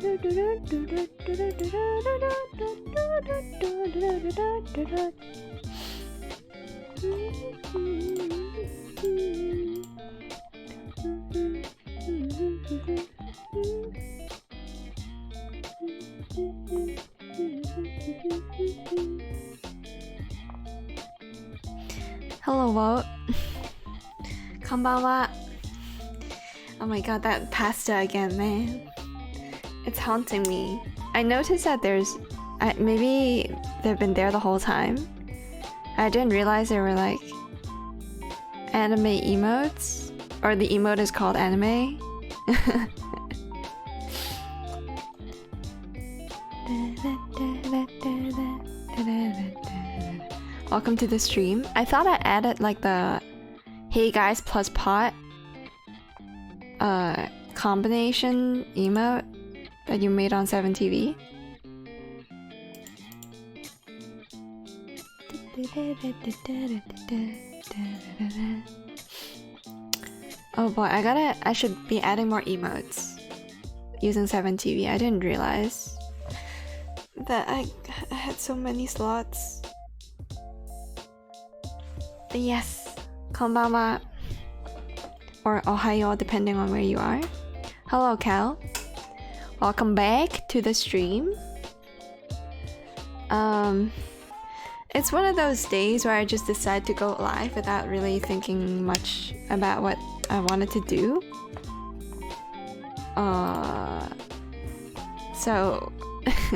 Hello, Walt. Konbanwa. Oh my god, that pasta again, man. It's haunting me. I noticed that maybe they've been there the whole time. I didn't realize they were like anime emotes, or the emote is called anime. Welcome to the stream. I thought I added like the hey guys plus pot combination emote that you made on 7TV. Oh boy, I should be adding more emotes using 7TV. I didn't realize that I had so many slots. But yes, konbanwa. Or Ohio, depending on where you are. Hello, Cal. Welcome back to the stream. It's one of those days where I just decide to go live without really thinking much about what I wanted to do. So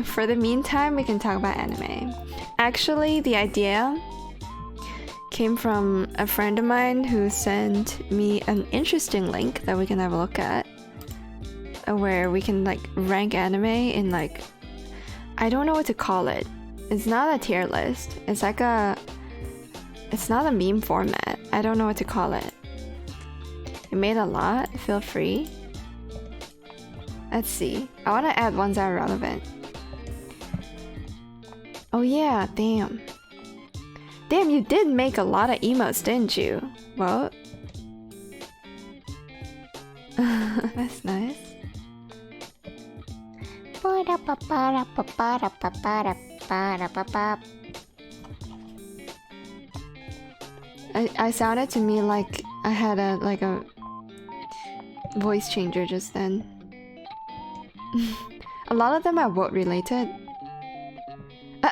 for the meantime, we can talk about anime. Actually, the idea came from a friend of mine who sent me an interesting link that we can have a look at, where we can like rank anime in like, I don't know what to call it. It's not a tier list. It's like it's not a meme format. I don't know what to call it. You made a lot. Feel free. Let's see. I want to add ones that are relevant. Oh yeah, damn. Damn, you did make a lot of emotes, didn't you? What? That's nice. I sounded to me like I had a voice changer just then. A lot of them are vote related.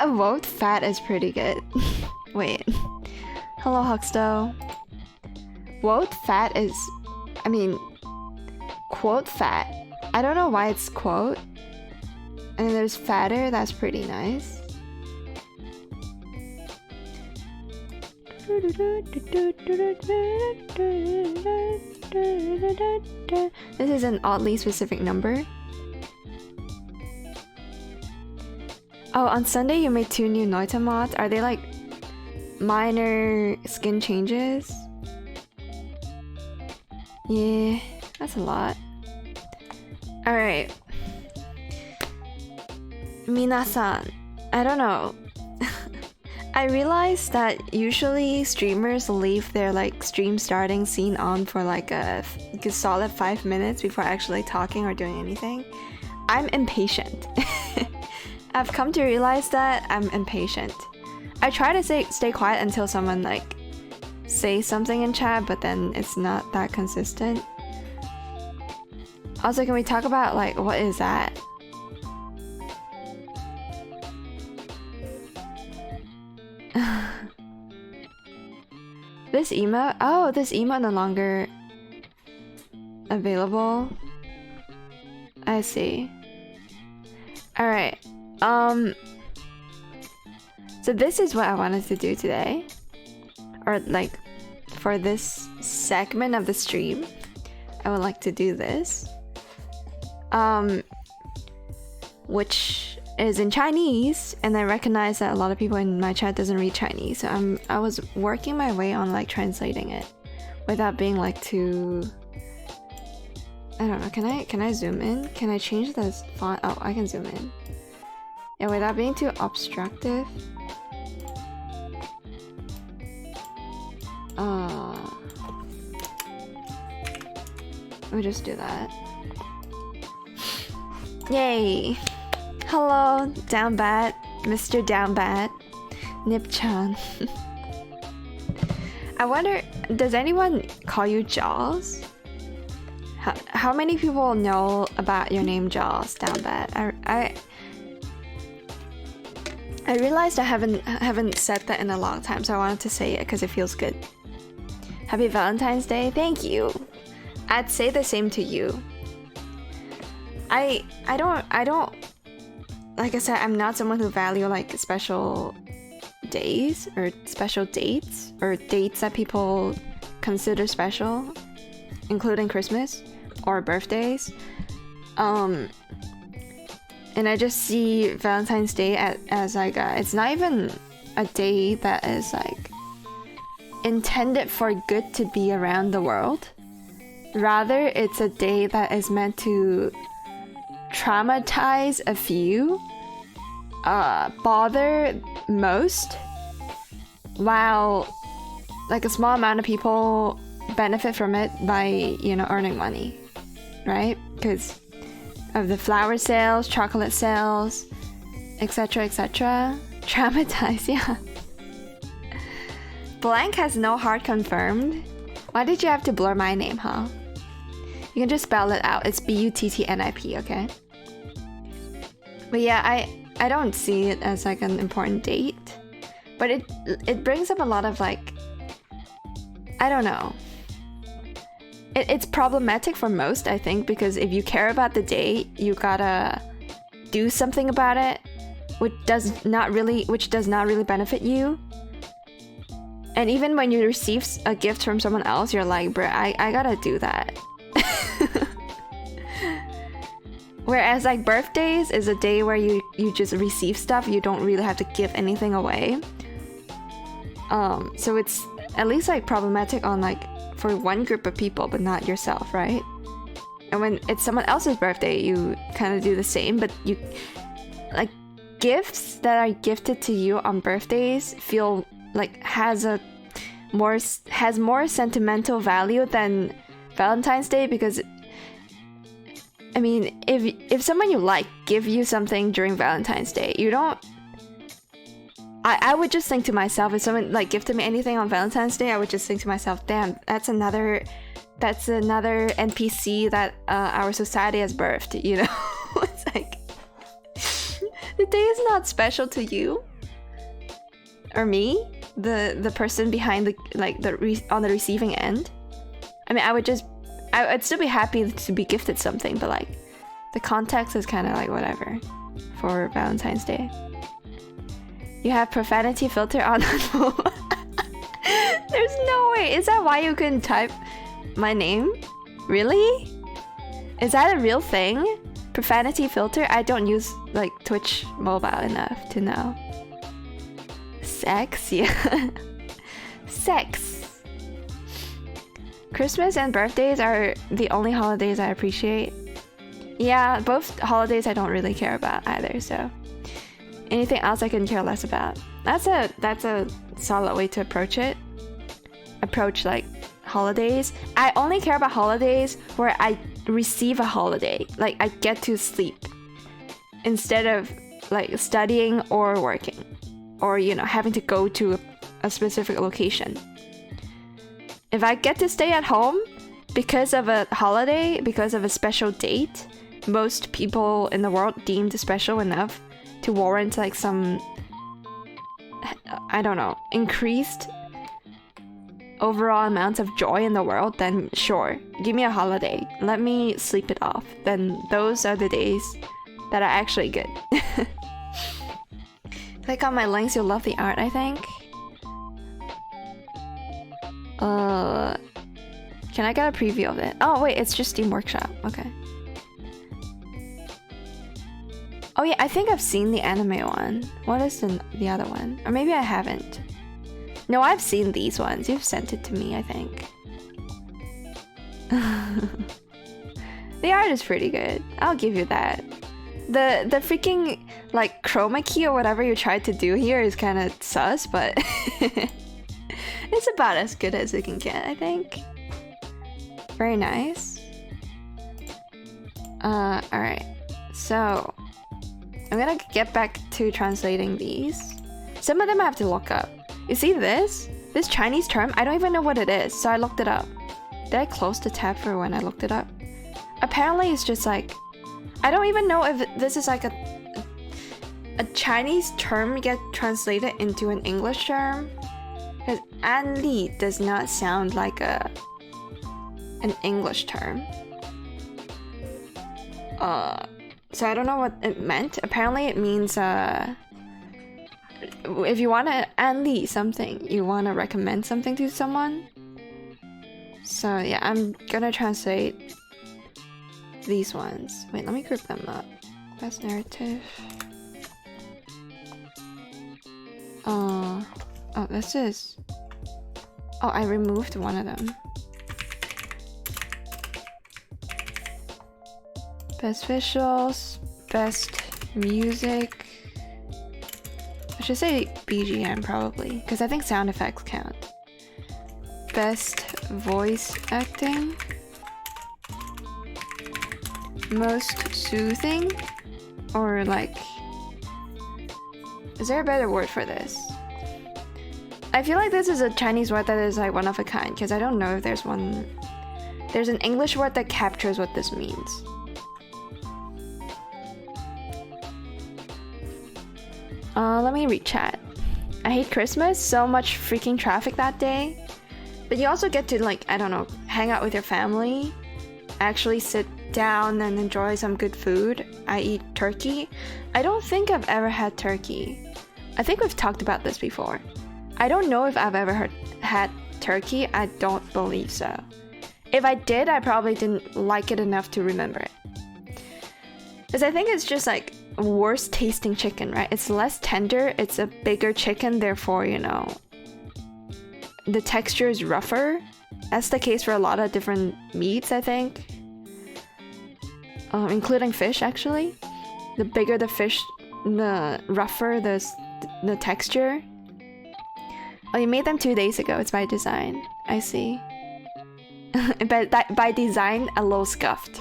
Vote fat is pretty good. Wait. Hello, Huxto. Quote fat is... I mean... Quote fat. I don't know why it's quote. And then there's fatter, that's pretty nice. This is an oddly specific number. Oh, on Sunday you made 2 new Noita mods. Are they like minor skin changes? Yeah, that's a lot. Alright. Minasan, I don't know. I realized that usually streamers leave their like stream starting scene on for like a solid 5 minutes before actually talking or doing anything. I'm impatient. I've come to realize that I'm impatient. I try to stay quiet until someone like says something in chat, but then it's not that consistent. Also, can we talk about like what is that? This emote? Oh, this emote no longer available. I see. Alright. So this is what I wanted to do today. Or like for this segment of the stream, I would like to do this. Which is in Chinese, and I recognize that a lot of people in my chat doesn't read Chinese, so I was working my way on like translating it without being like too... I don't know, can I zoom in? Can I change the font? Oh, I can zoom in. Yeah, without being too obstructive. Let me just do that. Yay! Hello, Down Bad, Mr. Down Bad, Nip-chan. I wonder, does anyone call you Jaws? How many people know about your name, Jaws, Down Bad? I realized I haven't said that in a long time, so I wanted to say it because it feels good. Happy Valentine's Day, thank you. I'd say the same to you. I don't. Like I said, I'm not someone who value like special days or special dates or dates that people consider special, including Christmas or birthdays. And I just see Valentine's Day as like it's not even a day that is like intended for good to be around the world. Rather, it's a day that is meant to traumatize a few, bother most, while like a small amount of people benefit from it by, you know, earning money, right? Because of the flower sales, chocolate sales, etc, etc. Traumatize, yeah. Blank has no heart confirmed. Why did you have to blur my name, huh? You can just spell it out. It's B-U-T-T-N-I-P, okay? But yeah, I don't see it as like an important date. But it brings up a lot of like, I don't know. It's problematic for most, I think, because if you care about the day, you gotta do something about it, which does not really benefit you. And even when you receive a gift from someone else, you're like, bruh, I gotta do that. Whereas like birthdays is a day where you just receive stuff, you don't really have to give anything away. So it's at least like problematic on like for one group of people, but not yourself, right? And when it's someone else's birthday, you kind of do the same, but you like gifts that are gifted to you on birthdays feel like has more sentimental value than Valentine's Day, because I mean, if someone you like give you something during Valentine's Day, you don't. I would just think to myself, if someone like gifted me anything on Valentine's Day, I would just think to myself, damn, that's another NPC that our society has birthed, you know? It's like the day is not special to you or me, the person behind on the receiving end. I mean, I'd still be happy to be gifted something, but like the context is kind of like whatever for Valentine's Day. You have profanity filter on. There's no way. Is that why you couldn't type my name? Really? Is that a real thing? Profanity filter? I don't use like Twitch mobile enough to know. Sex? Yeah. Sex. Christmas and birthdays are the only holidays I appreciate. Yeah, both holidays I don't really care about either, so anything else I can care less about. That's a solid way to approach it. Approach like holidays. I only care about holidays where I receive a holiday. Like I get to sleep instead of like studying or working, or you know, having to go to a specific location. If I get to stay at home because of a holiday, because of a special date, most people in the world deemed special enough to warrant like some, I don't know, increased overall amounts of joy in the world, then sure, give me a holiday. Let me sleep it off. Then those are the days that are actually good. Click on my links, you'll love the art, I think. Can I get a preview of it? Oh wait, it's just Steam Workshop. Okay. Oh yeah, I think I've seen the anime one. What is the other one? Or maybe I haven't. No, I've seen these ones. You've sent it to me, I think. The art is pretty good. I'll give you that. The freaking like chroma key or whatever you tried to do here is kind of sus, but it's about as good as it can get, I think. Very nice. Alright. So I'm gonna get back to translating these. Some of them I have to look up. You see this Chinese term? I don't even know what it is, so I looked it up. Did I close the tab for when I looked it up? Apparently it's just like, I don't even know if this is like a Chinese term get translated into an English term. Because 安利 does not sound like an English term. So I don't know what it meant. Apparently it means if you want to 安利 something, you want to recommend something to someone. So yeah, I'm gonna translate these ones. Wait, let me group them up. Best narrative. Oh, this is... Oh, I removed one of them. Best visuals, best music. I should say BGM probably, because I think sound effects count. Best voice acting. Most soothing, or like... Is there a better word for this? I feel like this is a Chinese word that is like one of a kind, because I don't know if there's one... There's an English word that captures what this means. Let me read chat. I hate Christmas, so much freaking traffic that day. But you also get to, like, I don't know, hang out with your family, actually sit down and enjoy some good food. I eat turkey. I don't think I've ever had turkey. I think we've talked about this before. I don't know if I've ever had turkey. I don't believe so. If I did, I probably didn't like it enough to remember it. Because I think it's just like worse tasting chicken, right? It's less tender, it's a bigger chicken, therefore, you know, the texture is rougher. That's the case for a lot of different meats, I think. Including fish, actually. The bigger the fish, the rougher the texture. Oh, you made them 2 days ago. It's by design. I see. But by design, a little scuffed.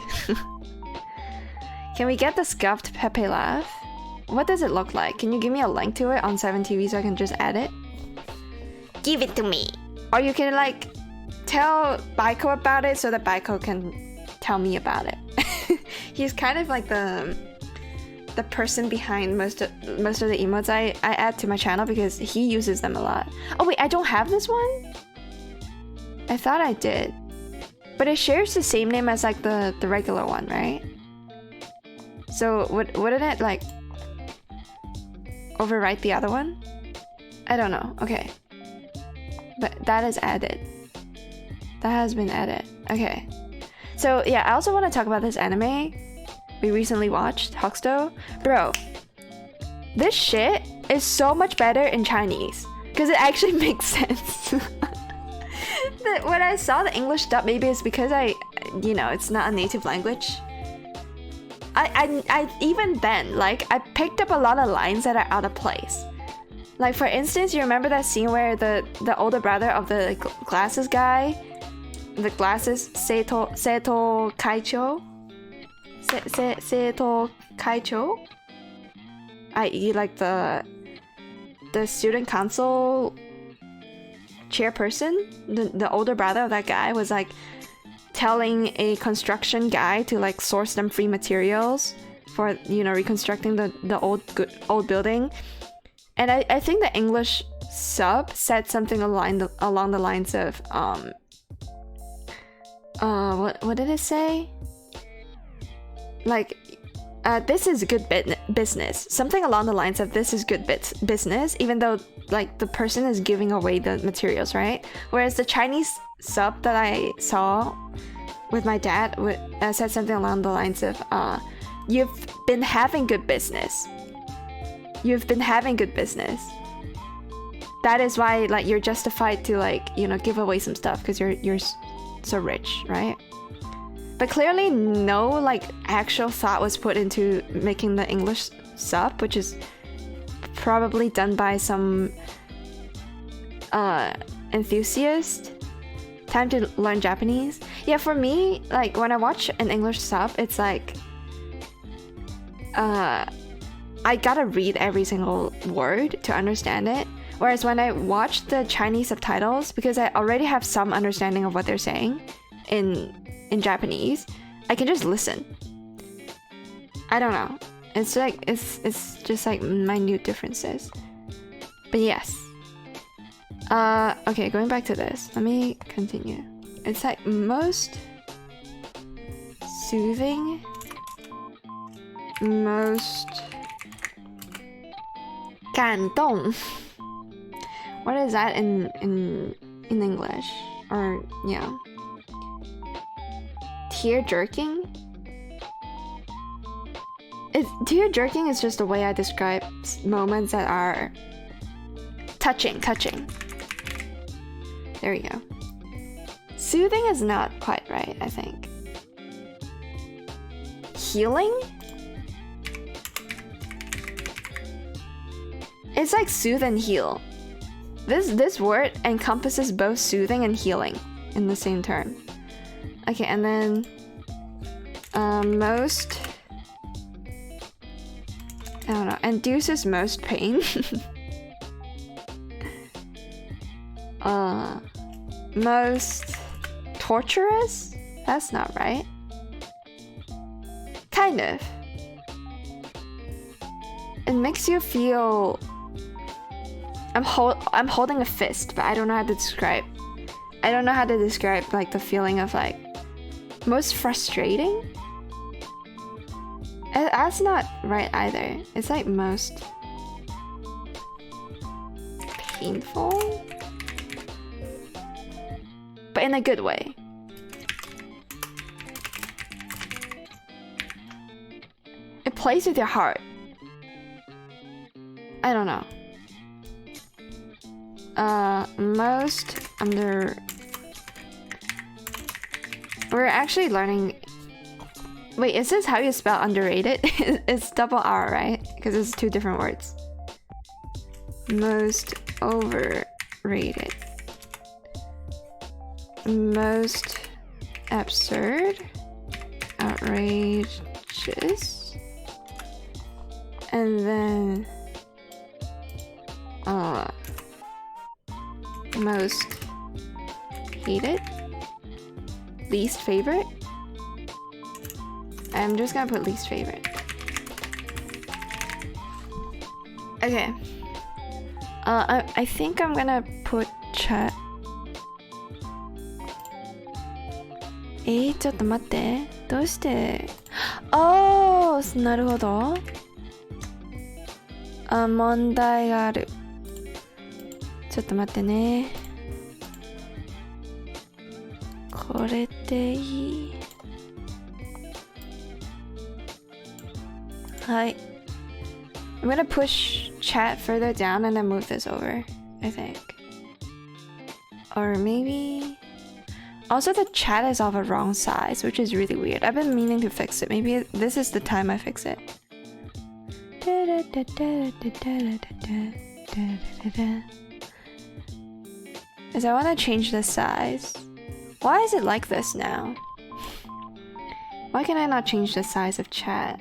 Can we get the scuffed Pepe laugh? What does it look like? Can you give me a link to it on 7TV so I can just add it? Give it to me. Or you can like tell Baiko about it so that Baiko can tell me about it. He's kind of like the person behind most of the emotes I add to my channel because he uses them a lot. Oh wait, I don't have this one? I thought I did. But it shares the same name as like the regular one, right? So wouldn't it like overwrite the other one? I don't know. Okay. But that is added. That has been added. Okay. So yeah, I also want to talk about this anime we recently watched, Hokuto. Bro, this shit is so much better in Chinese because it actually makes sense. When I saw the English dub, maybe it's because it's not a native language. I even then, like, I picked up a lot of lines that are out of place. Like, for instance, you remember that scene where the older brother of the glasses guy, the glasses, Seto Kaicho? Seto Kaicho? I.e. like the student council chairperson, the older brother of that guy was like telling a construction guy to like source them free materials for, you know, reconstructing the old building. And I think the English sub said something along the lines of what did it say? Like, this is good business. Something along the lines of this is good business, even though like the person is giving away the materials, right? Whereas the Chinese sub that I saw with my dad said something along the lines of you've been having good business. You've been having good business. That is why like you're justified to like, you know, give away some stuff because you're so rich, right? But clearly no like actual thought was put into making the English sub, which is probably done by some enthusiast. Time to learn Japanese. Yeah, for me, like when I watch an English sub, it's like I gotta read every single word to understand it. Whereas when I watch the Chinese subtitles, because I already have some understanding of what they're saying in Japanese, I can just listen. I don't know. It's like it's just like minute differences. But yes. Okay, going back to this. Let me continue. It's like most soothing, most 感动. What is that in English? Or yeah. Tear jerking? Tear jerking is just a way I describe moments that are touching. There we go. Soothing is not quite right, I think. Healing? It's like soothe and heal. This word encompasses both soothing and healing in the same term. Okay, and then most, I don't know, induces most pain. Most torturous? That's not right. Kind of. It makes you feel. I'm holding a fist, but I don't know how to describe. I don't know how to describe like the feeling of like most frustrating. That's not right either. It's like most painful, but in a good way. It plays with your heart. I don't know. Most under. We're actually learning. Wait, is this how you spell underrated? It's double R, right? Because it's two different words. Most overrated. Most absurd. Outrageous. And then most hated. Least favorite. I'm just gonna put least favorite. Okay. I think I'm gonna put chat. ちょっと待って。どうして？おー、なるほど。問題がある。ちょっと待ってね。これでいい？はい。I'm gonna push chat further down and then move this over, I think. Or maybe... Also, the chat is of a wrong size, which is really weird. I've been meaning to fix it. Maybe this is the time I fix it. Is I want to change the size. Why is it like this now? Why can I not change the size of chat?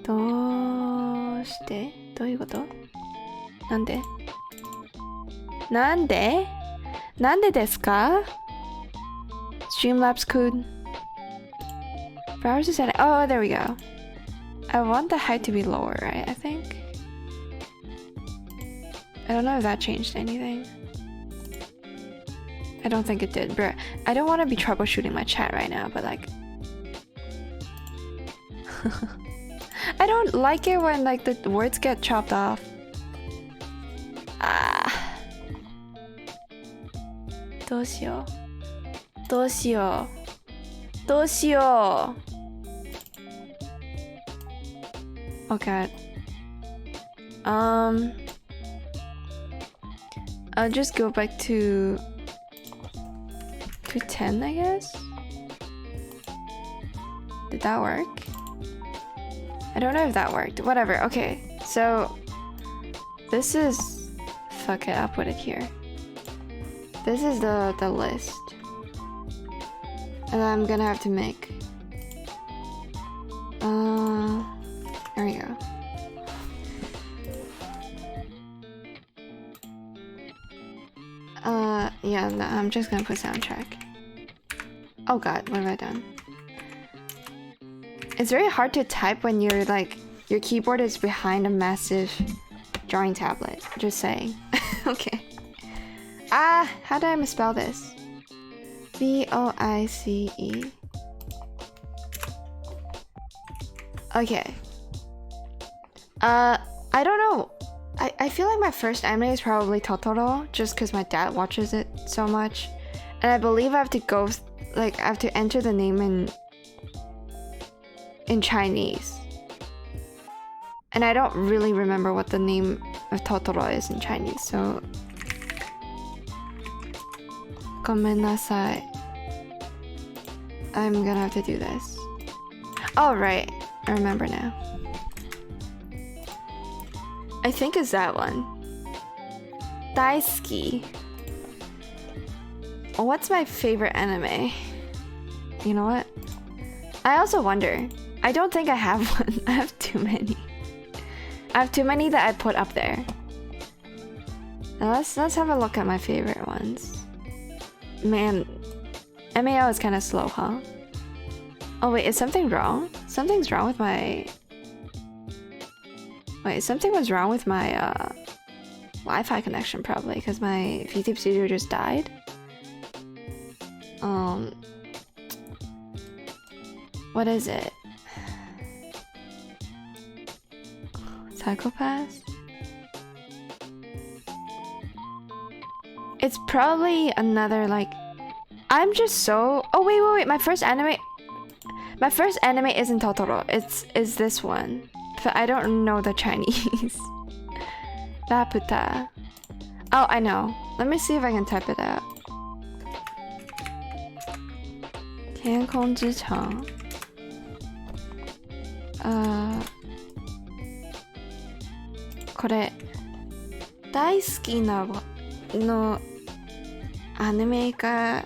どうして？どういうこと？なんで？なんで？なんでですか？ Streamlabs could. Browser setting. Oh, there we go. I want the height to be lower, right? I think. I don't know if that changed anything. I don't think it did, bruh. I don't want to be troubleshooting my chat right now, but like... I don't like it when like the words get chopped off. Ah. どうしよう。どうしよう。どうしよう。Oh god. I'll just go back to 10, I guess. Did that work? I don't know if that worked. Whatever. Okay. So this is... Fuck it. I'll put it here. This is the list. And I'm gonna have to make There we go. Yeah, no, I'm just gonna put soundtrack. Oh god, what have I done? It's very hard to type when you're like, your keyboard is behind a massive drawing tablet. Just saying. Okay. Ah, how did I misspell this? VOICE. Okay. I don't know. I feel like my first anime is probably Totoro, just because my dad watches it so much. And I believe I have to go, like, I have to enter the name in Chinese. And I don't really remember what the name of Totoro is in Chinese, so... Gomenasai. I'm gonna have to do this. Oh, right. I remember now. I think it's that one. Daisuki. What's my favorite anime? You know what? I also wonder. I don't think I have one. I have too many. I have too many that I put up there. Now let's have a look at my favorite ones. Man, MAO is kind of slow, huh? Oh wait, is something wrong? Something's wrong with my... Wait, something was wrong with my Wi-Fi connection probably, because my VTube Studio just died. What is it? Psychopath? It's probably another like... I'm just so... Oh wait, my first anime isn't Totoro. It's this one. But I don't know the Chinese. Laputa. Oh, I know. Let me see if I can type it out. 天空之城. Kore 大好きなのアニメが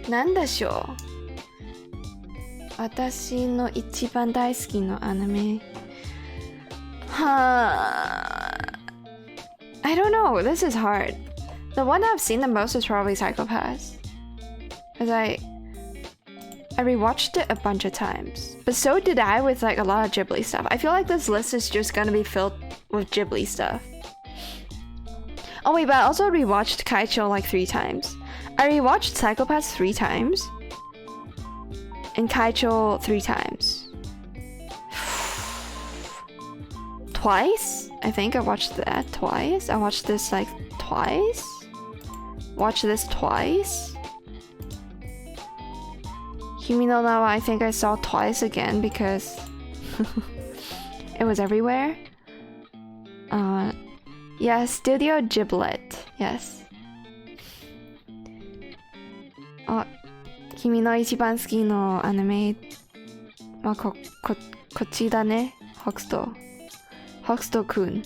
何でしょう? 私の一番大好きなアニメ. I don't know. This is hard. The one I've seen the most is probably Psychopaths. Because I rewatched it a bunch of times. But so did I with like a lot of Ghibli stuff. I feel like this list is just gonna be filled with Ghibli stuff. Oh wait, but I also rewatched Kaicho like 3 times. I rewatched Psychopaths 3 times. And Kaicho 3 times. Twice? I think I watched that twice. I watched this like twice. Watched this twice. Kimi no Na wa I think I saw twice again because it was everywhere. Yeah, Studio Giblet. Yes. Oh, Kimi no ichiban suki no anime wa kochi da ne. Hokuto-kun.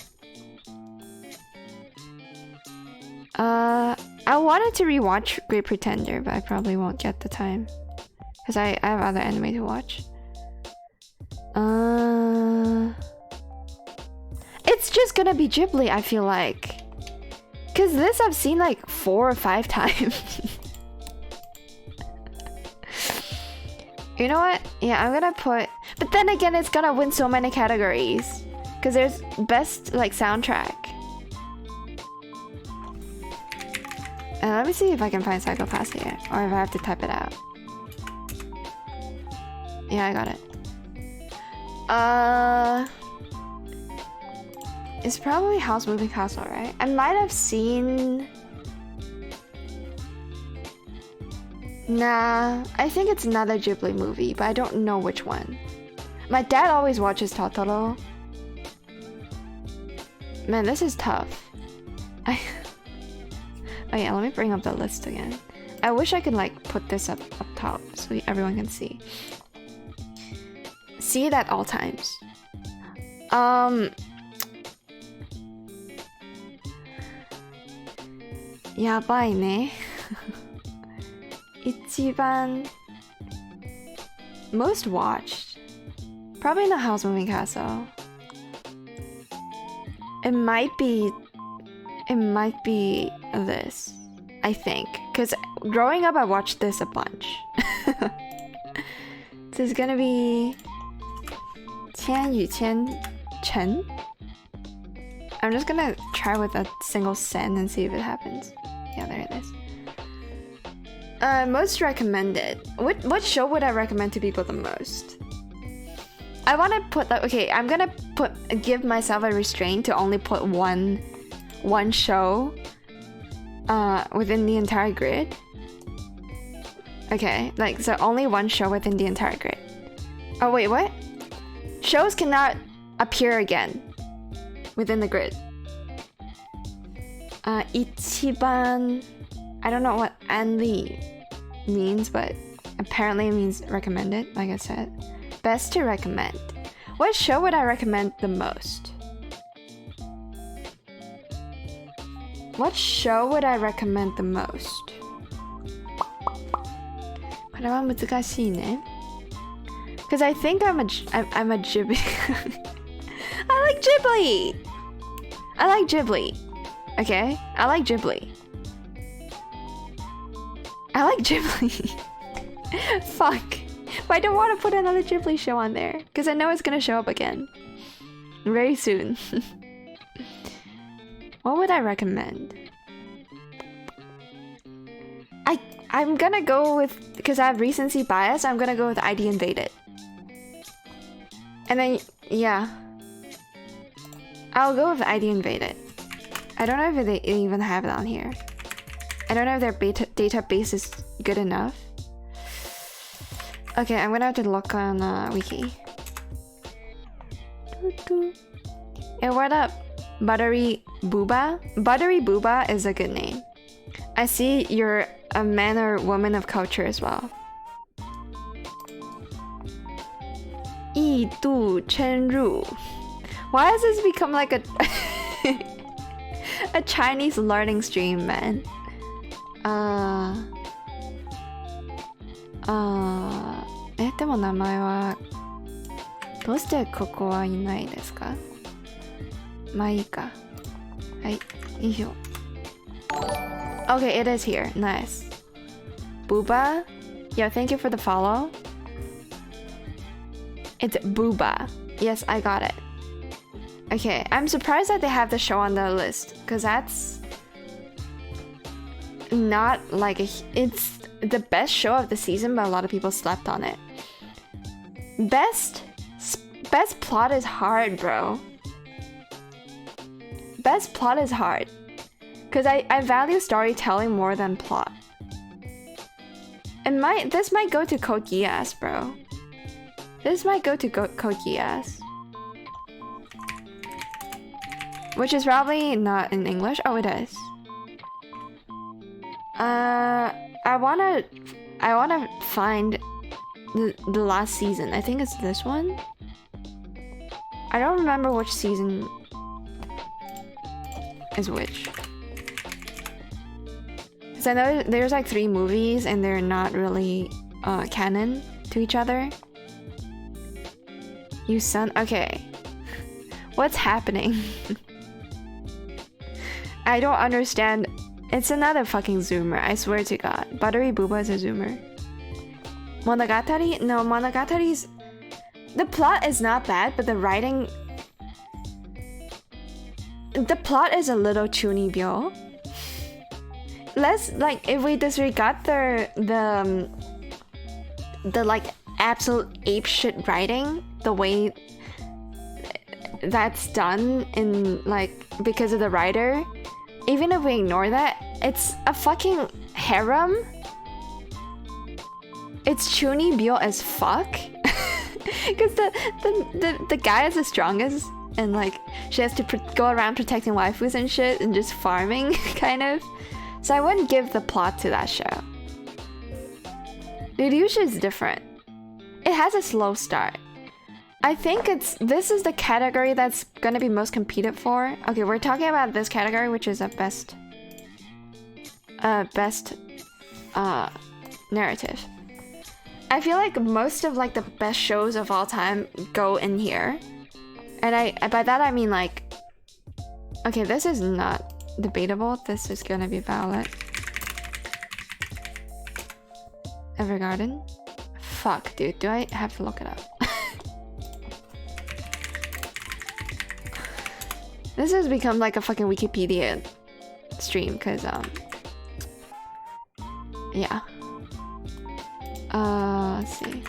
I wanted to rewatch Great Pretender, but I probably won't get the time. Because I have other anime to watch. It's just gonna be Ghibli, I feel like. Because this I've seen like 4 or 5 times. You know what? Yeah, I'm gonna put... But then again, it's gonna win so many categories. Because there's best, like, soundtrack. And let me see if I can find Psychopaths here. Or if I have to type it out. Yeah, I got it. It's probably House Moving Castle, right? I might have seen... Nah, I think it's another Ghibli movie, but I don't know which one. My dad always watches Totoro. Man, this is tough. Oh yeah, let me bring up the list again. I wish I could like put this up top so everyone can see. See it at all times. Yabai ne. Ichiban most watched. Probably not House Moving Castle. It might be this, I think. Because growing up, I watched this a bunch. This is gonna be 千与千尘. I'm just gonna try with a single sen and see if it happens. Yeah, there it is. Most recommended. What show would I recommend to people the most? I want to put that. Okay, I'm gonna give myself a restraint to only put one show within the entire grid. Okay, like so only one show within the entire grid. Oh wait, what? Shows cannot appear again within the grid. Ichiban. I don't know what anli means, but apparently it means recommended, like I said. Best to recommend. What show would I recommend the most? What show would I recommend the most? これは難しいね. Because I think I'm a Ghibli. I like Ghibli. I like Ghibli. Okay? I like Ghibli. I like Ghibli. Fuck. But I don't want to put another Ghibli show on there. Because I know it's going to show up again. Very soon. What would I recommend? I'm going to go with... Because I have recency bias, I'm going to go with ID Invaded. And then, yeah. I'll go with ID Invaded. I don't know if they even have it on here. I don't know if their database is good enough. Okay, I'm gonna have to look on wiki. Hey, what up? Buttery Booba? Buttery Booba is a good name. I see you're a man or woman of culture as well. Yi Du Chen Ru. Why has this become like a a Chinese learning stream, man? でも名前はどうしてここはいないですか？まあいいか。はい、よいしょ。Okay, it is here. Nice. Booba? Yo, thank you for the follow. It's Booba. Yes, I got it. Okay, I'm surprised that they have the show on the list, because that's not like it's the best show of the season, but a lot of people slept on it. Best plot is hard, bro. Best plot is hard. Because I value storytelling more than plot. This might go to Code Geass, bro. This might go to Code Geass. Which is probably not in English. Oh, it is. I wanna find the last season. I think it's this one. I don't remember which season is which. Because I know there's like 3 movies and they're not really canon to each other. You son. Okay. What's happening? I don't understand. It's another fucking zoomer, I swear to God. Buttery Booba is a zoomer. Monogatari? No, Monogatari's... The plot is not bad, but the writing... The plot is a little chunibyo. Let's, like, if we disregard the like, absolute apeshit writing, the way that's done in, like, because of the writer... Even if we ignore that, it's a fucking harem. It's chunibyo as fuck. Because the guy is the strongest, and like she has to go around protecting waifus and shit and just farming, kind of. So I wouldn't give the plot to that show. Ryusha is different. It has a slow start. I think this is the category that's gonna be most competed for. Okay, we're talking about this category, which is a best narrative. I feel like most of like the best shows of all time go in here. And by that I mean like, okay, this is not debatable. This is gonna be valid. Evergarden? Fuck, dude. Do I have to look it up? This has become like a fucking Wikipedia stream, cause yeah. Let's see.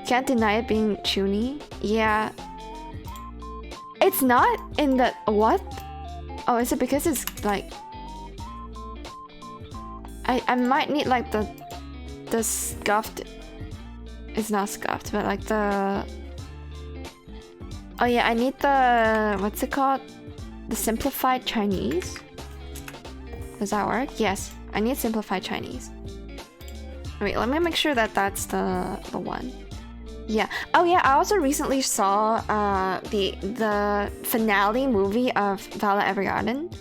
Can't deny it being chuny. Yeah. It's not in the what? Oh, is it because it's like I might need like the scuffed. It's not scuffed, but like the. Oh yeah, I need the what's it called? The simplified Chinese. Does that work? Yes, I need simplified Chinese. Wait, let me make sure that that's the one. Yeah. Oh yeah, I also recently saw the finale movie of Violet Evergarden.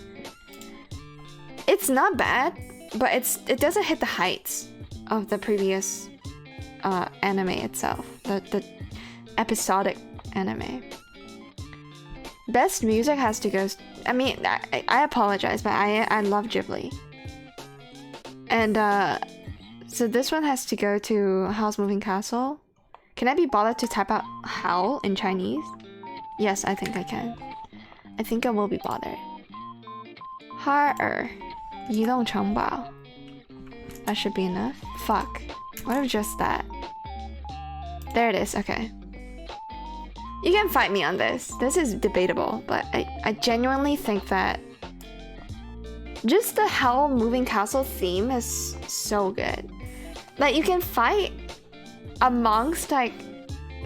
It's not bad, but it doesn't hit the heights of the previous anime itself, the episodic anime. Best music has to go. I mean, I apologize, but I love Ghibli, and so this one has to go to Howl's Moving Castle. Can I be bothered to type out Howl in Chinese? Yes, I think I can. I think I will be bothered. 哈尔移动城堡. That should be enough. Fuck. What if just that? There it is. Okay. You can fight me on this. This is debatable, but I genuinely think that just the Howl Moving Castle theme is so good. Like, you can fight amongst like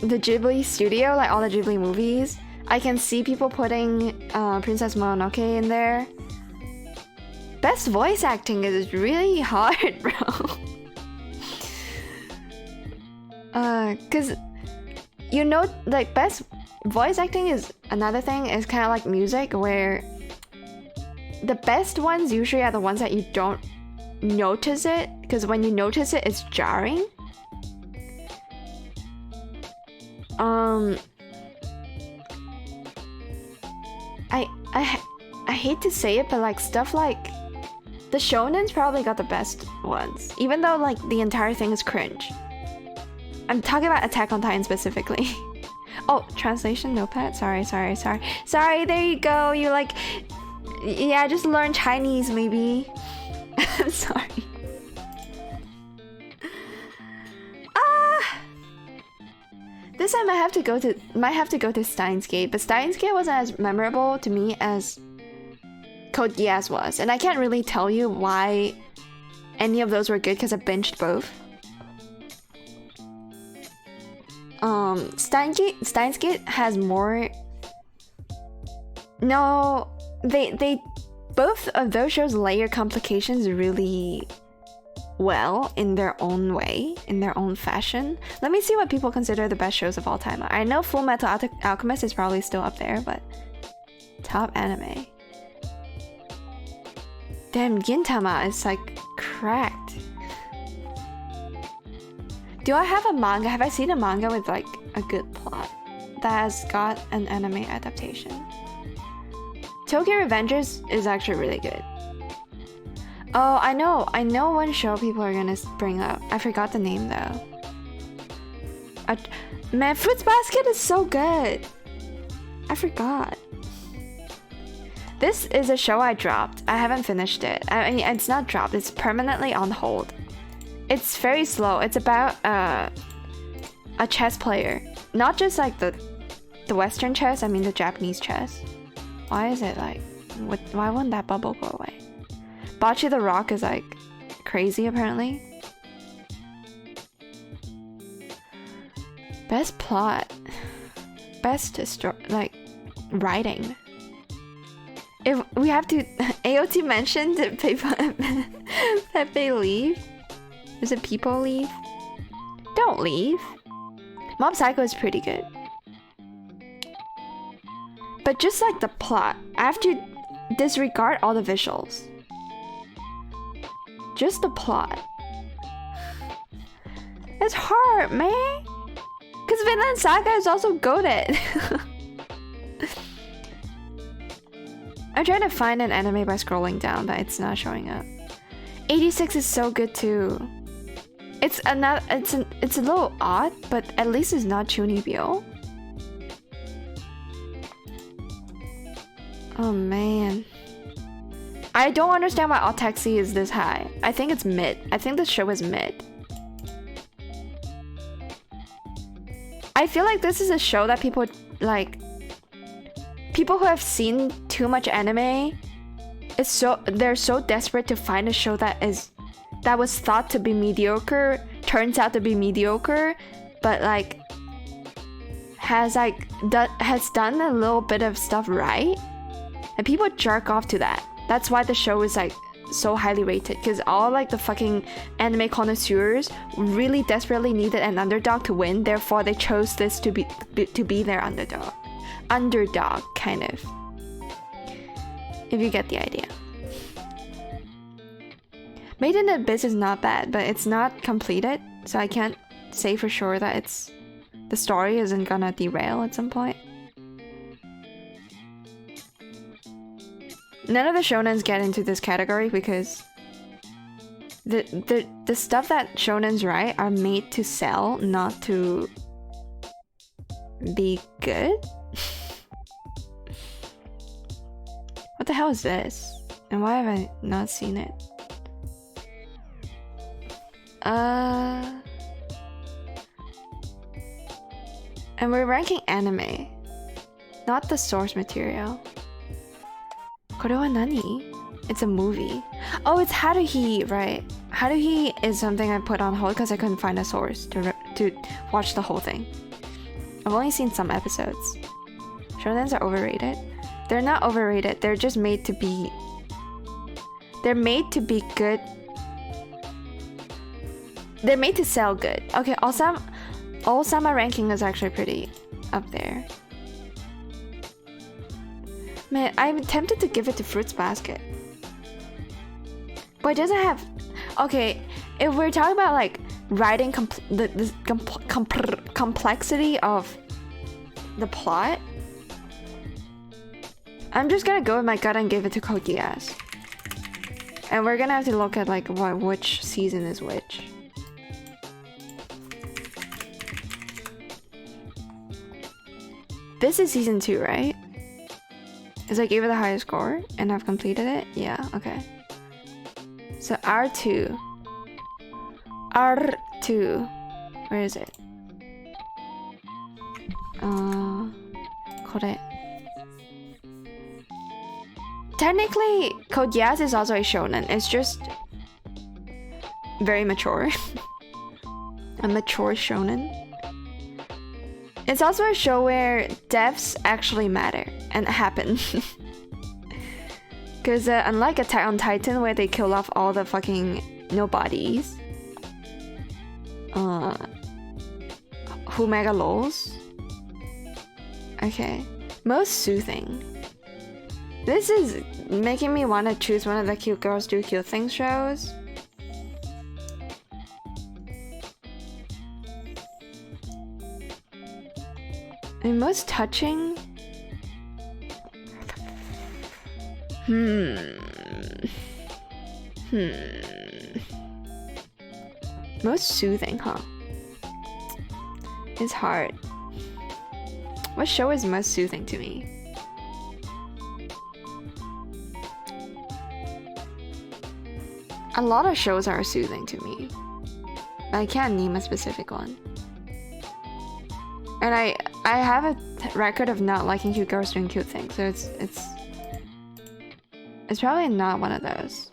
the Ghibli studio, like all the Ghibli movies. I can see people putting Princess Mononoke in there. Best voice acting is really hard, bro. Cause you know, like best voice acting is another thing. Is kind of like music, where the best ones usually are the ones that you don't notice it, because when you notice it, it's jarring. I hate to say it, but like stuff like the shonen's probably got the best ones, even though like the entire thing is cringe. I'm talking about Attack on Titan specifically. Oh, translation notepad. Sorry. There you go. You like, yeah, just learn Chinese maybe. I'm sorry. This time I might have to go to Steins Gate, but Steins Gate wasn't as memorable to me as Code Geass was, and I can't really tell you why any of those were good because I binged both. Steins Gate has more. No, they both of those shows layer complications really well in their own way, in their own fashion. Let me see what people consider the best shows of all time. I know Full Metal Alchemist is probably still up there, but top anime. Damn, Gintama is like cracked. Do I have a manga? Have I seen a manga with like a good plot that has got an anime adaptation? Tokyo Revengers is actually really good. Oh, I know one show people are gonna bring up. I forgot the name though. Man, Fruits Basket is so good. I forgot. This is a show I dropped. I haven't finished it. I mean, it's not dropped. It's permanently on hold. It's very slow. It's about a chess player. Not just like the Western chess, I mean the Japanese chess. Why is it like... Why wouldn't that bubble go away? Bocce the Rock is like crazy apparently. Best plot. Best like writing. If we have to... AOT mentioned Pepe leave? Is it people leave? Don't leave. Mob Psycho is pretty good. But just like the plot, I have to disregard all the visuals. Just the plot. It's hard, man. Because Vinland Saga is also goated. I'm trying to find an anime by scrolling down, but it's not showing up. 86 is so good too. It's a little odd, but at least it's not Chunibyo. Oh man. I don't understand why Otaxi is this high. I think it's mid. I think the show is mid. I feel like this is a show that people like. People who have seen too much anime, they're so desperate to find a show that was thought to be mediocre, turns out to be mediocre, but like has done a little bit of stuff right, and people jerk off to that. That's why the show is like so highly rated, because all like the fucking anime connoisseurs really desperately needed an underdog to win. Therefore, they chose this to be their underdog. Underdog, kind of. If you get the idea. Made in Abyss is not bad, but it's not completed, so I can't say for sure that the story isn't gonna derail at some point. None of the shonens get into this category because the stuff that shonens write are made to sell, not to be good. What the hell is this? And why have I not seen it? And we're ranking anime, not the source material. これは何? It's a movie. Oh, it's Haruhi, right? Haruhi is something I put on hold because I couldn't find a source to watch the whole thing. I've only seen some episodes. Shonens are overrated. They're not overrated. They're just made to be. They're made to be good. They're made to sell good. Okay, All-Sama ranking is actually pretty up there. Man, I'm tempted to give it to Fruits Basket. But it doesn't have... Okay, if we're talking about like writing the complexity of the plot, I'm just gonna go with my gut and give it to Code Geass. And we're gonna have to look at like which season is which. This is season 2, right? Because I gave it the highest score and I've completed it? Yeah, okay. So R2. R2. Where is it? これ. Technically, Code Geass is also a shonen. It's just very mature. A mature shonen. It's also a show where deaths actually matter and happen. Because unlike Attack on Titan, where they kill off all the fucking nobodies, who mega lols? Okay, most soothing. This is making me want to choose one of the Cute Girls Do Cute Things shows. And most touching? Most soothing, huh? It's hard. What show is most soothing to me? A lot of shows are soothing to me, but I can't name a specific one. And I have a record of not liking cute girls doing cute things, so it's probably not one of those.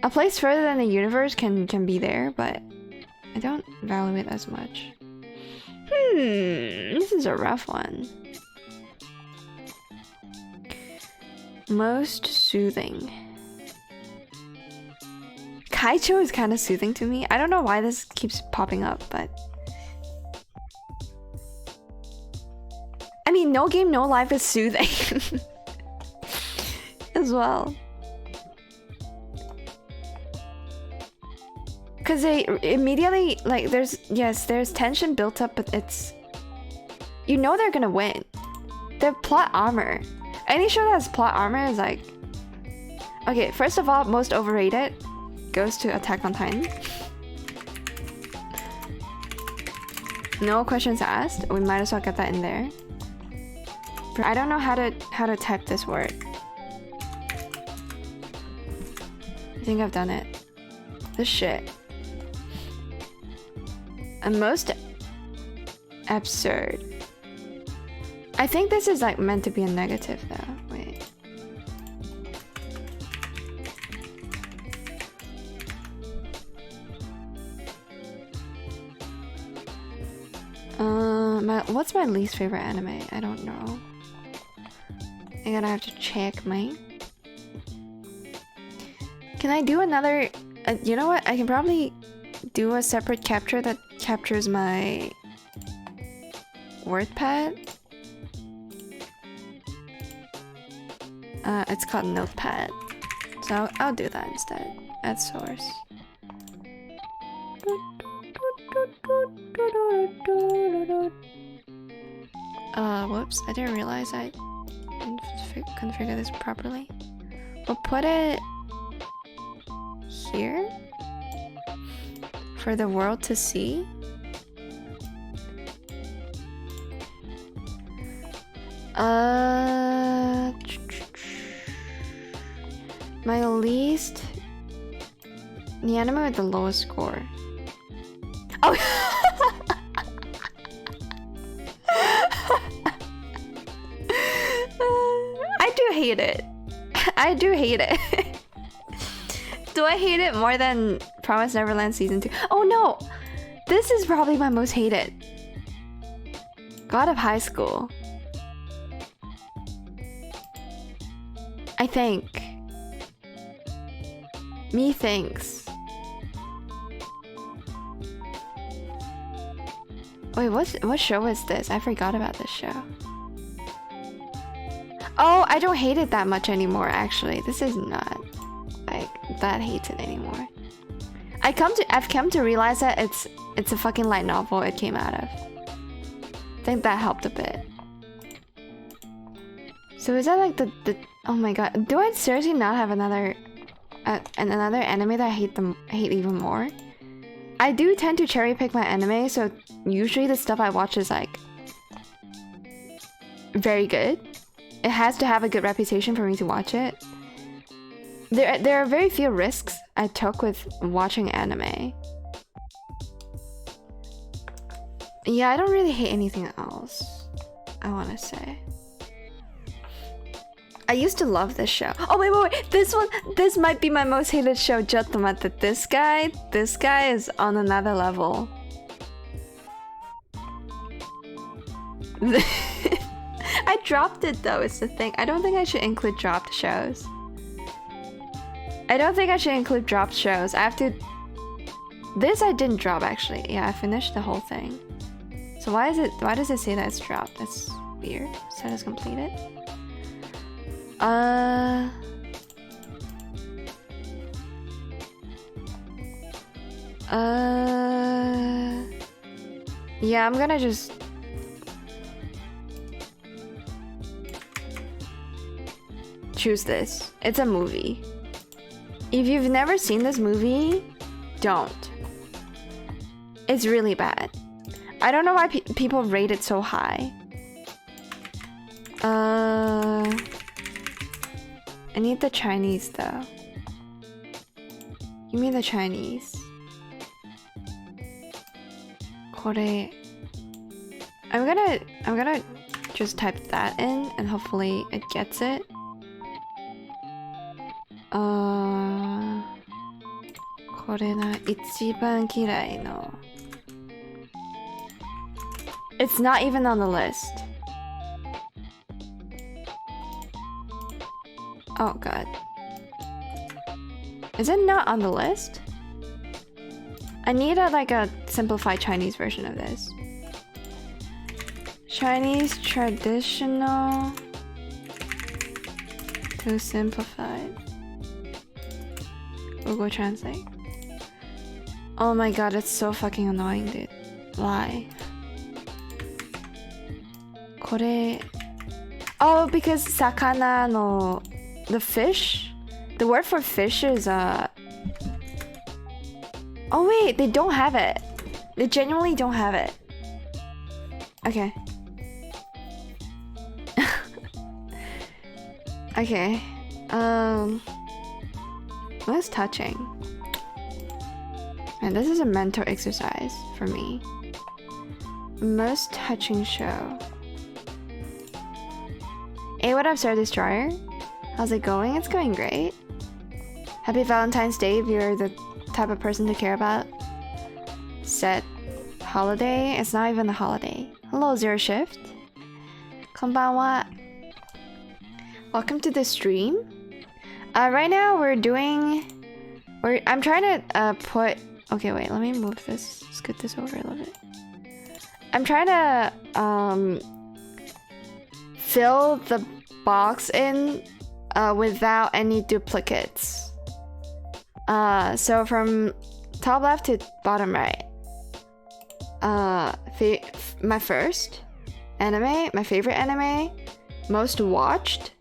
A place further than the universe can be there, but I don't value it as much. This is a rough one. Most soothing. Kaicho is kind of soothing to me. I don't know why this keeps popping up, but... I mean, No Game, No Life is soothing. As well. Cause they immediately like there's tension built up, but it's they're gonna win. Their plot armor. Any show that has plot armor is like okay. First of all, most overrated goes to Attack on Titan. No questions asked. We might as well get that in there. I don't know how to type this word. I think I've done it. This shit. And most absurd. I think this is like meant to be a negative though. Wait. What's my least favorite anime? I don't know. I'm gonna have to check mine. Can I do another? You know what? I can probably do a separate capture that captures my WordPad. It's called Notepad. So I'll do that instead. Add source. Whoops, I didn't realize I didn't configure this properly. We'll put it here for the world to see. My least, the anime with the lowest score. Oh. I do hate it. I do hate it. Do I hate it more than Promised Neverland Season 2? Oh no! This is probably my most hated. God of High School. I think. Me thinks. Wait, what show is this? I forgot about this show. Oh, I don't hate it that much anymore, actually. This is not like that hated anymore. I've come to realize that it's a fucking light novel it came out of. I think that helped a bit. So is that like the oh my god, do I seriously not have another anime that I hate even more? I do tend to cherry pick my anime, so usually the stuff I watch is like very good. It has to have a good reputation for me to watch it. There are very few risks I took with watching anime. Yeah, I don't really hate anything else, I want to say. I used to love this show. Oh wait, this might be my most hated show. This guy is on another level. I dropped it though, it's the thing. I don't think I should include dropped shows. I have to... This I didn't drop actually. Yeah, I finished the whole thing. So why does it say that it's dropped? That's weird. Set as completed. Yeah, I'm gonna just... choose this. It's a movie. If you've never seen this movie, don't. It's really bad. I don't know why people rate it so high. I need the Chinese though. Give me the Chinese. Kore. I'm gonna just type that in and hopefully it gets it. It's not even on the list. Oh god. Is it not on the list? I need a simplified Chinese version of this. Chinese traditional to simplified. Google Translate. Oh my god, it's so fucking annoying, dude. Why? Kore... Oh, because sakana no... The fish? The word for fish is, Oh wait, they don't have it. They genuinely don't have it. Okay. Okay. What's touching? And this is a mental exercise for me. Most touching show. Hey, what up, Star Destroyer? How's it going? It's going great. Happy Valentine's Day if you're the type of person to care about said holiday. It's not even a holiday. Hello, Zero Shift. Konbanwa. Welcome to the stream. Right now I'm trying to put... Okay, wait, let me move this. Scoot this over a little bit. I'm trying to fill the box in without any duplicates. So from top left to bottom right. My first anime, my favorite anime, most watched,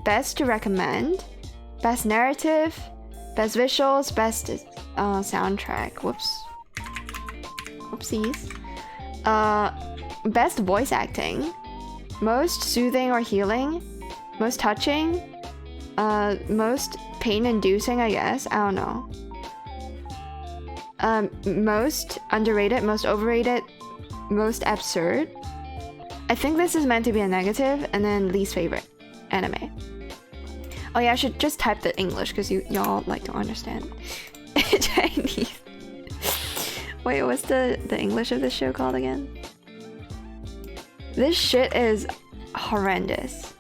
best to recommend, best narrative, best visuals, best soundtrack. Whoops. Whoopsies. Best voice acting, most soothing or healing, most touching, most pain-inducing, I guess. I don't know. Most underrated, most overrated, most absurd. I think this is meant to be a negative, and then least favorite anime. Oh yeah, I should just type the English because y'all like don't understand Chinese. Wait, what's the English of this show called again? This shit is horrendous.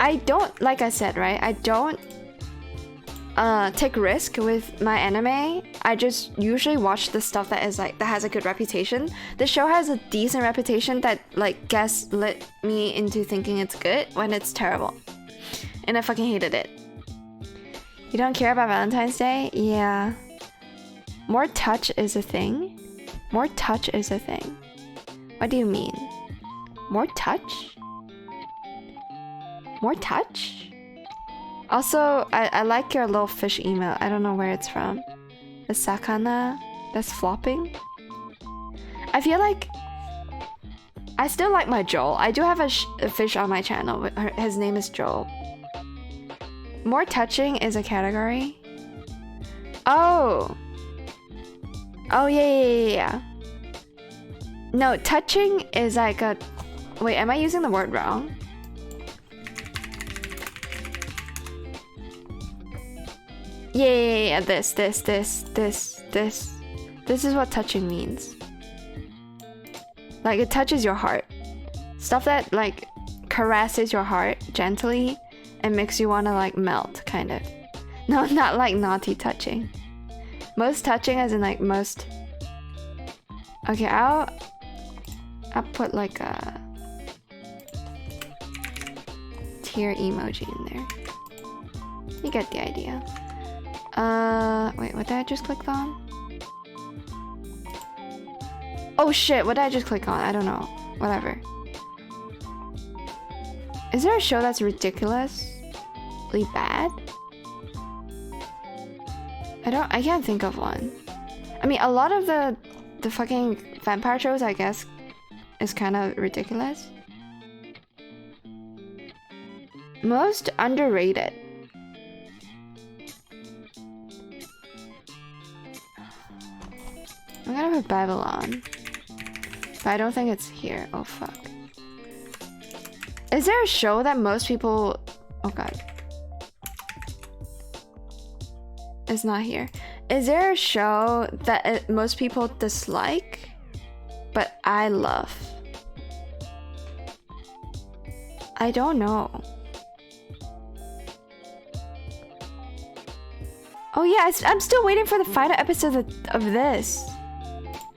I don't, like I said, right? I don't take risk with my anime. I just usually watch the stuff that is like that has a good reputation. The show has a decent reputation that like gaslit me into thinking it's good when it's terrible. And I fucking hated it. You don't care about Valentine's Day? Yeah. More touch is a thing? More touch is a thing. What do you mean? More touch? More touch? Also, I like your little fish email. I don't know where it's from. The sakana that's flopping. I feel like I still like my Joel. I do have a fish on my channel. His name is Joel. More touching is a category. Oh. Oh yeah. No, touching is like a... Wait, am I using the word wrong? Yeah. This. This is what touching means. Like, it touches your heart. Stuff that, like, caresses your heart gently and makes you want to, like, melt, kind of. No, not like naughty touching. Most touching as in, like, most... Okay, I'll put, like, a tear emoji in there. You get the idea. Wait, what did I just click on? Oh shit, what did I just click on? I don't know. Whatever. Is there a show that's ridiculously bad? I can't think of one. I mean, a lot of the fucking vampire shows, I guess, is kind of ridiculous. Most underrated. I'm gonna put Babylon. But I don't think it's here. Oh fuck. Is there a show that most people... Oh god. It's not here. Is there a show that most people dislike, but I love? I don't know. Oh yeah, I'm still waiting for the final episode of this.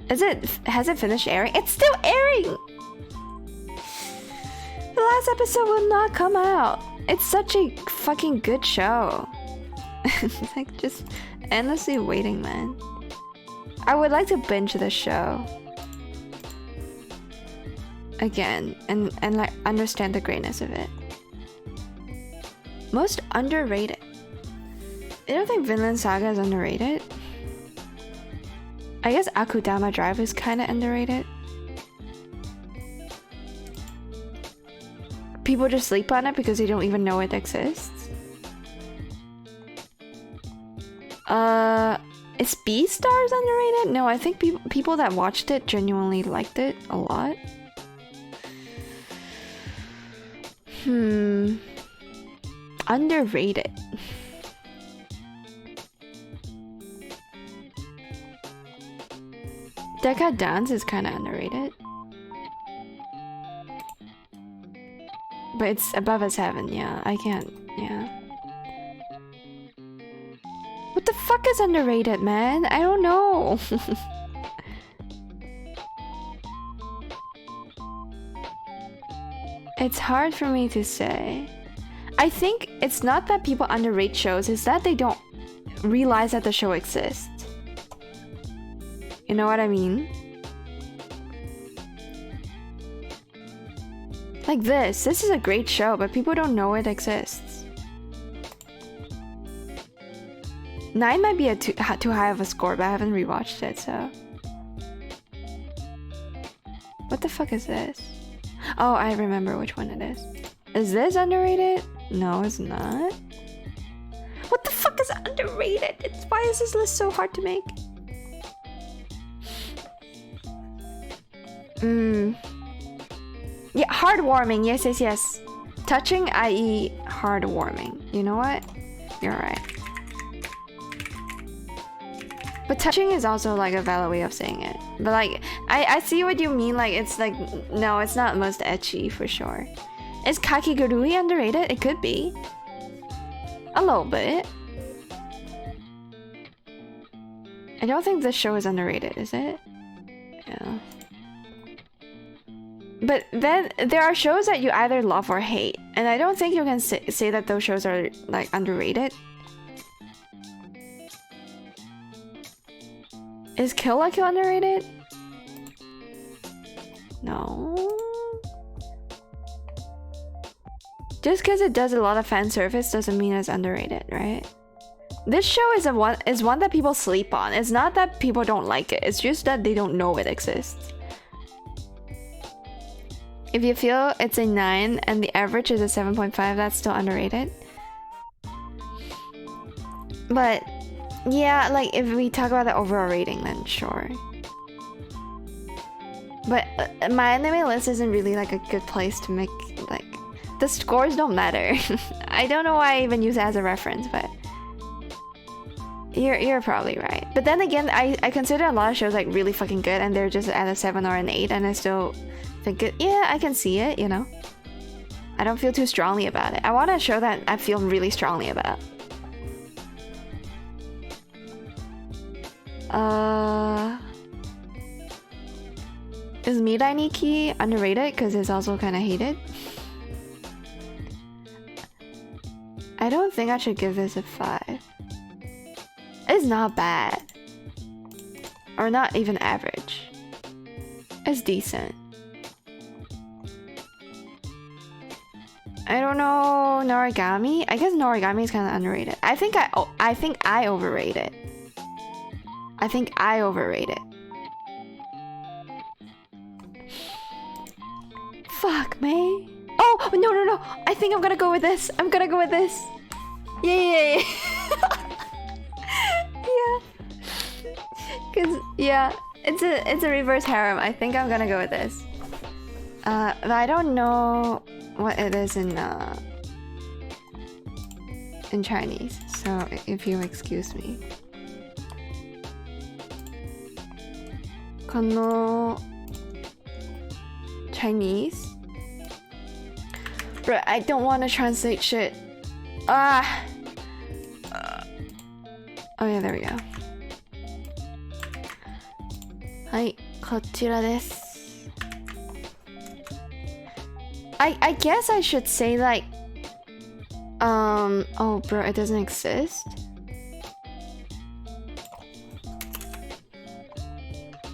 Has it finished airing? It's still airing! The last episode will not come out. It's such a fucking good show. It's like just endlessly waiting, man. I would like to binge the show again and like understand the greatness of it. Most underrated. I don't think Vinland Saga is underrated. I guess Akudama Drive is kind of underrated. People just sleep on it because they don't even know it exists. Is Beastars underrated? No, I think people that watched it genuinely liked it a lot. Underrated. Deca Dance is kind of underrated. But it's above a 7, yeah. I can't, yeah. What the fuck is underrated, man? I don't know. It's hard for me to say. I think it's not that people underrate shows, it's that they don't realize that the show exists. You know what I mean? Like this is a great show, but people don't know it exists. 9 might be too high of a score, but I haven't rewatched it, so... What the fuck is this? Oh, I remember which one it is. Is this underrated? No, it's not. What the fuck is underrated? Why is this list so hard to make? Yeah, heartwarming. Yes. Touching, i.e. heartwarming. You know what? You're right. But touching is also like a valid way of saying it. But like, I see what you mean. Like, it's like, no, it's not most ecchi for sure. Is Kakigurui underrated? It could be. A little bit. I don't think this show is underrated, is it? Yeah. But then there are shows that you either love or hate. And I don't think you can say that those shows are like underrated. Is Kill la Kill underrated? No. Just because it does a lot of fan service doesn't mean it's underrated, right? This show is one that people sleep on. It's not that people don't like it. It's just that they don't know it exists. If you feel it's a 9 and the average is a 7.5, that's still underrated. But yeah, like if we talk about the overall rating, then sure. But my anime list isn't really like a good place to make, like, the scores don't matter. I don't know why I even use it as a reference, but you're probably right. But then again, I consider a lot of shows like really fucking good and they're just at a 7 or an 8 and I still think it, yeah, I can see it, you know. I don't feel too strongly about it. I want a show that I feel really strongly about. Is Mirai Nikki underrated because it's also kind of hated? I don't think I should give this a 5. It's not bad. Or not even average. It's decent. I don't know, Noragami? I guess Noragami is kind of underrated. I think I overrate it. I think I overrate it. Fuck, man. Oh, no. I think I'm gonna go with this. Yeah. Yeah. Cause yeah, it's a reverse harem. I think I'm gonna go with this. But I don't know what it is in Chinese. So if you excuse me. この Chinese? Bro, I don't want to translate shit. Oh yeah, there we go. はい、こちらです。I guess I should say like oh bro, it doesn't exist.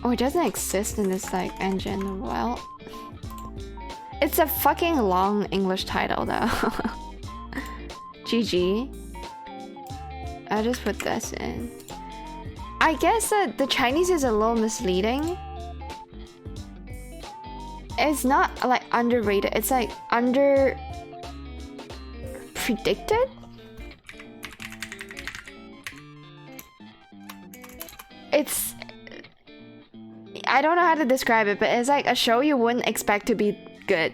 Oh, it doesn't exist in this like engine. Well, it's a fucking long English title though. GG. I'll just put this in. I guess that the Chinese is a little misleading. It's not like underrated, it's like under predicted. It's, I don't know how to describe it, but it's like a show you wouldn't expect to be good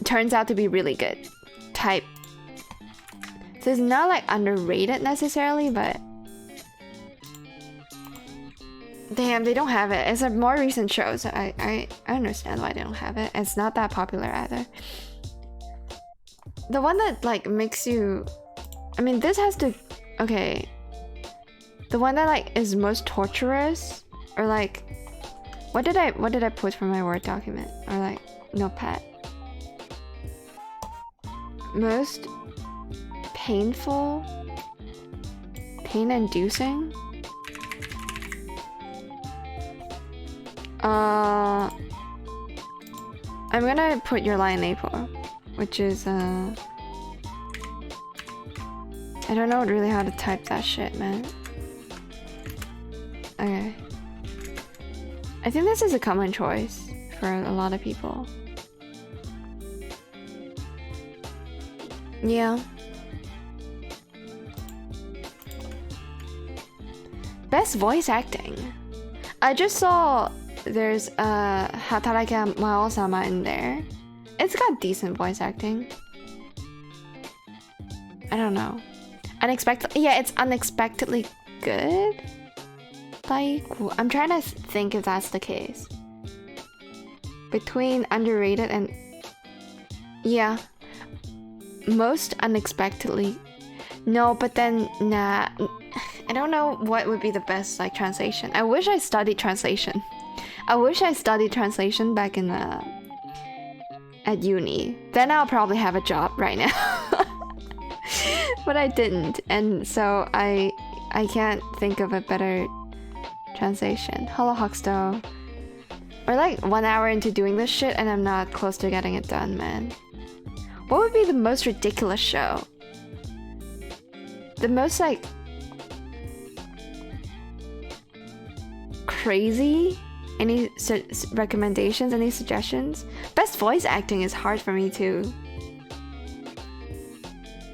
turns out to be really good type. So it's not like underrated necessarily, but damn, they don't have it. It's a more recent show, so I understand why they don't have it. It's not that popular either. The one that like makes you, I mean, this has to, okay. The one that like is most torturous, or like, what did I put for my Word document, or like Notepad? Most painful, pain-inducing. I'm gonna put Your Lie in April, which is I don't know really how to type that shit, man. Okay. I think this is a common choice for a lot of people. Yeah. Best voice acting. I just saw there's Hataraki Mao-sama in there. It's got decent voice acting. I don't know. Yeah, it's unexpectedly good. Like, I'm trying to think if that's the case. Between underrated and... yeah. Most unexpectedly... no, but then, nah. I don't know what would be the best, like, translation. I wish I studied translation. I wish I studied translation back in at uni. Then I'll probably have a job right now. But I didn't, and so I can't think of a better translation. Hello, Huxto. We're like 1 hour into doing this shit and I'm not close to getting it done, man. What would be the most ridiculous show? The most like crazy? Any recommendations? Any suggestions? Best voice acting is hard for me too.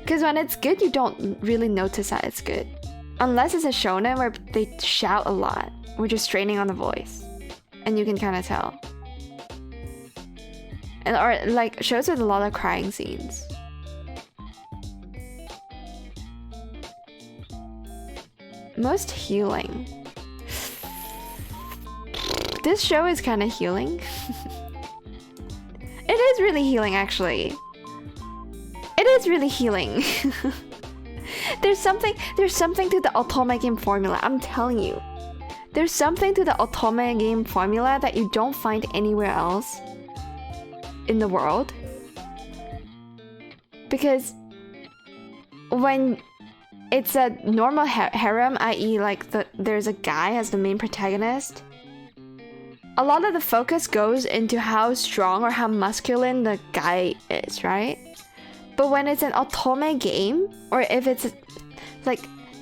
Because when it's good, you don't really notice that it's good. Unless it's a shonen where they shout a lot, which is straining on the voice. And you can kind of tell. And or like shows with a lot of crying scenes. Most healing. This show is kind of healing. It is really healing, actually. It is really healing. There's something to the otome game formula. I'm telling you. There's something to the otome game formula that you don't find anywhere else in the world. Because when it's a normal harem, i.e. like there's a guy as the main protagonist, a lot of the focus goes into how strong or how masculine the guy is, right? But when it's an otome game, or if it's like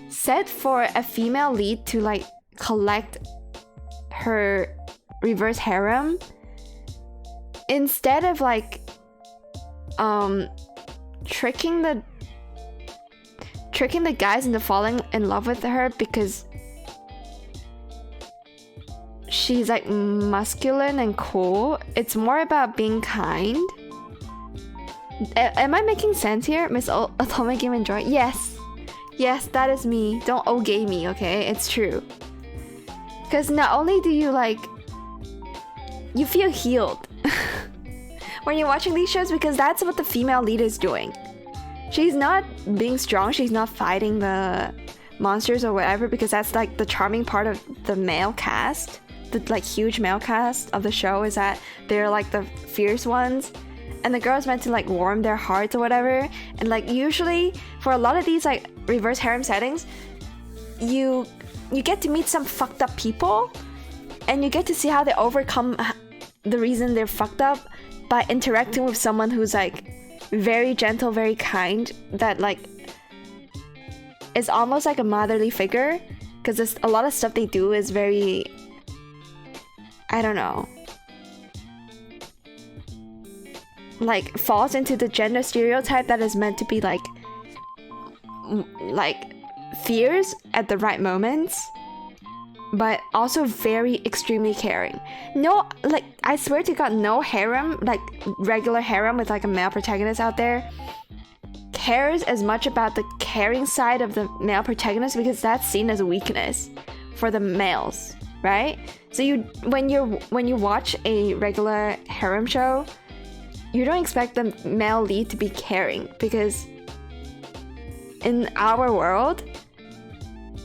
set for a female lead to like collect her reverse harem, instead of like tricking the guys into falling in love with her because she's like masculine and cool, it's more about being kind. Am I making sense here, Miss Otome Game Enjoy? Yes. Yes, that is me. Don't okay me, okay? It's true. Because not only do you like... you feel healed when you're watching these shows, because that's what the female lead is doing. She's not being strong, she's not fighting the monsters or whatever, because that's like the charming part of the male cast. The like huge male cast of the show is that they're like the fierce ones. And the girl's meant to like warm their hearts or whatever. And like usually for a lot of these like reverse harem settings, you get to meet some fucked up people, And you get to see how they overcome the reason they're fucked up by interacting with someone who's like very gentle, very kind, that like is almost like a motherly figure, because a lot of stuff they do is very, I don't know, like falls into the gender stereotype that is meant to be like fierce at the right moments, but also very extremely caring. No, like, I swear to God, no harem, like regular harem with like a male protagonist out there cares as much about the caring side of the male protagonist, because that's seen as a weakness for the males, right? So when you watch a regular harem show, you don't expect the male lead to be caring, because in our world,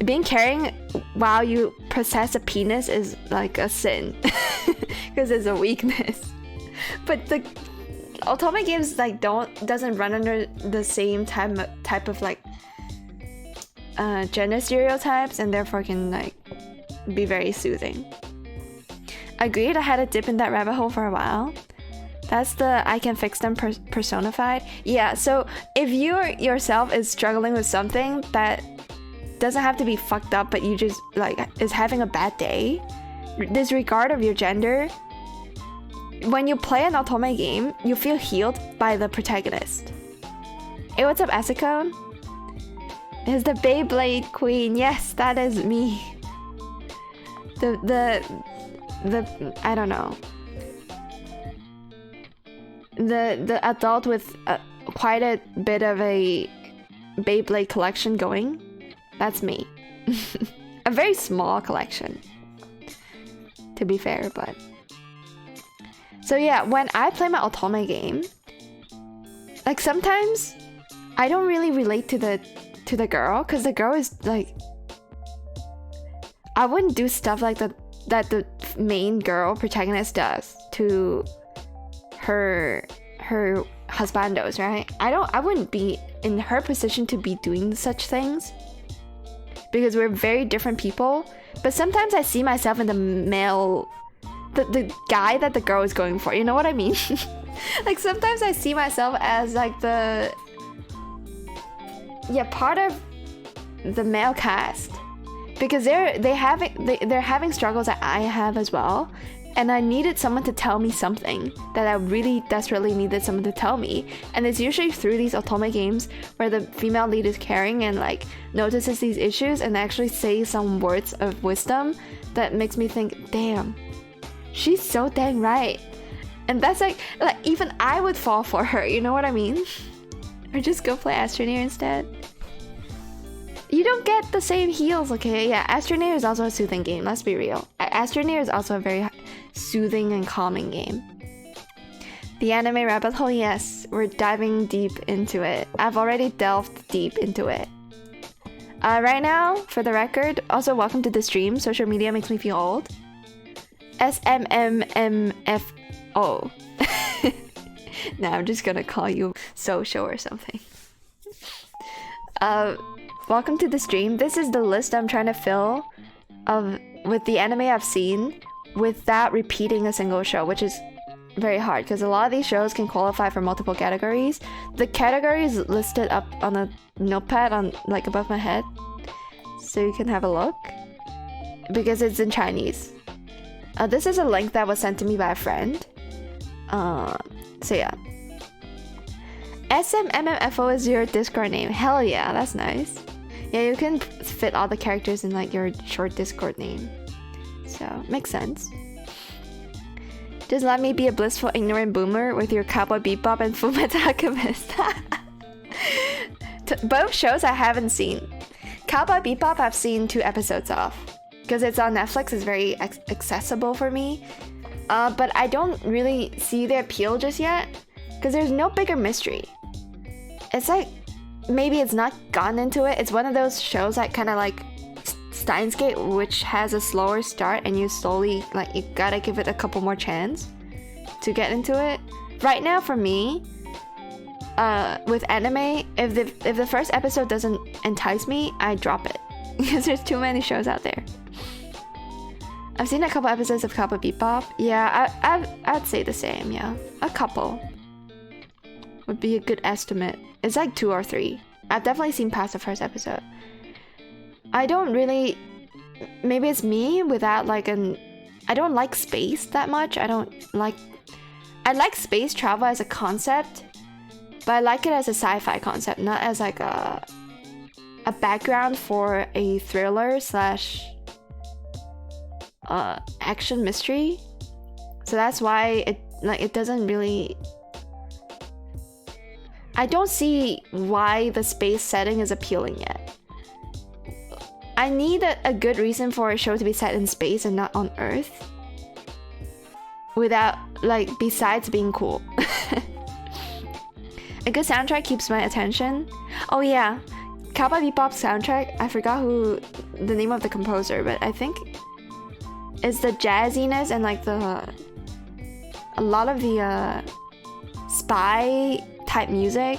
being caring while you possess a penis is like a sin, because it's a weakness. But the otome games like doesn't run under the same type of like gender stereotypes, and therefore can like be very soothing. Agreed, I had a dip in that rabbit hole for a while. That's the I can fix them personified. Yeah, so if you yourself is struggling with something that doesn't have to be fucked up, but you just like is having a bad day, disregard of your gender, when you play an otome game, you feel healed by the protagonist. Hey, what's up, Asicone? It's the Beyblade Queen. Yes, that is me. The I don't know. The adult with quite a bit of a Beyblade collection going. That's me. A very small collection, to be fair, but... So yeah, when I play my otome game, like sometimes I don't really relate to the girl, because the girl is like... I wouldn't do stuff like that the main girl protagonist does to her husbandos, right? I wouldn't be in her position to be doing such things, because we're very different people. But sometimes I see myself in the male, the guy that the girl is going for, you know what I mean? Like sometimes I see myself as like the part of the male cast, because they're having struggles that I have as well, and I needed someone to tell me something that I really desperately needed someone to tell me. And it's usually through these otome games where the female lead is caring and like notices these issues and actually says some words of wisdom that makes me think, damn, she's so dang right. And that's like even I would fall for her, you know what I mean? Or just go play Astroneer instead. You don't get the same heals, okay? Yeah, Astroneer is also a soothing game, let's be real. Astroneer is also a very soothing and calming game. The anime rabbit hole, yes, we're diving deep into it. I've already delved deep into it. Right now, for the record, also welcome to the stream. Social media makes me feel old. SMMMFO. Now I'm just gonna call you social or something. Welcome to the stream. This is the list I'm trying to fill with the anime I've seen without repeating a single show, which is very hard because a lot of these shows can qualify for multiple categories. The categories listed up on a notepad on like above my head, so you can have a look because it's in Chinese. This is a link that was sent to me by a friend. So yeah. SMMMFO is your Discord name. Hell yeah, that's nice. Yeah, you can fit all the characters in like your short Discord name. So, makes sense. Just let me be a blissful ignorant boomer with your Cowboy Bebop and Fullmetal Alchemist. Both shows I haven't seen. Cowboy Bebop I've seen 2 episodes of. Because it's on Netflix, it's very accessible for me. But I don't really see the appeal just yet. Because there's no bigger mystery. It's like, maybe it's not gotten into it. It's one of those shows that kind of like Steins Gate, which has a slower start and you slowly, like, you gotta give it a couple more chance to get into it. Right now for me, with anime, if the first episode doesn't entice me, I drop it. Because there's too many shows out there. I've seen a couple episodes of Cowboy Bebop. Yeah, I'd say the same, yeah. A couple would be a good estimate. It's like 2 or 3. I've definitely seen past the first episode. I don't really... Maybe it's me without like an... I don't like space that much. I like space travel as a concept, but I like it as a sci-fi concept, not as like a background for a thriller slash action mystery. So that's why it doesn't really... I don't see why the space setting is appealing yet. I need a good reason for a show to be set in space and not on Earth. Without, like, besides being cool. A good soundtrack keeps my attention. Oh yeah, Cowboy Bebop soundtrack, I forgot the name of the composer, but I think it's the jazziness and like a lot of the spy type music.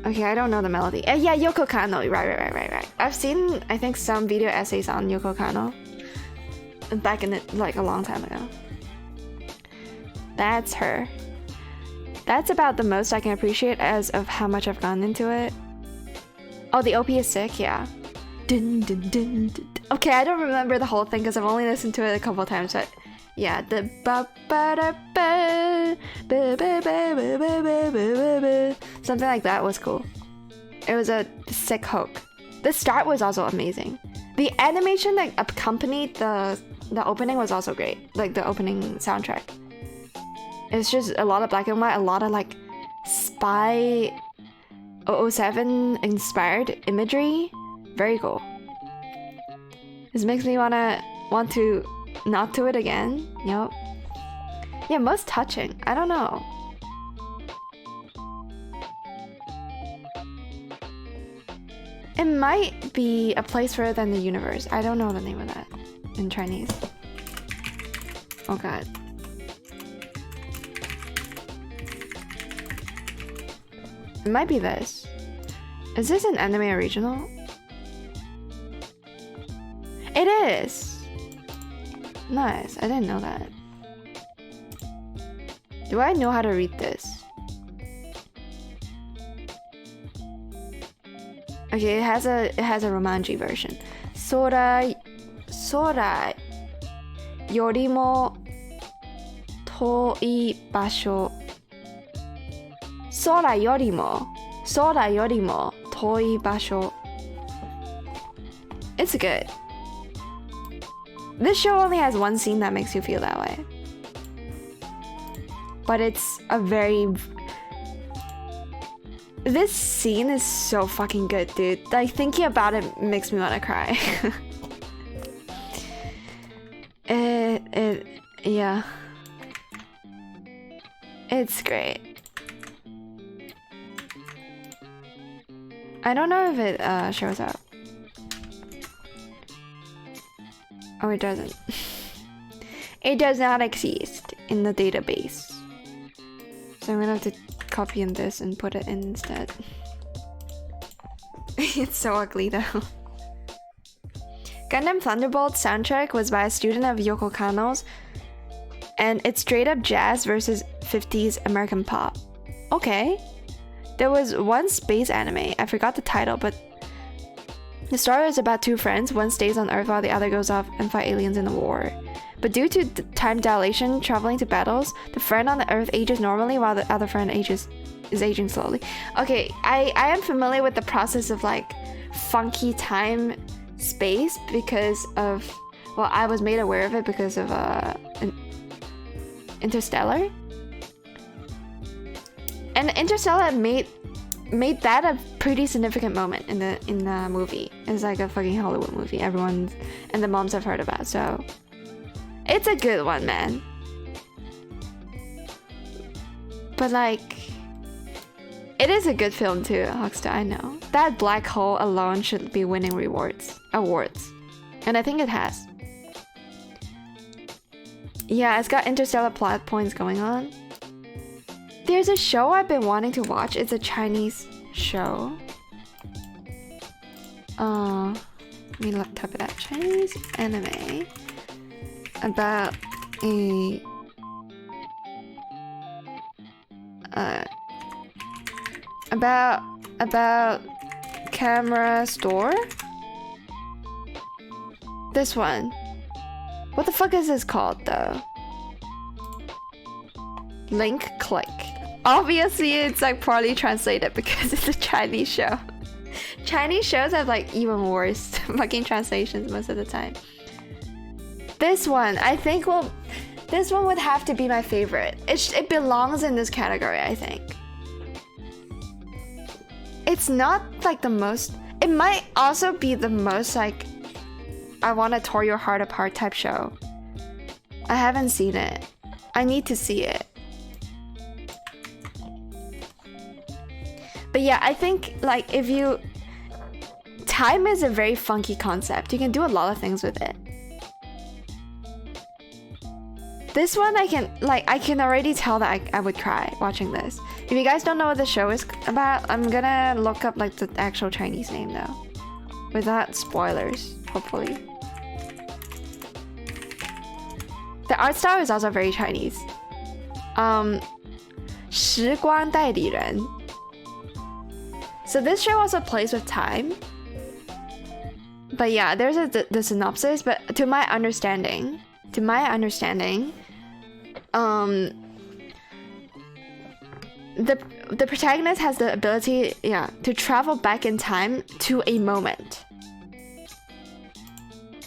Okay, I don't know the melody. Yeah, Yoko Kanno. Right. I've seen, I think, some video essays on Yoko Kanno back in it, like a long time ago. That's her. That's about the most I can appreciate as of how much I've gone into it. Oh, the OP is sick, yeah. Dun, dun, dun, dun. Okay, I don't remember the whole thing because I've only listened to it a couple times, but yeah, the ba ba da ba ba ba ba ba ba ba ba, something like that was cool. It was a sick hook. The start was also amazing. The animation that accompanied the opening was also great. Like the opening soundtrack. It's just a lot of black and white, a lot of like Spy 007 inspired imagery. Very cool. This makes me want to not do it again. Yep. Yeah, most touching. I don't know. It might be a place further than the universe. I don't know the name of that in Chinese. Oh god. It might be this. Is this an anime original? It is! Nice, I didn't know that. Do I know how to read this? Okay, it has a Romanji version. Sora yorimo toi basho. Sora yorimo toi basho. It's good. This show only has one scene that makes you feel that way. But it's a very... This scene is so fucking good, dude. Like, thinking about it makes me want to cry. Yeah. It's great. I don't know if it shows up. Oh, it doesn't. It does not exist in the database. So I'm gonna have to copy in this and put it in instead. It's so ugly though. Gundam Thunderbolt soundtrack was by a student of Yoko Kanno's, and it's straight up jazz versus 50s American pop. Okay. There was one space anime, I forgot the title, but the story is about two friends. One stays on Earth while the other goes off and fight aliens in a war. But due to time dilation, traveling to battles, the friend on the Earth ages normally while the other friend is aging slowly. Okay, I am familiar with the process of like funky time space because of, well, I was made aware of it because of Interstellar. And Interstellar made that a pretty significant moment in the movie. It's like a fucking Hollywood movie everyone and the moms have heard about, so it's a good one, man. But like, it is a good film too, Huckster, I know. That black hole alone should be winning awards. And I think it has. Yeah, it's got interstellar plot points going on. There's a show I've been wanting to watch. It's a Chinese show. Let me type it out. Chinese anime about a about camera store. This one. What the fuck is this called though? Link click. Obviously it's like poorly translated because it's a Chinese show. Chinese shows have like even worse fucking translations most of the time. This one, I think this one would have to be my favorite. It belongs in this category, I think. It's not like the most, it might also be the most like I want to tear your heart apart type show. I haven't seen it. I need to see it. But yeah, I think like if you... Time is a very funky concept. You can do a lot of things with it. This one I can already tell that I would cry watching this. If you guys don't know what the show is about, I'm gonna look up like the actual Chinese name though. Without spoilers, hopefully. The art style is also very Chinese. 时光代理人. So this show also plays with time. But yeah, there's the synopsis, but to my understanding, the protagonist has the ability, to travel back in time to a moment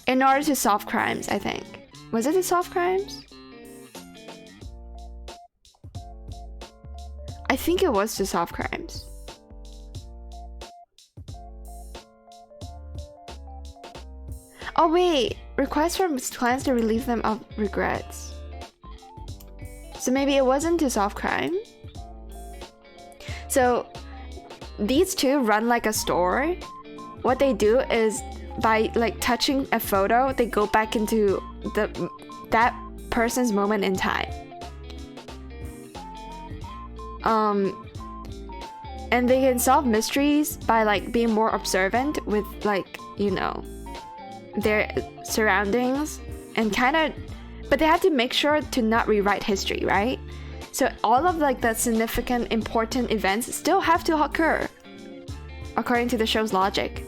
in order to solve crimes, I think. Was it to solve crimes? I think it was to solve crimes. Oh wait, request from clients to relieve them of regrets. So maybe it wasn't to solve crime. So these two run like a store. What they do is by like touching a photo, they go back into that person's moment in time. And they can solve mysteries by like being more observant with like, you know, their surroundings and kind of, but they have to make sure to not rewrite history, right? So all of like the significant important events still have to occur according to the show's logic.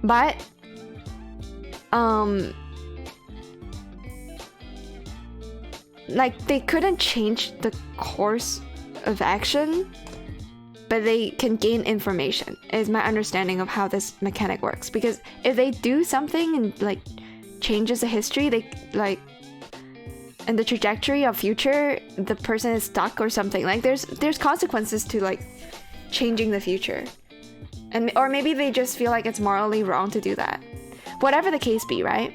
But like they couldn't change the course of action, but they can gain information, is my understanding of how this mechanic works. Because if they do something and like changes the history, they like, and the trajectory of future, the person is stuck or something. Like there's consequences to like changing the future. And or maybe they just feel like it's morally wrong to do that. Whatever the case be, right?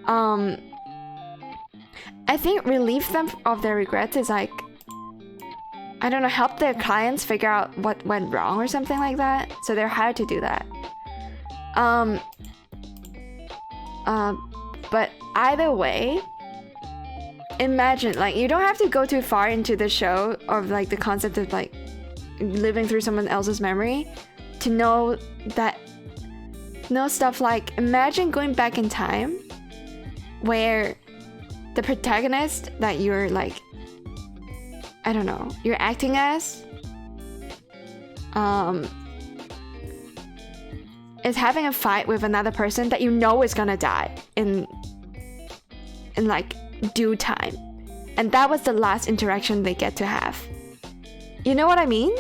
I think relieve them of their regrets is like, I don't know, help their clients figure out what went wrong or something like that. So they're hired to do that. But either way, imagine, like, you don't have to go too far into the show of like the concept of like living through someone else's memory to know stuff like, imagine going back in time where the protagonist that you're like, I don't know, you're acting as is having a fight with another person that you know is gonna die in like due time, and that was the last interaction they get to have. You know what I mean?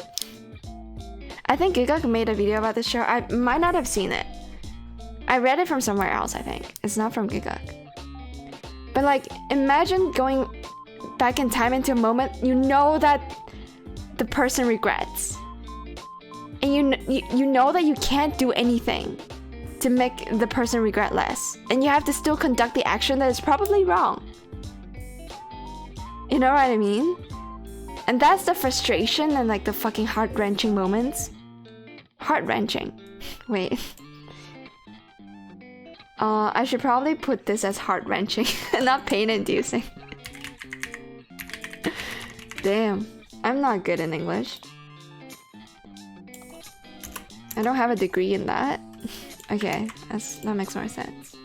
I think Giguk made a video about this show. I might not have seen it. I read it from somewhere else, I think. It's not from Giguk. But like, imagine going back in time into a moment you know that the person regrets, and you know that you can't do anything to make the person regret less, and you have to still conduct the action that is probably wrong. You know what I mean? And that's the frustration and like the fucking heart-wrenching moments. Heart-wrenching. Wait. I should probably put this as heart-wrenching and not pain-inducing. Damn, I'm not good in English. I don't have a degree in that. Okay, that makes more sense.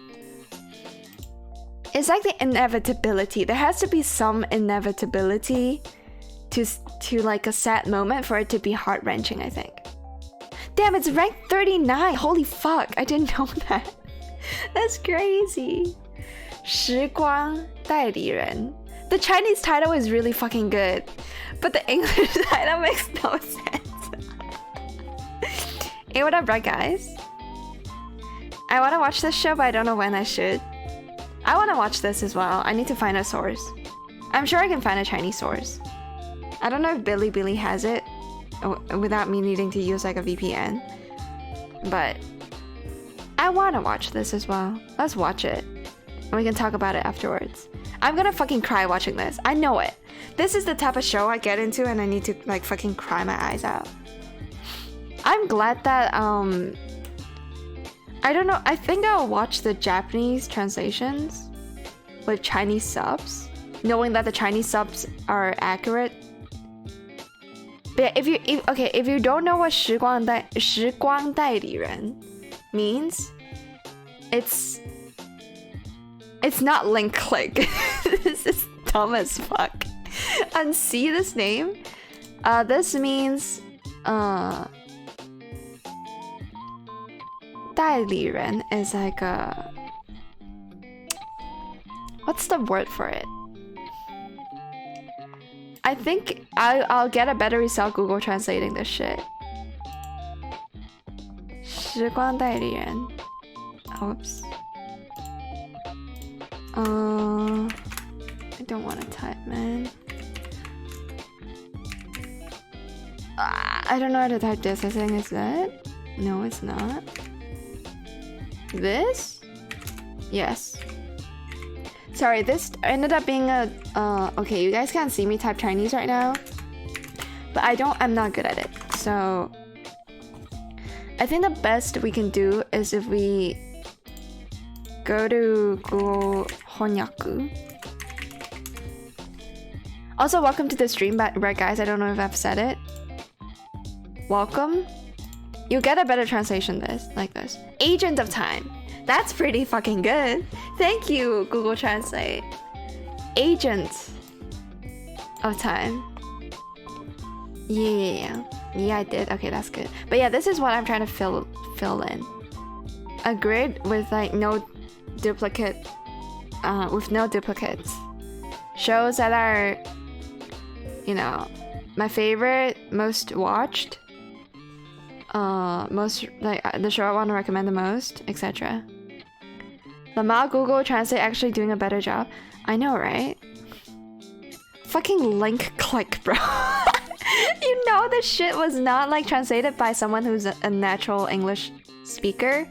It's like the inevitability. There has to be some inevitability to like a sad moment for it to be heart-wrenching, I think. Damn, it's ranked 39! Holy fuck, I didn't know that. That's crazy. 时光代理人. The Chinese title is really fucking good, but the English title makes no sense. Hey, what up, right guys? I want to watch this show, but I don't know when I should. I want to watch this as well. I need to find a source. I'm sure I can find a Chinese source. I don't know if Bilibili has it without me needing to use like a VPN, but I want to watch this as well. Let's watch it and we can talk about it afterwards. I'm gonna fucking cry watching this. I know it. This is the type of show I get into and I need to like fucking cry my eyes out. I'm glad that I don't know, I think I'll watch the Japanese translations with Chinese subs, knowing that the Chinese subs are accurate. But if you don't know what 时光代理人 means, it's not link click. This is dumb as fuck. And see this name? This means 代理人 is like a, what's the word for it? I think I'll get a better result Google translating this shit. 时光代理人. Oops. I don't want to type, man. I don't know how to type this. I think it's that. No, it's not. This? Yes. Sorry, this ended up being a okay, you guys can't see me type Chinese right now, but I'm not good at it. So I think the best we can do is if we go to Google Honyaku. Also, welcome to the stream, right guys? I don't know if I've said it. Welcome. You get a better translation like this. Agent of Time. That's pretty fucking good. Thank you, Google Translate. Agent of Time. Yeah, I did. Okay, that's good. But yeah, this is what I'm trying to fill in. A grid with like no duplicate, with no duplicates. Shows that are, you know, my favorite, most watched, most like the show I want to recommend the most, etc. Lamar Google Translate actually doing a better job. I know, right? Fucking link click, bro. You know this shit was not like translated by someone who's a natural English speaker.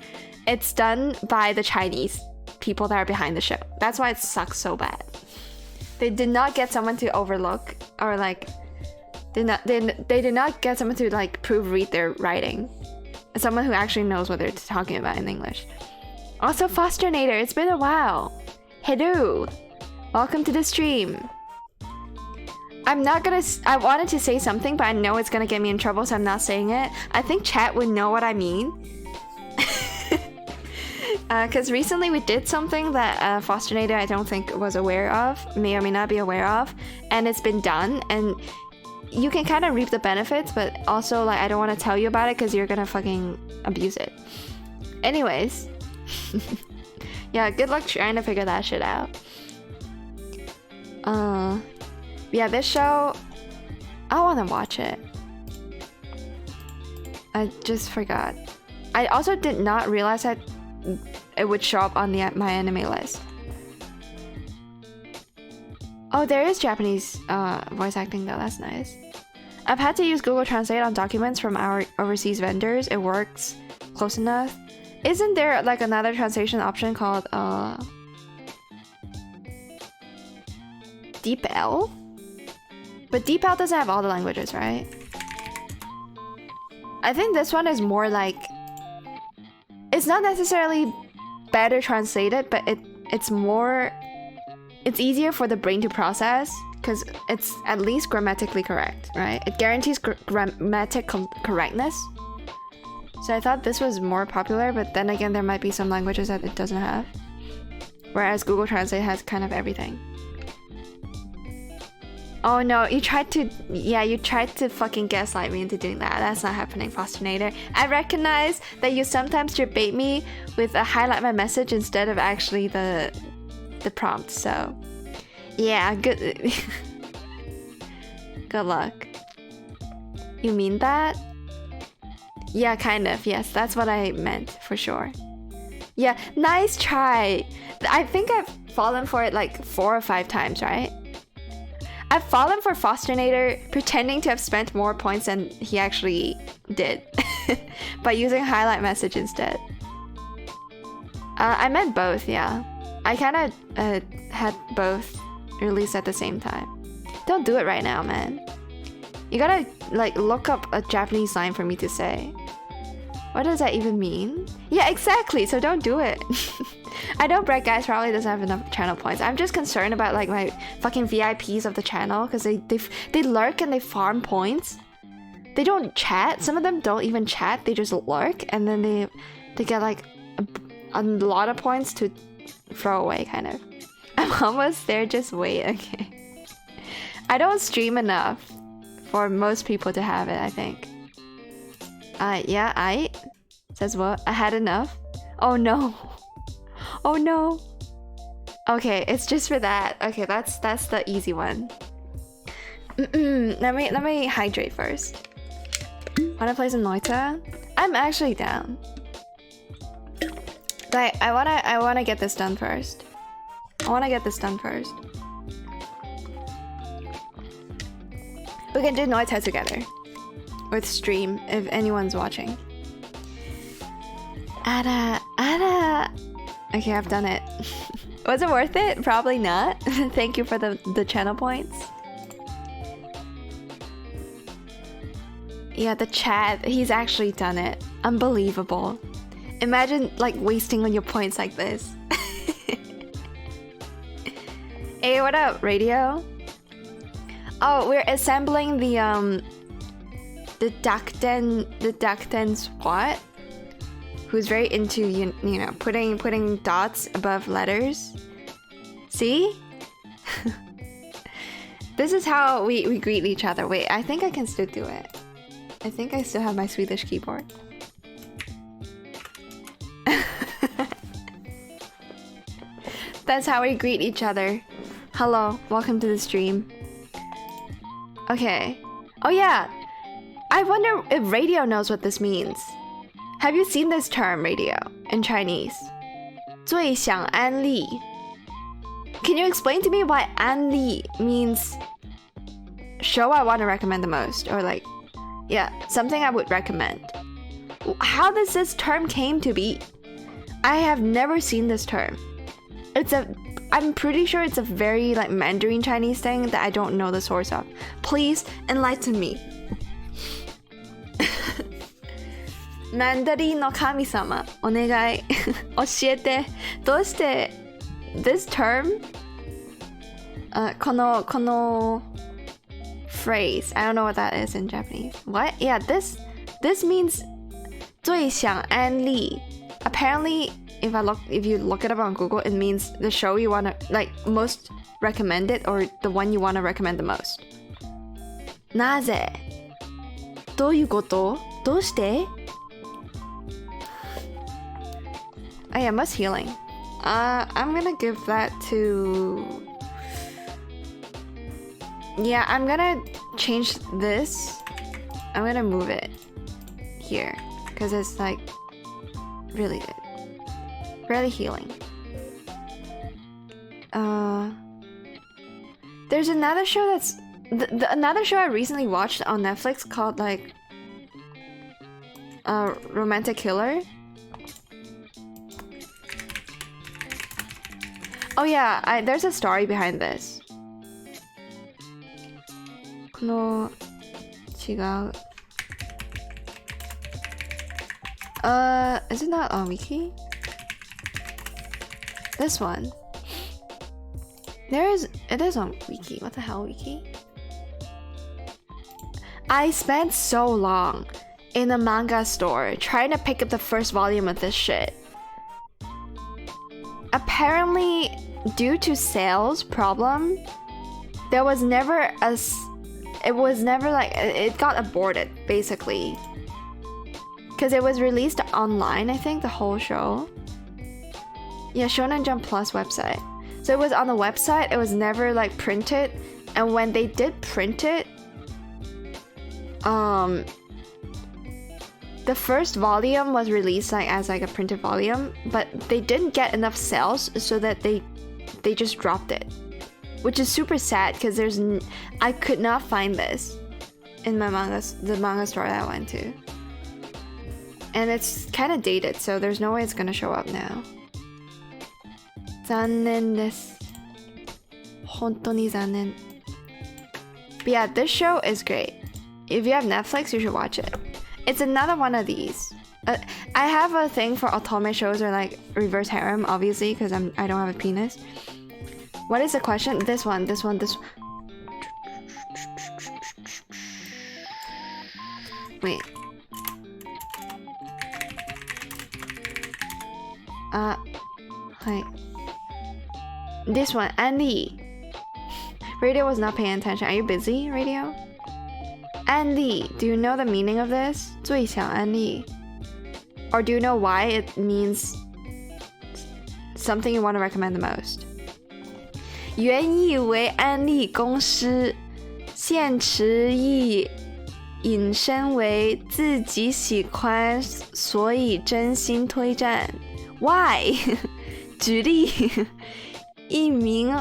It's done by the Chinese people that are behind the show. That's why it sucks so bad. They did not get someone to overlook or like they did not get someone to like proofread their writing. Someone who actually knows what they're talking about in English. Also, Fosternator, it's been a while. Hello, welcome to the stream. I wanted to say something, but I know it's gonna get me in trouble, so I'm not saying it. I think chat would know what I mean. Because recently we did something that Fosternator I don't think was aware of, may or may not be aware of, and it's been done, and you can kind of reap the benefits, but also like I don't want to tell you about it because you're gonna fucking abuse it. Anyways. Yeah, good luck trying to figure that shit out. Yeah, this show, I want to watch it. I just forgot. I also did not realize that it would show up on my anime list. Oh, there is Japanese voice acting though, that's nice. I've had to use Google Translate on documents from our overseas vendors. It works close enough. Isn't there like another translation option called DeepL? But DeepL doesn't have all the languages, right? I think this one is more like, it's not necessarily better translated, but it's easier for the brain to process because it's at least grammatically correct, right? It guarantees grammatic correctness. So I thought this was more popular, but then again, there might be some languages that it doesn't have. Whereas Google Translate has kind of everything. Oh no, you tried to fucking gaslight me into doing that. That's not happening, Fosternator. I recognize that you sometimes debate me with a highlight my message instead of actually the prompt, so yeah, good good luck. You mean that? Yeah, kind of, yes, that's what I meant, for sure. Yeah, nice try. I think I've fallen for it like 4 or 5 times, right? I've fallen for Fosternator pretending to have spent more points than he actually did by using highlight message instead. I meant both, yeah. I kind of had both released at the same time. Don't do it right now, man. You gotta like look up a Japanese line for me to say. What does that even mean? Yeah, exactly, so don't do it. I know Brett Guys probably doesn't have enough channel points. I'm just concerned about like my fucking VIPs of the channel because they lurk and they farm points. They don't chat. Some of them don't even chat. They just lurk and then they get like a lot of points to throw away, kind of. I'm almost there. Just wait. Okay. I don't stream enough for most people to have it, I think. Yeah, I says what? I had enough. Oh no. Oh no. Okay, it's just for that. Okay, that's the easy one. Let me hydrate first. Wanna play some Noita? I'm actually down. Like I wanna get this done first. We can do Noita together. With stream if anyone's watching. Ada. Okay, I've done it. Was it worth it? Probably not. Thank you for the channel points. Yeah, the chat. He's actually done it. Unbelievable. Imagine like wasting on your points like this. Hey, what up, Radio? Oh, we're assembling the Dakten squat, who's very into you know putting dots above letters. See? This is how we greet each other. Wait, I think I can still do it. I think I still have my Swedish keyboard. That's how we greet each other. Hello, welcome to the stream. Okay. Oh yeah. I wonder if Radio knows what this means. Have you seen this term, Radio, in Chinese? 最想安利. Can you explain to me why 安利 means show I want to recommend the most, or like, yeah, something I would recommend? How does this term came to be? I have never seen this term. I'm pretty sure it's a very like Mandarin Chinese thing that I don't know the source of. Please enlighten me. Mandarin no kami-sama, onegai, oshiete. どうして this term? この phrase. I don't know what that is in Japanese. What? Yeah, this means 最想安利. Apparently, if you look it up on Google, it means the show you wanna like most recommended, or the one you wanna recommend the most. なぜ? どういうこと? どうして? Oh yeah, must healing. I'm gonna give that to... Yeah, I'm gonna change this. I'm gonna move it here because it's like really good. Really healing. There's another show that's another show I recently watched on Netflix called like Romantic Killer. Oh yeah, there's a story behind this. この違う is it not on Wiki? This one. It is on Wiki. What the hell, Wiki? I spent so long in a manga store trying to pick up the first volume of this shit. Apparently, due to sales problem, there was never it got aborted basically. Because it was released online, I think, the whole show. Yeah, Shonen Jump Plus website. So it was on the website, it was never like printed. And when they did print it, the first volume was released like as like a printed volume, but they didn't get enough sales, so that they just dropped it, which is super sad because I could not find this in the manga store that I went to, and it's kind of dated, so there's no way it's gonna show up now. 残念です。本当に残念。But yeah, this show is great. If you have Netflix, you should watch it. It's another one of these. I have a thing for otome shows or like reverse harem, obviously, because I don't have a penis. What is the question? This one. Wait. Hi. This one, Andy. Radio was not paying attention. Are you busy, Radio? Andy, do you know the meaning of this? 最小安利. Or do you know why it means something you want to recommend the most? 原以为安利公司现持意引申为自己喜欢，所以真心推荐。Why? 举例，一名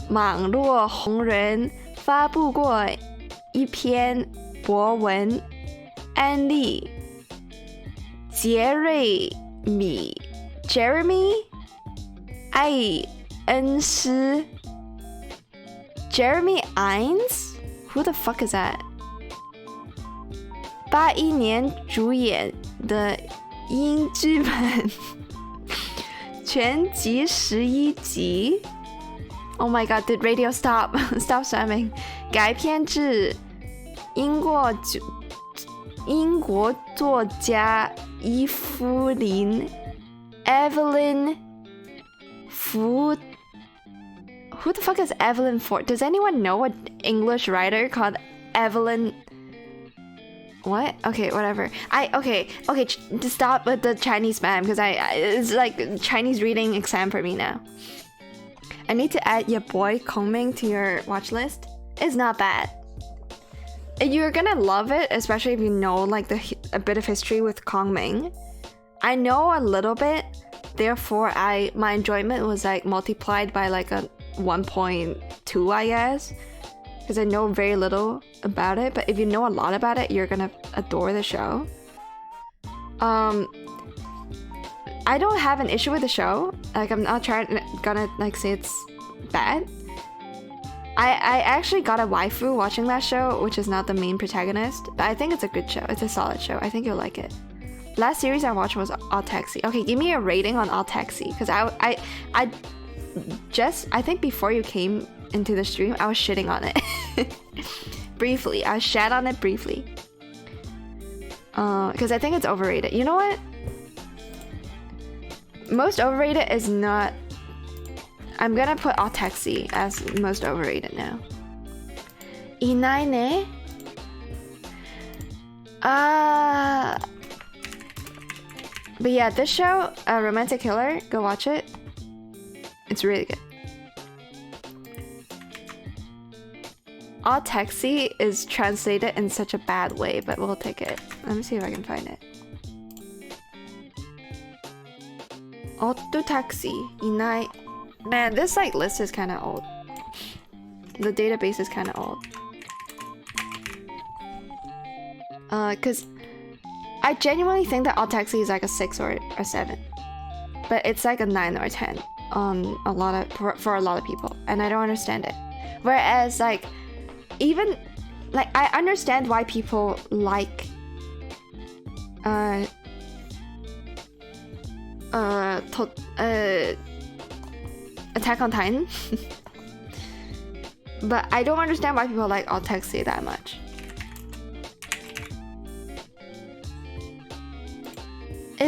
网络红人发布过一篇博文，安利杰瑞米 Jeremy 艾恩斯 Jeremy Irons? Who the fuck is that? 81年主演的英剧版全集11集。Oh my god, did Radio stop spamming? 改编自英国作家伊芙琳 Evelyn Ford. Who the fuck is Evelyn Ford? Does anyone know an English writer called Evelyn? What? Okay, whatever. Okay. Just stop with the Chinese spam because it's like Chinese reading exam for me now. I need to add your boy Kongming to your watch list. It's not bad. You're gonna love it, especially if you know like a bit of history with Kongming. I know a little bit, therefore my enjoyment was like multiplied by like a 1.2, I guess, because I know very little about it. But if you know a lot about it, you're gonna adore the show. I don't have an issue with the show. Like, I'm not gonna like say it's bad. I actually got a waifu watching that show, which is not the main protagonist, but I think it's a good show. It's a solid show. I think you'll like it. Last series I watched was All Taxi. Okay, give me a rating on All Taxi, because I think before you came into the stream, I was shitting on it. Briefly. I shat on it briefly. Because I think it's overrated. You know what? Most overrated is not... I'm gonna put All Taxi as most overrated now. いないね. But yeah, this show, Romantic Killer, go watch it. It's really good. All Taxi is translated in such a bad way, but we'll take it. Let me see if I can find it. Auto Taxi, いない. Man, this like list is kind of old. The database is kind of old. Cause I genuinely think that All Taxi is like a 6 or a 7, but it's like a 9 or a 10 on for a lot of people, and I don't understand it. Whereas like even like I understand why people like Attack on Titan. But I don't understand why people like All Taxi that much.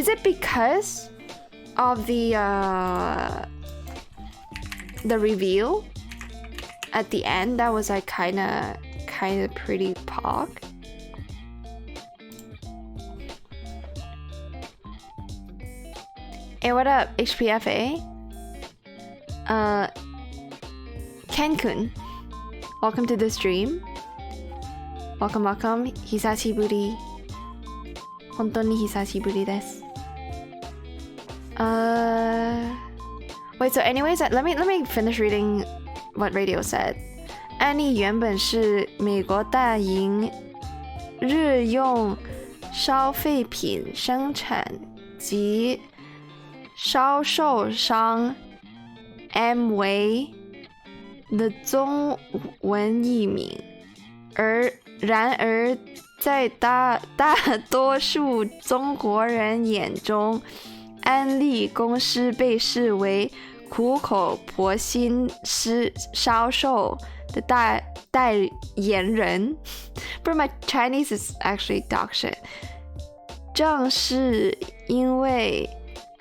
Is it because of the reveal at the end that was like kind of pretty pog? Hey, what up, HPFA? Ken-kun, welcome to the stream. Welcome. 久しぶり。本当に久しぶりです。Wait, so anyways, let me finish reading what radio said. Annie 原本是美国大型日用消费品生产及销售商 Amway 的中文译名，然而在大多数中国人眼中，安利公司被视为苦口婆心销售的代言人。But my Chinese is actually dog shit. 正是因为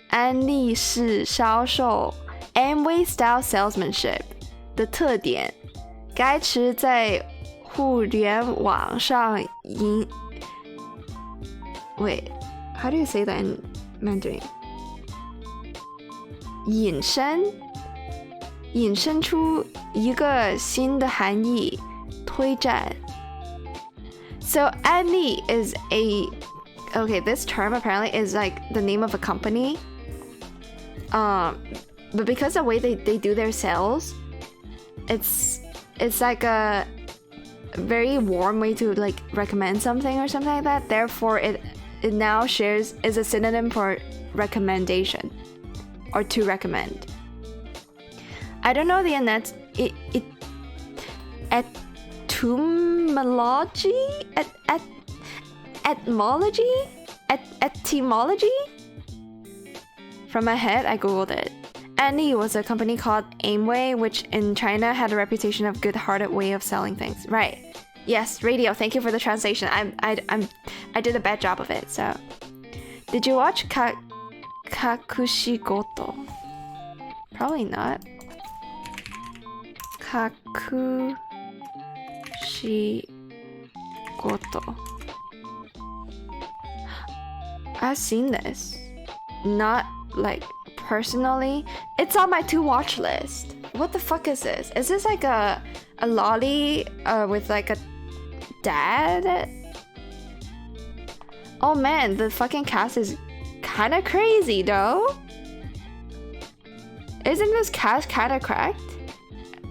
安利式销售 Amway style salesmanship 的特点，该词在互联网上Wait, how do you say that in Mandarin? 引申出一个新的含义，推展。So Annie is okay, this term apparently is like the name of a company. But because the way they do their sales, it's like a very warm way to like recommend something or something like that. Therefore, it now is a synonym for recommendation or to recommend. I don't know the etymology? From my head, I googled it. Annie was a company called Amway, which in China had a reputation of good-hearted way of selling things. Right. Yes, radio. Thank you for the translation. I did a bad job of it. So, did you watch Kakushigoto? Probably not. Kakushigoto. I've seen this. Not like personally. It's on my to watch list. What the fuck is this? Is this like a lolly with like a dad? Oh man, the fucking cast is kind of crazy though. Isn't this cast kind of cracked?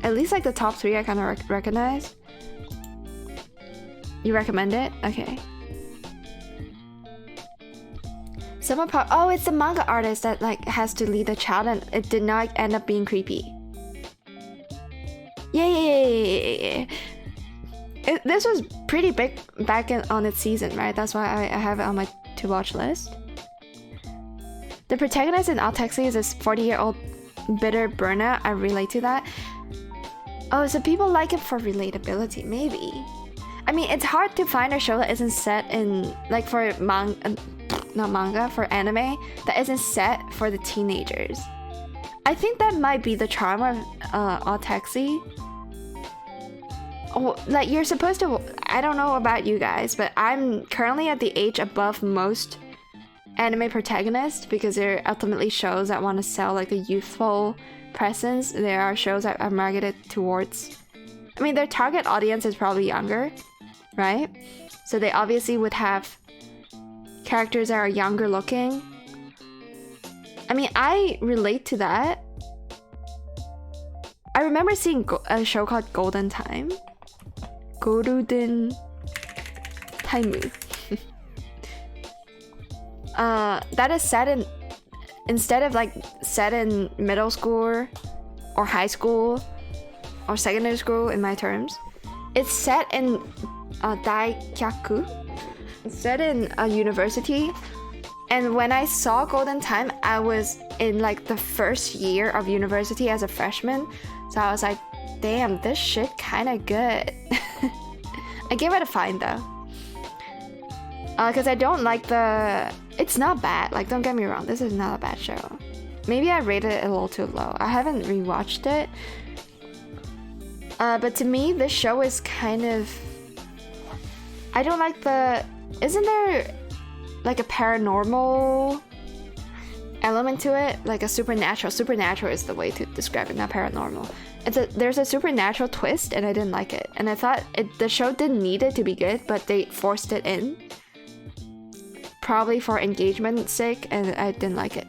At least like the top 3 I kind of recognize. You recommend it? Okay. Oh, it's the manga artist that like has to lead the child and it did not end up being creepy. Yeah. This was pretty big back on its season, right? That's why I have it on my to watch list. The protagonist in All Taxi is this 40-year-old bitter burnout. I relate to that. Oh, so people like it for relatability, maybe. I mean, it's hard to find a show that isn't set in like for for anime that isn't set for the teenagers. I think that might be the charm of All Taxi. Oh, like you're supposed to. I don't know about you guys, but I'm currently at the age above most anime protagonists because they're ultimately shows that want to sell like a youthful presence. There are shows that are marketed towards. I mean, their target audience is probably younger, right? So they obviously would have characters that are younger looking. I mean, I relate to that. I remember seeing a show called Golden Time. Golden Time. That is set in, instead of like set in middle school or high school or secondary school in my terms, it's set in Daikyaku. It's set in a university. And when I saw Golden Time, I was in like the first year of university as a freshman. So I was like, damn, this shit kinda good. I gave it a fine though. Because I don't like the It's not bad. Like, don't get me wrong. This is not a bad show. Maybe I rated it a little too low. I haven't rewatched it. But to me, this show is kind of... I don't like the... Isn't there like a paranormal element to it? Like a supernatural. Supernatural is the way to describe it, not paranormal. There's a supernatural twist, and I didn't like it. And I thought the show didn't need it to be good, but they forced it in. Probably for engagement's sake, and I didn't like it.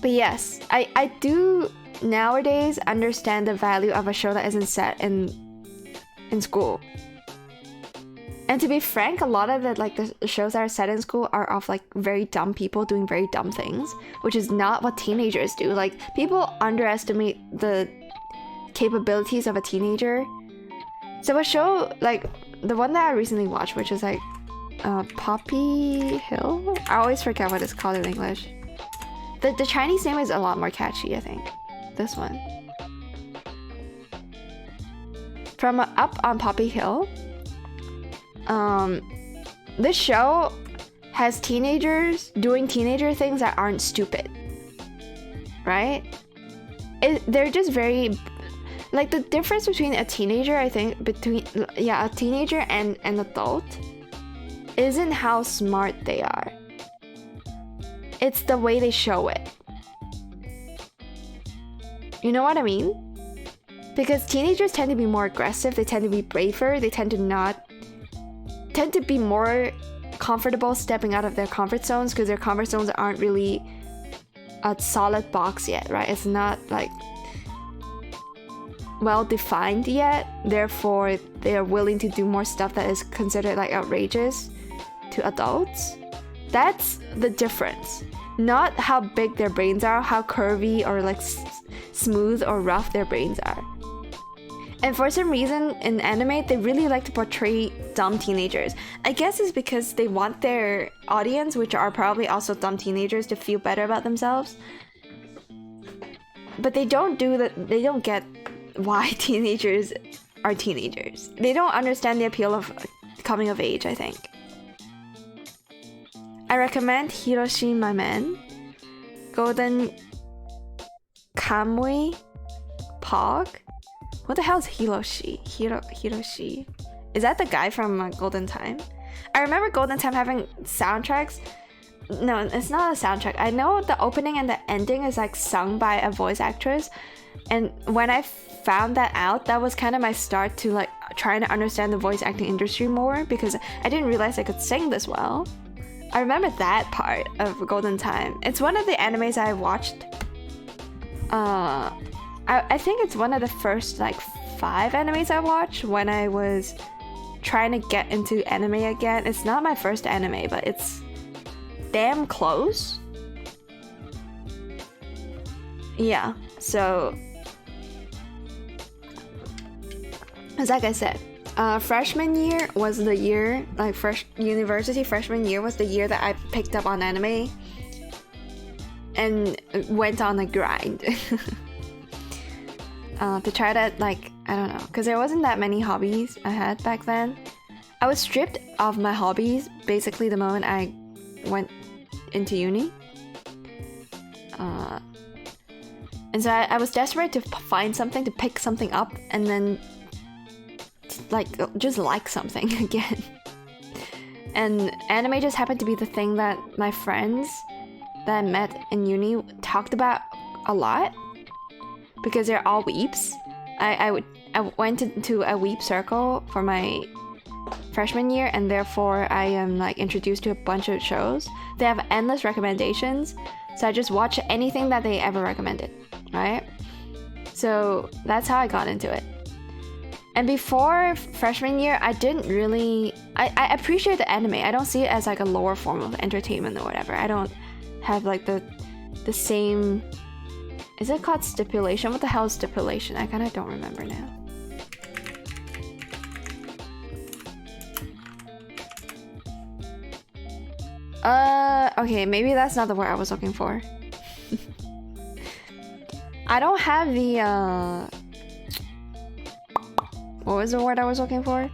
But yes, I do nowadays understand the value of a show that isn't set in school. And to be frank, a lot of the shows that are set in school are of like very dumb people doing very dumb things, which is not what teenagers do. Like, people underestimate the capabilities of a teenager. So a show like the one that I recently watched, which is like Poppy Hill? I always forget what it's called in English. The Chinese name is a lot more catchy, I think. This one. From Up on Poppy Hill. This show has teenagers doing teenager things that aren't stupid. Right? They're just very... Like, the difference between a teenager, I think, a teenager and an adult isn't how smart they are. It's the way they show it. You know what I mean? Because teenagers tend to be more aggressive, they tend to be braver, they tend to be more comfortable stepping out of their comfort zones, because their comfort zones aren't really a solid box yet, right? It's not like well defined yet. Therefore, they are willing to do more stuff that is considered like outrageous to adults. That's the difference. Not how big their brains are, how curvy or like smooth or rough their brains are. And for some reason in anime, they really like to portray dumb teenagers. I guess it's because they want their audience, which are probably also dumb teenagers, to feel better about themselves. But they don't do that. They don't get why teenagers are teenagers. They don't understand the appeal of coming of age, I think. I recommend Hiroshi My Man, Golden Kamui, Pog. What the hell is Hiroshi? Hiroshi. Is that the guy from Golden Time? I remember Golden Time having soundtracks. No, it's not a soundtrack. I know the opening and the ending is like sung by a voice actress. And when I found that out, that was kind of my start to like trying to understand the voice acting industry more, because I didn't realize I could sing this well. I remember that part of Golden Time. It's one of the animes I watched. I think it's one of the first like 5 animes I watched when I was trying to get into anime again. It's not my first anime, but it's damn close. Yeah, so as like I said, freshman year was the year, like university freshman year was the year that I picked up on anime and went on a grind. To try to, like, I don't know, because there wasn't that many hobbies I had back then. I was stripped of my hobbies basically the moment I went into uni. And so I was desperate to find something, to pick something up, and then like just like something again. And anime just happened to be the thing that my friends that I met in uni talked about a lot, because they're all weeps. I went into a weep circle for my freshman year, and therefore I am like introduced to a bunch of shows. They have endless recommendations, so I just watch anything that they ever recommended, right? So that's how I got into it. And before freshman year, I didn't really... I appreciate the anime. I don't see it as like a lower form of entertainment or whatever. I don't have like the same... Is it called stipulation? What the hell is stipulation? I kind of don't remember now. Okay, maybe that's not the word I was looking for. I don't have the, what was the word I was looking for?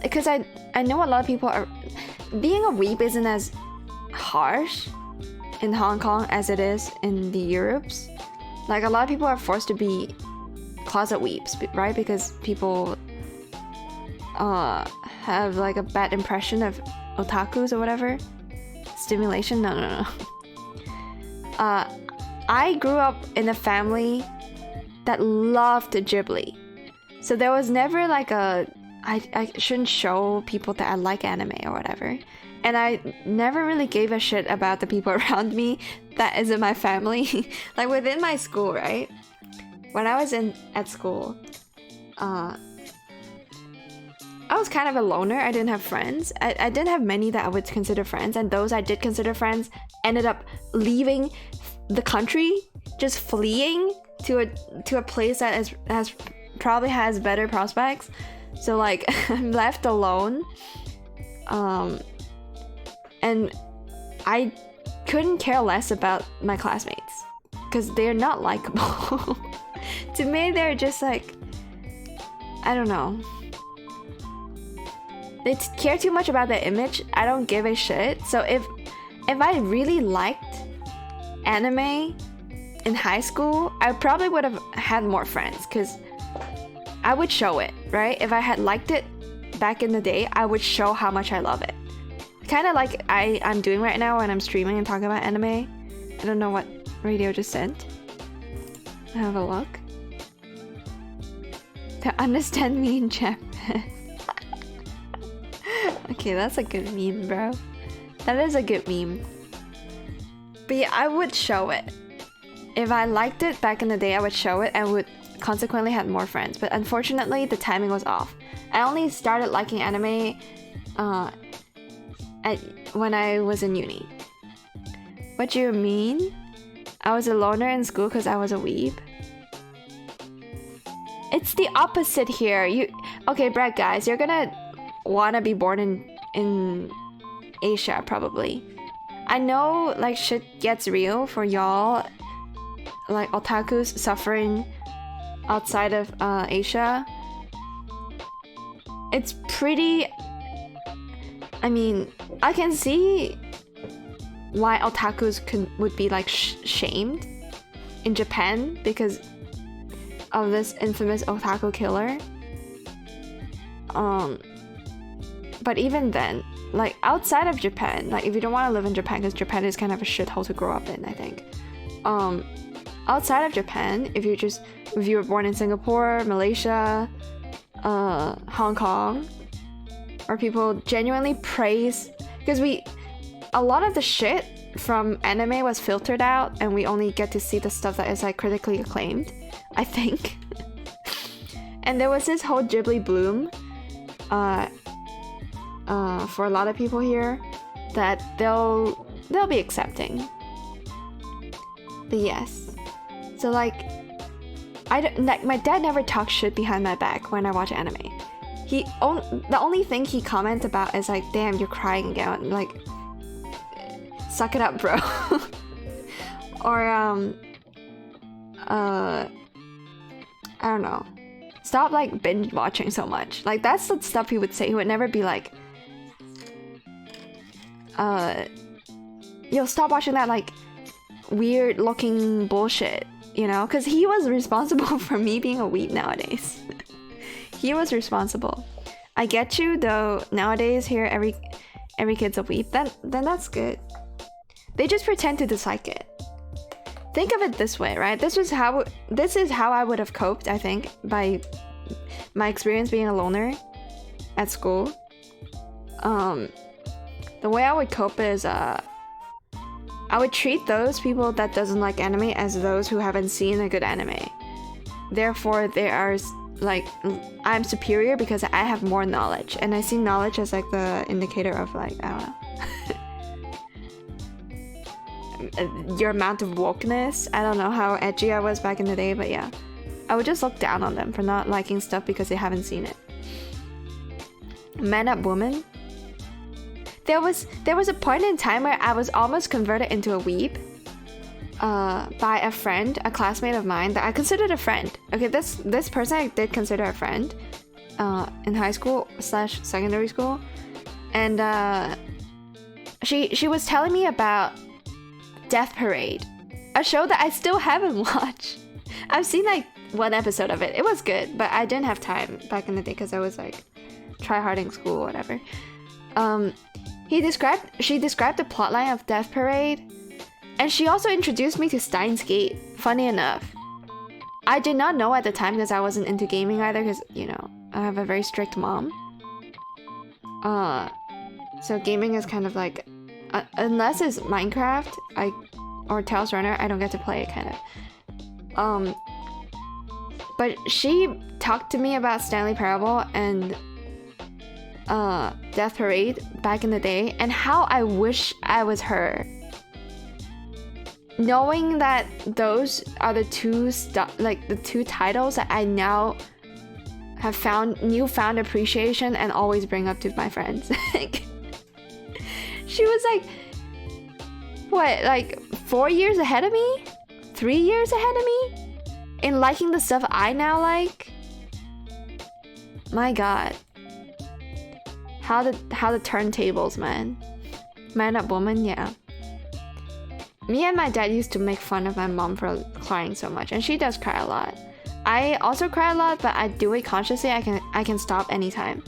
because I know a lot of people are being a weeb isn't as harsh in Hong Kong as it is in the Europes. Like a lot of people are forced to be closet weebs, right? Because people have like a bad impression of otakus or whatever. Stimulation? No. I grew up in a family that loved Ghibli. So there was never like I shouldn't show people that I like anime or whatever. And I never really gave a shit about the people around me that isn't my family. Like within my school, right? When I was at school, I was kind of a loner. I didn't have friends. I didn't have many that I would consider friends. And those I did consider friends ended up leaving the country, just fleeing to a place that probably has better prospects. So like I'm left alone. And I couldn't care less about my classmates because they're not likable. To me, they're just like, I don't know. They care too much about their image. I don't give a shit. So if I really liked anime in high school, I probably would have had more friends because I would show it, right? If I had liked it back in the day, I would show how much I love it. Kind of like I'm doing right now when I'm streaming and talking about anime. I don't know what radio just sent. Have a look. To understand me in Japan. Okay, that's a good meme, bro. That is a good meme. But yeah, I would show it. If I liked it back in the day, I would show it and would consequently have more friends. But unfortunately, the timing was off. I only started liking anime when I was in uni. What do you mean? I was a loner in school because I was a weeb? It's the opposite here. Okay, Brad, guys, you're gonna wanna be born in Asia, probably. I know, like, shit gets real for y'all, like, otakus suffering outside of Asia. It's pretty... I mean, I can see why otakus would be like shamed in Japan because of this infamous otaku killer. But even then, like outside of Japan, like if you don't want to live in Japan, because Japan is kind of a shithole to grow up in, I think. Outside of Japan, if you were born in Singapore, Malaysia, Hong Kong, or people genuinely praise, because a lot of the shit from anime was filtered out and we only get to see the stuff that is like critically acclaimed, I think. And there was this whole Ghibli bloom for a lot of people here that they'll be accepting. But yes, so like my dad never talks shit behind my back when I watch anime. The only thing he comments about is like, damn, you're crying again. Like, suck it up, bro. Or, I don't know. Stop, like, binge watching so much. Like, that's the stuff he would say. He would never be like, yo, stop watching that, like, weird-looking bullshit, you know? Because he was responsible for me being a weeb nowadays. He was responsible. I get you, though. Nowadays, here every kid's a weeb. Then that's good. They just pretend to dislike it. Think of it this way, right? This is how I would have coped, I think, by my experience being a loner at school. The way I would cope is I would treat those people that doesn't like anime as those who haven't seen a good anime. Therefore, they are like, I'm superior because I have more knowledge, and I see knowledge as like the indicator of like, I don't know, your amount of wokeness. I don't know how edgy I was back in the day, but yeah, I would just look down on them for not liking stuff because they haven't seen it. Man Up Woman. There was a point in time where I was almost converted into a weeb by a friend, a classmate of mine that I considered a friend. Okay, this person I did consider a friend. in high school / secondary school, and she was telling me about Death Parade, a show that I still haven't watched. I've seen like one episode of it. It was good, but I didn't have time back in the day because I was like tryharding school or whatever. She described the plotline of Death Parade, and she also introduced me to Steins Gate. Funny enough, I did not know at the time because I wasn't into gaming either, because you know I have a very strict mom. So gaming is kind of like, unless it's Minecraft, or Tails Runner, I don't get to play it, kind of. But she talked to me about Stanley Parable and Death Parade back in the day, and how I wish I was her. Knowing that those are the two titles that I now have found newfound appreciation and always bring up to my friends. She was like, what, like 4 years ahead of me? 3 years ahead of me? In liking the stuff I now like? My god. How the turntables, man. Man up woman, yeah. Me and my dad used to make fun of my mom for crying so much, and she does cry a lot. I also cry a lot, but I do it consciously. I can stop anytime.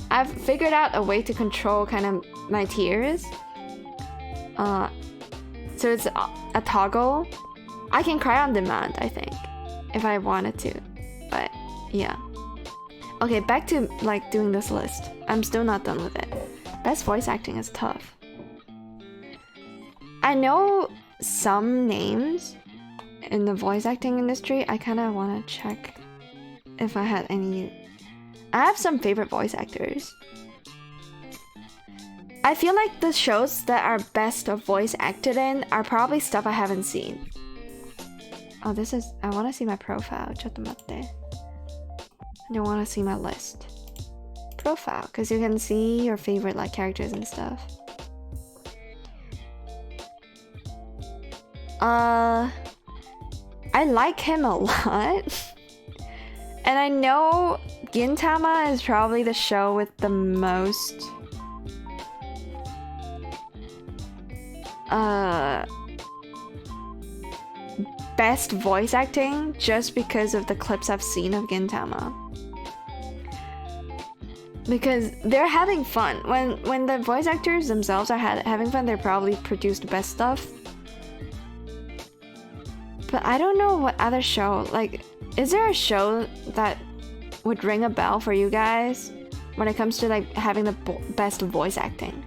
I've figured out a way to control kind of my tears. So it's a toggle. I can cry on demand, I think, if I wanted to. But yeah. Okay, back to like doing this list. I'm still not done with it. Best voice acting is tough. I know some names in the voice acting industry. I kind of want to check if I had any. I have some favorite voice actors. I feel like the shows that are best of voice acted in are probably stuff I haven't seen. Oh, this is. I want to see my profile. ちょっと待って. I don't want to see my list. Profile, because you can see your favorite like characters and stuff. I like him a lot. And I know Gintama is probably the show with the most best voice acting, just because of the clips I've seen of Gintama. Because they're having fun. When the voice actors themselves are having fun, they're probably produced the best stuff. But I don't know what other show, like, is there a show that would ring a bell for you guys when it comes to like having the best voice acting?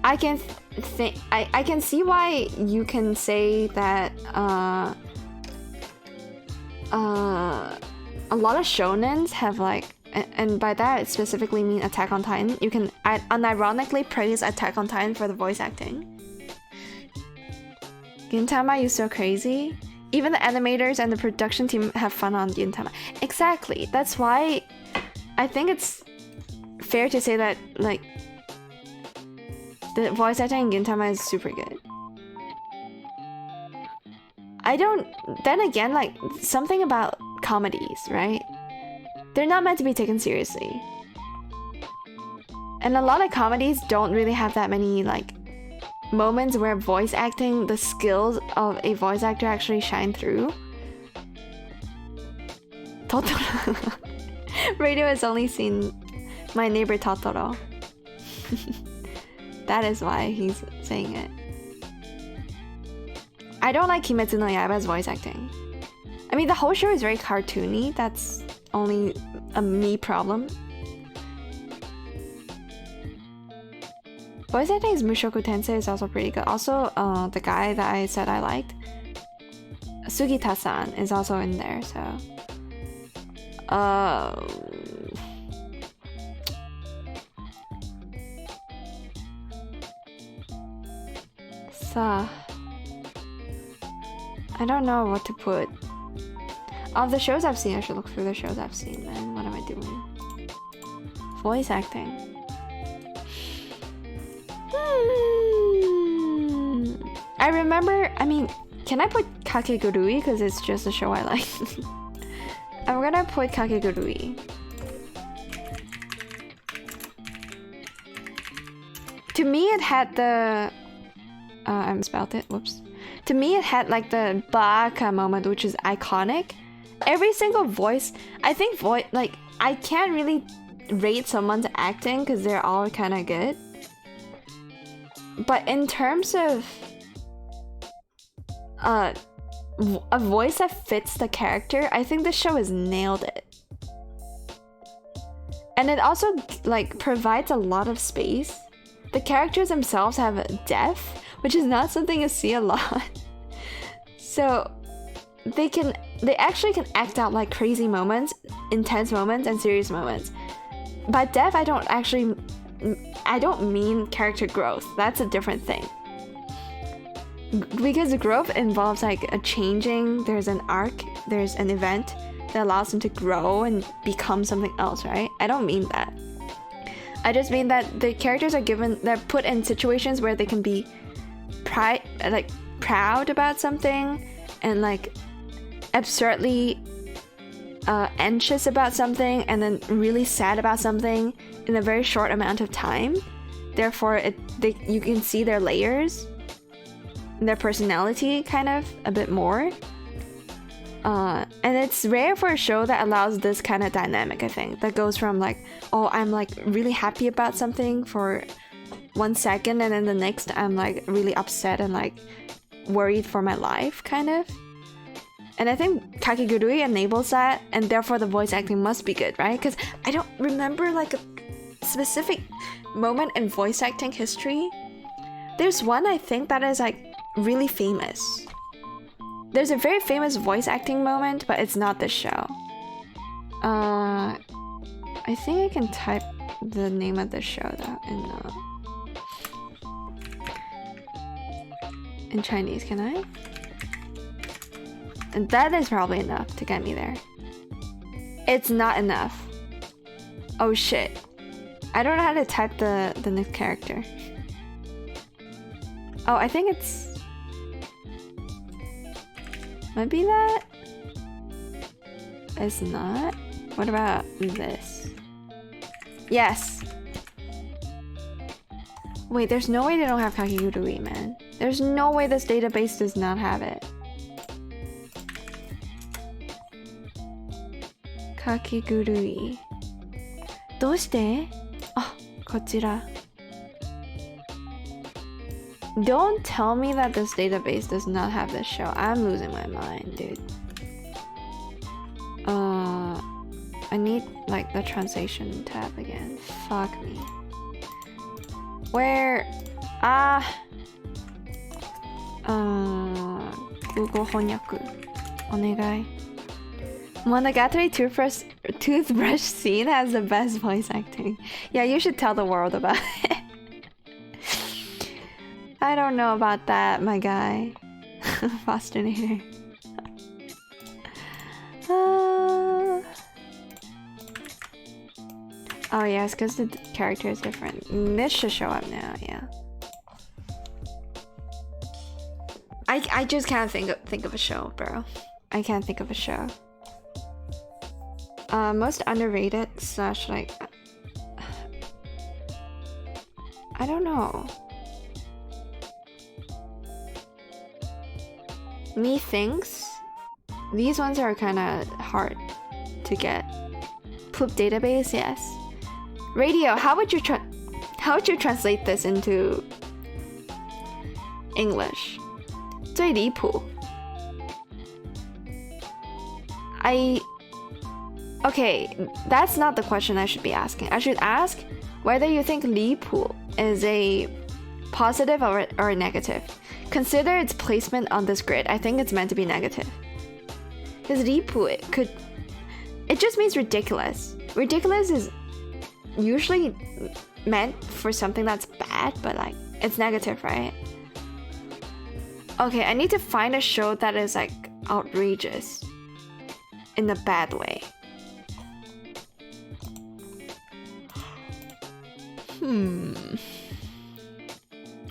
I can I can see why you can say that a lot of shonens have like, and by that I specifically mean Attack on Titan. You can unironically praise Attack on Titan for the voice acting. Gintama is so crazy. Even the animators and the production team have fun on Gintama. Exactly. That's why I think it's fair to say that like the voice acting in Gintama is super good. Then again, like, something about comedies, right? They're not meant to be taken seriously. And a lot of comedies don't really have that many, like, moments where voice acting, the skills of a voice actor actually shine through. Totoro. Radio has only seen My Neighbor Totoro. That is why he's saying it. I don't like Kimetsu no Yaiba's voice acting. I mean, the whole show is very cartoony. That's only a me problem. Voice acting is Mushoku Tensei is also pretty good. Also, the guy that I said I liked, Sugita-san, is also in there, so... I don't know what to put. Of the shows I've seen, I should look through the shows I've seen, man. What am I doing? Voice acting. I remember, I mean, can I put Kakegurui? Because it's just a show I like. I'm gonna put Kakegurui. To me, it had the... I misspelled it, whoops. To me, it had like the baka moment, which is iconic. Every single voice, I think like, I can't really rate someone's acting because they're all kind of good. But in terms of a voice that fits the character, I think this show has nailed it. And it also like provides a lot of space. The characters themselves have depth, which is not something you see a lot. So they actually can act out like crazy moments, intense moments, and serious moments. By depth, I don't mean character growth. That's a different thing. Because growth involves like a changing, there's an arc, there's an event that allows them to grow and become something else, right? I don't mean that. I just mean that the characters they're put in situations where they can be proud about something and like absurdly anxious about something and then really sad about something in a very short amount of time. Therefore, you can see their layers and their personality kind of a bit more. And it's rare for a show that allows this kind of dynamic, I think, that goes from like, oh, I'm like really happy about something for 1 second, and then the next I'm like really upset and like worried for my life, kind of. And I think Kakegurui enables that, and therefore the voice acting must be good, right? Because I don't remember like a specific moment in voice acting history. There's one I think that is like really famous. There's a very famous voice acting moment, but it's not this show. I think I can type the name of the show though in Chinese, can I? And that is probably enough to get me there. It's not enough. Oh shit. I don't know how to type the next character. Oh, I think it's... Might be that? It's not? What about this? Yes! Wait, there's no way they don't have Kakegurui, man. There's no way this database does not have it. Kakegurui. どうして? Oh, こちら. Don't tell me that this database does not have this show. I'm losing my mind, dude. I need like the translation tab again. Fuck me. Where? Google 翻訳 오네가이. Monogatari toothbrush scene has the best voice acting. Yeah, you should tell the world about it. I don't know about that, my guy. Fosternator. Oh yeah, it's because the character is different. This should show up now, yeah. I just can't think of a show, bro. I can't think of a show. Most underrated / like... I don't know. Methinks these ones are kind of hard to get. Poop database, yes. Radio, how would you translate this into English? 最离谱. Okay, that's not the question I should be asking. I should ask whether you think 离谱 is a positive or a negative. Consider its placement on this grid. I think it's meant to be negative. Because 离谱, it just means ridiculous. Ridiculous is usually meant for something that's bad, but like, it's negative, right? Okay, I need to find a show that is like outrageous in a bad way.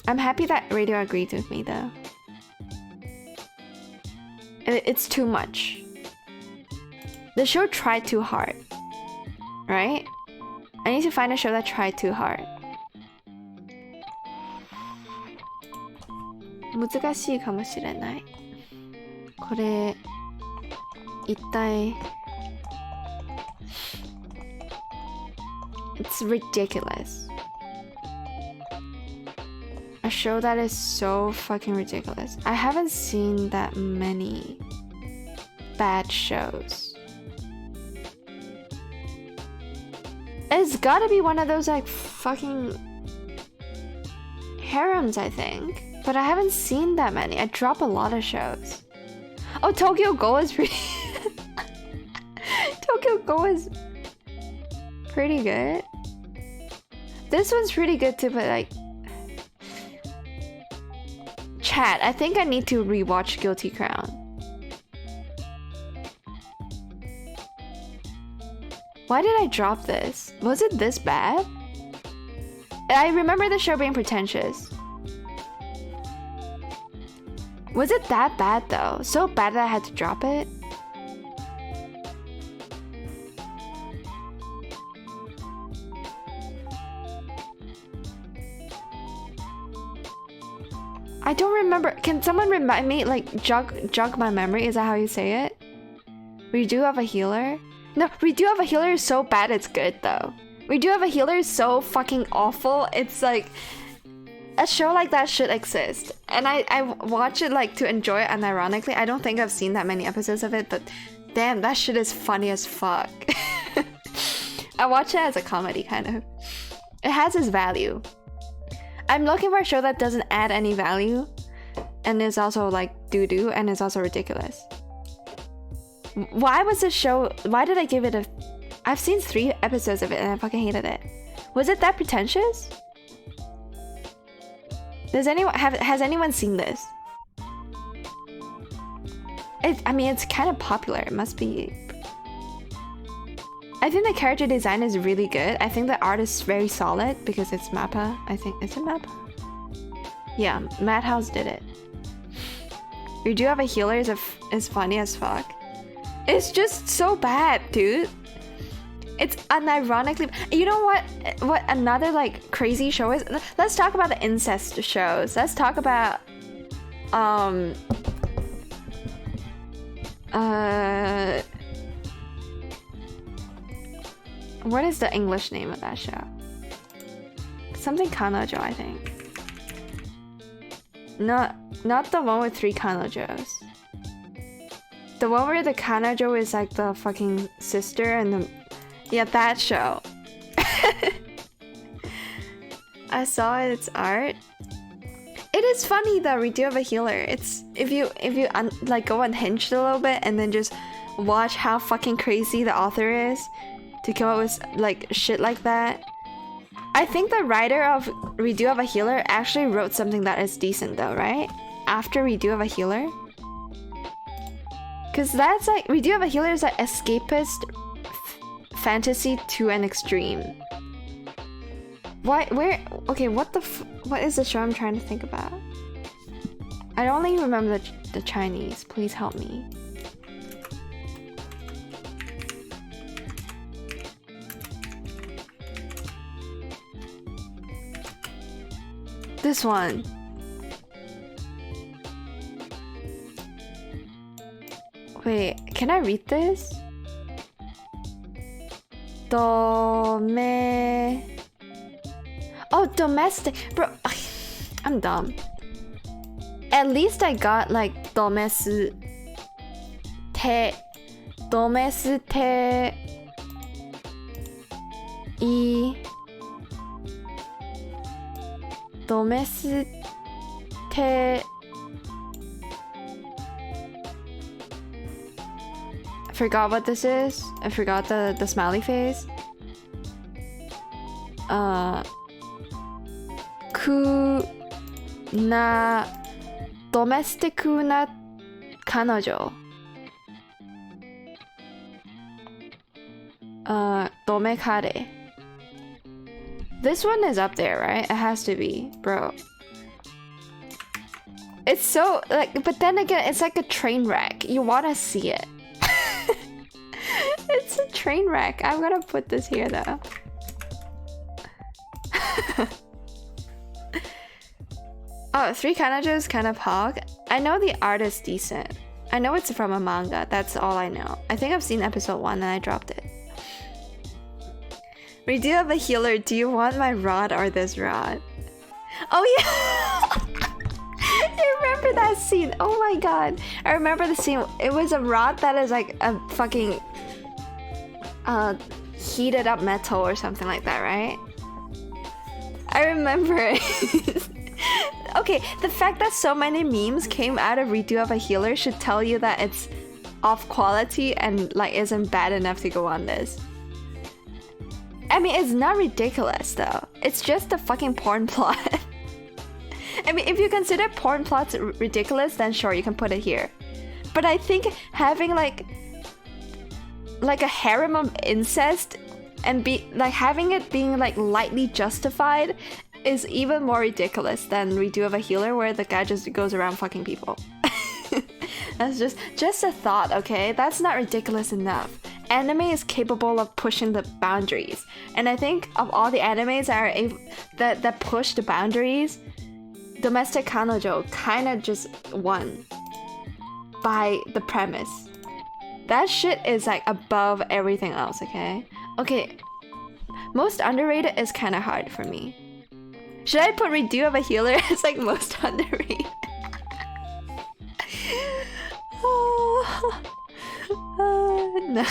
I'm happy that Radio agreed with me though. It's too much. The show tried too hard, right? I need to find a show that tried too hard. 難しいかもしれない。これ一体 It's ridiculous. A show that is so fucking ridiculous. I haven't seen that many bad shows. It's gotta be one of those like fucking harems, I think. But I haven't seen that many. I drop a lot of shows. Oh, Tokyo Ghoul is pretty... Tokyo Ghoul is pretty good. This one's pretty good too, but like... Chat, I think I need to rewatch Guilty Crown. Why did I drop this? Was it this bad? I remember the show being pretentious. Was it that bad though? So bad that I had to drop it? I don't remember. Can someone remind me, like, jog my memory? Is that how you say it? We do have a healer? No, we do have a healer is so bad it's good though. We do have a healer is so fucking awful. It's like... A show like that should exist. And I watch it like to enjoy it, and ironically, I don't think I've seen that many episodes of it, but damn, that shit is funny as fuck. I watch it as a comedy, kind of. It has its value. I'm looking for a show that doesn't add any value, and is also like doo-doo, and is also ridiculous. Why was this show... Why did I give it a... I've seen 3 episodes of it, and I fucking hated it. Was it that pretentious? Does anyone has anyone seen this? I mean, it's kind of popular. It must be. I think the character design is really good. I think the art is very solid because it's Mappa. I think is it Mappa? Yeah, Madhouse did it. We do have a healer is funny as fuck. It's just so bad, dude. It's unironically... You know what another like crazy show is? Let's talk about the incest shows. Let's talk about what is the English name of that show? Something Kanojo, I think. Not the one with 3 Kanojos. The one where the Kanojo is like the fucking sister and the... Yeah, that show. I saw its art. It is funny though. We do have a healer. It's if you like go unhinged a little bit and then just watch how fucking crazy the author is to come up with like shit like that. I think the writer of We Do Have a Healer actually wrote something that is decent though, right? After We Do Have a Healer. Cause that's like We Do Have a Healer is like escapist fantasy to an extreme. Why? Where? Okay, what is the show I'm trying to think about? I only remember the Chinese. Please help me. This one. Wait, can I read this? Oh, domestic. Bro, I'm dumb. At least I got like domestic. I forgot what this is. I forgot the smiley face. Domestic na kanojo. Domekare. This one is up there, right? It has to be, bro. It's so like, but then again, it's like a train wreck. You wanna see it. It's a train wreck. I'm gonna put this here though. Oh, Three Kanajos kind of hog. I know the art is decent. I know it's from a manga. That's all I know. I think I've seen episode 1 and I dropped it. Redo of a healer. Do you want my rod or this rod? Oh yeah! I remember that scene. Oh my god. I remember the scene. It was a rod that is like a fucking heated up metal or something like that, right? I remember it. Okay, the fact that so many memes came out of Redo of a Healer should tell you that it's off quality and like isn't bad enough to go on this. I mean, it's not ridiculous though. It's just a fucking porn plot. I mean, if you consider porn plots ridiculous, then sure, you can put it here. But I think having like a harem of incest and having it being like lightly justified is even more ridiculous than Redo of a Healer, where the guy just goes around fucking people. That's just a thought, okay? That's not ridiculous enough. Anime is capable of pushing the boundaries, and I think of all the animes that push the boundaries, Domestic Kanojo kind of just won by the premise. That shit is like above everything else, okay? Okay, most underrated is kind of hard for me. Should I put Redo of a Healer as like most underrated? No.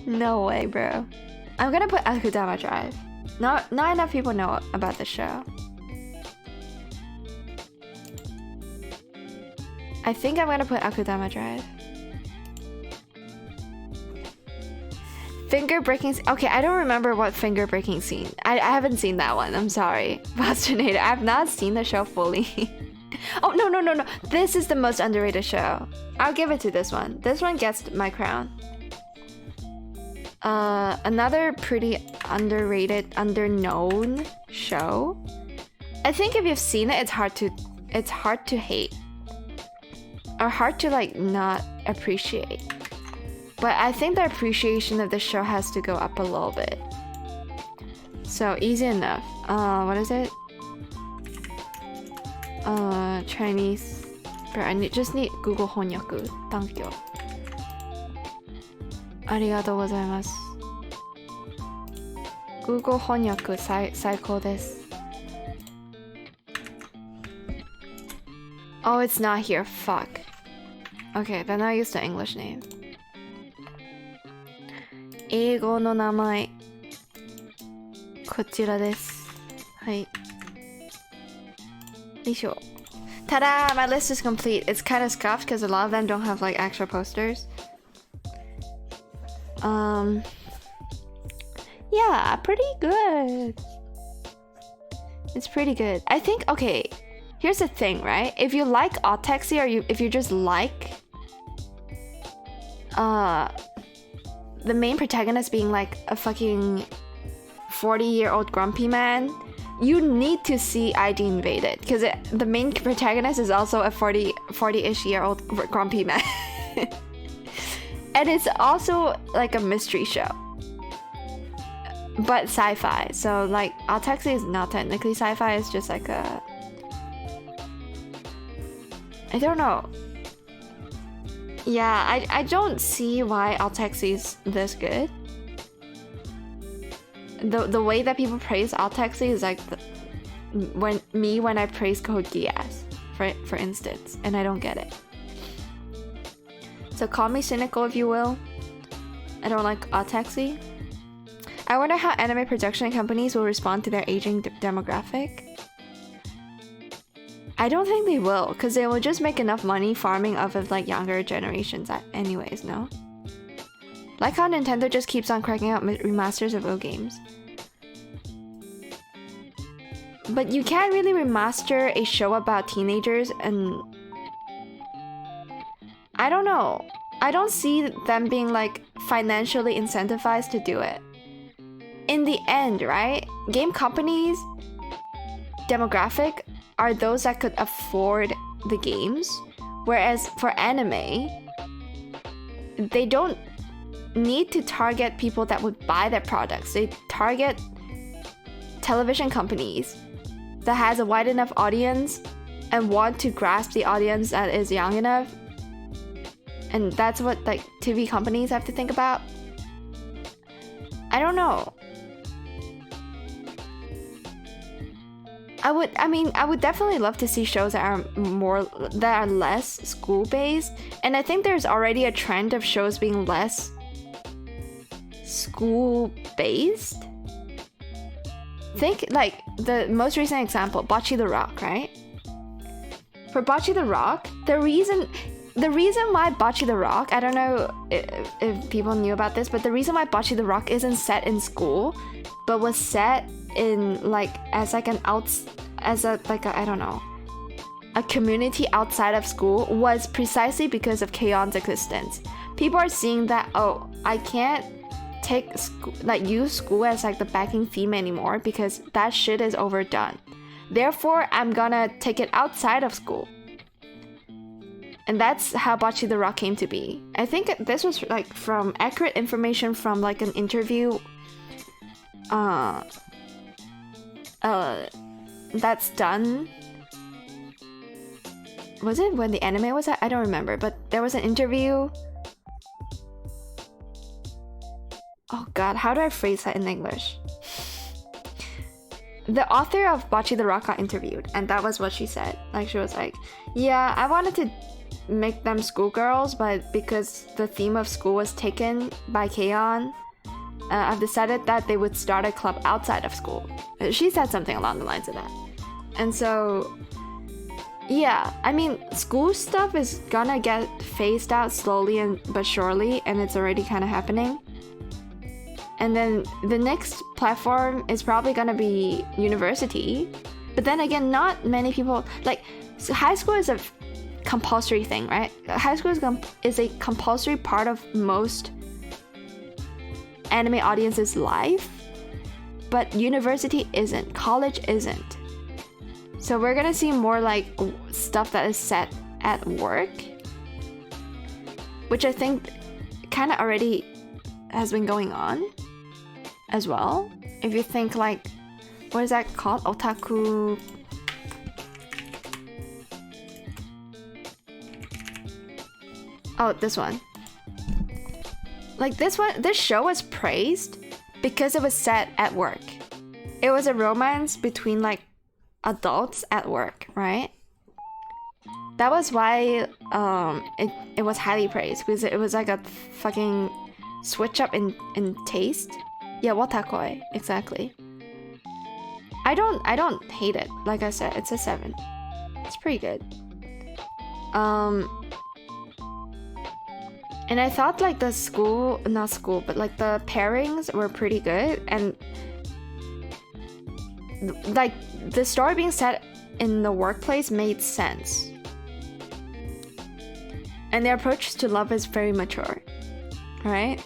No way, bro. I'm gonna put Akudama Drive. Not enough people know about the show. I think I'm gonna put Akudama Drive. Finger breaking. Okay, I don't remember what finger breaking scene. I haven't seen that one. I'm sorry, Bostonator. I've not seen the show fully. Oh no. This is the most underrated show. I'll give it to this one. This one gets my crown. Another pretty underrated, underknown show. I think if you've seen it, it's hard to hate. Or hard to like not appreciate. But I think the appreciation of the show has to go up a little bit. So easy enough. What is it? Chinese. Bro, I just need Google Honyaku. Thank you. Arigatou gozaimasu. Google Honyaku saikou desu. Oh, it's not here. Fuck. Okay, then I'll use the English name. 英語の名前こちらです。はい。よいしょ。Ta-da! My list is complete. It's kind of scuffed because a lot of them don't have like extra posters. Yeah, pretty good. It's pretty good. I think, okay, here's the thing, right? If you like Odd Taxi or if you just like the main protagonist being like a fucking 40-year-old grumpy man, you need to see ID Invaded because the main protagonist is also a 40-ish year old grumpy man. And it's also like a mystery show, but sci-fi. So like Odd Taxi is not technically sci-fi, it's just like a, I don't know. Yeah, I don't see why Odd Taxi is this good. The way that people praise Odd Taxi is like when I praise Code Geass, for instance, and I don't get it. So call me cynical if you will. I don't like Odd Taxi. I wonder how anime production companies will respond to their aging demographic. I don't think they will, because they will just make enough money farming off of like younger generations anyways, no? Like how Nintendo just keeps on cracking out remasters of old games. But you can't really remaster a show about teenagers, and I don't know. I don't see them being like financially incentivized to do it. In the end, right? Game companies' demographic are those that could afford the games, whereas for anime, they don't need to target people that would buy their products. They target television companies that has a wide enough audience and want to grasp the audience that is young enough. And that's what like TV companies have to think about. I don't know. I would definitely love to see shows that are less school-based. And I think there's already a trend of shows being less school-based. Think like the most recent example, Bocce the Rock, right? For Bocce the Rock, the reason why Bocce the Rock, I don't know if people knew about this, but the reason why Bocce the Rock isn't set in school, but was set in like as a community outside of school was precisely because of K-on's existence. People are seeing that, oh, I can't use school as like the backing theme anymore because that shit is overdone. Therefore, I'm gonna take it outside of school. And that's how Bocce the Rock came to be. I think this was like from accurate information from like an interview that's done. Was it when the anime was out? I don't remember, but there was an interview. Oh god, how do I phrase that in English? The author of Bocce the Rock got interviewed, and that was what she said. Like, she was like, yeah, I wanted to make them schoolgirls, but because the theme of school was taken by K-on, I've decided that they would start a club outside of school. She said something along the lines of that. And so, yeah, I mean, school stuff is gonna get phased out slowly but surely, and it's already kind of happening. And then the next platform is probably gonna be university. But then again, not many people, like, so high school is a compulsory thing, right? High school is a compulsory part of most anime audience's life, but university isn't, college isn't. So we're gonna see more like stuff that is set at work, which I think kind of already has been going on as well. If you think like, what is that called? Otaku. Oh, this one. Like this show was praised because it was set at work. It was a romance between like adults at work, right? That was why it was highly praised, because it was like a fucking switch up in taste. Yeah, watakoi, exactly. I don't hate it. Like I said, it's a 7. It's pretty good. And I thought like the like the pairings were pretty good, and like the story being set in the workplace made sense. And their approach to love is very mature, right?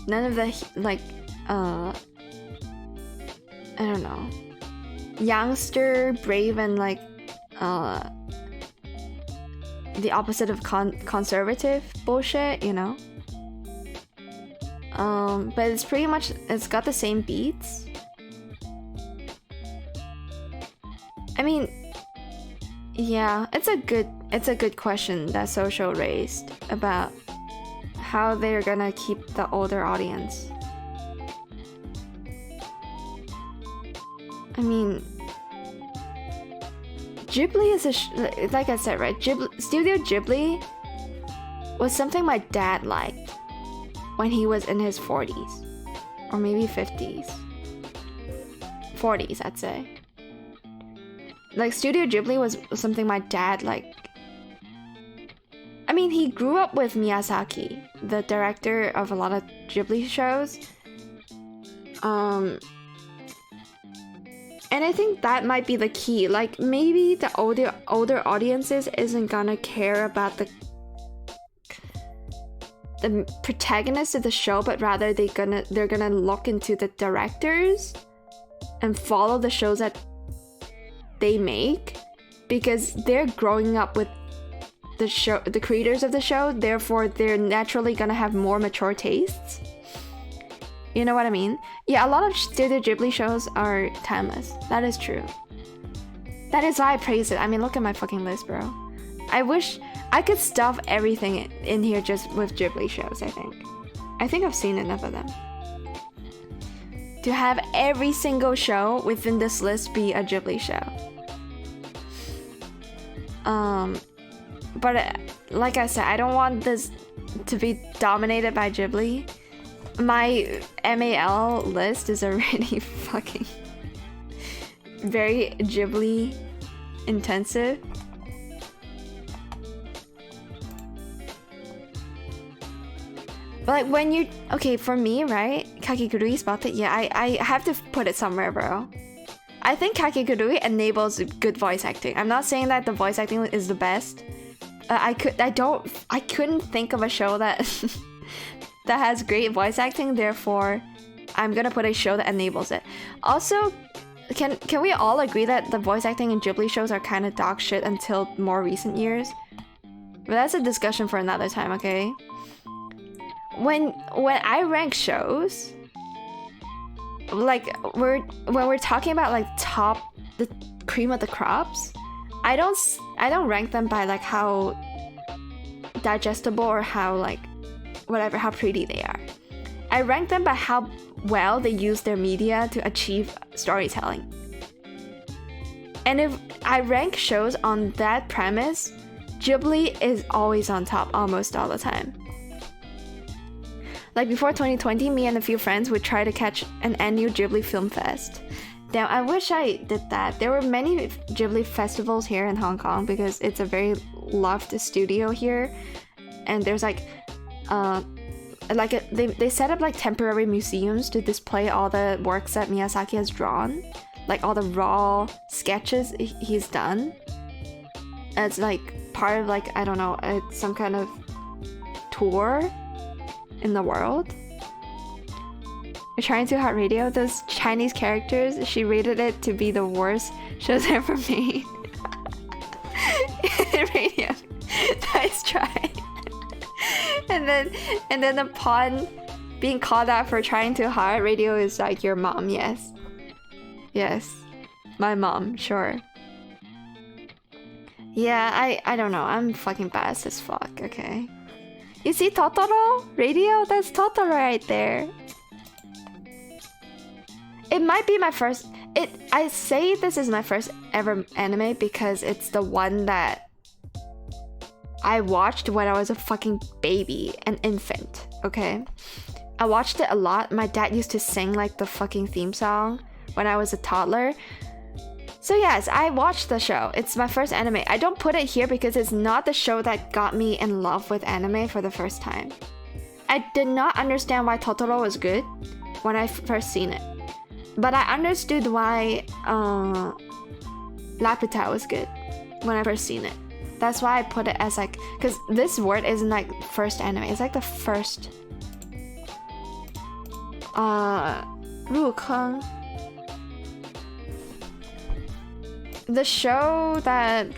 None of the like I don't know, youngster, brave, and like the opposite of conservative bullshit, you know. But it's pretty much, it's got the same beats. I mean, yeah, it's a good question that Social raised about how they're gonna keep the older audience. I mean, Ghibli is like I said, right? Studio Ghibli was something my dad liked when he was in his 40s, or maybe 50s. 40s, I'd say. Like, Studio Ghibli was something my dad liked. I mean, he grew up with Miyazaki, the director of a lot of Ghibli shows. And I think that might be the key. Like, maybe the older audiences isn't gonna care about the protagonist of the show, but rather they're gonna look into the directors and follow the shows that they make, because they're growing up with the creators of the show, therefore they're naturally gonna have more mature tastes. You know what I mean? Yeah, a lot of Studio Ghibli shows are timeless. That is true. That is why I praise it. I mean, look at my fucking list, bro. I wish I could stuff everything in here just with Ghibli shows, I think I've seen enough of them. To have every single show within this list be a Ghibli show. But like I said, I don't want this to be dominated by Ghibli. My MAL list is already fucking very Ghibli intensive. But like when you okay, for me, right? Kakegurui spotted. Yeah, I have to put it somewhere, bro. I think Kakegurui enables good voice acting. I'm not saying that the voice acting is the best. I couldn't think of a show that that has great voice acting. Therefore, I'm gonna put a show that enables it. Also, can we all agree that the voice acting in Ghibli shows are kind of dog shit until more recent years? But that's a discussion for another time, okay? When I rank shows, like when we're talking about like the cream of the crops, I don't rank them by like how digestible or how like whatever, how pretty they are. I rank them by how well they use their media to achieve storytelling. And if I rank shows on that premise, Ghibli is always on top almost all the time. Like before 2020, me and a few friends would try to catch an annual Ghibli film fest. Damn, I wish I did that. There were many Ghibli festivals here in Hong Kong because it's a very loved studio here. And there's like they set up like temporary museums to display all the works that Miyazaki has drawn. Like all the raw sketches he's done. It's like part of like, I don't know, some kind of tour in the world. You're trying too hard radio. Those Chinese characters, she rated it to be the worst shows ever made. Radio. Nice try. and then upon being called out for trying too hard, radio is like your mom. Yes, my mom, sure. Yeah, I don't know, I'm fucking biased as fuck. Okay, you see Totoro? Radio? That's Totoro right there. It might be my first... I say this is my first ever anime because it's the one that I watched when I was a fucking baby, an infant, okay? I watched it a lot. My dad used to sing like the fucking theme song when I was a toddler. So yes, I watched the show. It's my first anime. I don't put it here because it's not the show that got me in love with anime for the first time. I did not understand why Totoro was good when I first seen it. But I understood why Laputa was good when I first seen it. That's why I put it as like... Because this word isn't like first anime. It's like the first... 入坑. The show that...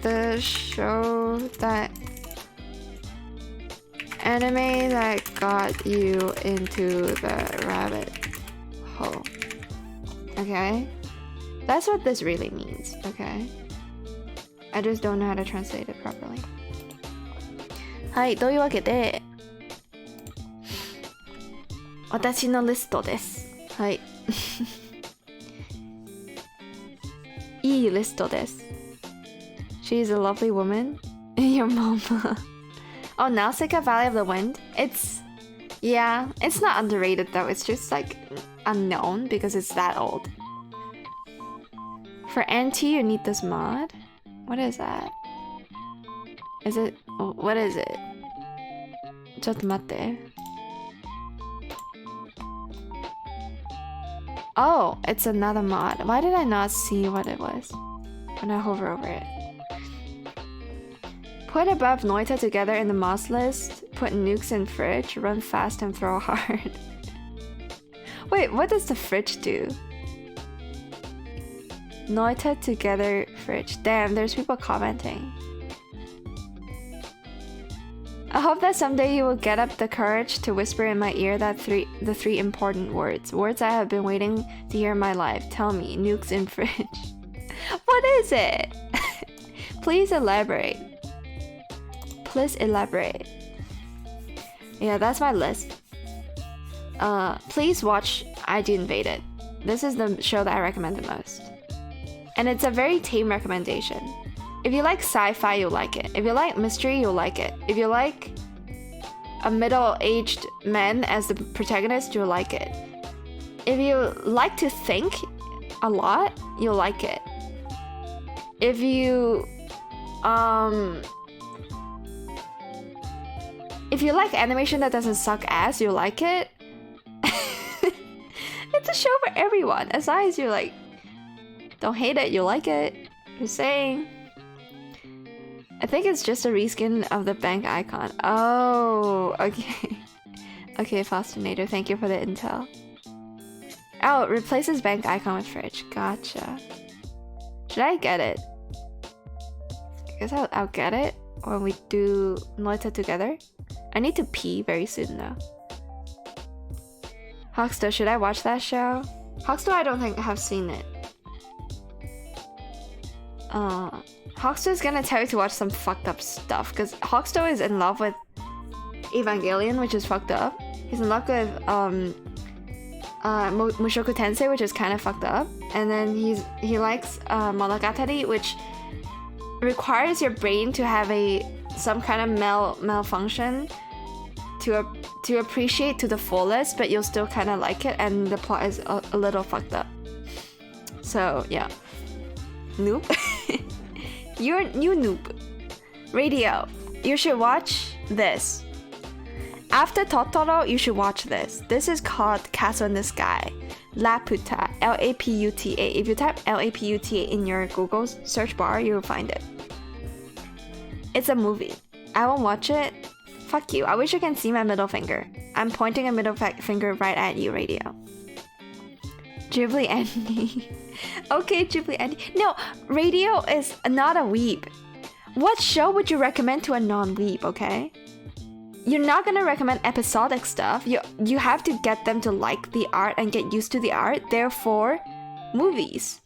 Anime that got you into the rabbit hole. Okay? That's what this really means, okay? I just don't know how to translate it properly. はい、というわけで私のリストです。はい。いいリストです。She's a lovely woman. Your mama. Oh, Nausicaa Valley of the Wind? Yeah, it's not underrated though. It's just like unknown because it's that old. For NT, you need this mod. What is that? Is it... what is it? ちょっと待って. Oh, it's another mod. Why did I not see what it was when I hover over it? Put above Noita together in the mods list. Put nukes in fridge. Run fast and throw hard. Wait, what does the fridge do? Noita together fridge. Damn, there's people commenting. I hope that someday you will get up the courage to whisper in my ear the three important words I have been waiting to hear in my life. Tell me, nukes in fridge. What is it? Please elaborate. Please elaborate. Yeah, that's my list. Please watch ID Invaded. This is the show that I recommend the most. And it's a very tame recommendation. If you like sci-fi, you'll like it. If you like mystery, you'll like it. If you like a middle-aged man as the protagonist, you'll like it. If you like to think a lot, you'll like it. If you like animation that doesn't suck ass, you'll like it. It's a show for everyone. As long as you like, don't hate it, you'll like it. Just saying. I think it's just a reskin of the bank icon. Oh, okay. Okay, Fostinator, thank you for the intel. Oh, it replaces bank icon with fridge. Gotcha. Should I get it? I guess I'll get it when we do Noita together. I need to pee very soon though. Hawkstow, should I watch that show? Hawkstow, I don't think I have seen it. Hawkstow is gonna tell you to watch some fucked up stuff because Hawkstow is in love with Evangelion, which is fucked up. He's in love with Mushoku Tensei, which is kind of fucked up, and then he likes Monogatari, which requires your brain to have some kind of malfunction to appreciate to the fullest, but you'll still kind of like it, and the plot is a little fucked up. So yeah, noob. You noob. Radio, you should watch this. After Totoro, you should watch this. This is called Castle in the Sky. Laputa, L-A-P-U-T-A. If you type L-A-P-U-T-A in your Google search bar, you'll find it. It's a movie. I won't watch it. Fuck you. I wish you can see my middle finger. I'm pointing a middle finger right at you, Radio. Ghibli Andy. Okay, Ghibli Andy. No, Radio is not a weeb. What show would you recommend to a non-weeb, okay? You're not gonna recommend episodic stuff. You have to get them to like the art and get used to the art. Therefore, movies.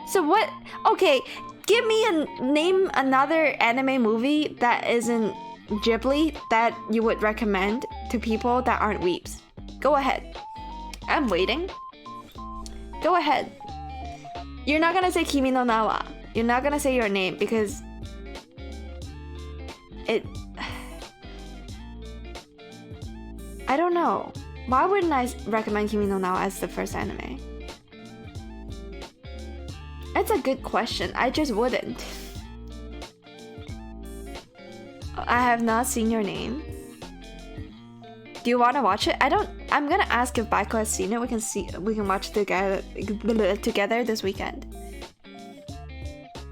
So what? Okay, give me name another anime movie that isn't Ghibli that you would recommend to people that aren't weebs. Go ahead. I'm waiting. Go ahead. You're not gonna say Kimi no Na wa. You're not gonna say your name because it... I don't know. Why wouldn't I recommend Kimi no Na wa as the first anime? It's a good question. I just wouldn't. I have not seen your name. Do you want to watch it? I'm gonna ask if Baiko has seen it. We can watch it together this weekend.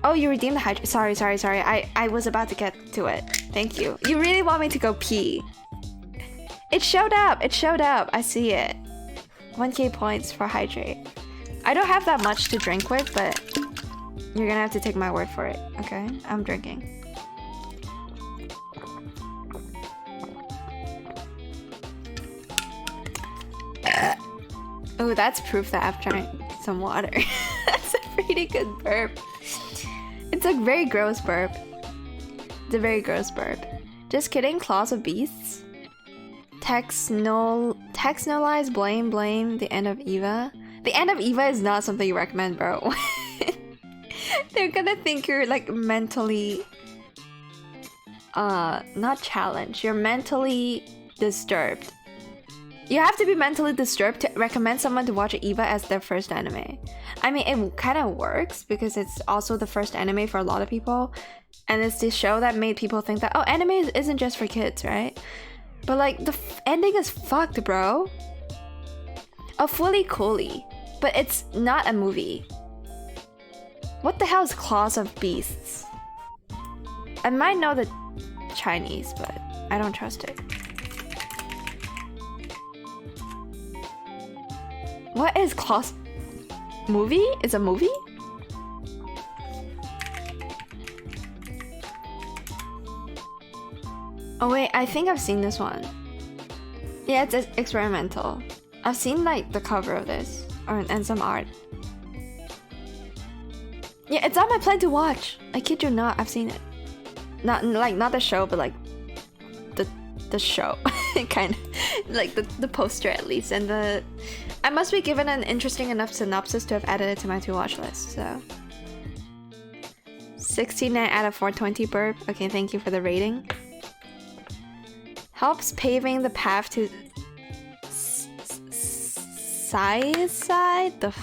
Oh, you redeemed the hydrate. Sorry. I was about to get to it. Thank you. You really want me to go pee? It showed up. I see it. 1k points for hydrate. I don't have that much to drink with, but you're gonna have to take my word for it. Okay? I'm drinking. Oh, that's proof that I've drank some water. That's a pretty good burp. It's a very gross burp. Just kidding, claws of beasts. Textualize, blame, the end of Eva. The end of Eva is not something you recommend, bro. They're gonna think you're like mentally... not challenged. You're mentally disturbed. You have to be mentally disturbed to recommend someone to watch Eva as their first anime. I mean, it kind of works because it's also the first anime for a lot of people. And it's this show that made people think that, oh, anime isn't just for kids, right? But like, the ending is fucked, bro. Oh, fully coolly. But it's not a movie. What the hell is Claws of Beasts? I might know the Chinese, but I don't trust it. What is Claws? Movie? It's a movie? Oh wait, I think I've seen this one. Yeah, it's experimental. I've seen like the cover of this and some art. Yeah, it's on my plan to watch. I kid you not, I've seen it. Not the show, but like the show. Kind of like the poster at least, and I must be given an interesting enough synopsis to have added it to my to-watch list. So 69 out of 420 burp. Okay, thank you for the rating. Helps paving the path to side. If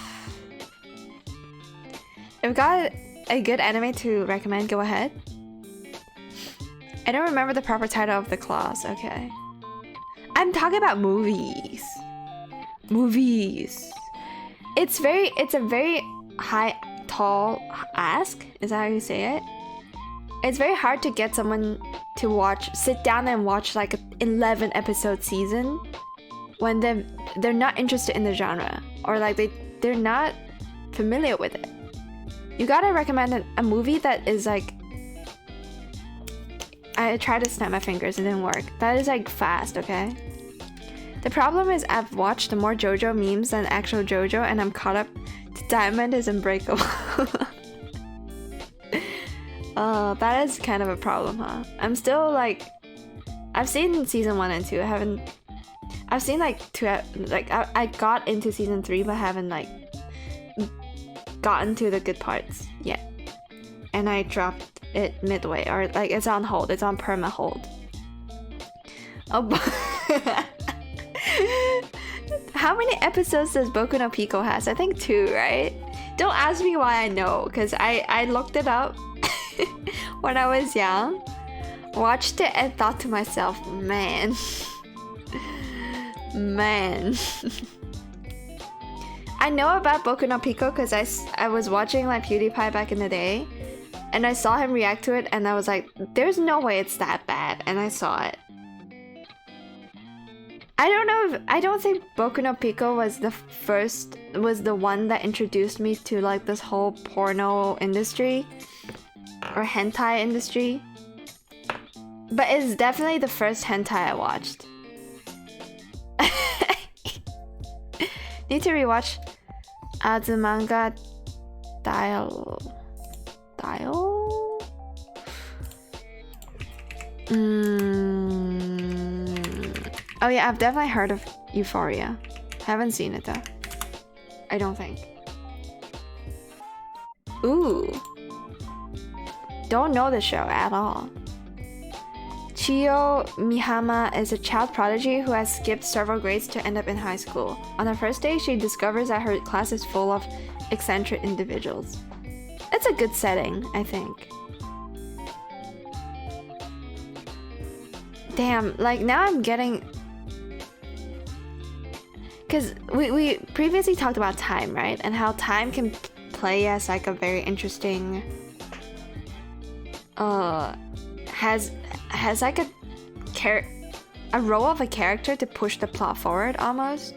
you've got a good anime to recommend, go ahead. I don't remember the proper title of the clause. Okay. I'm talking about movies. Movies. It's a very tall ask. Is that how you say it? It's very hard to get someone to sit down and watch like an 11 episode season when they're not interested in the genre, or like they're not familiar with it. You gotta recommend a movie that is like, I tried to snap my fingers, it didn't work. That is like fast, okay? The problem is I've watched more JoJo memes than actual JoJo, and I'm caught up to Diamond is Unbreakable. That is kind of a problem, huh? I'm still like, I've seen season 1 and 2. I've seen like 2, like I got into season 3, but haven't like gotten to the good parts yet. And I dropped it midway, or like it's on hold. It's on perma hold. Oh, how many episodes does Boku no Pico has? I think 2, right? Don't ask me why I know, because I looked it up when I was young, watched it, and thought to myself, man. I know about Boku no Pico because I was watching like PewDiePie back in the day, and I saw him react to it, and I was like, there's no way it's that bad, and I saw it. I don't think Boku no Pico was the one that introduced me to like this whole porno industry or hentai industry, but it's definitely the first hentai I watched. Need to rewatch Azumanga Dial. Oh yeah, I've definitely heard of Euphoria. Haven't seen it though. I don't think. Ooh. Don't know the show at all. Chiyo Mihama is a child prodigy who has skipped several grades to end up in high school. On her first day, she discovers that her class is full of eccentric individuals. It's a good setting, I think. Damn, like now I'm getting... Because we previously talked about time, right? And how time can play as like a very interesting... has like a role of a character to push the plot forward almost.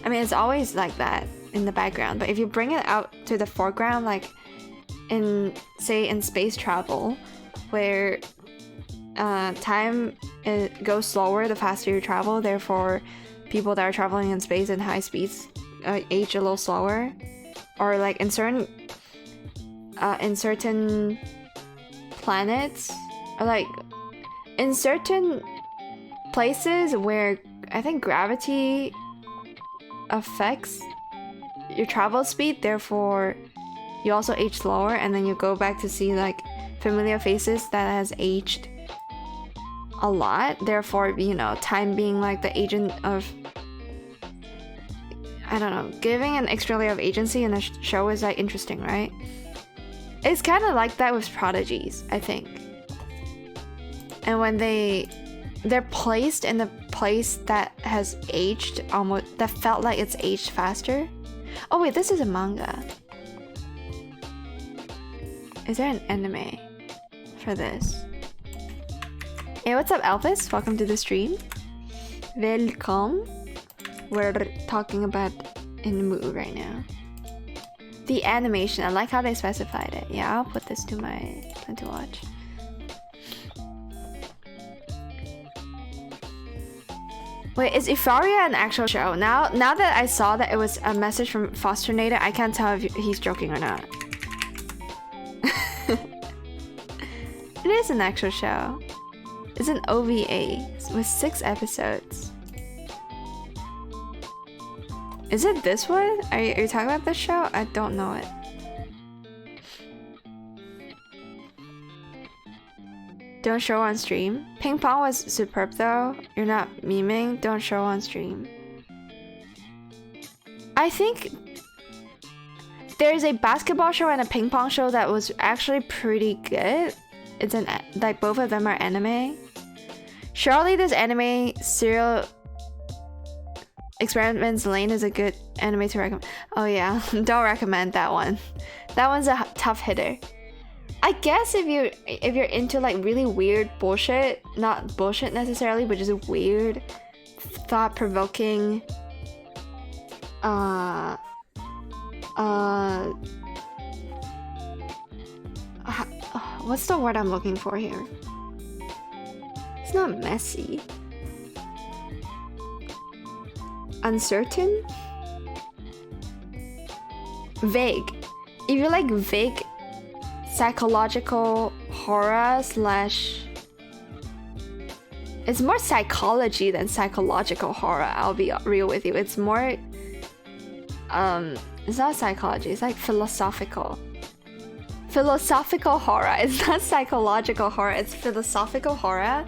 I mean, it's always like that in the background, but if you bring it out to the foreground, like in space travel, where time goes slower the faster you travel, therefore people that are traveling in space in high speeds age a little slower, or like in certain planets, or like in certain places where I think gravity affects your travel speed, therefore you also age slower, and then you go back to see like familiar faces that has aged a lot, therefore, you know, time being like the agent of, I don't know, giving an extra layer of agency in a show is like interesting, right? It's kind of like that with prodigies, I think. And when they're placed in the place that has aged almost, that felt like it's aged faster. Oh wait, this is a manga. Is there an anime for this? Hey, what's up, Elvis? Welcome to the stream. Welcome. We're talking about in the mood right now. The animation, I like how they specified it. Yeah, I'll put this to my plan to watch. Wait, is Euphoria an actual show? Now that I saw that it was a message from Fosternator, I can't tell if he's joking or not. It is an actual show. It's an OVA with 6 episodes. Is it this one? Are you talking about this show? I don't know it. Don't show on stream. Ping pong was superb though. You're not memeing. Don't show on stream. I think there's a basketball show and a ping pong show that was actually pretty good. It's like both of them are anime. Surely this anime Serial Experiments Lane is a good anime to recommend. Oh yeah, don't recommend that one. That one's a tough hitter. I guess if you're into like really weird bullshit, not bullshit necessarily, but just weird, thought-provoking, what's the word I'm looking for here? It's not messy. Uncertain? Vague. If you like vague psychological horror slash... It's more psychology than psychological horror, I'll be real with you. It's more... it's not psychology, it's like philosophical. Philosophical horror. It's not psychological horror, it's philosophical horror.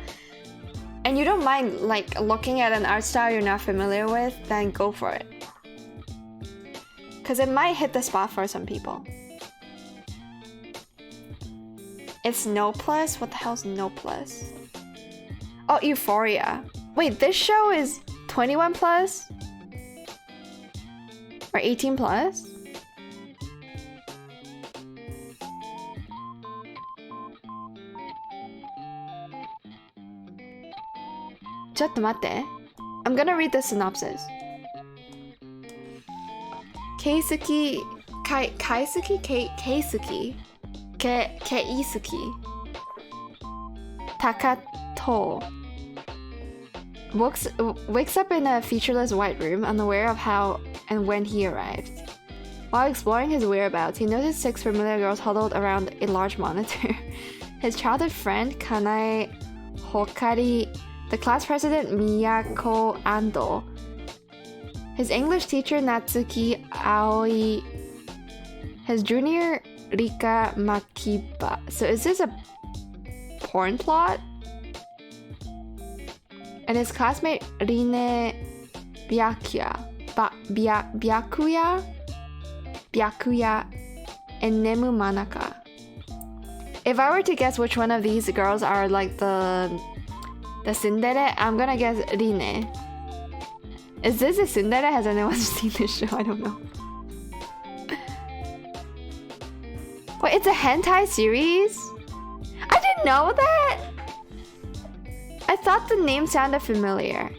And you don't mind like looking at an art style you're not familiar with, then go for it. Because it might hit the spot for some people. It's no plus? What the hell's no plus? Oh, Euphoria. Wait, this show is 21 plus? Or 18 plus? I'm gonna read the synopsis. Keisuke Takato wakes up in a featureless white room, unaware of how and when he arrived. While exploring his whereabouts, he noticed 6 familiar girls huddled around a large monitor. His childhood friend Kanae Hokari, the class president Miyako Ando, his English teacher Natsuki Aoi, his junior Rika Makiba. So is this a porn plot? And his classmate Rine Byakuya, and Nemu Manaka. If I were to guess which one of these girls are like the tsundere, I'm gonna guess Rine. Is this a tsundere? Has anyone seen this show? I don't know. Wait, it's a hentai series? I didn't know that! I thought the name sounded familiar.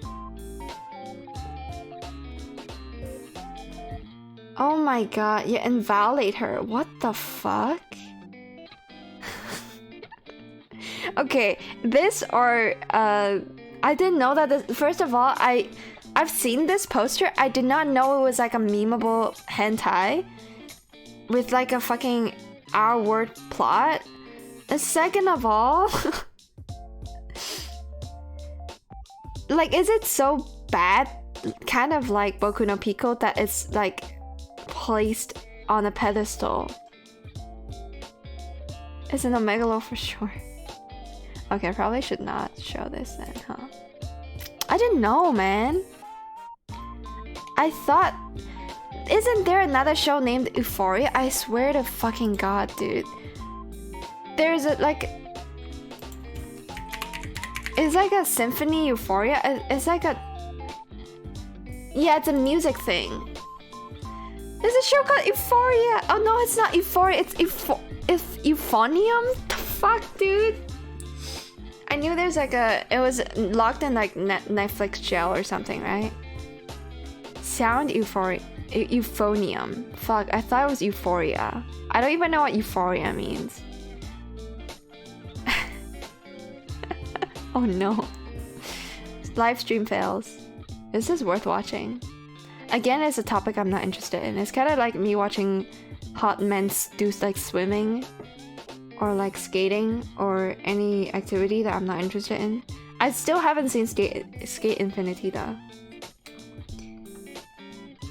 Oh my god, yeah, invalidate her. What the fuck? Okay, this or I didn't know that this, first of all, I've seen this poster. I did not know it was like a memeable hentai with like a fucking R-word plot. And second of all, like, is it so bad, kind of like Boku no Pico, that it's like placed on a pedestal? It's an Omegalo for sure. Okay, I probably should not show this then, huh? I didn't know, man. I thought... Isn't there another show named Euphoria? I swear to fucking god, dude. There's a, like... It's like a symphony Euphoria. It's like a... Yeah, it's a music thing. There's a show called Euphoria. Oh no, it's not Euphoria. It's Euphonium? The fuck, dude? I knew there's like a... It was locked in like Netflix jail or something, right? Sound Euphoria. Euphonium. Fuck, I thought it was Euphoria. I don't even know what Euphoria means. Oh no. Live stream fails. Is this worth watching? Again, it's a topic I'm not interested in. It's kind of like me watching hot men do like swimming or like skating or any activity that I'm not interested in. I still haven't seen Skate Infinity though.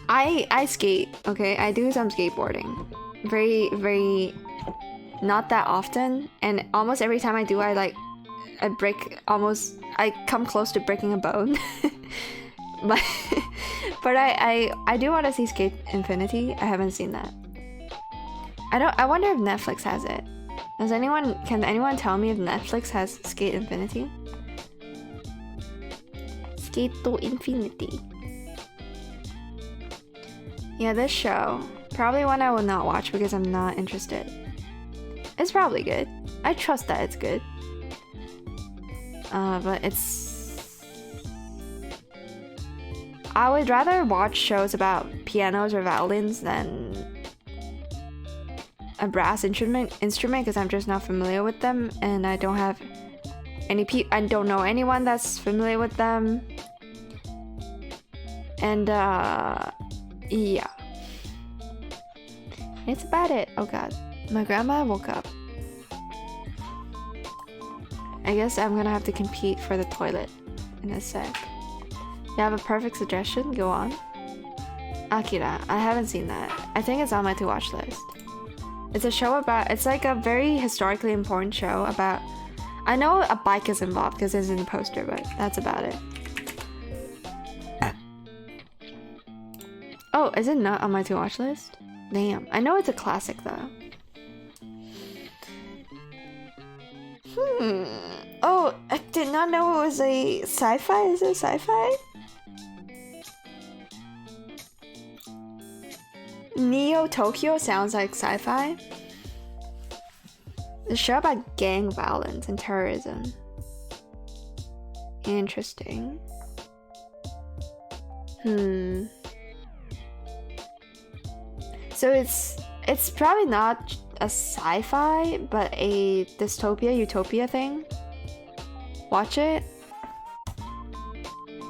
I skate, okay? I do some skateboarding. Very not that often, and almost every time I do, I come close to breaking a bone. but I do want to see Skate Infinity. I haven't seen that. I wonder if Netflix has it. Can anyone tell me if Netflix has Skate Infinity? Skate Infinity. Yeah, this show. Probably one I will not watch because I'm not interested. It's probably good. I trust that it's good. But it's... I would rather watch shows about pianos or violins than a brass instrument because I'm just not familiar with them, and I don't have I don't know anyone that's familiar with them. And yeah. It's about it. Oh god. My grandma woke up. I guess I'm gonna have to compete for the toilet in a sec. You have a perfect suggestion? Go on. Akira. I haven't seen that. I think it's on my to-watch list. It's a show about... It's like a very historically important show about... I know a bike is involved because it's in the poster, but that's about it. Oh, is it not on my to-watch list? Damn. I know it's a classic though. Oh, I did not know it was a sci-fi. Is it sci-fi? Neo Tokyo sounds like sci-fi. The show about gang violence and terrorism. Interesting. So it's probably not a sci-fi, but a dystopia, utopia thing. Watch it.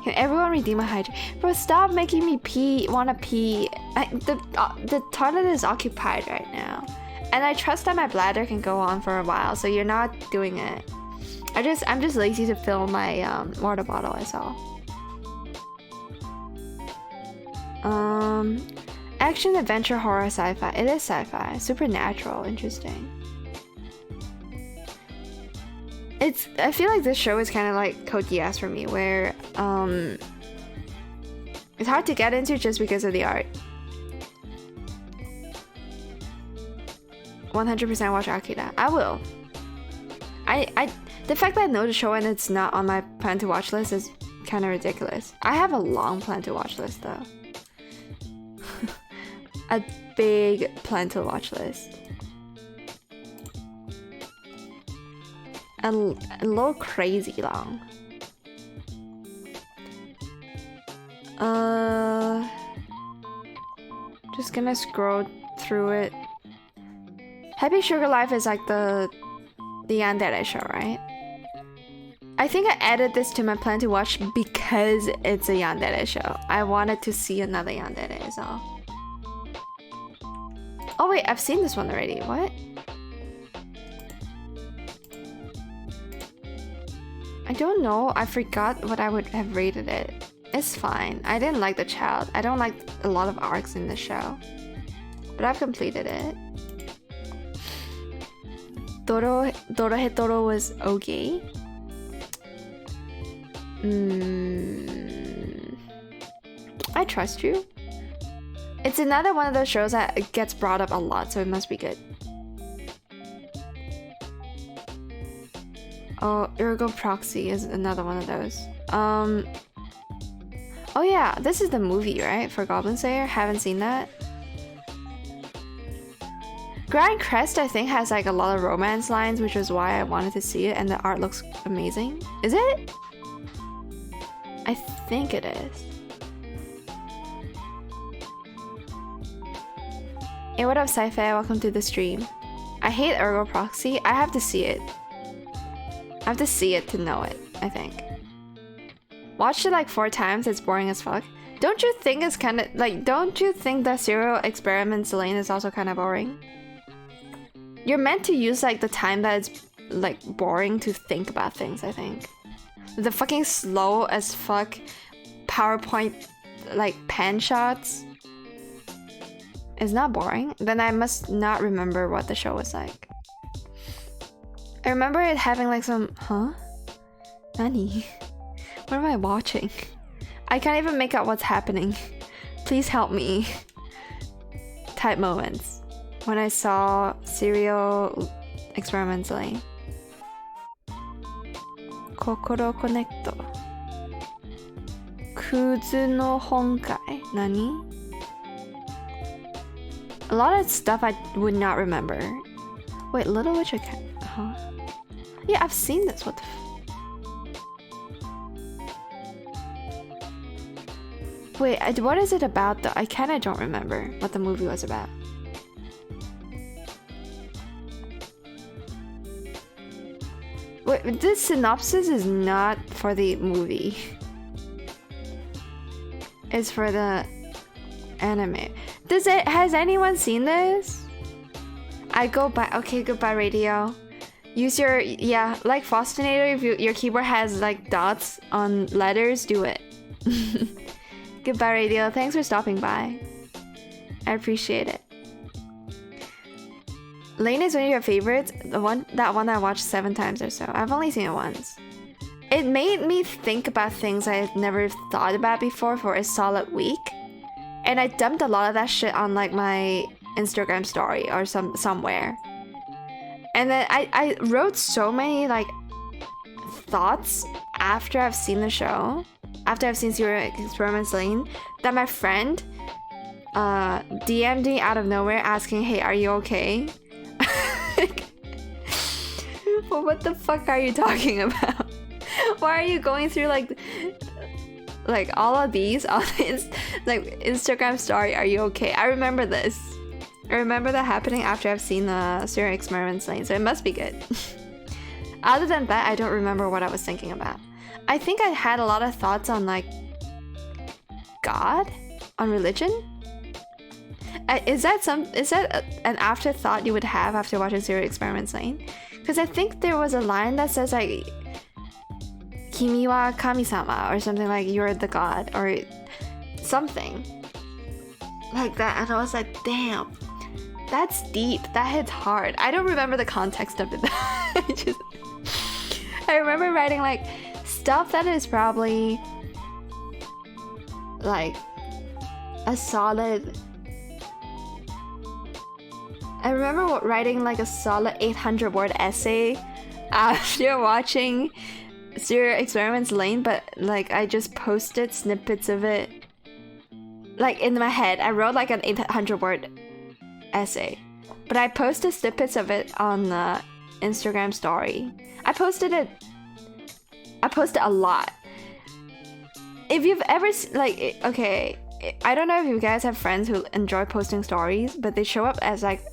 Can everyone redeem a hydrate? Bro, stop making me pee. Wanna pee? The toilet is occupied right now, and I trust that my bladder can go on for a while. So you're not doing it. I'm just lazy to fill my water bottle. I saw. Action, adventure, horror, sci-fi. It is sci-fi. Supernatural. Interesting. I feel like this show is kind of like Code Geass for me, where it's hard to get into just because of the art. 100% watch Akira. I will. The fact that I know the show and it's not on my plan to watch list is kind of ridiculous. I have a long plan to watch list though. A big plan to watch list. A little crazy long. Just gonna scroll through it. Happy Sugar Life is like the yandere show, right? I think I added this to my plan to watch because it's a yandere show. I wanted to see another yandere, so. Oh wait, I've seen this one already. What? I don't know. I forgot what I would have rated it. It's fine. I didn't like the child. I don't like a lot of arcs in the show. But I've completed it. Dorohedoro was okay. I trust you. It's another one of those shows that gets brought up a lot, so it must be good. Oh, Ergo Proxy is another one of those. Oh yeah, this is the movie, right? For Goblin Slayer? Haven't seen that. Grand Crest, I think, has like a lot of romance lines, which is why I wanted to see it, and the art looks amazing. Is it? I think it is. Hey, what up, Sci-Fi? Welcome to the stream. I hate Ergo Proxy. I have to see it. I have to see it to know it, I think. Watched it like 4 times. It's boring as fuck. Don't you think it's kind of like? Don't you think that Serial Experiments Lane is also kind of boring? You're meant to use like the time that it's like boring to think about things. I think the fucking slow as fuck PowerPoint like pan shots is not boring. Then I must not remember what the show was like. I remember it having like some Nani? What am I watching? I can't even make out what's happening. Please help me. Type moments when I saw Serial Experiments Lane. Kokoro Connecto. Kuzu no Honkai. Nani? A lot of stuff I would not remember. Wait, Little Witch Academy. Yeah, I've seen this. What the Wait, what is it about though? I kinda don't remember what the movie was about. Wait, this synopsis is not for the movie. It's for the anime. Has anyone seen this? I go by. Okay, goodbye radio. Use your like Fostinator. If your keyboard has like dots on letters, do it. Goodbye radio. Thanks for stopping by. I appreciate it. Lane is one of your favorites. That one I watched 7 times or so. I've only seen it once. It made me think about things I had never thought about before for a solid week. And I dumped a lot of that shit on like my Instagram story or somewhere. And then I wrote so many like thoughts after I've seen the show, after I've seen Serial Experiments Lane, that my friend DM'd me out of nowhere asking, hey, are you okay? Well, what the fuck are you talking about? Why are you going through like all of these on like Instagram story? Are you okay? I remember this. I remember that happening after I've seen the Serial Experiments Lane, so it must be good. Other than that, I don't remember what I was thinking about. I think I had a lot of thoughts on like God, on religion. Is that an afterthought you would have after watching Serial Experiments Lane? Because I think there was a line that says like Kimi wa kami-sama or something like you're the god or something like that, and I was like, damn, that's deep. That hits hard. I don't remember the context of it. I remember writing like stuff that is probably like a solid. I remember writing like a solid 800-word essay after watching Serial Experiments Lane, but like I just posted snippets of it. Like in my head, I wrote like an 800-word essay, but I posted snippets of it on the Instagram story. I posted a lot. If you've ever like, okay, I don't know if you guys have friends who enjoy posting stories, but they show up as like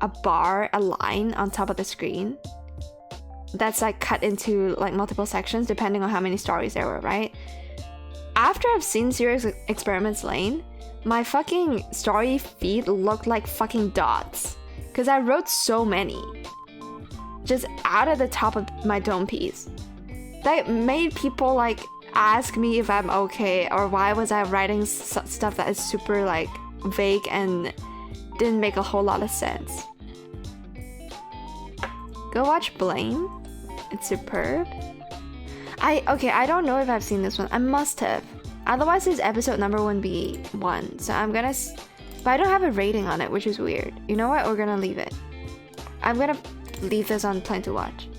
a line on top of the screen that's like cut into like multiple sections depending on how many stories there were, right? After I've seen Serial Experiments Lane, my fucking story feed looked like fucking dots because I wrote so many just out of the top of my dome piece that made people like ask me if I'm okay or why was I writing stuff that is super like vague and didn't make a whole lot of sense. Go watch Blame. It's superb. I don't know if I've seen this one. I must have. Otherwise his episode number wouldn't be 1. So I'm gonna... But I don't have a rating on it, which is weird. You know what? We're gonna leave it. I'm gonna leave this on Plan to Watch.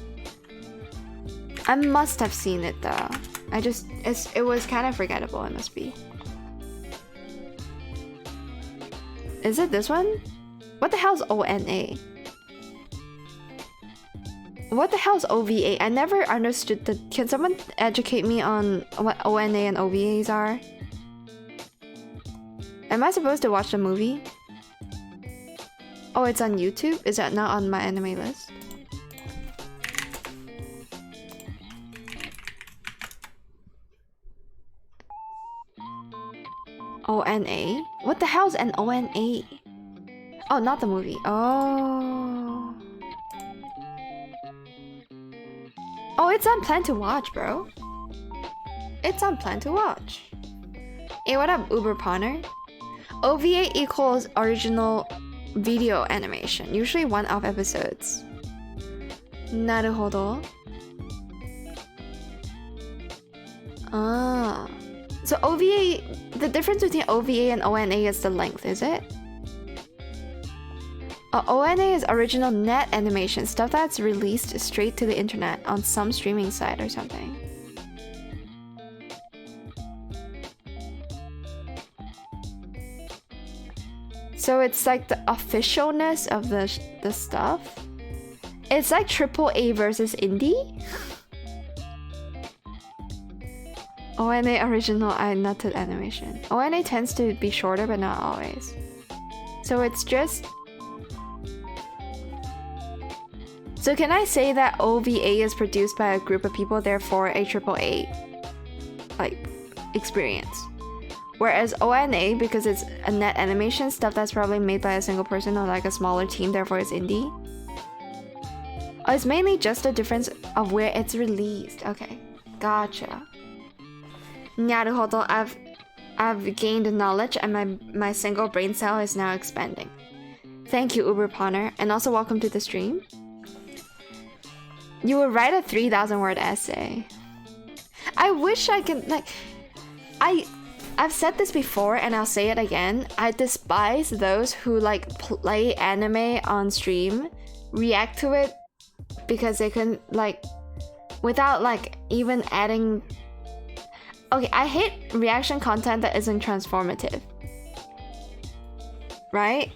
I must have seen it though. It was kind of forgettable, it must be. Is it this one? What the hell's ONA? What the hell's OVA? I never understood the... Can someone educate me on what ONA and OVAs are? Am I supposed to watch the movie? Oh, it's on YouTube? Is that not on my anime list? ONA? What the hell's an ONA? Oh, not the movie. Oh. Oh, it's on plan to watch, bro. It's on plan to watch. Hey, what up, Uber Pawner? OVA equals original video animation, usually one-off episodes. Naruhodo. Ah. So OVA, the difference between OVA and ONA is the length, is it? ONA is original net animation, stuff that's released straight to the internet on some streaming site or something. So it's like the officialness of the stuff. It's like AAA versus indie. ONA original nutted animation. ONA tends to be shorter, but not always. So it's just... So can I say that OVA is produced by a group of people, therefore a AAA like experience? Whereas ONA, because it's a net animation, stuff that's probably made by a single person or like a smaller team, therefore it's indie. Oh, it's mainly just a difference of where it's released. Okay, gotcha. Naruhodo, I've gained knowledge and my single brain cell is now expanding. Thank you, Uber Pawner, and also welcome to the stream. You would write a 3,000 word essay. I wish I could, like, I've said this before and I'll say it again. I despise those who like play anime on stream, react to it because they can like, without like even adding. Okay, I hate reaction content that isn't transformative. Right?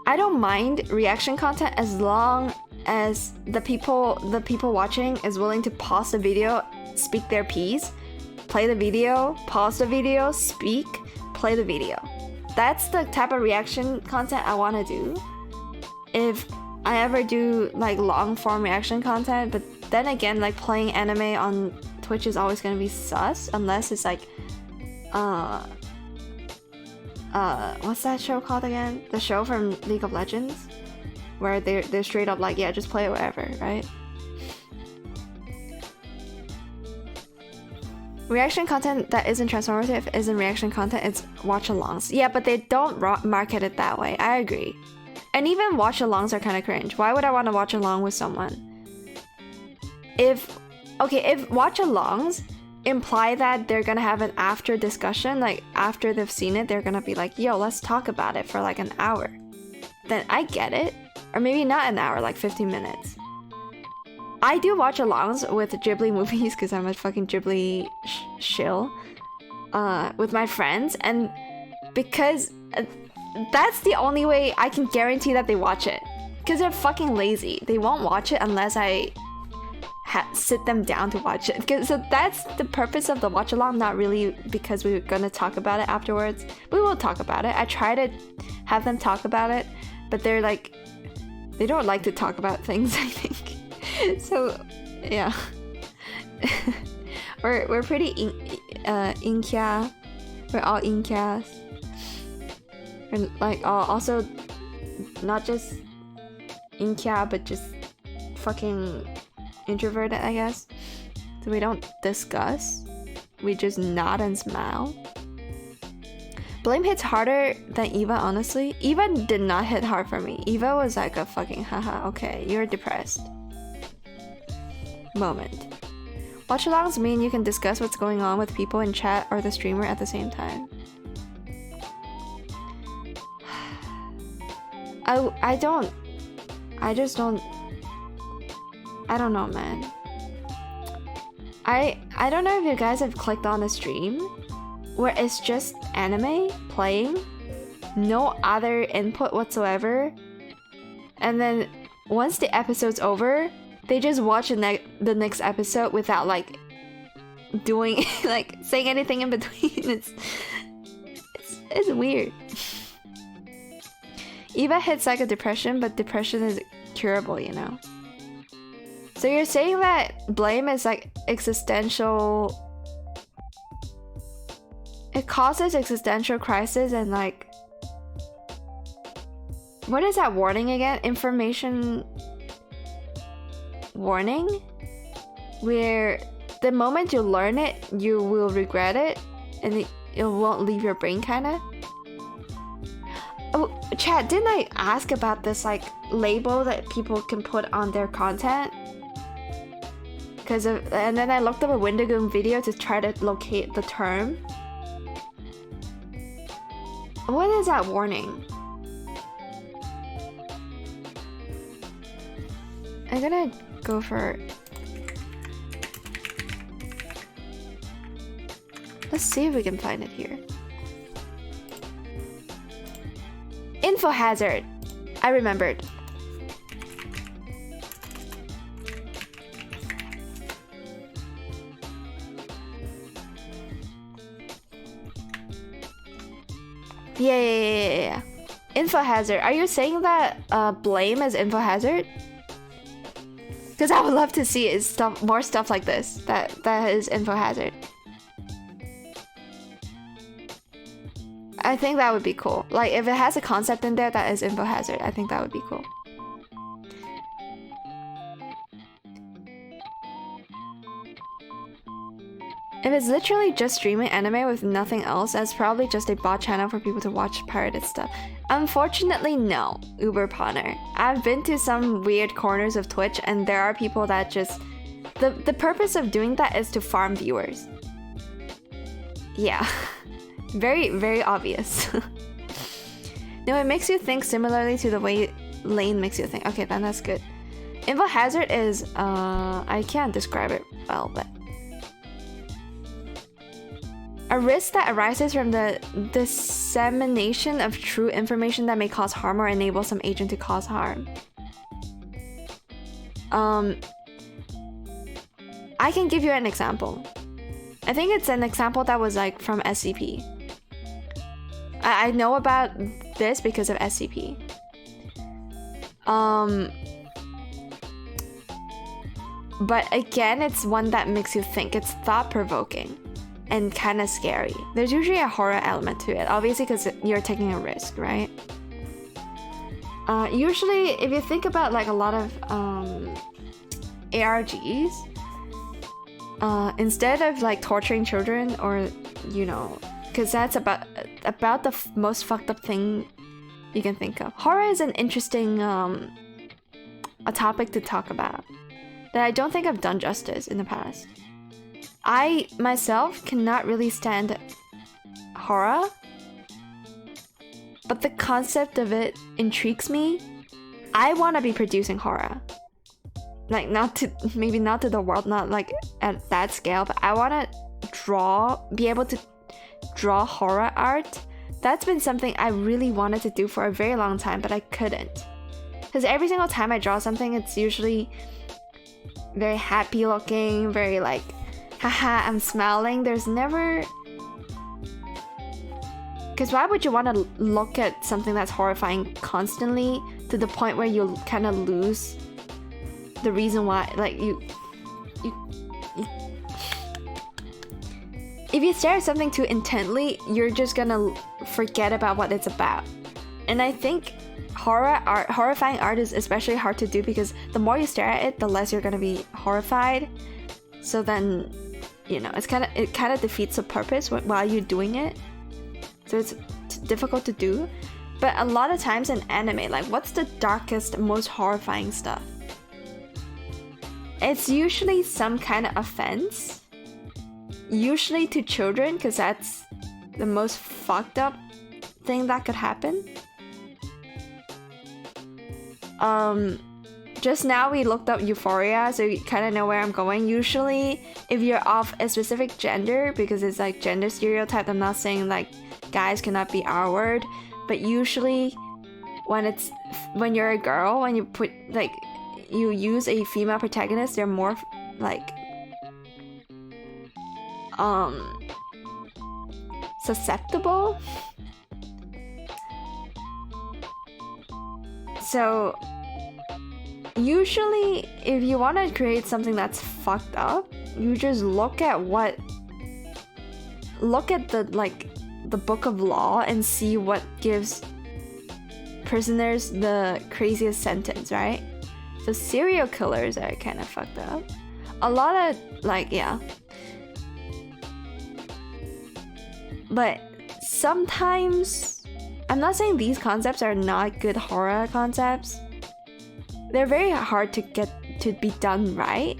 I don't mind reaction content as long as the people watching is willing to pause the video, speak their piece, play the video, pause the video, speak, play the video. That's the type of reaction content I want to do. If I ever do like long form reaction content, but then again, like playing anime on Twitch is always gonna be sus unless it's like what's that show called again? The show from League of Legends, where they're straight up like, yeah, just play it wherever, right? Reaction content that isn't transformative isn't reaction content, it's watch-alongs. Yeah, but they don't market it that way. I agree. And even watch-alongs are kind of cringe. Why would I want to watch along with someone? If watch-alongs imply that they're gonna have an after discussion, like after they've seen it, they're gonna be like, yo, let's talk about it for like an hour. Then I get it. Or maybe not an hour, like 15 minutes. I do watch-alongs with Ghibli movies because I'm a fucking Ghibli shill with my friends, and because that's the only way I can guarantee that they watch it. Because they're fucking lazy. They won't watch it unless I sit them down to watch it. So that's the purpose of the watch-along, not really because we're gonna talk about it afterwards. We will talk about it. I try to have them talk about it, but they're like, they don't like to talk about things, I think. So, yeah. we're pretty inkia. We're all inkias. And like also not just inkia, but just fucking introverted, I guess. So we don't discuss. We just nod and smile. Blame hits harder than Eva, honestly. Eva did not hit hard for me. Eva was like a fucking haha, okay, you're depressed moment. Watch-alongs mean you can discuss what's going on with people in chat or the streamer at the same time. I don't know, man. I don't know if you guys have clicked on a stream where it's just anime playing, no other input whatsoever, and then once the episode's over, they just watch the next episode without like doing like saying anything in between. It's weird. Eva hits like a depression, but depression is curable, you know. So you're saying that blame is like existential. It causes existential crisis and like. What is that warning again? Information warning? Where the moment you learn it, you will regret it and it won't leave your brain kinda. Oh, chat, didn't I ask about this like label that people can put on their content? And then I looked up a Windigoon video to try to locate the term. What is that warning? I'm gonna go for... Let's see if we can find it here. Info hazard. I remembered. Yeah. Info hazard. Are you saying that blame is info hazard? Because I would love to see more stuff like this. That is info hazard. I think that would be cool. Like if it has a concept in there that is info hazard, I think that would be cool. If it's literally just streaming anime with nothing else, that's probably just a bot channel for people to watch pirated stuff. Unfortunately, no, Uber Pawner. I've been to some weird corners of Twitch and there are people that just... The purpose of doing that is to farm viewers. Yeah. Very, very obvious. No, it makes you think similarly to the way Lane makes you think. Okay, then that's good. Info hazard is... I can't describe it well, but... A risk that arises from the dissemination of true information that may cause harm or enable some agent to cause harm. I can give you an example. I think it's an example that was like from SCP. I know about this because of SCP. But again, it's one that makes you think. It's thought-provoking. And kind of scary. There's usually a horror element to it, obviously because you're taking a risk, right? Usually, if you think about like a lot of ARGs, instead of like torturing children or, you know, because that's about the most fucked up thing you can think of. Horror is an interesting a topic to talk about that I don't think I've done justice in the past. I, myself, cannot really stand horror, but the concept of it intrigues me. I want to be producing horror. Like, maybe not to the world, not like at that scale, but I want to be able to draw horror art. That's been something I really wanted to do for a very long time, but I couldn't. Because every single time I draw something, it's usually very happy looking, very like, haha, I'm smiling. There's never... Because why would you want to look at something that's horrifying constantly to the point where you kind of lose the reason why, like, you... If you stare at something too intently, you're just gonna forget about what it's about. And I think horrifying art is especially hard to do because the more you stare at it, the less you're gonna be horrified. So then, you know, it kind of defeats the purpose while you're doing it. So it's difficult to do. But a lot of times in anime, like, what's the darkest, most horrifying stuff? It's usually some kind of offense. Usually to children, because that's the most fucked up thing that could happen. Just now we looked up Euphoria, so you kind of know where I'm going. Usually, if you're of a specific gender, because it's like gender stereotype, I'm not saying like guys cannot be R word, but usually when you're a girl, when you put like you use a female protagonist, they're more like susceptible. So Usually, if you want to create something that's fucked up, you just look at the book of law and see what gives prisoners the craziest sentence, right? So serial killers are kind of fucked up. A lot of, yeah. But sometimes, I'm not saying these concepts are not good horror concepts. They're very hard to get to be done right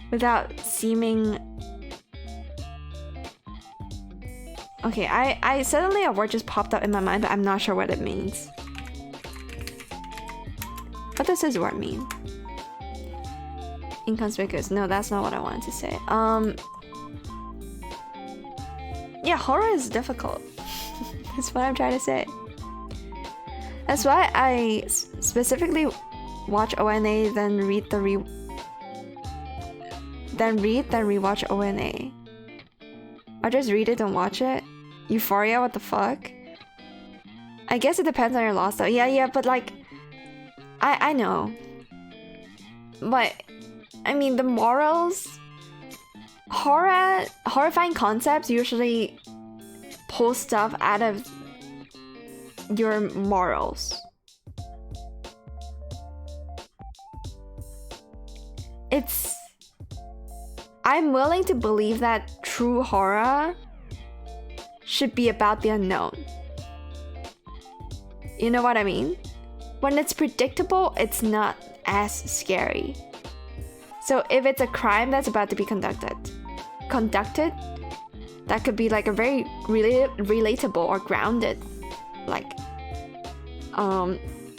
without seeming... Okay, I suddenly a word just popped up in my mind, but I'm not sure what it means. What does this word mean? Inconspicuous. No, that's not what I wanted to say. Yeah, horror is difficult. That's what I'm trying to say. That's why I specifically watch ONA, then rewatch ONA. I just read it and watch it. Euphoria, what the fuck? I guess it depends on your loss though. Yeah, but like, I know. But, I mean, the morals... Horrifying concepts usually pull stuff out of your morals. I'm willing to believe that true horror should be about the unknown. You know what I mean? When it's predictable, it's not as scary. So if it's a crime that's about to be conducted, that could be like a very relatable or grounded, like,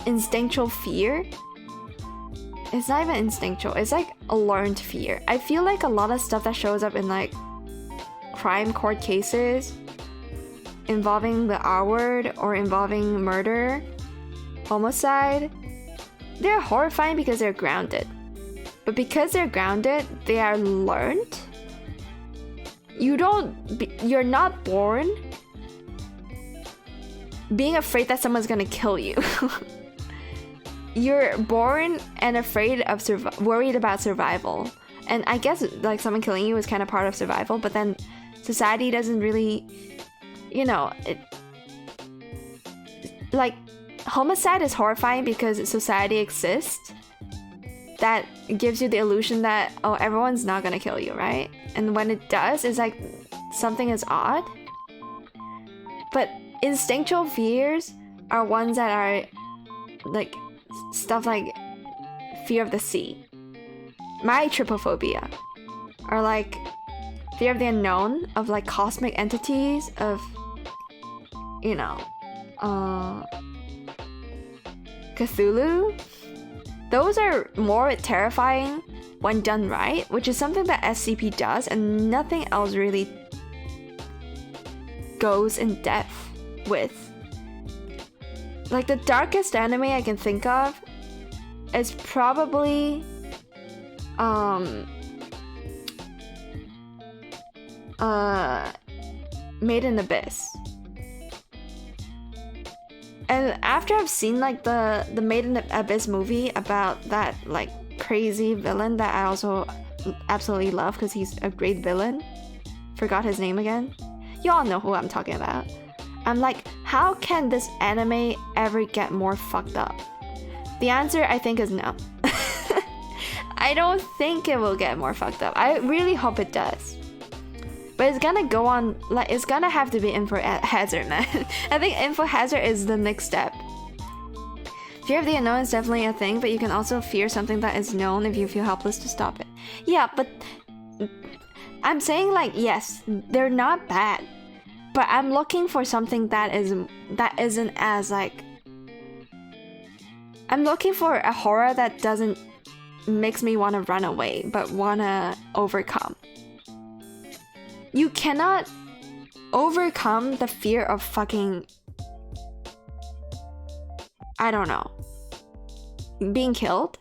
instinctual fear. It's not even instinctual, it's like a learned fear. I feel like a lot of stuff that shows up in like crime court cases involving the R word or involving murder, homicide, they're horrifying because they're grounded. But because they're grounded, they are learned. You're not born being afraid that someone's gonna kill you. You're born and afraid of worried about survival. And I guess like someone killing you is kind of part of survival, but then society doesn't really, like, homicide is horrifying because society exists. That gives you the illusion that, oh, everyone's not gonna kill you, right? And when it does, it's like something is odd. But instinctual fears are ones that are like stuff like fear of the sea. My trypophobia are like fear of the unknown, of like cosmic entities, of Cthulhu. Those are more terrifying when done right, which is something that SCP does, and nothing else really goes in depth with. Like, the darkest anime I can think of is probably Made in Abyss. And after I've seen like the Made in Abyss movie about that like crazy villain that I also absolutely love because he's a great villain. Forgot his name again. Y'all know who I'm talking about. I'm like, how can this anime ever get more fucked up? The answer, I think, is no. I don't think it will get more fucked up. I really hope it does. But it's gonna go on, like, it's gonna have to be info hazard, man. I think info hazard is the next step. Fear of the unknown is definitely a thing, but you can also fear something that is known if you feel helpless to stop it. Yeah, but I'm saying, like, yes, they're not bad. But I'm looking for something that isn't as, like... I'm looking for a horror that doesn't makes me want to run away, but want to overcome. You cannot overcome the fear of fucking... I don't know. Being killed?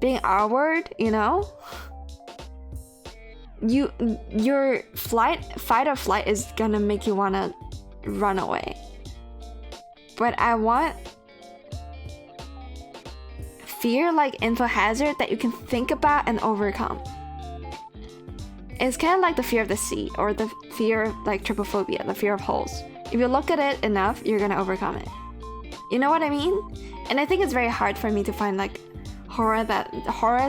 Being R-word, you know? Your fight or flight is gonna make you wanna run away. But I want fear like info hazard that you can think about and overcome. It's kind of like the fear of the sea, or the fear of like trypophobia, the fear of holes. If you look at it enough, you're gonna overcome it. You know what I mean? And I think it's very hard for me to find like horrors that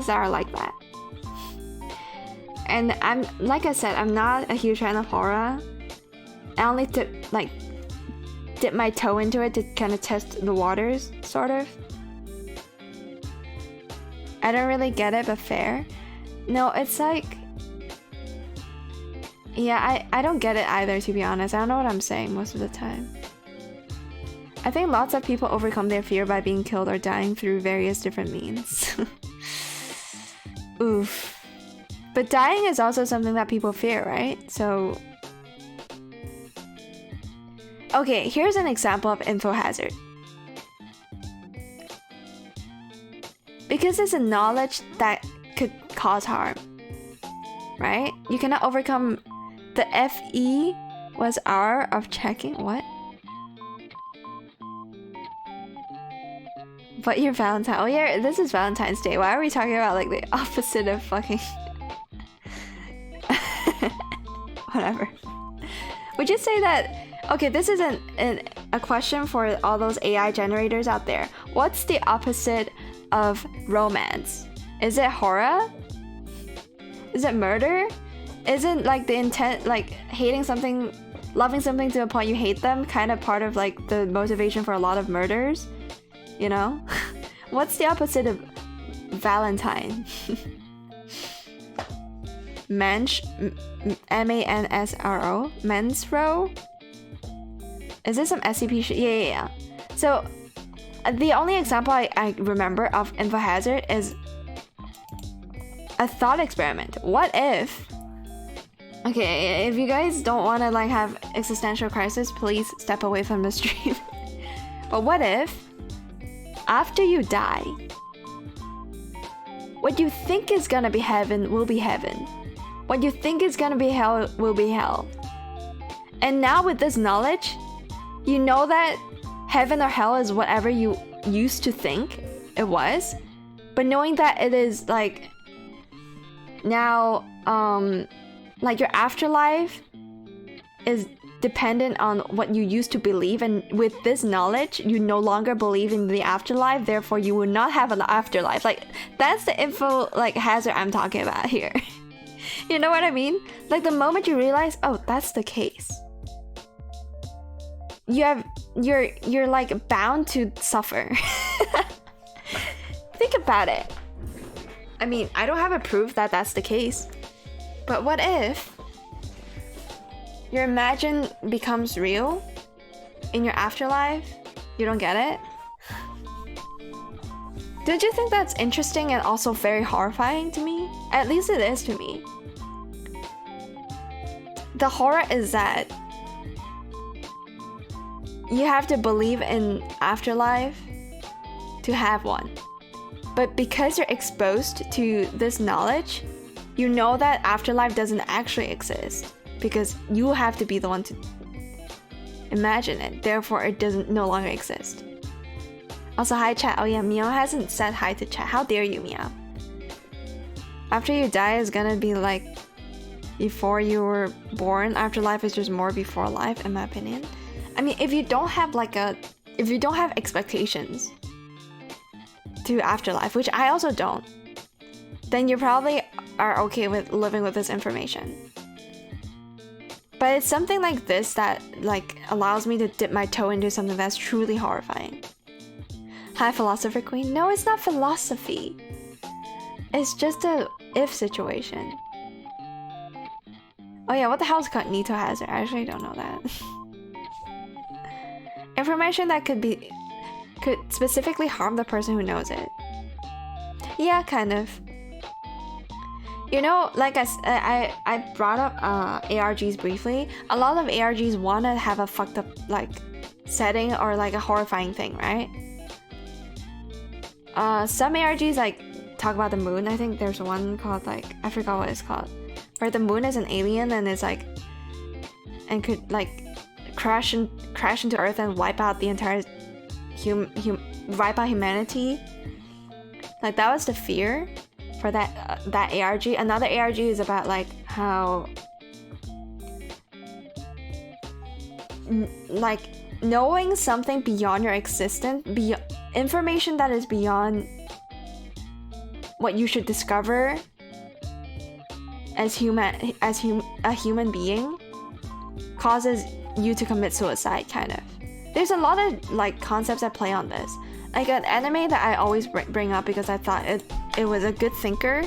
are like that. And I'm, like I said, I'm not a huge fan of horror. I only dip my toe into it to kind of test the waters, sort of. I don't really get it, but fair. No, it's like... Yeah, I don't get it either, to be honest. I don't know what I'm saying most of the time. I think lots of people overcome their fear by being killed or dying through various different means. Oof. But dying is also something that people fear, right? So... Okay, here's an example of info hazard. Because it's a knowledge that could cause harm, right? You cannot overcome the FE was R of checking. What? But your Valentine. Oh yeah, this is Valentine's Day. Why are we talking about like the opposite of fucking... Whatever. Would you say that... Okay, this is a question for all those AI generators out there. What's the opposite of romance? Is it horror? Is it murder? Isn't like the intent, like hating something, loving something to a point you hate them, kind of part of like the motivation for a lot of murders? You know? What's the opposite of Valentine? Mensch, M-A-N-S-R-O? Mensro? Is this some SCP shit? Yeah. So, the only example I remember of info hazard is a thought experiment. What if... Okay, if you guys don't want to like have existential crisis, please step away from the stream. But what if, after you die, what you think is gonna be heaven will be heaven. What you think is gonna be hell will be hell. And now with this knowledge, you know that heaven or hell is whatever you used to think it was, but knowing that it is like now like your afterlife is dependent on what you used to believe, and with this knowledge you no longer believe in the afterlife, therefore you will not have an afterlife. Like that's the info like hazard I'm talking about here. You know what I mean? Like the moment you realize, oh, that's the case, you're like bound to suffer. Think about it. I mean, I don't have a proof that that's the case, but what if your imagine becomes real in your afterlife? You don't get it? Don't you think that's interesting and also very horrifying to me? At least it is to me. The horror is that you have to believe in afterlife to have one. But because you're exposed to this knowledge, you know that afterlife doesn't actually exist, because you have to be the one to imagine it. Therefore, it doesn't no longer exist. Also, hi chat. Oh yeah, Meow hasn't said hi to chat. How dare you, Meow? After you die is gonna be like before you were born. Afterlife is just more before life, in my opinion. I mean, if you don't have expectations to afterlife, which I also don't, then you probably are okay with living with this information. But it's something like this that like allows me to dip my toe into something that's truly horrifying. Hi, Philosopher Queen. No, it's not philosophy. It's just a if situation. Oh yeah, what the hell is cognito hazard? I actually don't know that. Information that could specifically harm the person who knows it. Yeah, kind of. You know, like I brought up ARGs briefly. A lot of ARGs want to have a fucked up like setting or like a horrifying thing, right? Some ARGs like talk about the moon. I think there's one called like, I forgot what it's called, where the moon is an alien and it's like, and could like crash into Earth and wipe out the entire wipe out humanity. Like that was the fear for that ARG. Another ARG is about like how like knowing something beyond your existence, information that is beyond what you should discover as a human being causes you to commit suicide, kind of. There's a lot of like concepts that play on this. Like an anime that I always bring up because I thought it was a good thinker.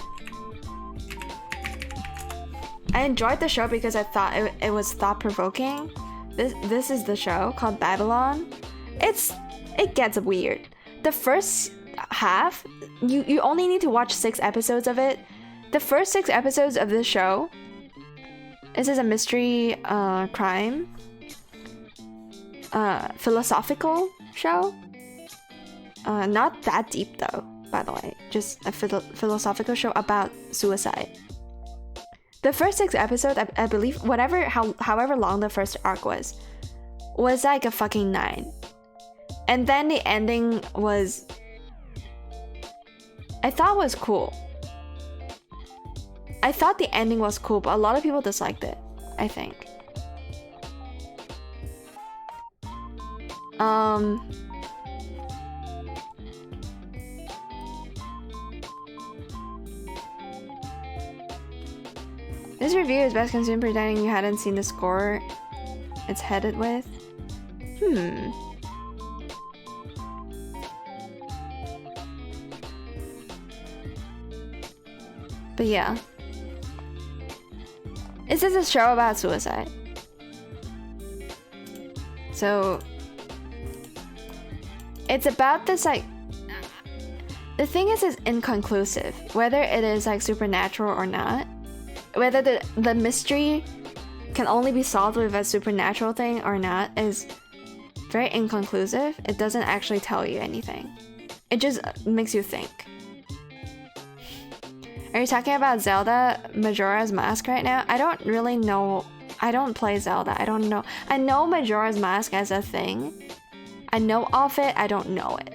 I enjoyed the show because I thought it was thought-provoking. This is the show called Babylon. It gets weird. The first half, you only need to watch 6 episodes of it. The first 6 episodes of this show, this is a mystery crime philosophical show. Not that deep though, by the way. Just a philosophical show about suicide. The first 6 episodes, I believe, however long the first arc was like a fucking 9. And then the ending was, I thought was cool. I thought the ending was cool, but a lot of people disliked it, I think. This review is best consumed pretending you hadn't seen the score it's headed with. But yeah. This is a show about suicide. So it's about this like, the thing is it's inconclusive whether it is like supernatural or not. Whether the mystery can only be solved with a supernatural thing or not is very inconclusive. It doesn't actually tell you anything. It just makes you think. Are you talking about Zelda Majora's Mask right now? I don't really know. I don't play Zelda. I don't know. I know Majora's Mask as a thing. I know of it. I don't know it.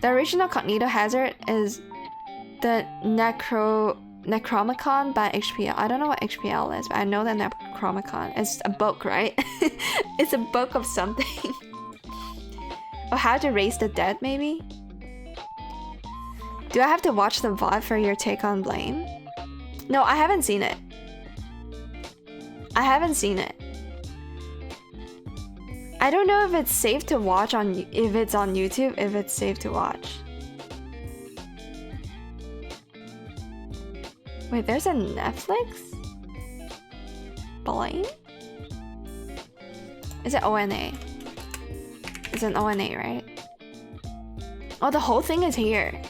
The original Cognito Hazard is the Necromicon by HPL. I don't know what HPL is, but I know that Necromicon is a book, right? It's a book of something. Or How to Raise the Dead, maybe? Do I have to watch the VOD for your take on Blame? No, I haven't seen it. I haven't seen it. I don't know if it's safe to watch if it's on YouTube, if it's safe to watch. Wait, there's a Netflix? Blame? Is it ONA? It's an ONA, right? Oh, the whole thing is here.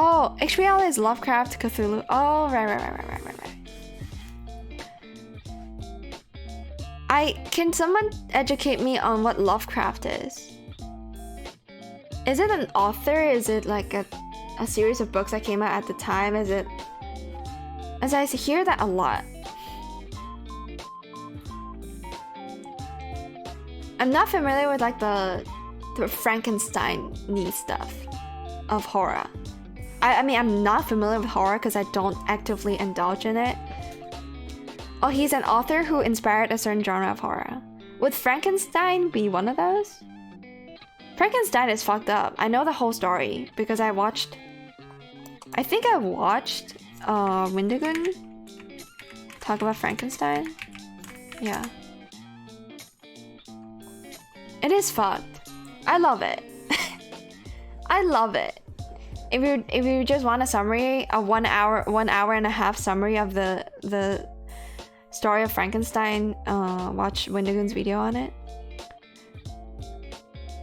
Oh, HBL is Lovecraft Cthulhu. Oh, right. Can someone educate me on what Lovecraft is? Is it an author? Is it like a series of books that came out at the time? Is it... As I hear that a lot. I'm not familiar with like the Frankenstein-y stuff of horror. I mean, I'm not familiar with horror because I don't actively indulge in it. Oh, he's an author who inspired a certain genre of horror. Would Frankenstein be one of those? Frankenstein is fucked up. I know the whole story because I watched Windigun talk about Frankenstein. Yeah. It is fucked. I love it. I love it. If you just want a summary, a 1 hour and a half summary of the story of Frankenstein, watch Windigun's video on it.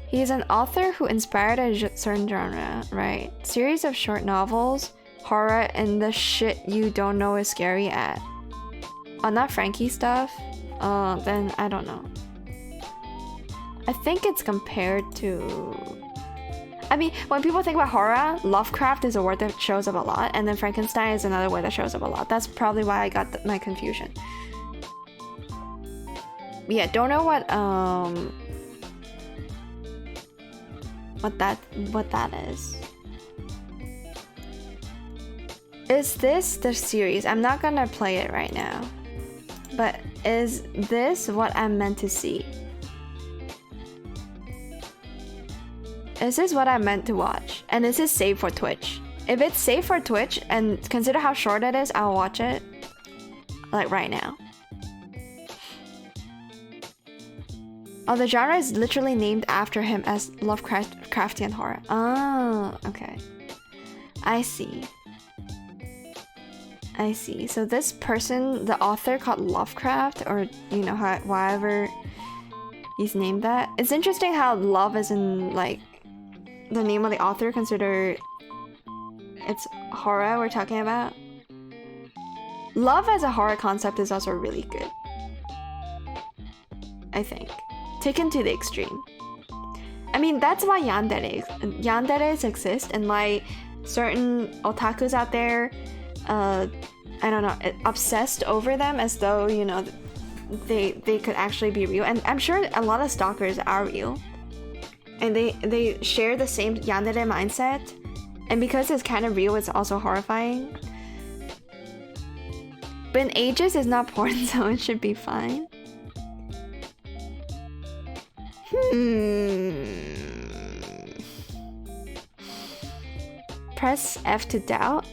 He is an author who inspired a certain genre, right? Series of short novels, horror, and the shit you don't know is scary at. Oh, not Frankie stuff? Then I don't know. I think it's compared to... I mean, when people think about horror, Lovecraft is a word that shows up a lot, and then Frankenstein is another word that shows up a lot. That's probably why I got my confusion. But yeah, don't know what what that is. Is this the series? I'm not gonna play it right now. But is this what I'm meant to see? Is this what I'm meant to watch? And is this safe for Twitch? If it's safe for Twitch, and consider how short it is, I'll watch it. Like right now. Oh, the genre is literally named after him as Lovecraftian horror. Oh, okay. I see. I see. So this person, the author called Lovecraft, or you know, however he's named that. It's interesting how love is in like the name of the author, consider it's horror we're talking about. Love as a horror concept is also really good, I think. Taken to the extreme. I mean, that's why yanderes exist, and why certain otakus out there I don't know, obsessed over them as though, you know, they could actually be real. And I'm sure a lot of stalkers are real, and they share the same yandere mindset, and because it's kind of real, it's also horrifying. But in ages is not porn, so it should be fine. Press F to doubt.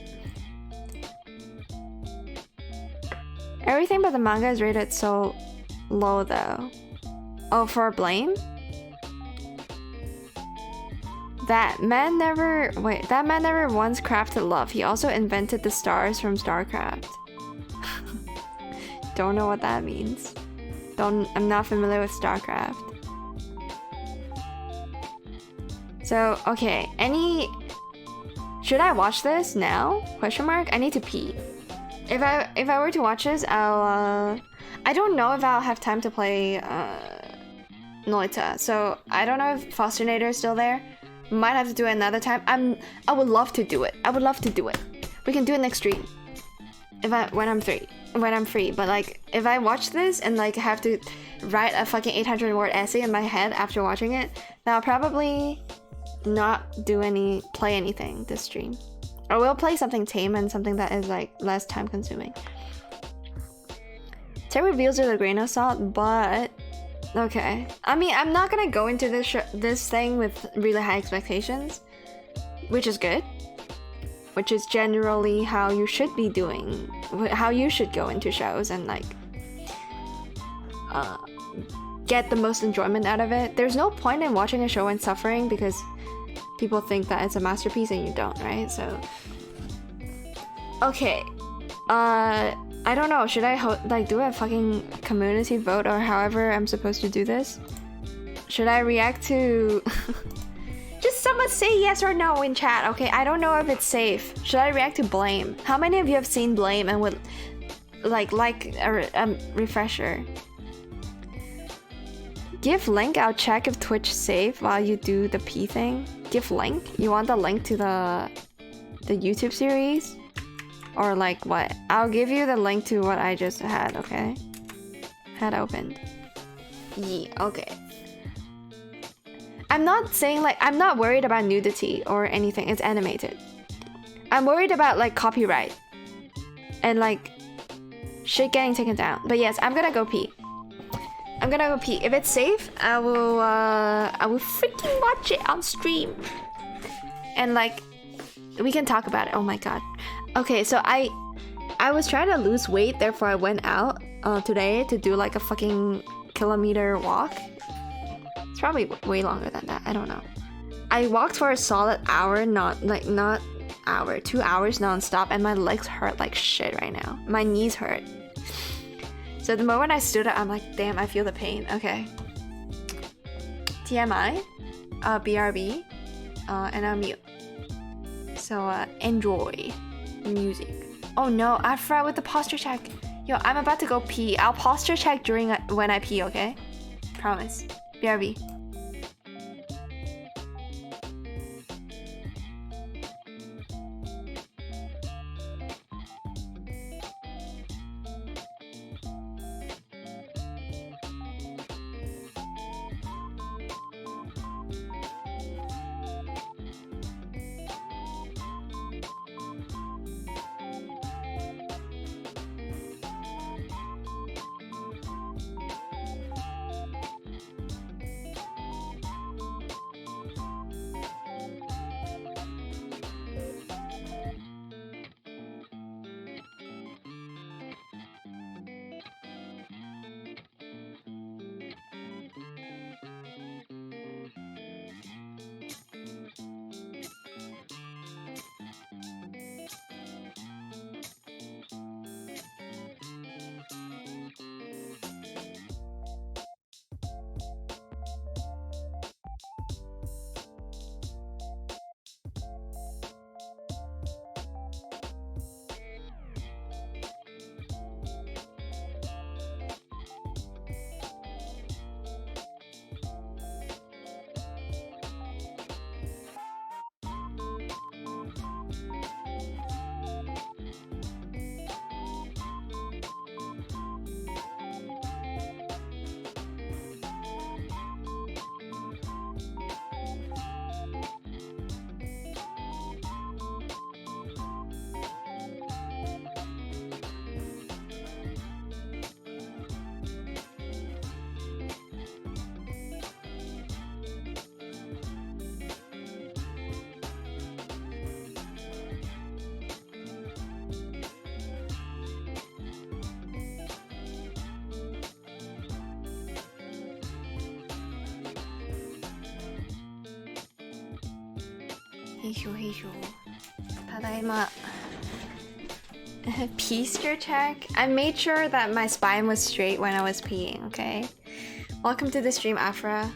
Everything but the manga is rated so low though. Oh, for blame? That man never once crafted love. He also invented the stars from StarCraft. Don't know what that means. I'm not familiar with StarCraft. So, okay, should I watch this now? Question mark? I need to pee. If I were to watch this, I don't know if I'll have time to play Noita. So I don't know if Fosternator is still there. Might have to do it another time. I would love to do it. We can do it next stream. When I'm free. But like if I watch this and like have to write a fucking 800-word essay in my head after watching it, then I'll probably not play anything this stream. I will play something tame and something that is like less time consuming. Take reveals with a grain of salt, but okay. I mean, I'm not gonna go into this thing with really high expectations, which is good. Which is generally how you should be doing, how you should go into shows and like get the most enjoyment out of it. There's no point in watching a show and suffering because people think that it's a masterpiece and you don't, right? So, okay. I don't know. Should I do a fucking community vote or however I'm supposed to do this? Should I react to... Just someone say yes or no in chat, okay? I don't know if it's safe. Should I react to Blame? How many of you have seen Blame and would like a refresher? Give link, I'll check if Twitch safe while you do the P thing. Give link? You want the link to the YouTube series? Or like what? I'll give you the link to what I just had, okay? Had opened. Yeah, okay. I'm not saying like, I'm not worried about nudity or anything, it's animated. I'm worried about like copyright and like shit getting taken down. But yes, I'm gonna go pee. If it's safe, I will freaking watch it on stream. And like, we can talk about it. Oh my god. Okay, so I was trying to lose weight, therefore I went out today to do like a fucking kilometer walk. It's probably way longer than that. I don't know. I walked for a solid hour, 2 hours non-stop, and my legs hurt like shit right now. My knees hurt. So the moment I stood up, I'm like, damn, I feel the pain. Okay. TMI, BRB, and I'll mute. So enjoy music. Oh no, I forgot with the posture check. Yo, I'm about to go pee. I'll posture check when I pee, okay? Promise. BRB. Heisho. Tadaima. Pee check. I made sure that my spine was straight when I was peeing, okay? Welcome to the stream, Afra.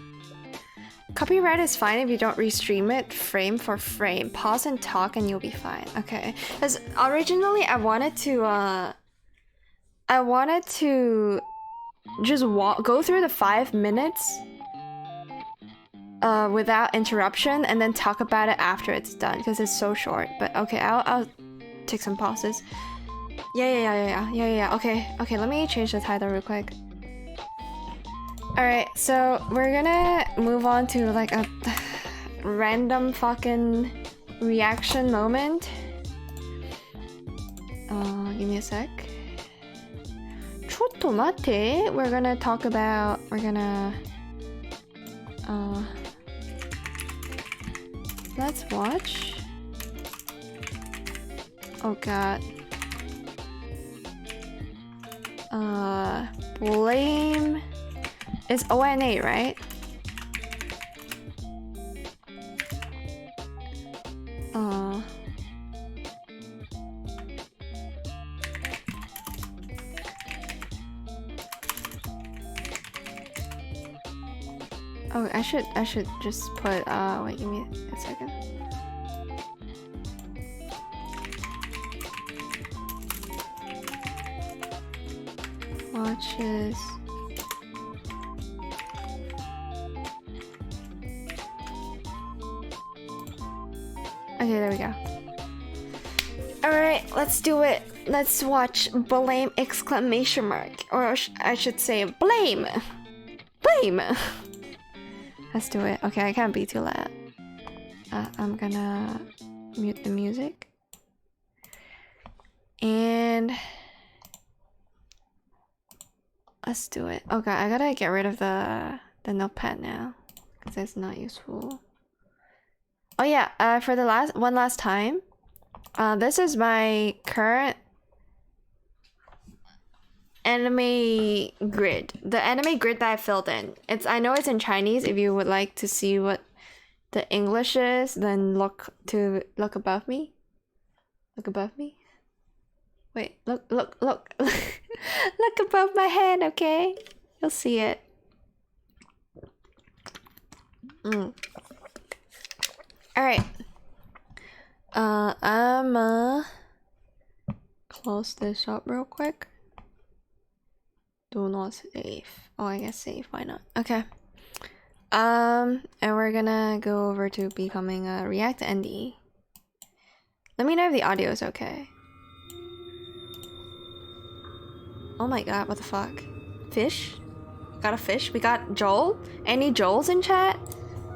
Copyright is fine if you don't restream it frame for frame. Pause and talk and you'll be fine. Okay. Because originally I wanted to just go through the 5 minutes without interruption and then talk about it after it's done because it's so short. But okay, I'll take some pauses. Yeah. Okay, let me change the title real quick. Alright, so we're gonna move on to like a random fucking reaction moment. Give me a sec. Chotto mate. We're gonna let's watch. Oh god. Blame is ONA, right? Oh, I should just put wait, give me a second. Watches. Okay, there we go. Alright, let's do it. Let's watch Blame exclamation mark. Or I should say Blame! Blame! Let's do it. Okay, I can't be too loud. I'm gonna mute the music. And let's do it. Okay, I gotta get rid of the notepad now because it's not useful. Oh yeah, for the last time, this is my current anime grid. The anime grid that I filled in. I know it's in Chinese. If you would like to see what the English is, then look above me. Look above me. Wait, look look above my head, okay? You'll see it. Alright. I'm close this up real quick. Do not save. Oh, I guess save. Why not? Okay. And we're gonna go over to becoming a React ND. Let me know if the audio is okay. Oh my god, what the fuck? Fish? Got a fish? We got Joel? Any Joels in chat?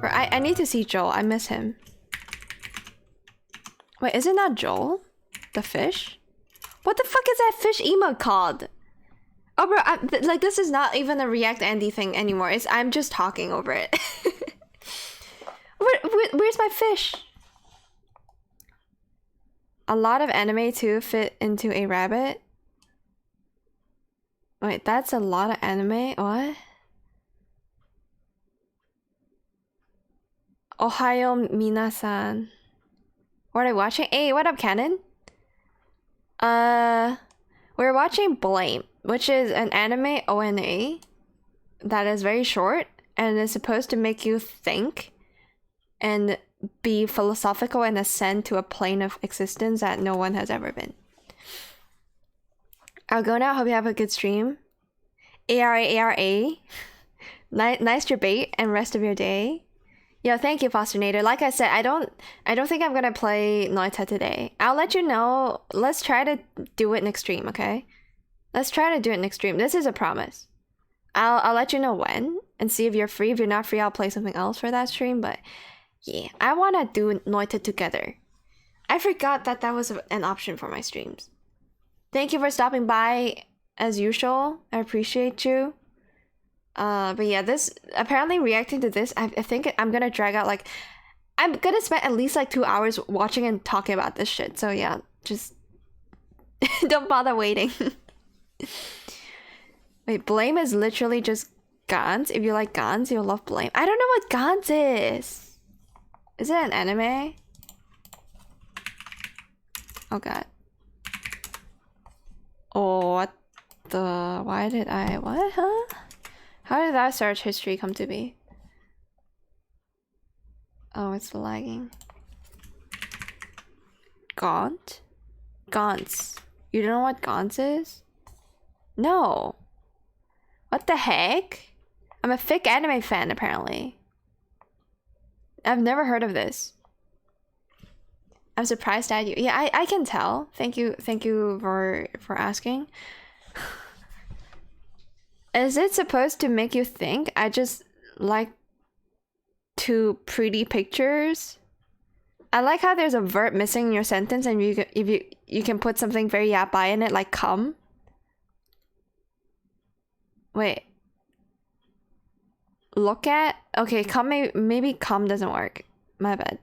Or I need to see Joel. I miss him. Wait, isn't that Joel? The fish? What the fuck is that fish emote called? Oh bro, like this is not even a React Andy thing anymore. I'm just talking over it. Where's my fish? A lot of anime too fit into a rabbit. Wait, that's a lot of anime? What? Ohayo minasan. What are we watching? Hey, what up, Canon? We're watching Blame, which is an anime ONA that is very short and is supposed to make you think and be philosophical and ascend to a plane of existence that no one has ever been. I'll go now. Hope you have a good stream. ARA. Nice debate and rest of your day. Yo, thank you, Fosternator. Like I said, I don't think I'm gonna play Noita today. I'll let you know. Let's try to do it next stream, okay? Let's try to do it next stream. This is a promise. I'll let you know when and see if you're free. If you're not free, I'll play something else for that stream. But yeah, I wanna do Noita together. I forgot that was an option for my streams. Thank you for stopping by as usual. I appreciate you. But yeah, this apparently reacting to this, I think I'm gonna drag out like I'm gonna spend at least like 2 hours watching and talking about this shit. So yeah, just don't bother waiting. Wait, Blame is literally just Gans. If you like Gans, you'll love Blame. I don't know what Gans is. Is it an anime? Oh god. Oh, what the... Why did I... What, huh? How did that search history come to be? Oh, it's lagging. Gaunt? Gaunts. You don't know what Gaunts is? No. What the heck? I'm a thick anime fan, apparently. I've never heard of this. I'm surprised at you. Yeah, I can tell. Thank you for asking. Is it supposed to make you think? I just like two pretty pictures. I like how there's a verb missing in your sentence, and you can put something very yabai in it, like come. Wait. Look at? Okay, come, maybe come doesn't work. My bad.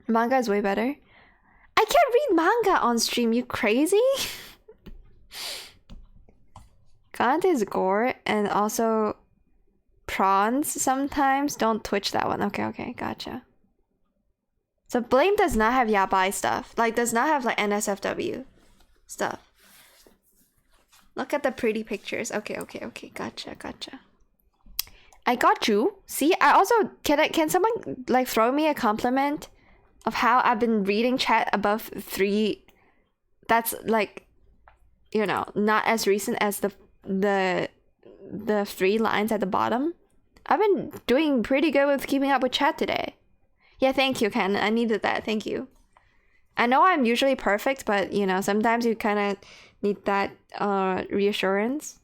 Manga is way better. I can't read manga on stream, you crazy? Gaunt is gore, and also prawns sometimes. Don't twitch that one. Okay, gotcha. So Blame does not have yabai stuff. Like, does not have like NSFW stuff. Look at the pretty pictures. Okay, gotcha. I got you. See, I also can someone like throw me a compliment of how I've been reading chat above 3. That's like, you know, not as recent as the 3 lines at the bottom. I've been doing pretty good with keeping up with chat today. Yeah, thank you, Ken. I needed that. Thank you. I know I'm usually perfect, but you know, sometimes you kind of need that reassurance.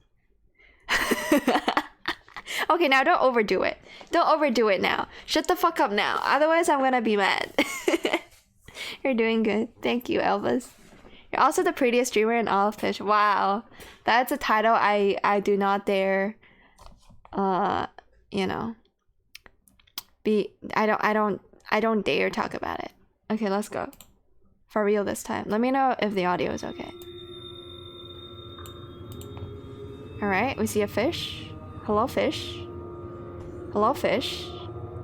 Okay, now don't overdo it. Don't overdo it now. Shut the fuck up now. Otherwise, I'm gonna be mad. You're doing good. Thank you, Elvis. You're also the prettiest streamer in all of Twitch. Wow. That's a title I do not dare, you know, I don't dare talk about it. Okay, let's go. For real this time. Let me know if the audio is okay. Alright, we see a fish. Hello, fish. Hello, fish.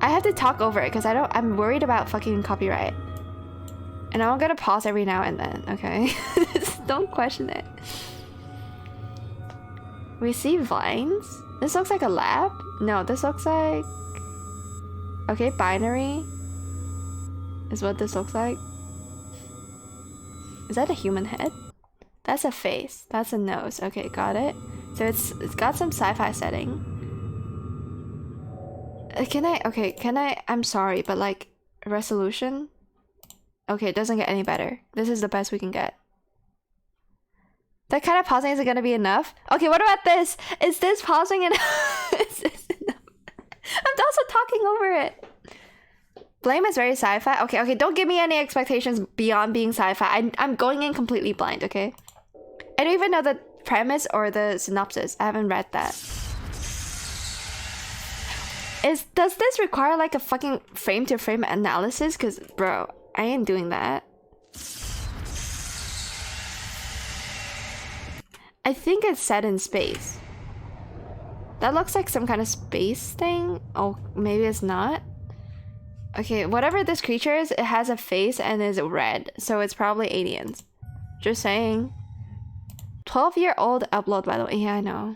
I have to talk over it because I'm worried about fucking copyright. And I'm gonna pause every now and then, okay? Don't question it. We see vines. This looks like a lab? No, this looks like... Okay, binary is what this looks like. Is that a human head? That's a face. That's a nose. Okay, got it. So it's got some sci-fi setting. I'm sorry, but like resolution? Okay, it doesn't get any better. This is the best we can get. That kind of pausing isn't gonna be enough? Okay, what about this? Is this pausing enough? Is this enough? I'm also talking over it. Blame is very sci-fi. Okay, don't give me any expectations beyond being sci-fi. I'm going in completely blind, okay? I don't even know the premise or the synopsis. I haven't read that. Does this require like a fucking frame-to-frame analysis? Cause bro, I ain't doing that. I think it's set in space. That looks like some kind of space thing. Oh, maybe it's not. Okay, whatever this creature is, it has a face and is red. So it's probably aliens. Just saying. 12-year-old upload, by the way. Yeah, I know.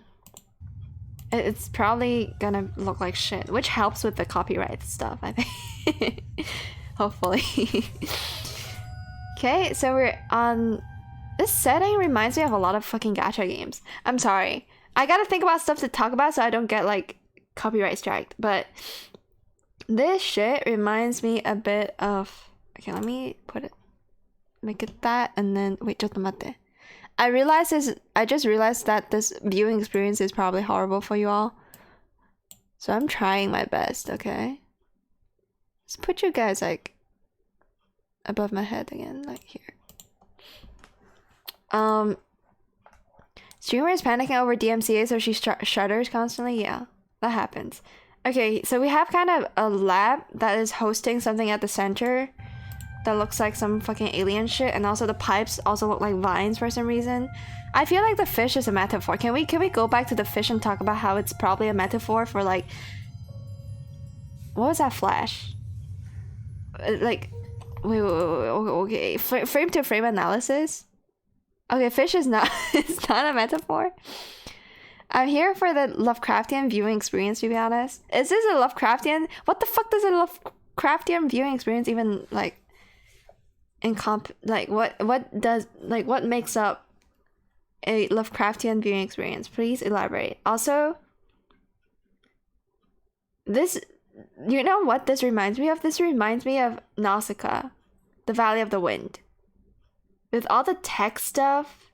It's probably gonna look like shit, which helps with the copyright stuff, I think. Hopefully. Okay, so we're on... This setting reminds me of a lot of fucking gacha games. I'm sorry. I gotta think about stuff to talk about so I don't get, like, copyright striked. But this shit reminds me a bit of... Okay, let me put it... Make it that, and then... Wait, 조금만. I just realized that this viewing experience is probably horrible for you all. So I'm trying my best, okay? Let's put you guys, like, above my head again, like here. Streamer is panicking over DMCA, so she shudders constantly. Yeah, that happens. Okay, so we have kind of a lab that is hosting something at the center that looks like some fucking alien shit, and also the pipes also look like vines for some reason. I feel like the fish is a metaphor. Can we go back to the fish and talk about how it's probably a metaphor for like... What was that flash? Like, Okay. Frame to frame analysis. Okay, fish is not it's not a metaphor. I'm here for the Lovecraftian viewing experience, to be honest. Is this a Lovecraftian? What the fuck does a Lovecraftian viewing experience even like what makes up a Lovecraftian viewing experience? Please elaborate. Also, this, you know what this reminds me of? This reminds me of Nausicaa, the Valley of the Wind. With all the tech stuff.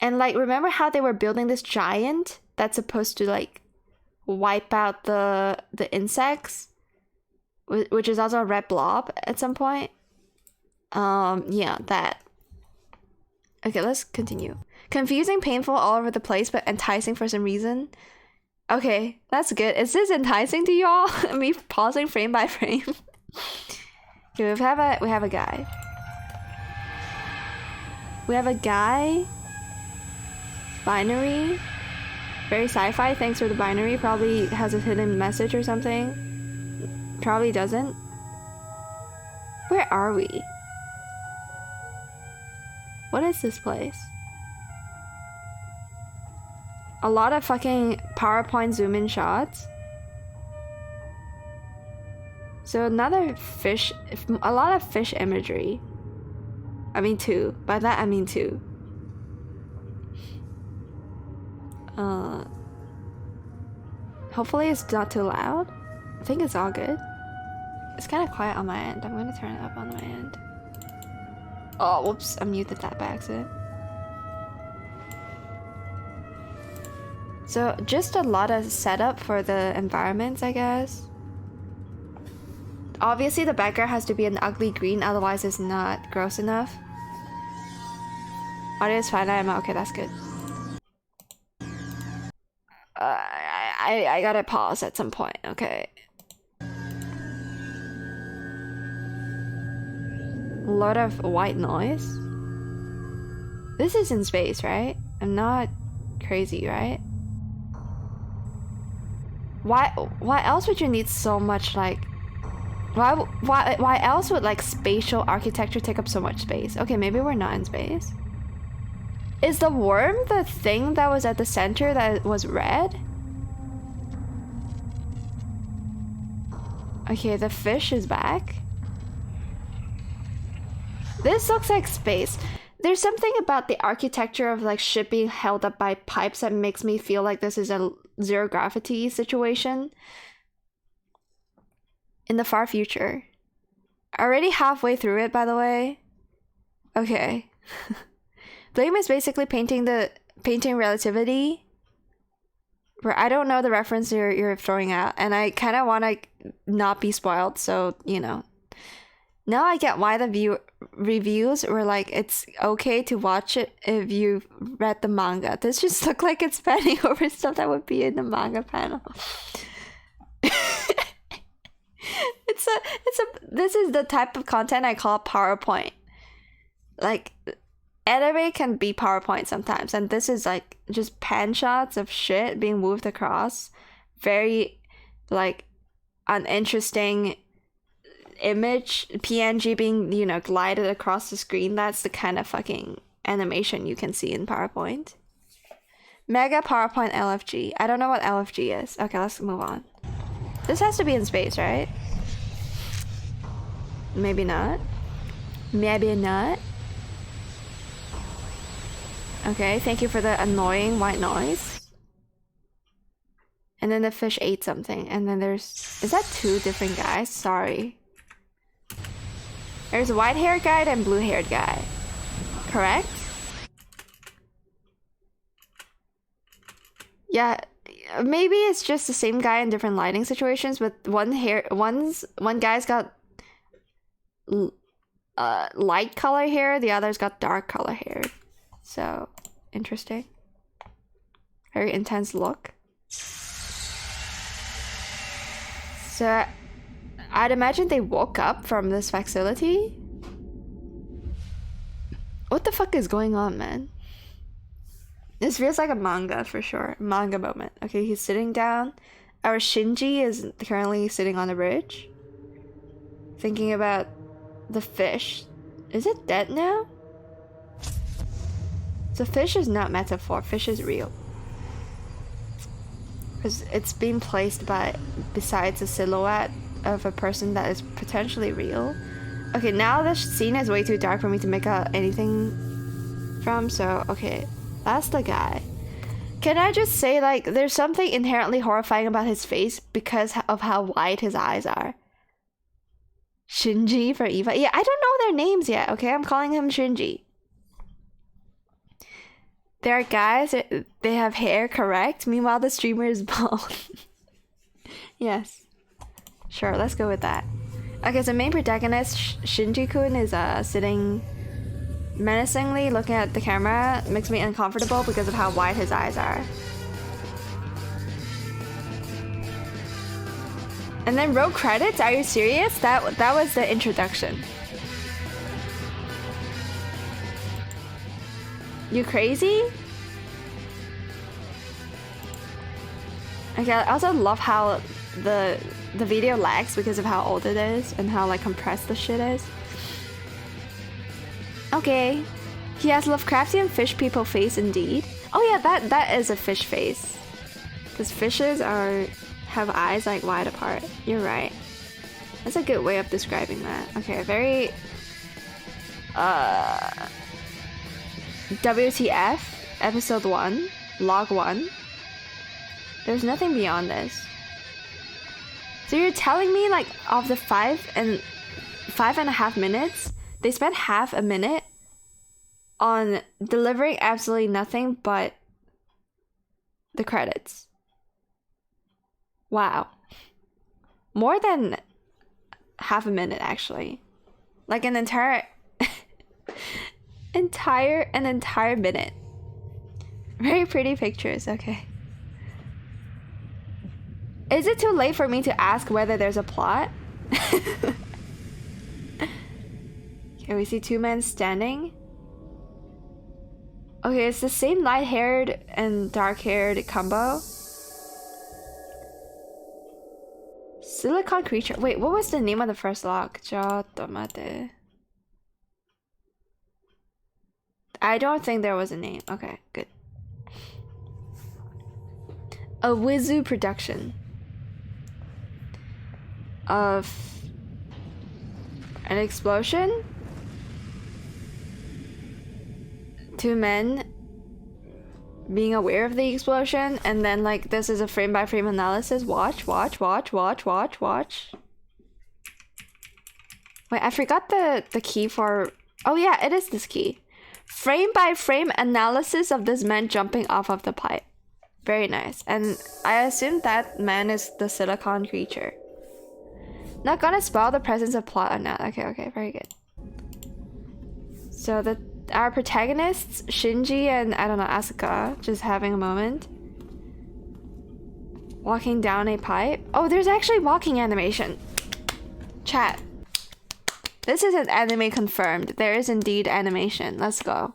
And like, remember how they were building this giant that's supposed to like wipe out the insects, which is also a red blob at some point. Yeah, that. Okay, let's continue. Confusing, painful, all over the place, but enticing for some reason. Okay, that's good. Is this enticing to y'all? Me pausing frame by frame. Okay, we have a guy. We have a guy. Binary. Very sci-fi. Thanks for the binary. Probably has a hidden message or something. Probably doesn't. Where are we? What is this place? A lot of fucking PowerPoint zoom in shots. So another fish, a lot of fish imagery. I mean two. By that I mean two. Hopefully it's not too loud. I think it's all good. It's kind of quiet on my end. I'm gonna turn it up on my end. Oh, whoops, I muted that by accident. So just a lot of setup for the environments, I guess. Obviously the background has to be an ugly green, otherwise it's not gross enough. Audio is fine, I'm okay, that's good. I gotta pause at some point, okay. A lot of white noise. This is in space, right? I'm not crazy, right? Why else would you need so much like why else would like spatial architecture take up so much space? Okay, maybe we're not in space. Is the worm the thing that was at the center that was red? Okay, the fish is back. This looks like space. There's something about the architecture of like ship being held up by pipes that makes me feel like this is a zero gravity situation in the far future. Already halfway through it, by the way. Okay. Blame is basically painting relativity. Where I don't know the reference you're throwing out, and I kind of want to not be spoiled, so you know. Now I get why the reviews were like, it's okay to watch it if you've read the manga. This just looked like it's panning over stuff that would be in the manga panel. This is the type of content I call PowerPoint. Like, anime can be PowerPoint sometimes, and this is like just pan shots of shit being moved across. Very, like, uninteresting image, PNG being, you know, glided across the screen. That's the kind of fucking animation you can see in PowerPoint. Mega PowerPoint LFG. I don't know what LFG is. Okay, let's move on. This has to be in space, right? Maybe not. Maybe not. Okay, thank you for the annoying white noise. And then the fish ate something. And then there's... Is that two different guys? Sorry. There's a white-haired guy and blue-haired guy. Correct? Yeah, maybe it's just the same guy in different lighting situations, but one guy's got light color hair, the other's got dark color hair. So, interesting. Very intense look. So, I'd imagine they woke up from this facility. What the fuck is going on, man? This feels like a manga for sure. Manga moment. Okay, he's sitting down. Our Shinji is currently sitting on the bridge. Thinking about The fish. Is it dead now? So fish is not metaphor, fish is real. Because it's being placed besides a silhouette of a person that is potentially real. Okay, now the scene is way too dark for me to make out anything from, so okay, that's the guy. Can I just say, like, there's something inherently horrifying about his face because of how wide his eyes are. Shinji for Eva. Yeah, I don't know their names yet, okay? I'm calling him Shinji. There are guys, they have hair, correct? Meanwhile, the streamer is bald. Yes. Sure, let's go with that. Okay, so main protagonist, Shinji-kun, is sitting menacingly looking at the camera. Makes me uncomfortable because of how wide his eyes are. And then roll credits? Are you serious? That was the introduction. You crazy? Okay, I also love how the video lags because of how old it is and how like compressed the shit is. Okay. He has Lovecraftian fish people face indeed. Oh yeah, that is a fish face. Because fishes have eyes like wide apart. You're right. That's a good way of describing that. Okay, very WTF episode 1, log 1. There's nothing beyond this. So you're telling me, like, of the 5.5 minutes, they spent half a minute on delivering absolutely nothing but the credits. Wow. More than half a minute, actually. Like an entire entire minute. Very pretty pictures, okay. Is it too late for me to ask whether there's a plot? Okay, we see two men standing. Okay, it's the same light-haired and dark-haired combo. Silicon creature. Wait, what was the name of the first log? Tomate. I don't think there was a name. Okay, good. A Wizu production of an explosion, two men being aware of the explosion, and then like this is a frame-by-frame analysis. Watch. Wait, I forgot the key for... Oh yeah, it is this key. Frame-by-frame analysis of this man jumping off of the pipe. Very nice. And I assume that man is the silicon creature. Not gonna spoil the presence of plot or not. Okay, very good. So our protagonists, Shinji and, I don't know, Asuka, just having a moment. Walking down a pipe. Oh, there's actually walking animation. Chat. This is an anime confirmed. There is indeed animation. Let's go.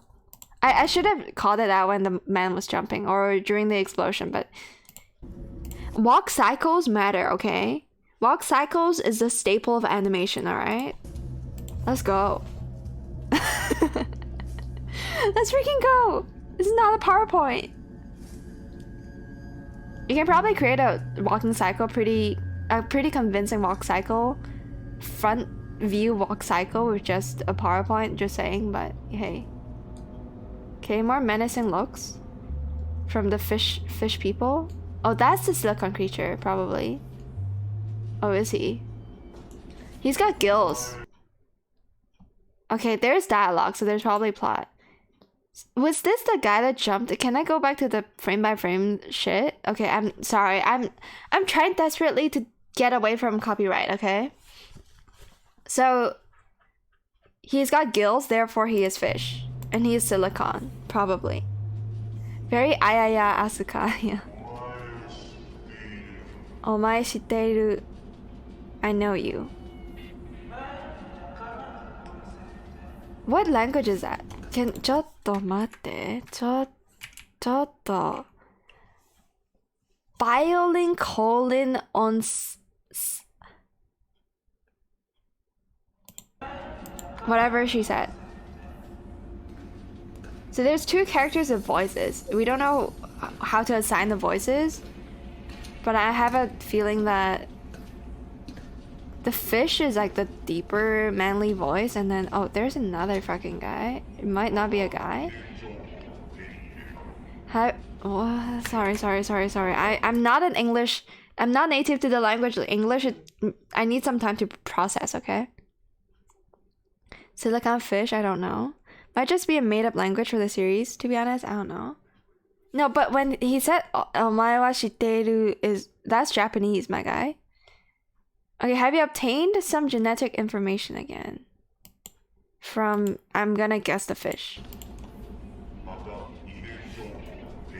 I should have called it out when the man was jumping or during the explosion, but... Walk cycles matter, okay? Walk cycles is the staple of animation, alright? Let's go. Let's freaking go! This is not a PowerPoint. You can probably create a walking cycle, a pretty convincing walk cycle. Front view walk cycle with just a PowerPoint, just saying, but hey. Okay, more menacing looks from the fish people. Oh, that's the silicon creature, probably. Oh, is he? He's got gills. Okay, there's dialogue, so there's probably plot. Was this the guy that jumped? Can I go back to the frame-by-frame shit? Okay, I'm sorry. I'm trying desperately to get away from copyright, okay? So, he's got gills, therefore he is fish. And he is silicon, probably. Very ayaya Asuka, yeah. Omae shitteru. I know you. What language is that? Chotto matte. Chotto. Violin on... Whatever she said. So there's two characters with voices. We don't know how to assign the voices, but I have a feeling that the fish is like the deeper manly voice, and then oh, there's another fucking guy. It might not be a guy. Oh, sorry. I'm not an English. I'm not native to the language English. I need some time to process. Okay. Silicon fish. I don't know. Might just be a made-up language for the series. To be honest, I don't know. No, but when he said "omae wa shitteru," that's Japanese, my guy. Okay, have you obtained some genetic information again? From, I'm gonna guess, the fish.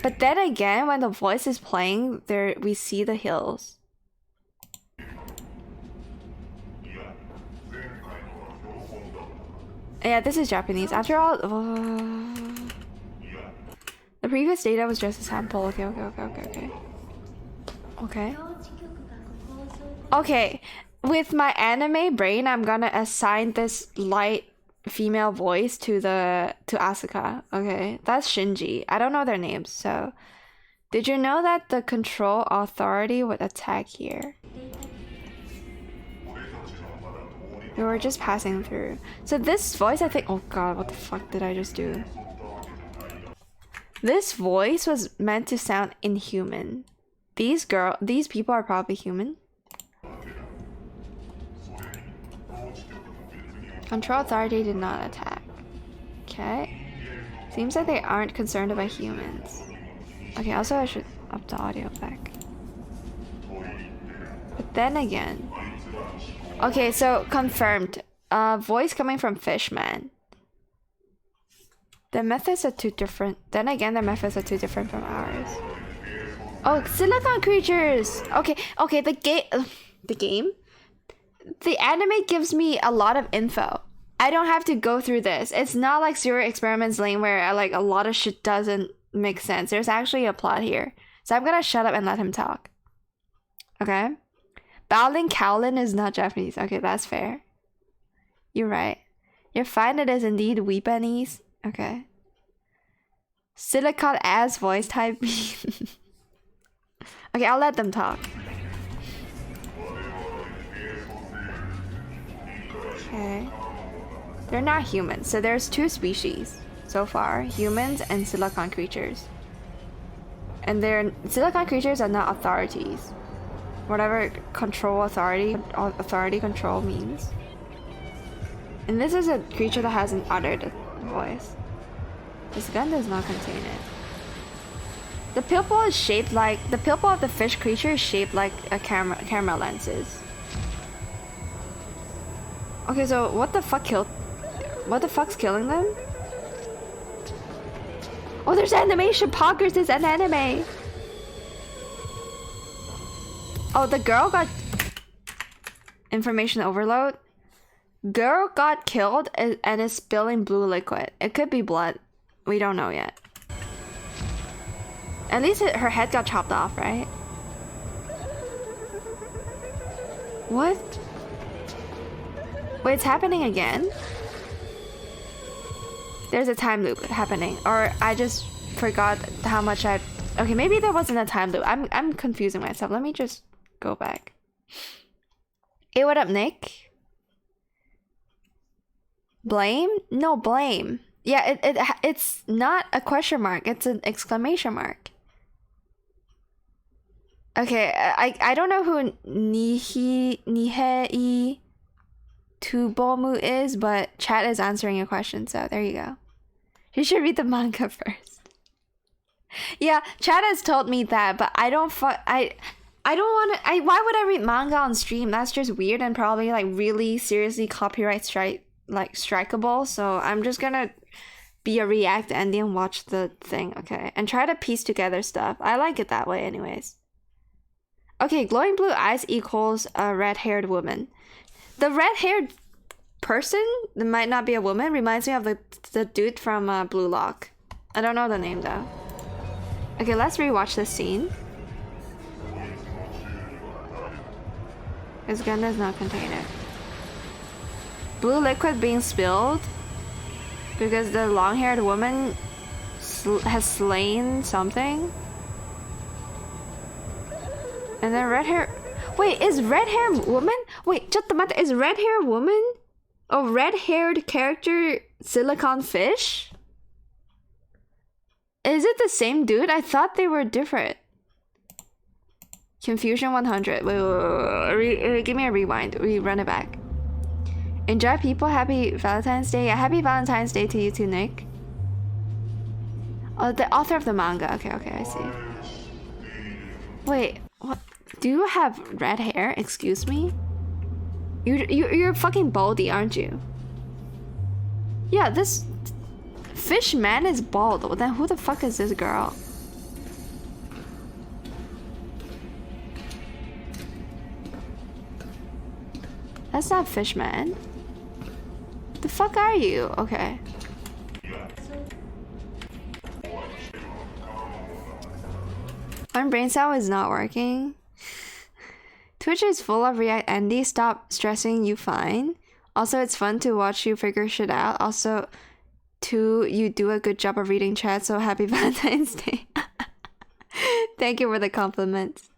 But then again, when the voice is playing, there we see the hills. Yeah, this is Japanese. After all, the previous data was just a sample. Okay, with my anime brain, I'm gonna assign this light female voice to Asuka. Okay, that's Shinji. I don't know their names, so did you know that the control authority would attack here? We were just passing through. So this voice, I think, oh god, what the fuck did I just do? This voice was meant to sound inhuman. These people are probably human. Control authority did not attack. Okay. Seems like they aren't concerned about humans. Okay, also I should up the audio back. But then again. Okay, so confirmed. Voice coming from Fishman. The methods are too different. Then again, the methods are too different from ours. Oh, silicon creatures! Okay, the game? The anime gives me a lot of info. I don't have to go through this. It's not like Zero Experiments Lane where like a lot of shit doesn't make sense. There's actually a plot here. So I'm gonna shut up and let him talk. Okay? Baolin Kowlin is not Japanese. Okay, that's fair. You're right. You're fine, it is indeed Weepanese. Okay. Silicon ass voice type. Okay, I'll let them talk. Okay. They're not humans, so there's two species so far, humans and silicon creatures. And silicon creatures are not authorities. Whatever authority control means. And this is a creature that hasn't uttered a voice. This gun does not contain it. The pupil is shaped like, the pupil of the fish creature is shaped like a camera lenses. Okay, so what the fuck's killing them? Oh, there's animation. Poggers is an anime. Oh, the girl got information overload. Girl got killed and is spilling blue liquid. It could be blood. We don't know yet. At least her head got chopped off, right? What? Wait, it's happening again? There's a time loop happening. Or I just forgot how much I... Okay, maybe there wasn't a time loop. I'm confusing myself. Let me just go back. Hey, what up, Nick? Blame? No, blame. Yeah, it's not a question mark. It's an exclamation mark. Okay, I don't know who Nihei Tubomu is, but chat is answering your question, so there you go. You should read the manga first. Yeah, chat has told me that, but I don't want to. Why would I read manga on stream? That's just weird and probably like really seriously copyright strikeable. So I'm just gonna be a React Andy and watch the thing, okay? And try to piece together stuff. I like it that way, anyways. Okay, glowing blue eyes equals a red-haired woman. The red-haired person, that might not be a woman, reminds me of the dude from Blue Lock. I don't know the name though. Okay, let's rewatch this scene. His gun does not contain it. blue liquid being spilled because the long-haired woman has slain something. And then red hair. Wait, is red hair woman? Wait, 잠깐만, is red hair woman? Oh, red-haired character silicone fish? Is it the same dude? I thought they were different. Confusion 100. Wait. Give me a rewind. We run it back. Enjoy, people. Happy Valentine's Day. Yeah, happy Valentine's Day to you too, Nick. Oh, the author of the manga. Okay, I see. Wait, what? Do you have red hair? Excuse me? You're fucking baldy, aren't you? Yeah, this fish man is bald. Well, then who the fuck is this girl? That's not fish man. The fuck are you? Okay. My brain cell is not working. Twitch is full of React Andy. Stop stressing, you fine. Also, it's fun to watch you figure shit out. Also, too, you do a good job of reading chat, so happy Valentine's Day. Thank you for the compliments.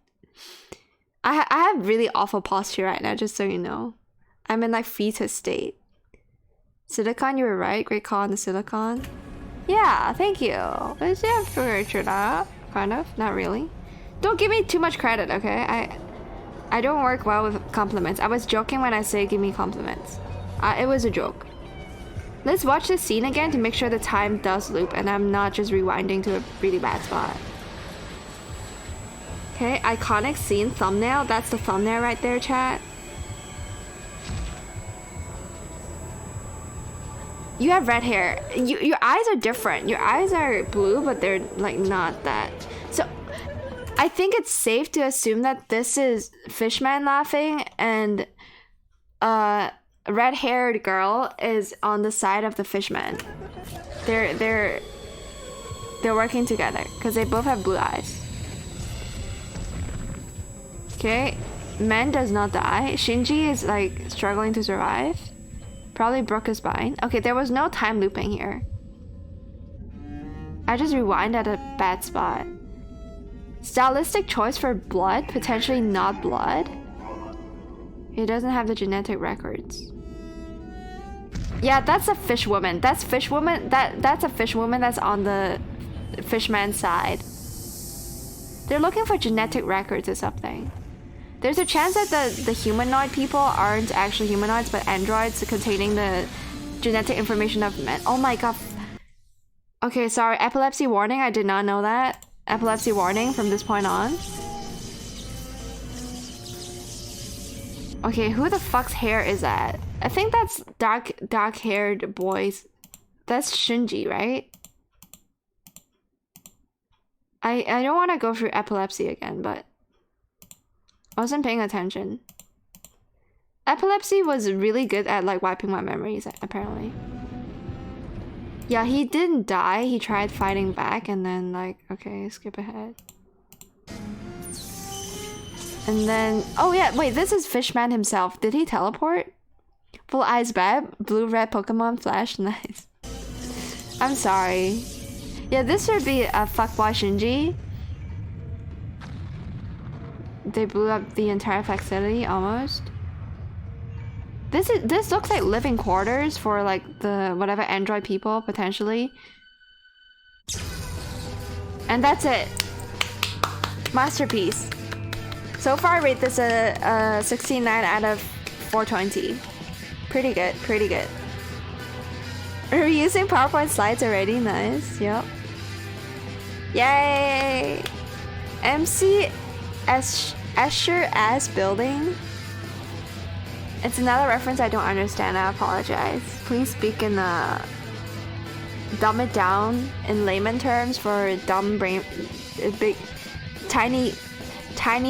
I have really awful posture right now, just so you know. I'm in like fetus state. Silicon, you were right. Great call on the silicon. Yeah, thank you. Is it figured out? Kind of, not really. Don't give me too much credit, okay? I don't work well with compliments. I was joking when I say give me compliments. It was a joke. Let's watch the scene again to make sure the time does loop and I'm not just rewinding to a really bad spot. Okay, iconic scene thumbnail. That's the thumbnail right there, chat. You have red hair. Your eyes are different. Your eyes are blue, but they're like not that. So I think it's safe to assume that this is Fishman laughing and red-haired girl is on the side of the Fishman. They're working together because they both have blue eyes. Okay, man does not die. Shinji is like struggling to survive. Probably broke his spine. Okay, there was no time looping here. I just rewind at a bad spot. Stylistic choice for blood, potentially not blood. He doesn't have the genetic records. Yeah, that's a fish woman. That's fish woman. That's a fish woman that's on the fishman's side. They're looking for genetic records or something. There's a chance that the humanoid people aren't actually humanoids, but androids containing the genetic information of men. Oh my god. Okay, sorry. Epilepsy warning. I did not know that. Epilepsy warning from this point on. Okay, who the fuck's hair is that? I think that's dark-haired boys. That's Shinji, right? I don't want to go through epilepsy again, but I wasn't paying attention. Epilepsy was really good at like wiping my memories, apparently. Yeah, he didn't die. He tried fighting back and then like, okay, skip ahead. And then, oh yeah, wait, this is Fishman himself. Did he teleport? Full eyes bad, blue-red Pokemon flash, nice. I'm sorry. Yeah, this should be a fuckboy Shinji. They blew up the entire facility almost. This looks like living quarters for like the whatever android people potentially. And that's it. Masterpiece. So far I rate this a 69 out of 420. Pretty good, pretty good. Are we using PowerPoint slides already? Nice, yep. Yay! MC Escher Ass Building. It's another reference I don't understand. I apologize. Please speak in dumb it down in layman terms for dumb brain, big, tiny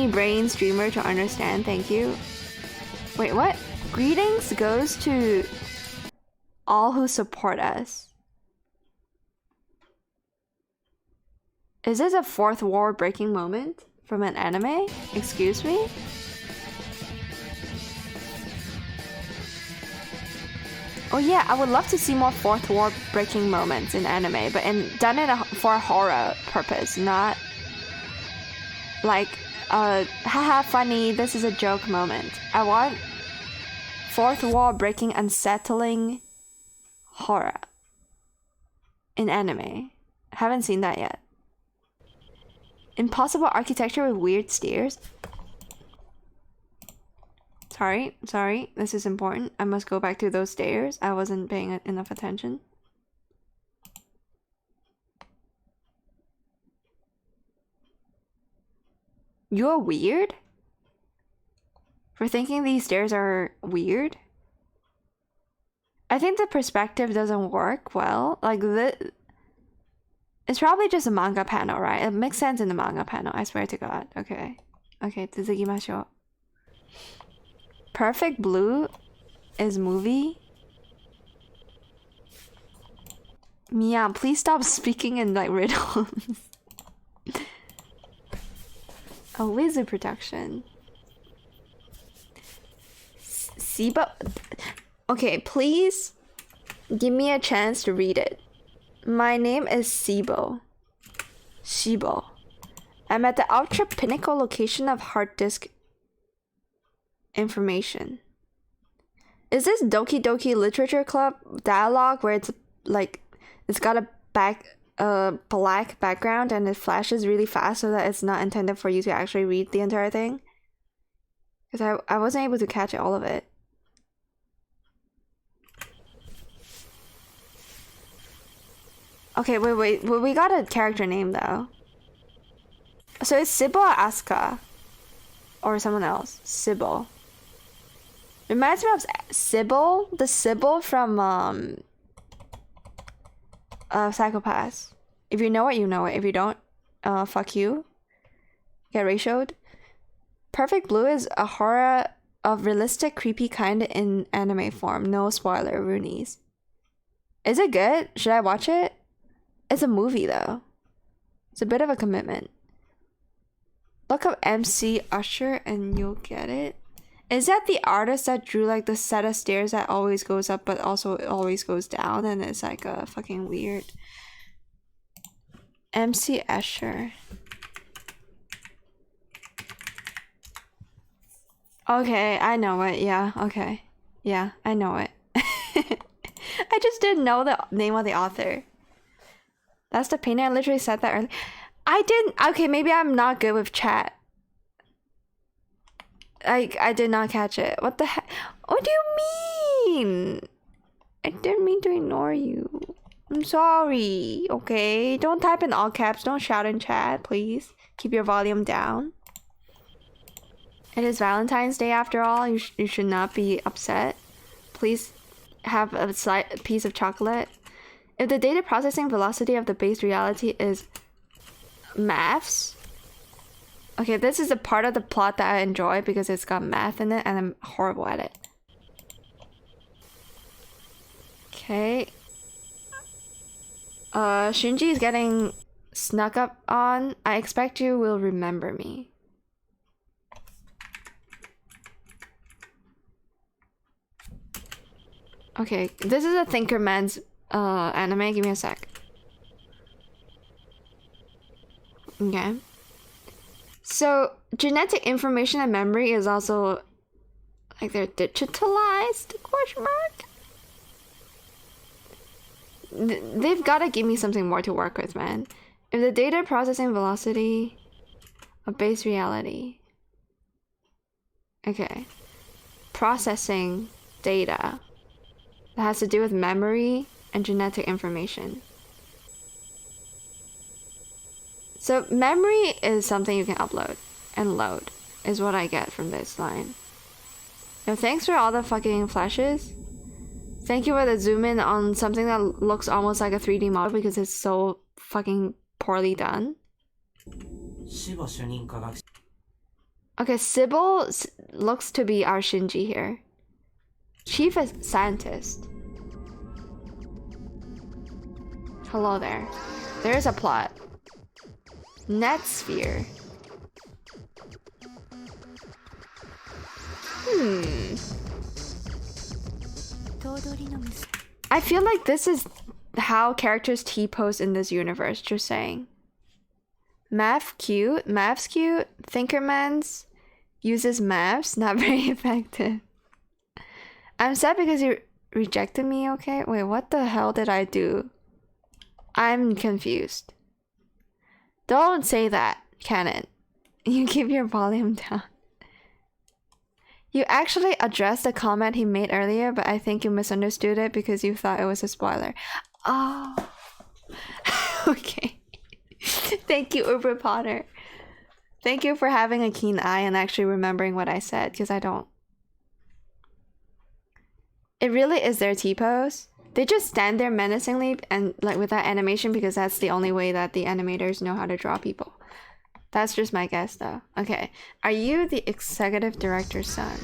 brain streamer to understand. Thank you. Wait, what? Greetings goes to all who support us. Is this a fourth wall breaking moment from an anime? Excuse me? Oh yeah, I would love to see more fourth wall breaking moments in anime, but done it for a horror purpose, not like haha funny, this is a joke moment. I want fourth wall breaking, unsettling horror in anime. Haven't seen that yet. Impossible architecture with weird stairs. Sorry, this is important. I must go back to those stairs. I wasn't paying enough attention. You're weird? For thinking these stairs are weird? I think the perspective doesn't work well. Like, it's probably just a manga panel, right? It makes sense in the manga panel, I swear to God. Okay. Okay, 続きましょう. Perfect Blue is movie? Mia, please stop speaking in like riddles. A wizard production. Sibo? Okay, please give me a chance to read it. My name is Sibo. Shibo. I'm at the ultra pinnacle location of hard disk information. Is this Doki Doki Literature Club dialogue where it's like it's got a black background and it flashes really fast so that it's not intended for you to actually read the entire thing? Because I wasn't able to catch all of it. Okay, wait, we got a character name though. So it's Sybil or Asuka? Or someone else? Sybil. Reminds me of Sybil, the Sybil from Psychopaths. If you know it, you know it. If you don't, fuck you. Get ratioed. Perfect Blue is a horror of realistic, creepy kind in anime form. No spoiler, Roonies. Is it good? Should I watch it? It's a movie though. It's a bit of a commitment. Look up MC Usher and you'll get it. Is that the artist that drew like the set of stairs that always goes up but also always goes down and it's like a fucking weird? MC Usher. Okay, I know it. Yeah, okay. Yeah, I know it. I just didn't know the name of the author. That's the painting. I literally said that earlier. I didn't. Okay, maybe I'm not good with chat. I did not catch it. What the heck? What do you mean? I didn't mean to ignore you. I'm sorry. Okay, don't type in all caps. Don't shout in chat, please. Keep your volume down. It is Valentine's Day after all. You should not be upset. Please have a slight piece of chocolate. If the data processing velocity of the base reality is maths. Okay, this is a part of the plot that I enjoy because it's got math in it and I'm horrible at it. Okay. Shinji is getting snuck up on. I expect you will remember me. Okay, this is a Thinkerman's anime. Give me a sec. Okay. So genetic information and memory is also like they're digitalized? Question mark. They've got to give me something more to work with, man. If the data processing velocity of base reality. Okay. Processing data that has to do with memory and genetic information. So memory is something you can upload and load, is what I get from this line. Yo, thanks for all the fucking flashes. Thank you for the zoom in on something that looks almost like a 3D model because it's so fucking poorly done. Okay, Sybil looks to be our Shinji here. Chief scientist. Hello there. There's a plot. Net sphere. I feel like this is how characters T-pose in this universe, just saying. Math's cute. Thinkerman's uses maths, not very effective. I'm sad because you rejected me, okay? Wait, what the hell did I do? I'm confused. Don't say that, Canon. You keep your volume down. You actually addressed the comment he made earlier, but I think you misunderstood it because you thought it was a spoiler. Oh. Okay. Thank you, Uber Potter. Thank you for having a keen eye and actually remembering what I said, because I don't. It really is their T-pose. They just stand there menacingly and like without animation because that's the only way that the animators know how to draw people. That's just my guess though. Okay. Are you the executive director's son?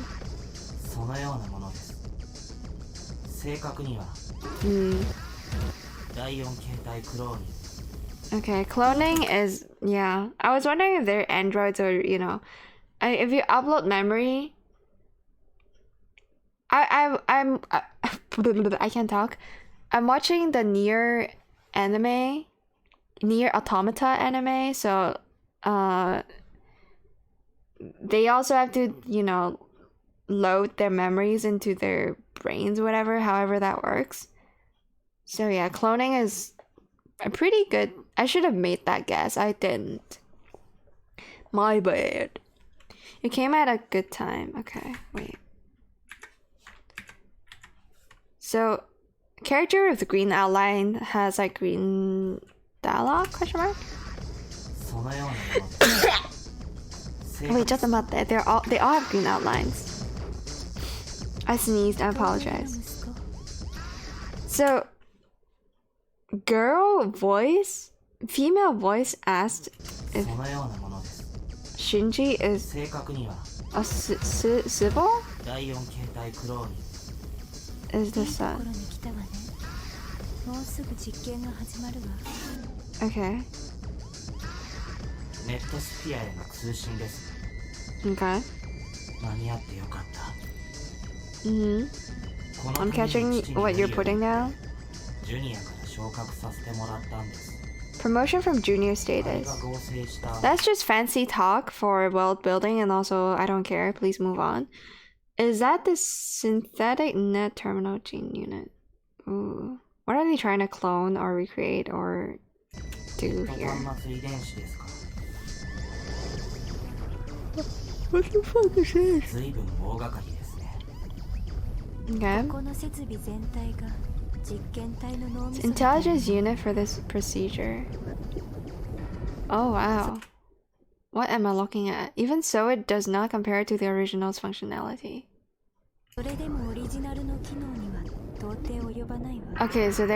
Okay, cloning is, yeah. I was wondering if they're androids or, you know, if you upload memory. I can't talk. I'm watching the Nier anime, Nier Automata anime, so they also have to, you know, load their memories into their brains, whatever, however that works. So yeah, cloning is a pretty good. I should have made that guess. I didn't. My bad. You came at a good time. Okay, wait. So, character with the green outline has like green dialogue? Question mark? Wait, just about that. They all have green outlines. I sneezed. I apologize. So, female voice asked if Shinji is a civil? Is the son. Okay. Okay. I'm catching what you're putting down. Promotion from junior status. That's just fancy talk for world building and also I don't care, please move on. Is that the synthetic net terminal gene unit? Ooh. What are they trying to clone or recreate or do here? What the fuck is this? Okay. Intelligence unit for this procedure. Oh wow. What am I looking at? Even so, it does not compare to the original's functionality. Okay, so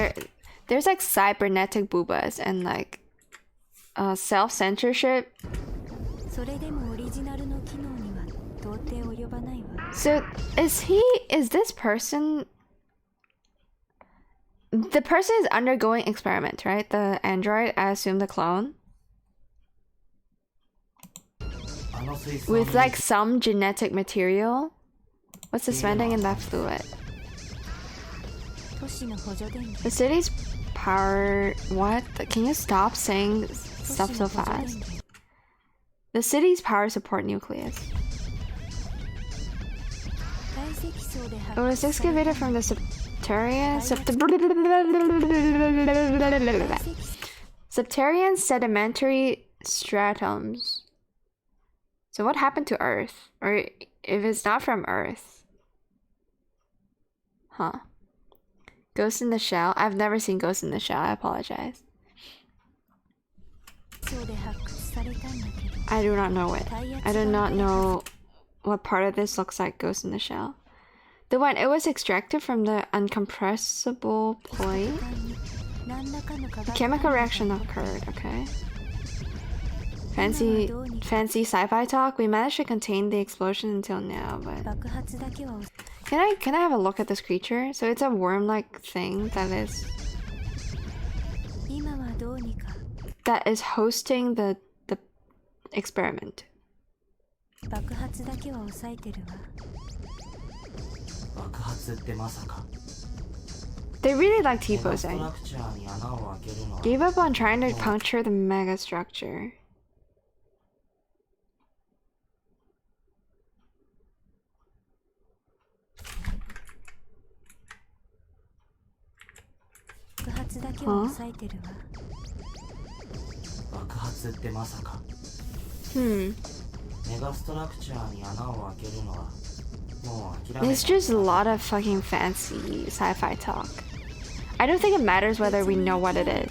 there's like cybernetic boobas and like self-censorship. So is this person, the person is undergoing experiment, right? The android, I assume the clone, with like some genetic material. What's the spending in that fluid? The city's power. What? Can you stop saying stuff so fast? The city's power support nucleus. It was excavated from the Septarian sedimentary stratums. So what happened to Earth? Or if it's not from Earth? Huh. Ghost in the Shell? I've never seen Ghost in the Shell, I apologize. I do not know it. I do not know what part of this looks like Ghost in the Shell. The one, it was extracted from the uncompressible plate. A chemical reaction occurred, okay. Fancy sci-fi talk. We managed to contain the explosion until now, but can I have a look at this creature? So it's a worm-like thing that is hosting the experiment. They really like T-posing. Gave up on trying to puncture the mega structure. Huh? It's just a lot of fucking fancy sci-fi talk. I don't think it matters whether we know what it is.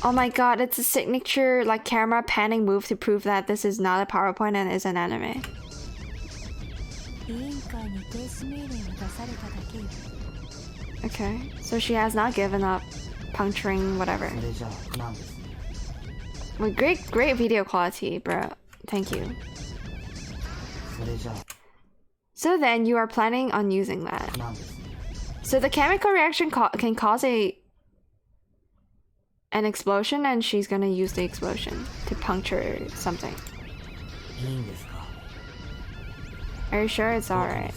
Oh my god, it's a signature like camera panning move to prove that this is not a PowerPoint and is an anime. Okay, so she has not given up puncturing whatever. Well, great video quality, bro. Thank you. So then you are planning on using that. So the chemical reaction can cause an explosion, and she's gonna use the explosion to puncture something. Are you sure it's alright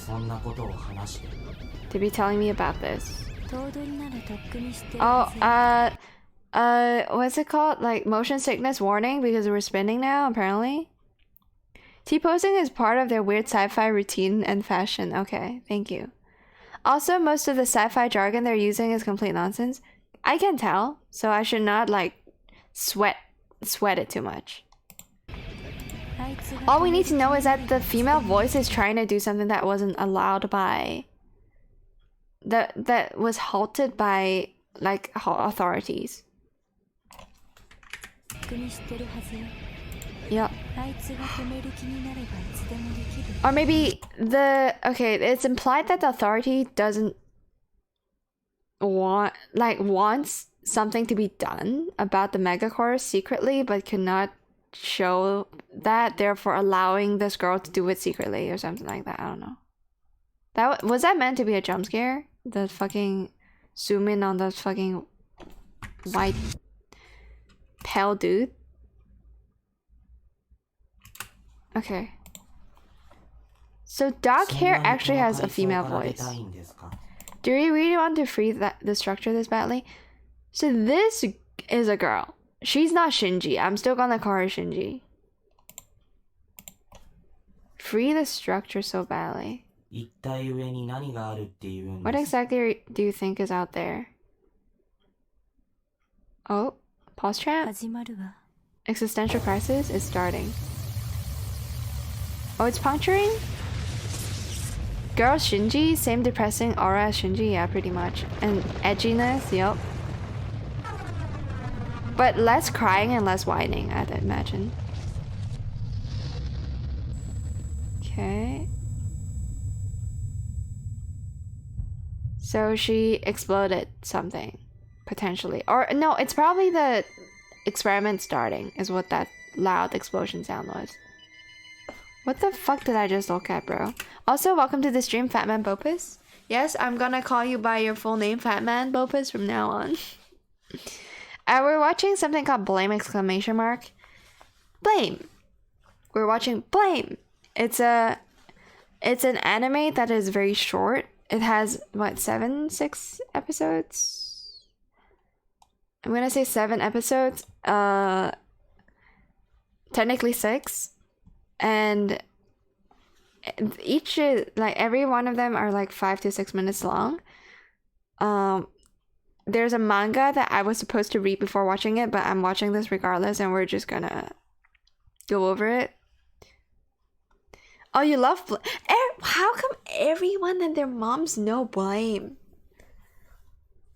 to be telling me about this? Oh, what's it called? Like motion sickness warning because we're spinning now, apparently. T-posing is part of their weird sci-fi routine and fashion. Okay, thank you. Also, most of the sci-fi jargon they're using is complete nonsense. I can tell, so I should not like sweat it too much. All we need to know is that the female voice is trying to do something that wasn't allowed by that was halted by like authorities. Yep. Or maybe it's implied that the authority doesn't wants something to be done about the megacore secretly, but cannot show that, therefore allowing this girl to do it secretly or something like that. I don't know. Was that meant to be a jump scare? The fucking zoom in on the fucking white pale dude. Okay. So dark hair actually has a female voice. Do you really want to free the structure this badly? So this is a girl. She's not Shinji. I'm still gonna call her Shinji. Free the structure so badly. What exactly do you think is out there? Oh, pause trap. Existential crisis is starting. Oh, it's puncturing? Girl Shinji, same depressing aura as Shinji, yeah, pretty much. And edginess, yup. But less crying and less whining, I'd imagine. Okay. So she exploded something, potentially. Or no, it's probably the experiment starting is what that loud explosion sound was. What the fuck did I just look at, bro? Also, welcome to the stream, Fatman Bopus. Yes, I'm gonna call you by your full name, Fatman Bopus, from now on. We're watching something called Blame! Exclamation mark. Blame! We're watching Blame! It's an anime that is very short. It has, what, 6 episodes? I'm gonna say 7 episodes. Technically 6. And each is, like, every one of them are like 5 to 6 minutes long. There's a manga that I was supposed to read before watching it, but I'm watching this regardless, and we're just gonna go over it. Oh, you love Blame? How come everyone and their moms know Blame?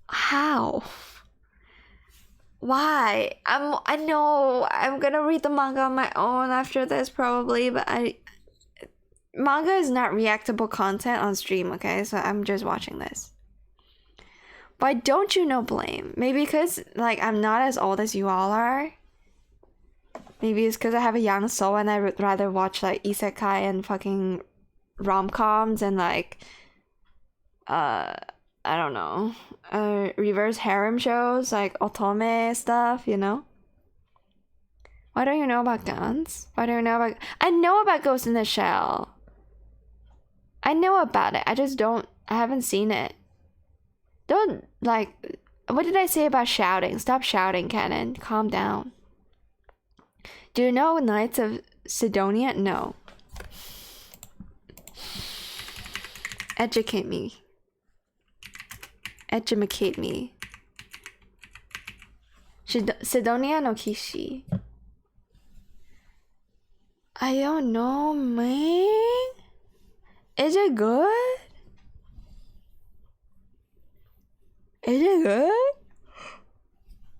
How? Why? I know I'm gonna read the manga on my own after this probably, but manga is not reactable content on stream, okay? So I'm just watching this. Why don't you know Blame? Maybe because like I'm not as old as you all are. Maybe it's because I have a young soul and I would rather watch like isekai and fucking rom-coms and like I don't know, reverse harem shows like otome stuff, you know? Why don't you know about guns? Why don't you know about... I know about Ghost in the Shell. I know about it. I haven't seen it. Don't, like, what did I say about shouting? Stop shouting, Canon. Calm down. Do you know Knights of Sidonia? No. Educate me. Educate me. Sidonia no Kishi. I don't know, man. Is it good? Is it good?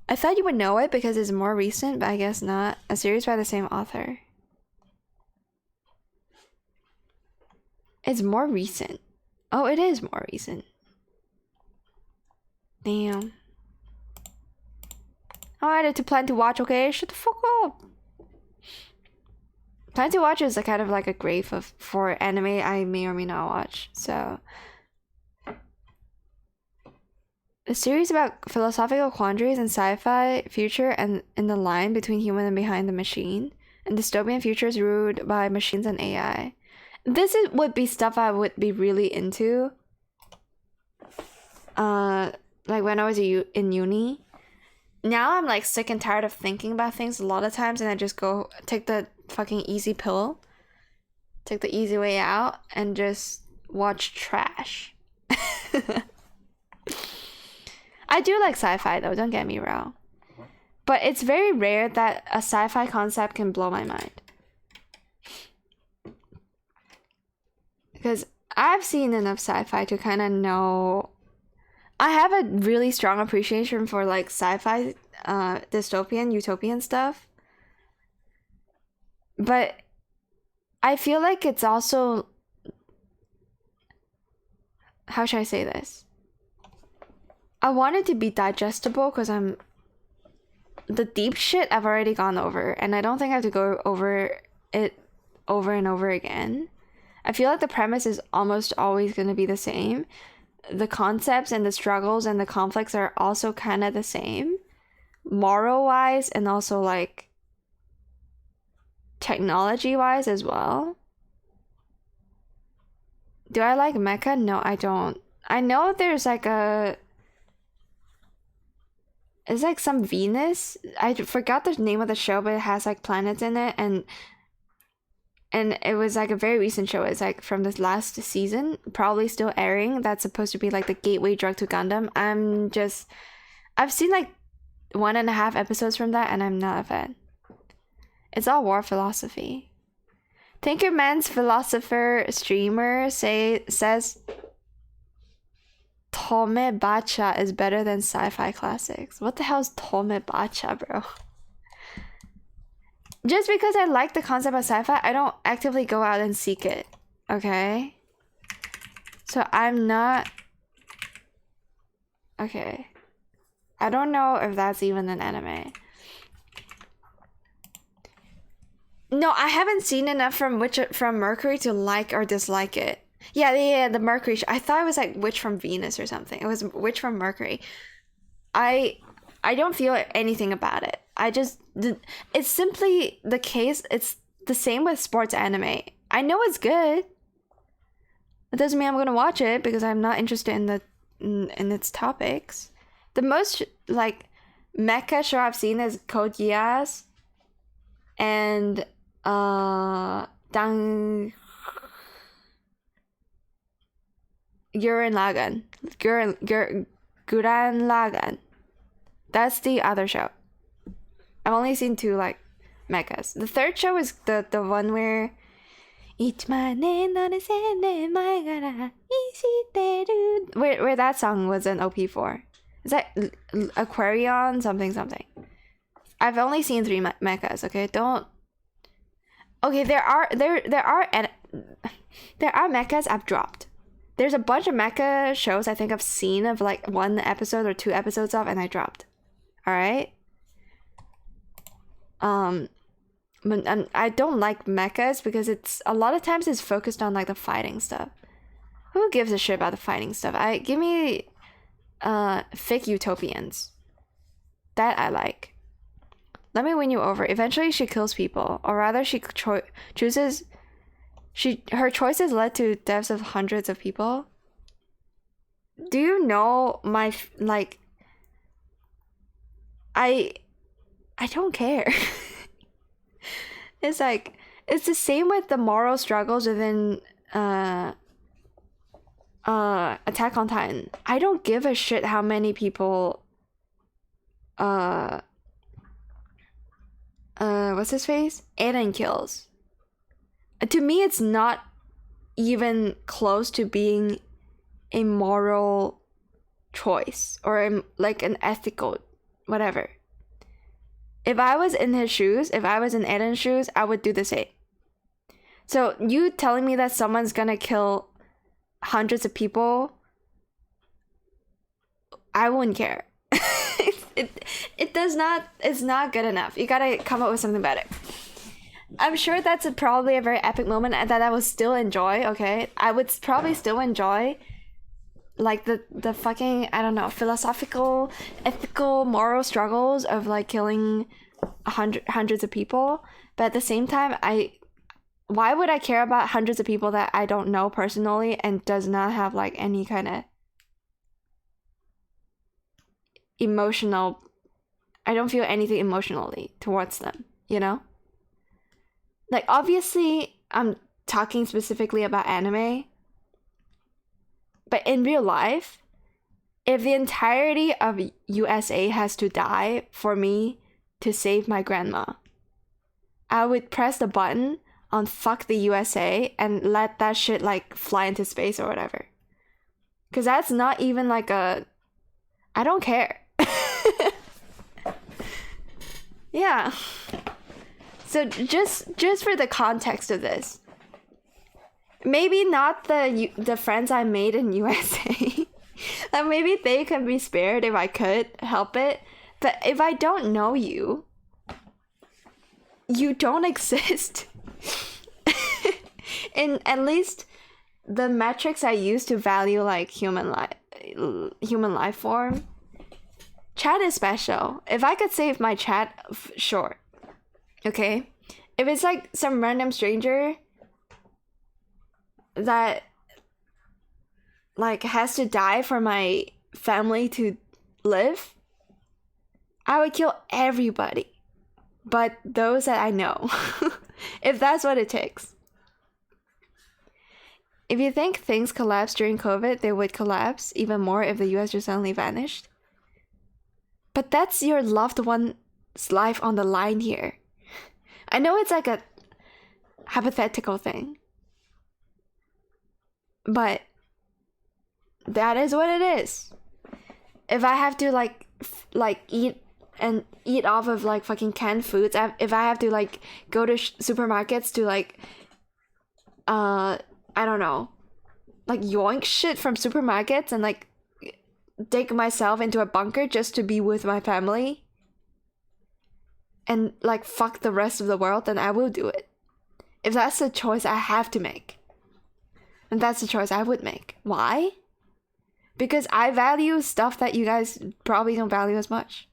I thought you would know it because it's more recent, but I guess not. A series by the same author. It's more recent. Oh, it is more recent. Damn. I added to plan to watch, okay? Shut the fuck up. Plan to watch is a kind of like a grave for anime I may or may not watch. So, a series about philosophical quandaries and sci-fi future and in the line between human and behind the machine, and dystopian futures ruled by machines and AI. This would be stuff I would be really into. Like when I was in uni. Now I'm like sick and tired of thinking about things a lot of times, and I just go take the fucking easy pill, take the easy way out, and just watch trash. I do like sci-fi though, don't get me wrong. But it's very rare that a sci-fi concept can blow my mind. Because I've seen enough sci-fi to kind of know. I have a really strong appreciation for like sci-fi, dystopian, utopian stuff. But I feel like it's also, how should I say this? I want it to be digestible because the deep shit I've already gone over, and I don't think I have to go over it over and over again. I feel like the premise is almost always going to be the same. The concepts and the struggles and the conflicts are also kind of the same, moral-wise and also like technology-wise as well. Do I like mecha? No, I don't. I know there's like it's like some Venus. I forgot the name of the show, but it has like planets in it, and it was like a very recent show. It's like from this last season, probably still airing. That's supposed to be like the gateway drug to Gundam. I've seen like 1.5 episodes from that, and I'm not a fan. It's all war philosophy. Tinkerman's philosopher streamer says Tome Bacha is better than sci-fi classics. What the hell is Tome Bacha, bro? Just because I like the concept of sci-fi, I don't actively go out and seek it, okay? So I'm not... Okay. I don't know if that's even an anime. No, I haven't seen enough from Mercury to like or dislike it. Yeah, the Mercury. I thought it was like Witch from Venus or something. It was Witch from Mercury. I don't feel anything about it. It's simply the case. It's the same with sports anime. I know it's good. It doesn't mean I'm gonna watch it because I'm not interested in its topics. The most like mecha show I've seen is Code Geass and Gurren Lagann. That's the other show. I've only seen 2 like mechas. The third show is the one where where that song was an OP for. Is that Aquarion something? I've only seen 3 mechas. Okay, don't. Okay, there are mechas I've dropped. There's a bunch of mecha shows I think I've seen of like 1 episode or 2 episodes of, and I dropped. All right. But I don't like mechas because it's a lot of times it's focused on like the fighting stuff. Who gives a shit about the fighting stuff? Give me fake utopians. That I like. Let me win you over. Eventually she kills people, or rather she chooses. Her choices led to deaths of hundreds of people. do you know my like? I don't care. It's like it's the same with the moral struggles within Attack on Titan. I don't give a shit how many people what's his face? Eren kills. To me, it's not even close to being a moral choice or like an ethical whatever. If I was in his shoes, if I was in Eren's shoes, I would do the same. So you telling me that someone's gonna kill hundreds of people, I wouldn't care. It does not, it's not good enough. You gotta come up with something better. I'm sure that's probably a very epic moment that I would still enjoy, okay? I would probably still enjoy like the fucking, I don't know, philosophical, ethical, moral struggles of like killing hundreds of people. But at the same time, why would I care about hundreds of people that I don't know personally and does not have like any kind of emotional, I don't feel anything emotionally towards them, you know? Like, obviously, I'm talking specifically about anime, but in real life, if the entirety of USA has to die for me to save my grandma, I would press the button on fuck the USA and let that shit like fly into space or whatever. Because that's not even like I don't care. Yeah. So just for the context of this, maybe not the friends I made in USA. Like maybe they can be spared if I could help it. But if I don't know you, you don't exist. In at least the metrics I use to value like human life form. Chat is special. If I could save my chat, sure. Okay? If it's like some random stranger that like has to die for my family to live, I would kill everybody but those that I know. If that's what it takes. If you think things collapsed during COVID, they would collapse even more if the US just suddenly vanished. But that's your loved one's life on the line here. I know it's like a hypothetical thing, but that is what it is. If I have to like eat off of like fucking canned foods, if I have to like go to supermarkets to like I don't know, like yoink shit from supermarkets and like dig myself into a bunker just to be with my family and like fuck the rest of the world, then I will do it. If that's the choice I have to make, and that's the choice I would make. Why? Because I value stuff that you guys probably don't value as much.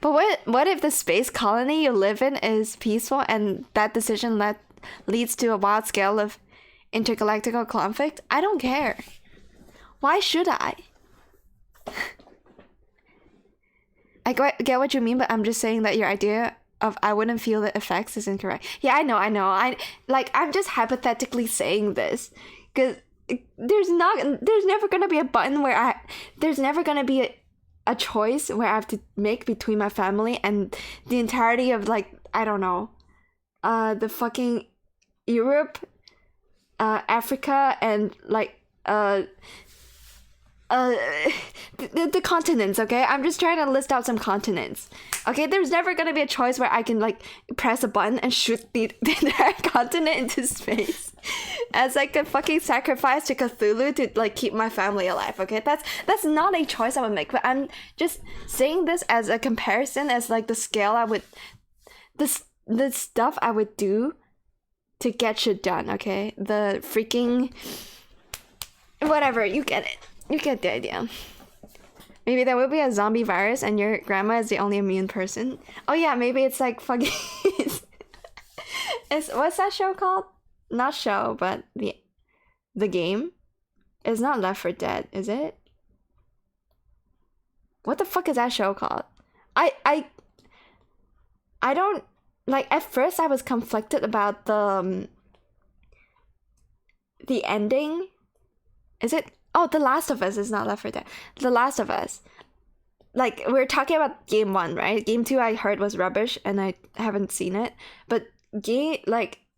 But what if the space colony you live in is peaceful and that decision leads to a wild scale of intergalactical conflict? I don't care. Why should I? I get what you mean, but I'm just saying that your idea of I wouldn't feel the effects is incorrect. Yeah, I know. I'm just hypothetically saying this because there's never gonna be a button where there's never gonna be a choice where I have to make between my family and the entirety of like, I don't know, the fucking Europe, Africa, and like the continents, okay? I'm just trying to list out some continents. Okay, there's never gonna be a choice where I can like press a button and shoot the entire continent into space as like a fucking sacrifice to Cthulhu to like keep my family alive. Okay, that's not a choice I would make, but I'm just saying this as a comparison, as like the scale I would, the stuff I would do to get shit done. Okay, the freaking whatever, you get it. You get the idea. Maybe there will be a zombie virus and your grandma is the only immune person. Oh yeah, maybe it's like fucking what's that show called? Not show, but the game. It's not Left 4 Dead, is it? What the fuck is that show called? I don't like. At first, I was conflicted about the ending. Is it? Oh, The Last of Us is not Left 4 Dead. The Last of Us. Like, we're talking about game 1, right? Game 2 I heard was rubbish and I haven't seen it. But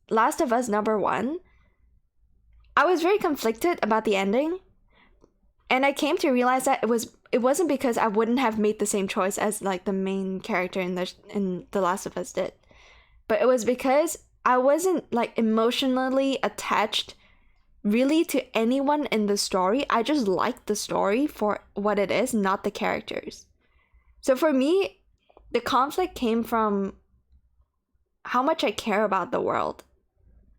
Last of Us #1, I was very conflicted about the ending. And I came to realize that it wasn't because I wouldn't have made the same choice as like the main character in The Last of Us did. But it was because I wasn't like emotionally attached really to anyone in the story. I just liked the story for what it is, not the characters. So for me, the conflict came from how much I care about the world.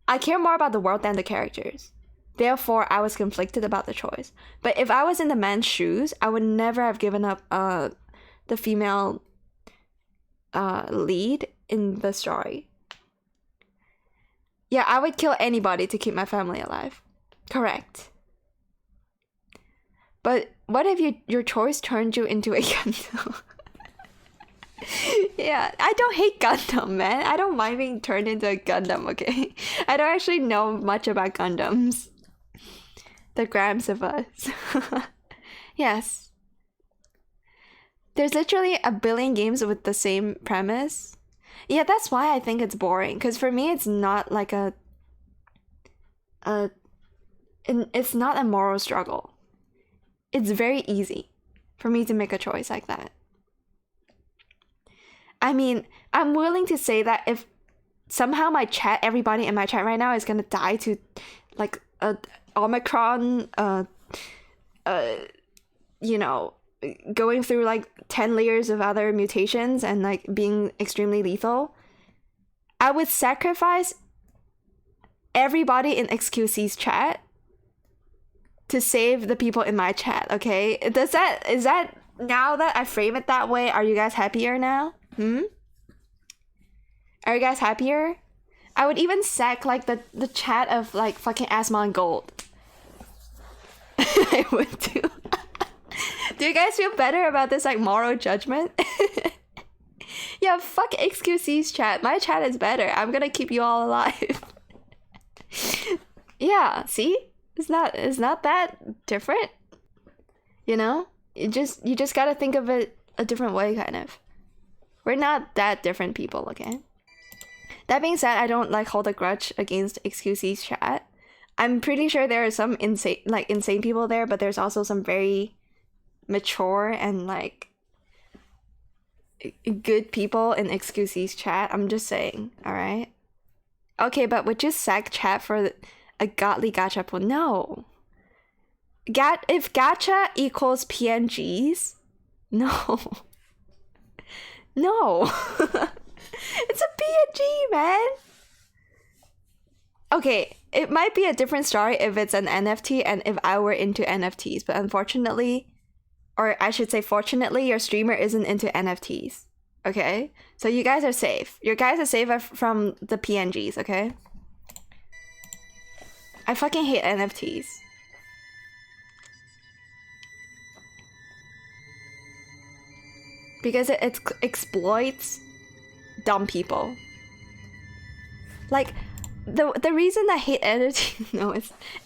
I care more about the world than the characters. Therefore, I was conflicted about the choice. But if I was in the man's shoes, I would never have given up the female lead in the story. Yeah, I would kill anybody to keep my family alive. Correct. But what if your choice turned you into a Gundam? Yeah, I don't hate Gundam, man. I don't mind being turned into a Gundam, okay? I don't actually know much about Gundams. The grams of us. Yes. There's literally a billion games with the same premise. Yeah, that's why I think it's boring. Because for me, it's not like it's not a moral struggle. It's very easy for me to make a choice like that. I mean, I'm willing to say that if somehow everybody in my chat right now is gonna die to like a Omicron, you know, going through like 10 layers of other mutations and like being extremely lethal, I would sacrifice everybody in XQC's chat to save the people in my chat, okay? Is that now that I frame it that way, are you guys happier now? Are you guys happier? I would even sack like the chat of like fucking Asmon Gold. I would too. Do you guys feel better about this like moral judgment? Yeah, fuck XQC's chat. My chat is better. I'm gonna keep you all alive. Yeah, see? It's not that different. You know? You just gotta think of it a different way, kind of. We're not that different people, okay? That being said, I don't like hold a grudge against XQC's chat. I'm pretty sure there are some insane people there, but there's also some very mature and like good people in XQC's chat. I'm just saying, all right? Okay, but would you sack chat for a godly gacha pool? No. If gacha equals PNGs, no. No. It's a PNG, man. Okay, it might be a different story if it's an NFT and if I were into NFTs, but unfortunately, or I should say fortunately, your streamer isn't into NFTs. Okay? So you guys are safe. You guys are safe from the PNGs, okay? I fucking hate NFTs. Because it exploits dumb people. Like, the reason I hate NFTs... No,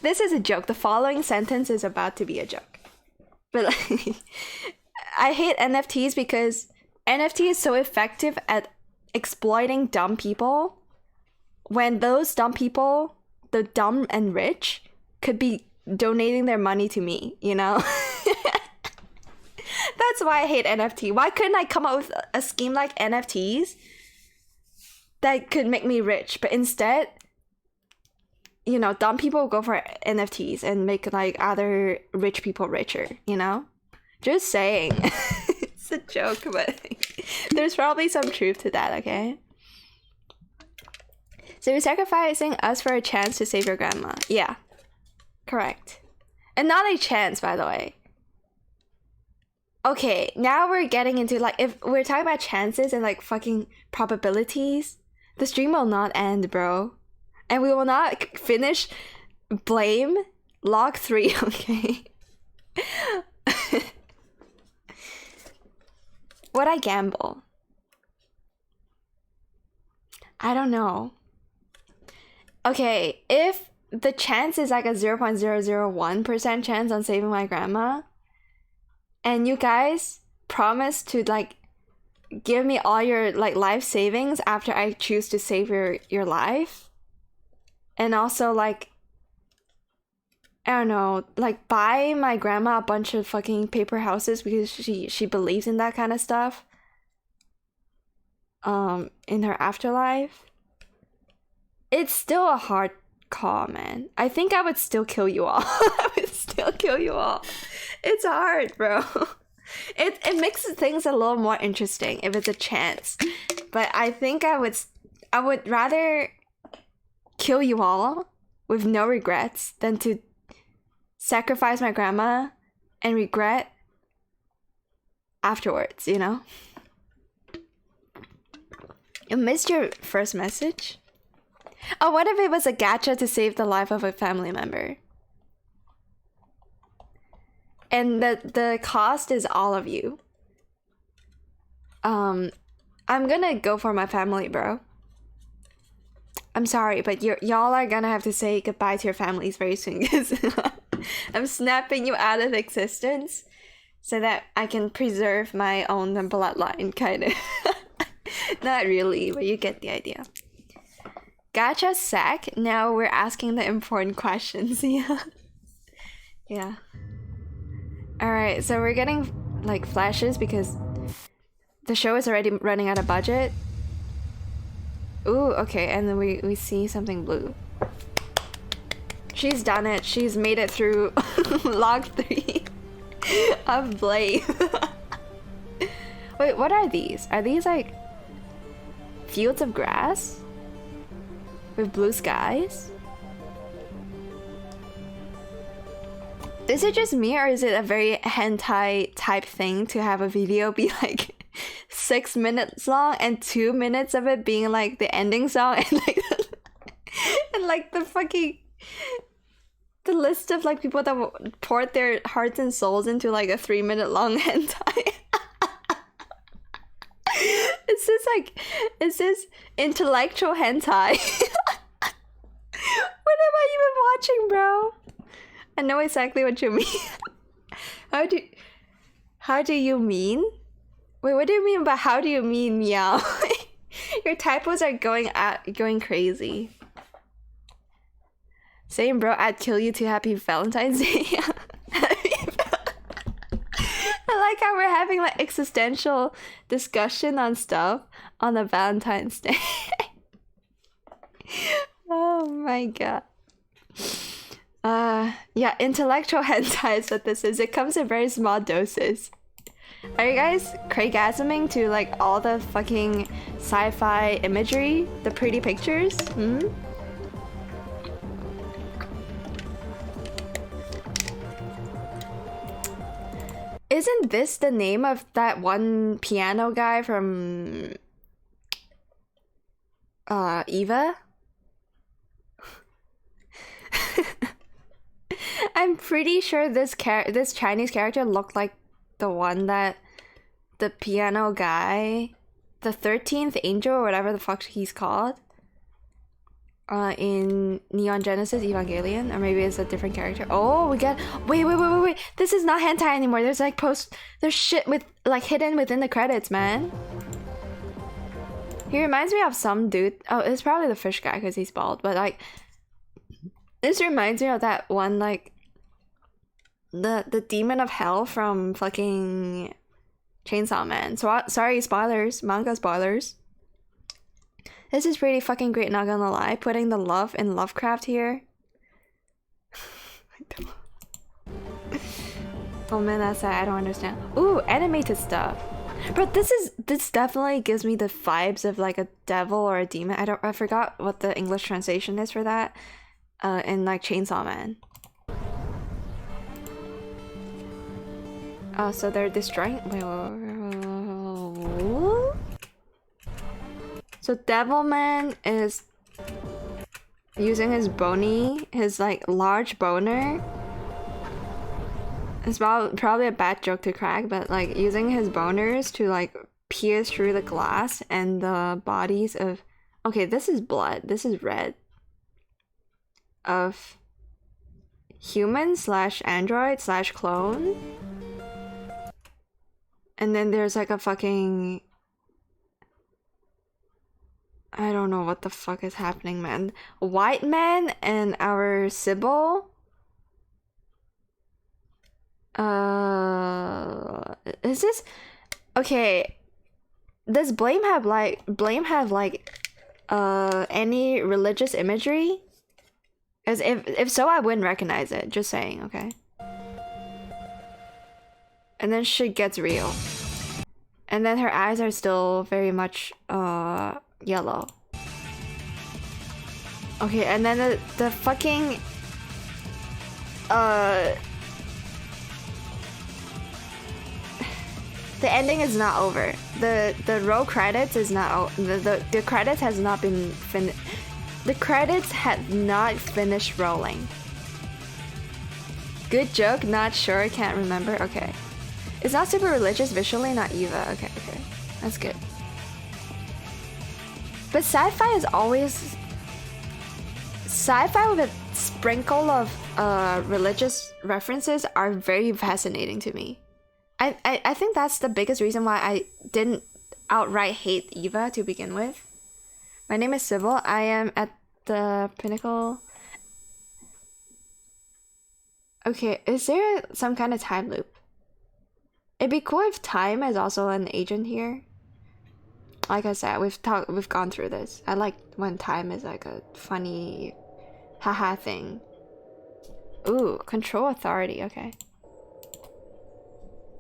this is a joke. The following sentence is about to be a joke. But like, I hate NFTs because NFT is so effective at exploiting dumb people when those dumb people, the dumb and rich, could be donating their money to me, you know? That's why I hate NFT. Why couldn't I come up with a scheme like NFTs that could make me rich? But instead, you know, dumb people go for NFTs and make like other rich people richer, you know? Just saying. It's a joke, but there's probably some truth to that, okay? So you're sacrificing us for a chance to save your grandma. Yeah. Correct. And not a chance, by the way. Okay, now we're getting into like, if we're talking about chances and like fucking probabilities, the stream will not end, bro. And we will not finish blame Log 3, okay. Would I gamble? I don't know. Okay, if the chance is like a 0.001% chance on saving my grandma, and you guys promise to like give me all your like life savings after I choose to save your life, and also like I don't know, like buy my grandma a bunch of fucking paper houses because she believes in that kind of stuff in her afterlife. It's still a hard call, man. I think I would still kill you all. I would still kill you all. It's hard, bro. It makes things a little more interesting if it's a chance. But I think I would rather kill you all with no regrets than to sacrifice my grandma and regret afterwards, you know? You missed your first message? Oh, what if it was a gacha to save the life of a family member? And the cost is all of you. I'm gonna go for my family, bro. I'm sorry, but y'all are gonna have to say goodbye to your families very soon because I'm snapping you out of existence so that I can preserve my own bloodline, kind of. Not really, but you get the idea. Gacha sack. Now we're asking the important questions. Yeah. Yeah. Alright, so we're getting like flashes because the show is already running out of budget. Ooh, okay, and then we see something blue. She's done it. She's made it through log 3 of Blade. Wait, what are these? Are these like fields of grass with blue skies? Is it just me, or is it a very hentai type thing to have a video be like 6 minutes long and 2 minutes of it being like the ending song and like the fucking the list of like people that poured their hearts and souls into like a 3-minute long hentai? Is this intellectual hentai? What am I even watching, bro? I know exactly what you mean. How do you mean? Wait, what do you mean by how do you mean, meow? Your typos are going crazy. Same, bro. I'd kill you too. Happy Valentine's Day. I like how we're having like existential discussion on stuff on a Valentine's Day. Oh my god. Yeah, intellectual hentai is what this is. It comes in very small doses. Are you guys Craigasming to like all the fucking sci-fi imagery? The pretty pictures? Isn't this the name of that one piano guy from Eva? I'm pretty sure this Chinese character looked like the one that the piano guy, the 13th angel or whatever the fuck he's called, in Neon Genesis Evangelion, or maybe it's a different character. Oh, we got wait. This is not hentai anymore. There's like there's shit with like hidden within the credits, man. He reminds me of some dude. Oh, it's probably the fish guy because he's bald, but like this reminds me of that one like the demon of hell from fucking Chainsaw Man. So sorry, spoilers, manga spoilers. This is pretty fucking great, not gonna lie. Putting the love in Lovecraft here. Oh man, that's sad. I don't understand. Ooh, animated stuff. But this definitely gives me the vibes of like a devil or a demon. I forgot what the English translation is for that. In like Chainsaw Man. Oh, so they're destroying. Wait. So Devilman is using his like large boner. It's probably a bad joke to crack, but like using his boners to like pierce through the glass and the bodies of, okay, this is blood, this is red, of human / android / clone. And then there's like a fucking, I don't know what the fuck is happening, man. White man and our Sybil. Is this okay? Does Blame have like any religious imagery? As if so, I wouldn't recognize it. Just saying, okay. And then shit gets real. And then her eyes are still very much yellow. Okay, and then the fucking the ending is not over. The roll credits is not the credits has not been finished. The credits had not finished rolling. Good joke, not sure, can't remember. Okay. It's not super religious visually, not Eva. Okay. That's good. But sci-fi is always sci-fi with a sprinkle of religious references are very fascinating to me. I think that's the biggest reason why I didn't outright hate Eva to begin with. My name is Sybil. I am at the pinnacle. Okay, is there some kind of time loop? It'd be cool if time is also an agent here. Like I said, we've gone through this. I like when time is like a funny haha thing. Ooh, control authority, okay.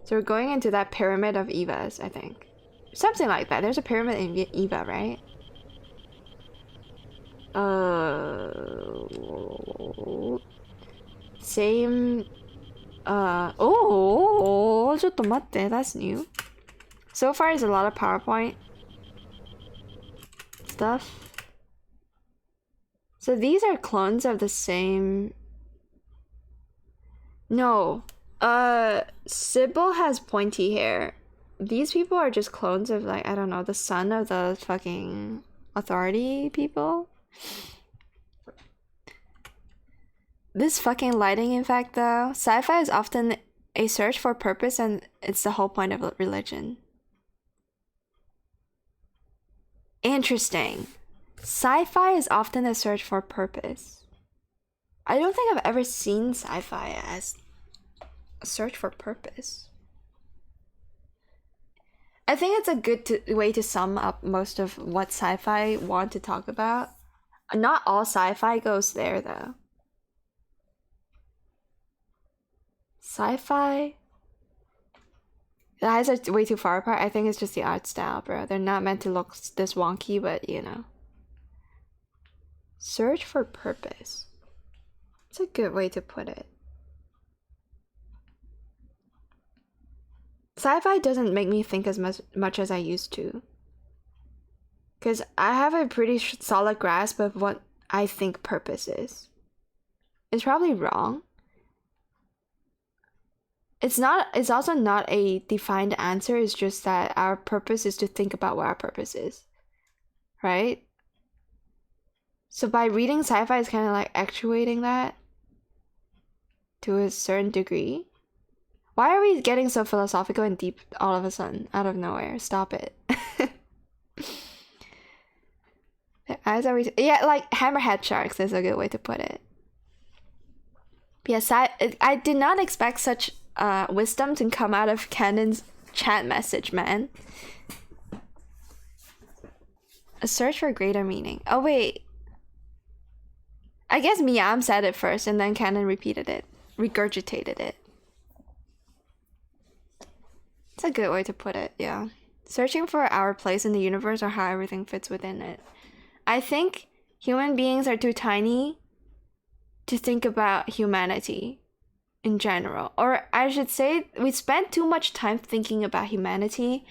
So we're going into that pyramid of Evas, I think. Something like that. There's a pyramid in Eva, right? Same. ちょっと待って, that's new. So far, there's a lot of PowerPoint stuff. So these are clones of the same. No. Sybil has pointy hair. These people are just clones of, like, I don't know, the son of the fucking authority people. This fucking lighting, in fact, though. Sci-fi is often a search for purpose, and it's the whole point of religion. Interesting. Sci-fi is often a search for purpose. I don't think I've ever seen sci-fi as a search for purpose. I think it's a good way to sum up most of what sci-fi want to talk about. Not all sci-fi goes there, though. Sci-fi? The eyes are way too far apart. I think it's just the art style, bro. They're not meant to look this wonky, but you know. Search for purpose. It's a good way to put it. Sci-fi doesn't make me think as much as I used to. Because I have a pretty solid grasp of what I think purpose is. It's probably wrong. It's also not a defined answer. It's just that our purpose is to think about what our purpose is. Right? So by reading sci-fi, it's kind of like actuating that to a certain degree. Why are we getting so philosophical and deep all of a sudden, out of nowhere? Stop it. Their eyes are yeah, like hammerhead sharks is a good way to put it. Yes, I did not expect such wisdom to come out of Canon's chat message, man. A search for greater meaning. Oh wait. I guess Miam said it first and then Canon repeated it. Regurgitated it. It's a good way to put it, yeah. Searching for our place in the universe or how everything fits within it. I think human beings are too tiny to think about humanity in general. Or I should say, we spend too much time thinking about humanity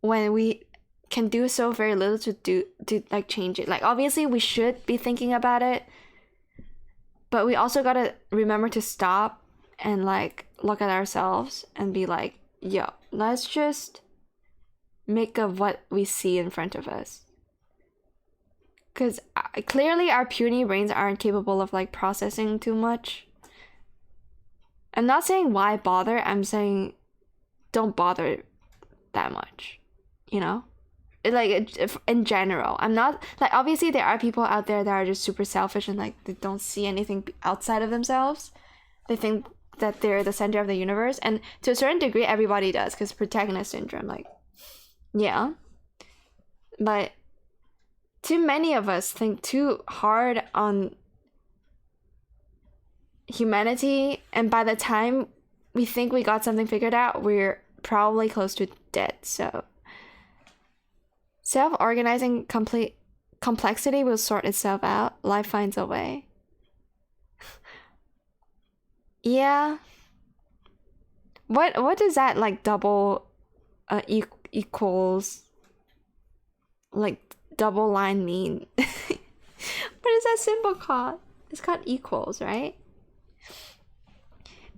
when we can do so very little to like change it. Like obviously we should be thinking about it But we also gotta remember to stop and like look at ourselves and be like, yo, let's just make of what we see in front of us. Because clearly our puny brains aren't capable of like processing too much. I'm not saying why bother, I'm saying don't bother that much, you know? Like in general, I'm not like, obviously there are people out there that are just super selfish and like they don't see anything outside of themselves. They think that they're the center of the universe, and to a certain degree everybody does, because protagonist syndrome, like, yeah. But too many of us think too hard on humanity, and by the time we think we got something figured out, we're probably close to dead. So self-organizing complexity will sort itself out. Life finds a way. Yeah. What does that like double equals like double line mean? What is that symbol called? It's called equals, right?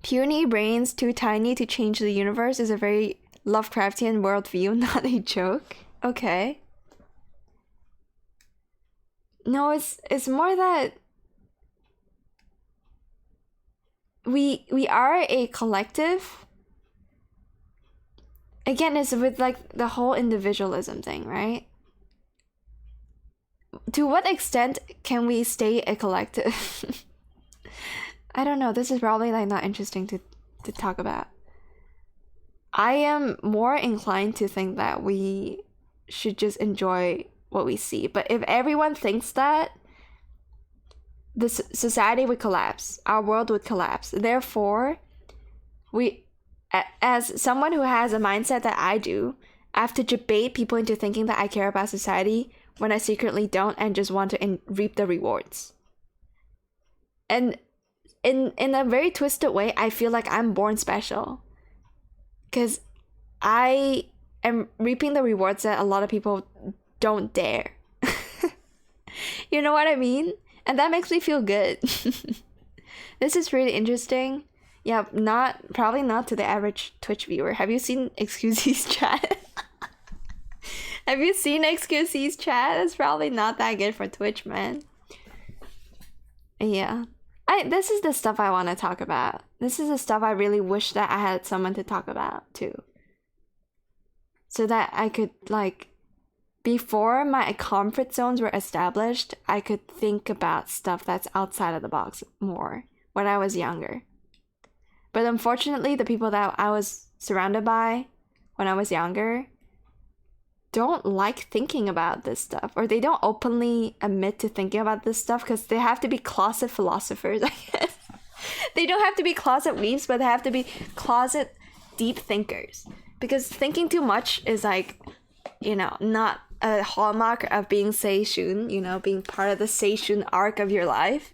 Puny brains too tiny to change the universe is a very Lovecraftian worldview, not a joke. Okay. No, it's more that we are a collective. Again, it's with like the whole individualism thing, right? To what extent can we stay a collective? I don't know. This is probably like not interesting to talk about. I am more inclined to think that we should just enjoy what we see. But if everyone thinks that, the society would collapse. Our world would collapse. Therefore, as someone who has a mindset that I do, I have to debate people into thinking that I care about society when I secretly don't and just want to reap the rewards. And in a very twisted way, I feel like I'm born special. Because I am reaping the rewards that a lot of people don't dare. You know what I mean? And that makes me feel good. This is really interesting. Yeah, probably not to the average Twitch viewer. Have you seen Excusee's chat? Have you seen Excusee's chat? It's probably not that good for Twitch, man. Yeah. This is the stuff I want to talk about. This is the stuff I really wish that I had someone to talk about too. So that I could like, before my comfort zones were established, I could think about stuff that's outside of the box more when I was younger. But unfortunately, the people that I was surrounded by when I was younger don't like thinking about this stuff, or they don't openly admit to thinking about this stuff because they have to be closet philosophers, I guess. They don't have to be closet weebs, but they have to be closet deep thinkers. Because thinking too much is like, you know, not a hallmark of being seishun, you know, being part of the seishun arc of your life.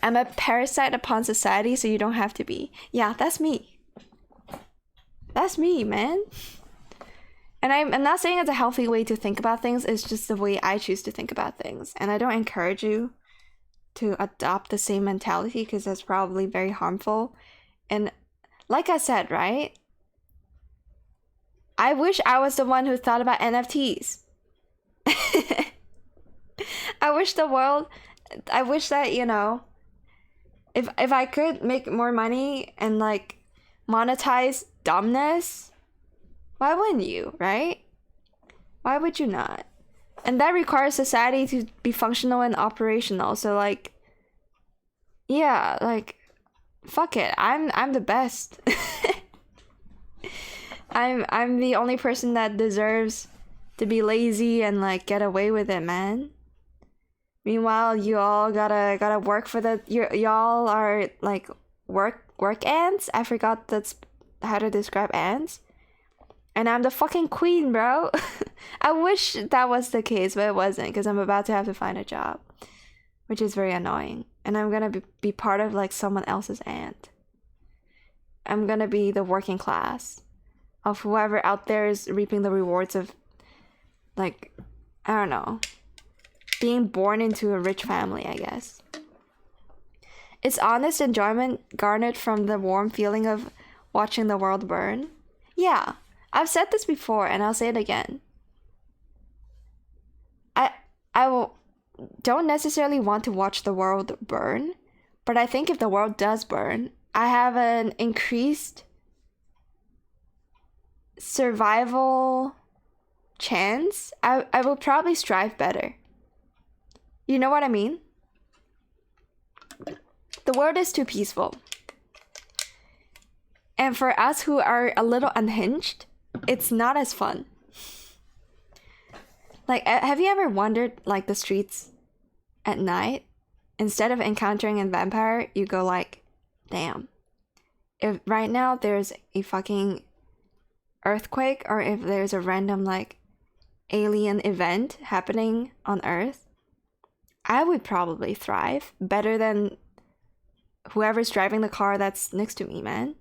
I'm a parasite upon society, so you don't have to be. Yeah, that's me. That's me, man. And I'm not saying it's a healthy way to think about things, it's just the way I choose to think about things. And I don't encourage you to adopt the same mentality because that's probably very harmful. And like I said, right? I wish I was the one who thought about NFTs. I wish that, you know, if I could make more money and like monetize dumbness, why wouldn't you, right? Why would you not? And that requires society to be functional and operational. So like, yeah, like, fuck it. I'm the best. I'm the only person that deserves to be lazy and like get away with it, man. Meanwhile, you all gotta work for y'all are like work ants. I forgot that's how to describe ants. And I'm the fucking queen, bro. I wish that was the case, but it wasn't, because I'm about to have to find a job, which is very annoying. And I'm gonna be part of like someone else's ant. I'm gonna be the working class of whoever out there is reaping the rewards of, like, I don't know, being born into a rich family, I guess. It's honest enjoyment garnered from the warm feeling of watching the world burn. Yeah, I've said this before and I'll say it again. I don't necessarily want to watch the world burn, but I think if the world does burn, I have an increased survival chance. I will probably strive better. You know what I mean? The world is too peaceful. And for us who are a little unhinged, it's not as fun. Like, have you ever wandered like the streets at night? Instead of encountering a vampire, you go like, damn. If right now there's a fucking earthquake, or if there's a random like alien event happening on Earth, I would probably thrive better than whoever's driving the car that's next to me, man.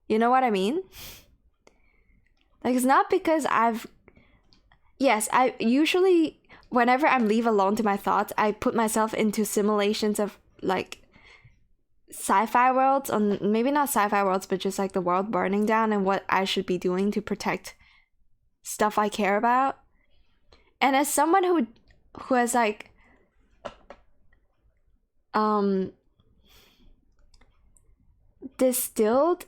You know what I mean? Like, it's not because yes, I usually, whenever I'm leave alone to my thoughts, I put myself into simulations of like sci-fi worlds, on maybe not sci-fi worlds, but just like the world burning down and what I should be doing to protect stuff I care about. And as someone who has like distilled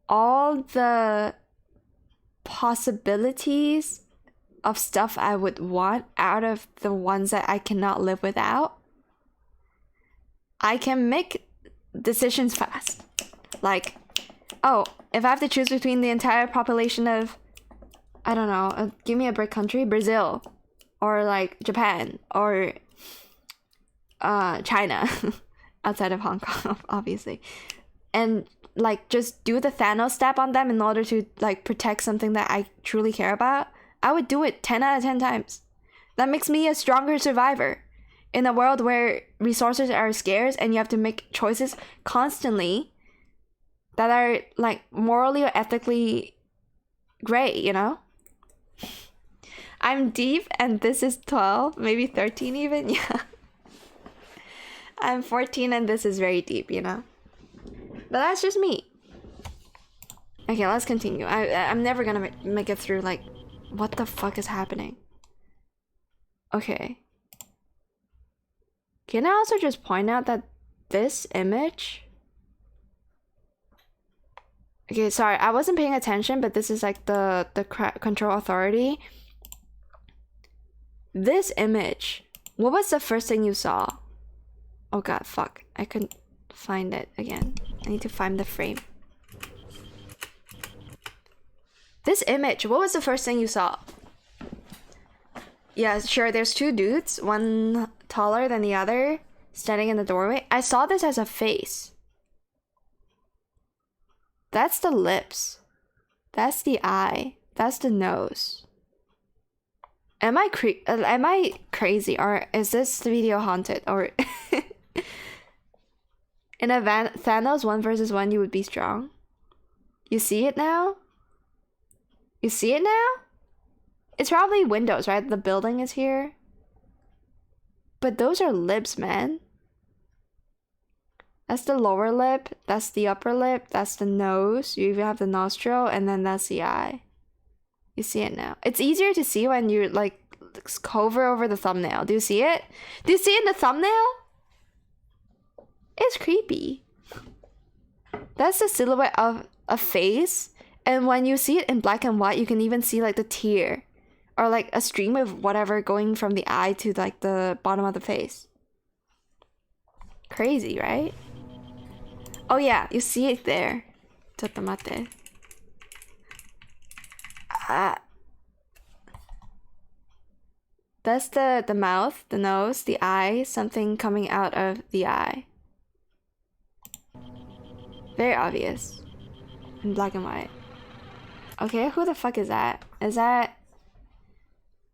all the possibilities of stuff I would want out of the ones that I cannot live without, I can make decisions fast. Like, oh, if I have to choose between the entire population of, I don't know, give me a brick country, Brazil, or like Japan, or China, outside of Hong Kong, obviously, and like just do the Thanos step on them in order to like protect something that I truly care about, I would do it 10 out of 10 times. That makes me a stronger survivor in a world where resources are scarce and you have to make choices constantly that are like morally or ethically great, you know? I'm deep and this is 12, maybe 13 even, yeah. I'm 14 and this is very deep, you know? But that's just me. Okay, let's continue. I'm never gonna make it through, like, what the fuck is happening? Okay. Can I also just point out that this image... Okay, sorry, I wasn't paying attention, but this is like the control authority. This image, what was the first thing you saw? Oh god, fuck. I couldn't find it again. I need to find the frame. This image, what was the first thing you saw? Yeah, sure, there's two dudes, one taller than the other, standing in the doorway. I saw this as a face. That's the lips. That's the eye. That's the nose. Am I crazy, or is this video haunted, or... In a Thanos 1 versus 1, you would be strong. You see it now? You see it now? It's probably windows, right? The building is here. But those are lips, man. That's the lower lip. That's the upper lip. That's the nose. You even have the nostril. And then that's the eye. You see it now. It's easier to see when you like hover over the thumbnail. Do you see it? Do you see it in the thumbnail? It's creepy. That's the silhouette of a face, and when you see it in black and white, you can even see like the tear or like a stream of whatever going from the eye to like the bottom of the face. Crazy, right? Oh yeah, you see it there. Chotomate. That's the mouth, the nose, the eye, something coming out of the eye. Very obvious. In black and white. Okay, who the fuck is that? Is that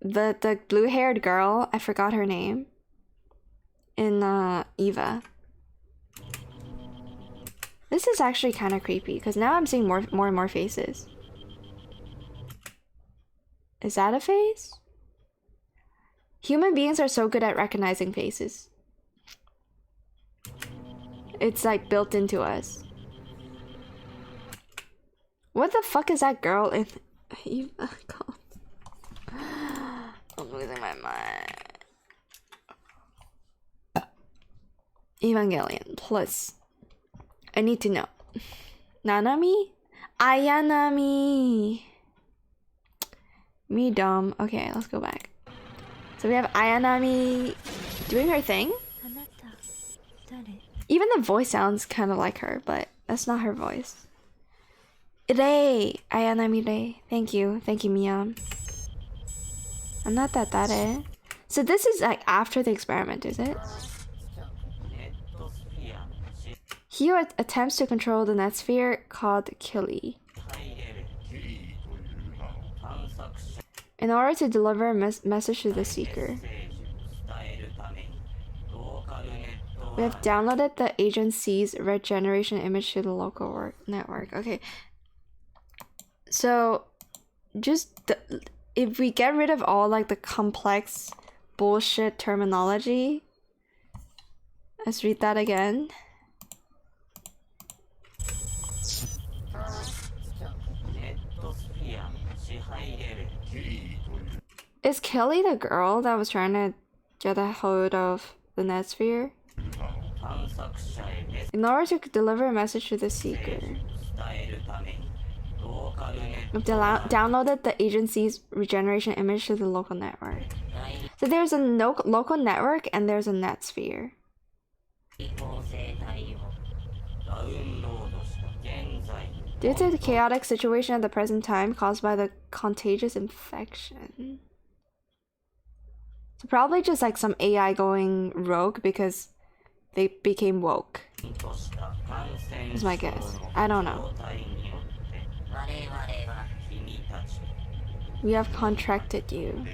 the blue-haired girl? I forgot her name. In Eva. This is actually kind of creepy because now I'm seeing more and more faces. Is that a face? Human beings are so good at recognizing faces. It's like built into us. What the fuck is that girl in? I'm losing my mind. Evangelion plus. I need to know. Nanami? Ayanami. Me dumb. Okay, let's go back. So we have Ayanami doing her thing. Even the voice sounds kind of like her, but that's not her voice. Rei! Ayanami Rei. Thank you, Mia. I'm not that Tare. So this is like after the experiment, is it? Hio attempts to control the net sphere called Kili in order to deliver a message to the seeker. We have downloaded the agency's regeneration image to the local network. Okay. So, if we get rid of all like the complex bullshit terminology, let's read that again. Is Kelly the girl that was trying to get a hold of the net sphere? In order to deliver a message to the seeker. We've downloaded the agency's regeneration image to the local network. So there's a local network and there's a net sphere. Due to the chaotic situation at the present time caused by the contagious infection. So probably just like some AI going rogue because they became woke. Is my guess. I don't know. We have contracted you.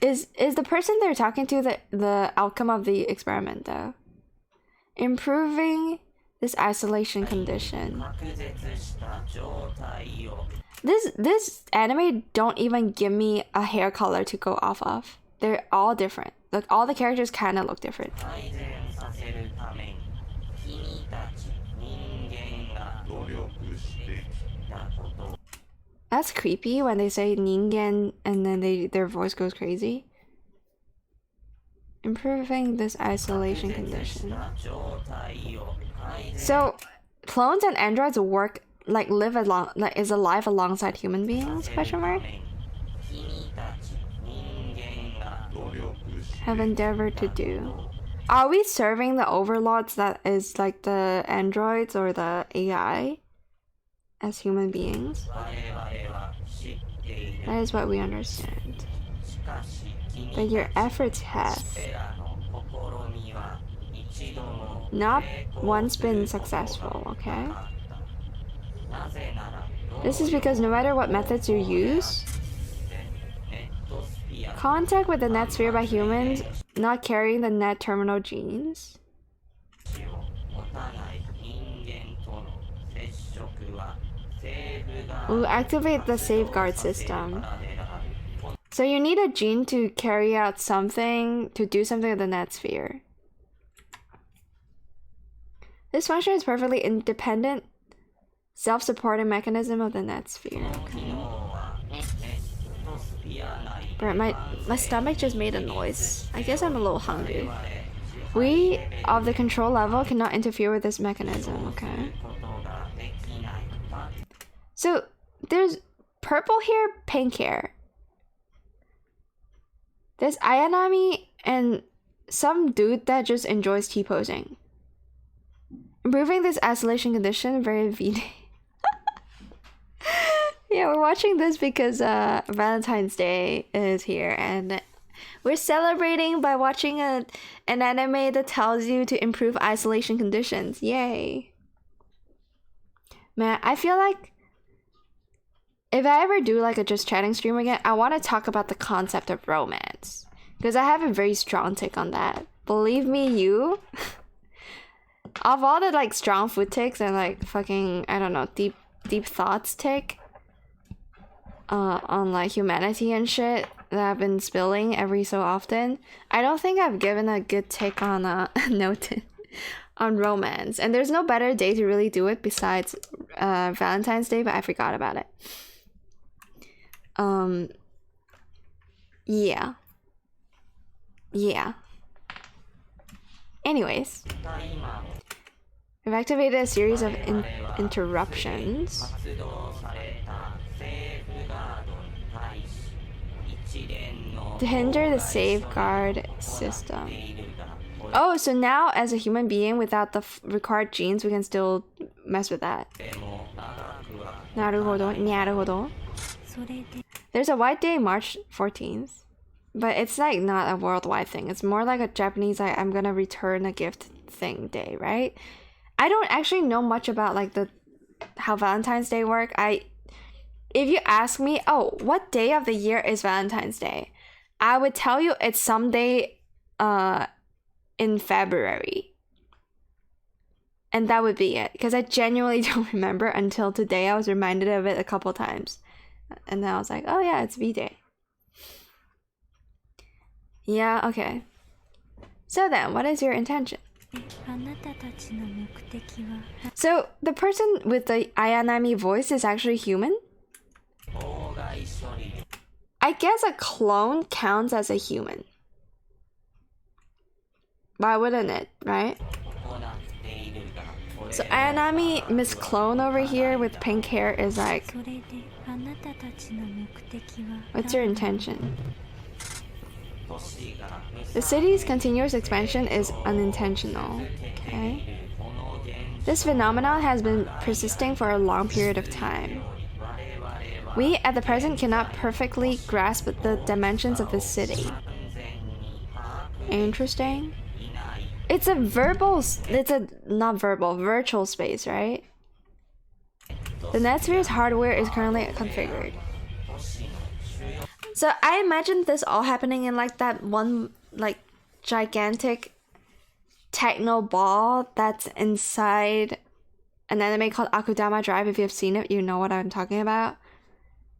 Is the person they're talking to the outcome of the experiment though? Improving this isolation condition. This anime don't even give me a hair color to go off of. They're all different. Like all the characters kind of look different. That's creepy when they say ningen and then their voice goes crazy. Improving this isolation condition. So clones and androids work is alive alongside human beings? Question mark. Have endeavored to do. Are we serving the overlords that is like the androids or the AI as human beings? That is what we understand. But your efforts have not once been successful, okay? This is because no matter what methods you use, contact with the net sphere by humans not carrying the net terminal genes will activate the safeguard system. So you need a gene to carry out something, to do something with the net sphere. This function is perfectly independent, self-supporting mechanism of the net sphere. Okay. But my stomach just made a noise. I guess I'm a little hungry. We of the control level cannot interfere with this mechanism, okay? So there's purple hair, pink hair. There's Ayanami and some dude that just enjoys T-posing. Improving this isolation condition, very VD. Yeah, we're watching this because Valentine's Day is here and we're celebrating by watching an anime that tells you to improve isolation conditions. Yay. Man, I feel like if I ever do like a just chatting stream again, I want to talk about the concept of romance. Because I have a very strong take on that. Believe me, you. Of all the like strong food takes and like fucking, I don't know, deep thoughts take on like humanity and shit that I've been spilling every so often, I don't think I've given a good take on Noted. on romance. And there's no better day to really do it besides Valentine's Day, but I forgot about it. Yeah. Anyways, we've activated a series of interruptions. To hinder the safeguard system. Oh, so now as a human being without the required genes, we can still mess with that. 나루호도. There's a white day March 14th, but it's like not a worldwide thing. It's more like a Japanese, like, I'm gonna return a gift thing day, right? I don't actually know much about like how Valentine's Day work. If you ask me, oh, what day of the year is Valentine's Day? I would tell you it's someday in February. And that would be it. Because I genuinely don't remember until today. I was reminded of it a couple times. And then I was like, oh yeah, it's V-Day. Yeah, okay. So then, what is your intention? So, the person with the Ayanami voice is actually human? I guess a clone counts as a human. Why wouldn't it, right? So Ayanami, Miss Clone over here with pink hair is like... What's your intention? The city's continuous expansion is unintentional. Okay. This phenomenon has been persisting for a long period of time. We, at the present, cannot perfectly grasp the dimensions of the city. Interesting. It's a virtual space, right? The Netsphere's hardware is currently configured. So I imagine this all happening in like that one like gigantic techno ball that's inside an anime called Akudama Drive. If you've seen it, you know what I'm talking about.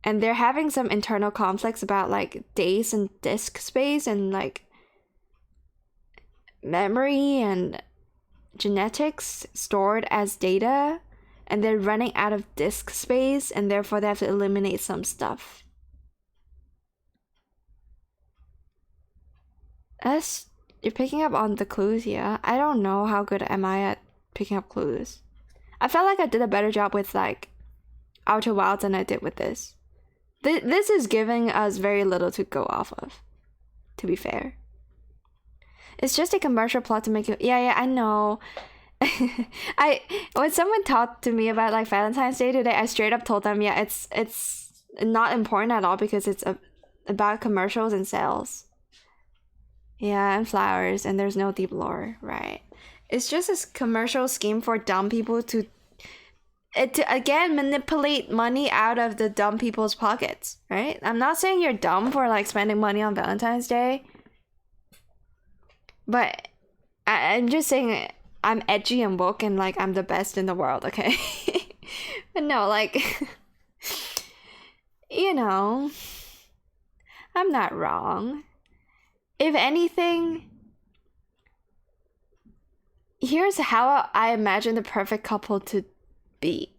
And they're having some internal conflicts about like days and disk space and like memory and genetics stored as data, and they're running out of disk space, and therefore they have to eliminate some stuff. You're picking up on the clues, yeah? I don't know how good am I at picking up clues. I felt like I did a better job with like Outer Wilds than I did with this. This is giving us very little to go off of, to be fair. It's just a commercial plot to make it... Yeah, I know. When someone talked to me about like Valentine's Day today, I straight up told them, yeah, it's not important at all because it's about commercials and sales. Yeah, and flowers, and there's no deep lore, right? It's just a commercial scheme for dumb people to again manipulate money out of the dumb people's pockets, right? I'm not saying you're dumb for like spending money on Valentine's Day, but I'm just saying I'm edgy and woke and like I'm the best in the world, okay? But no, like, you know, I'm not wrong. If anything, here's how I imagine the perfect couple to be.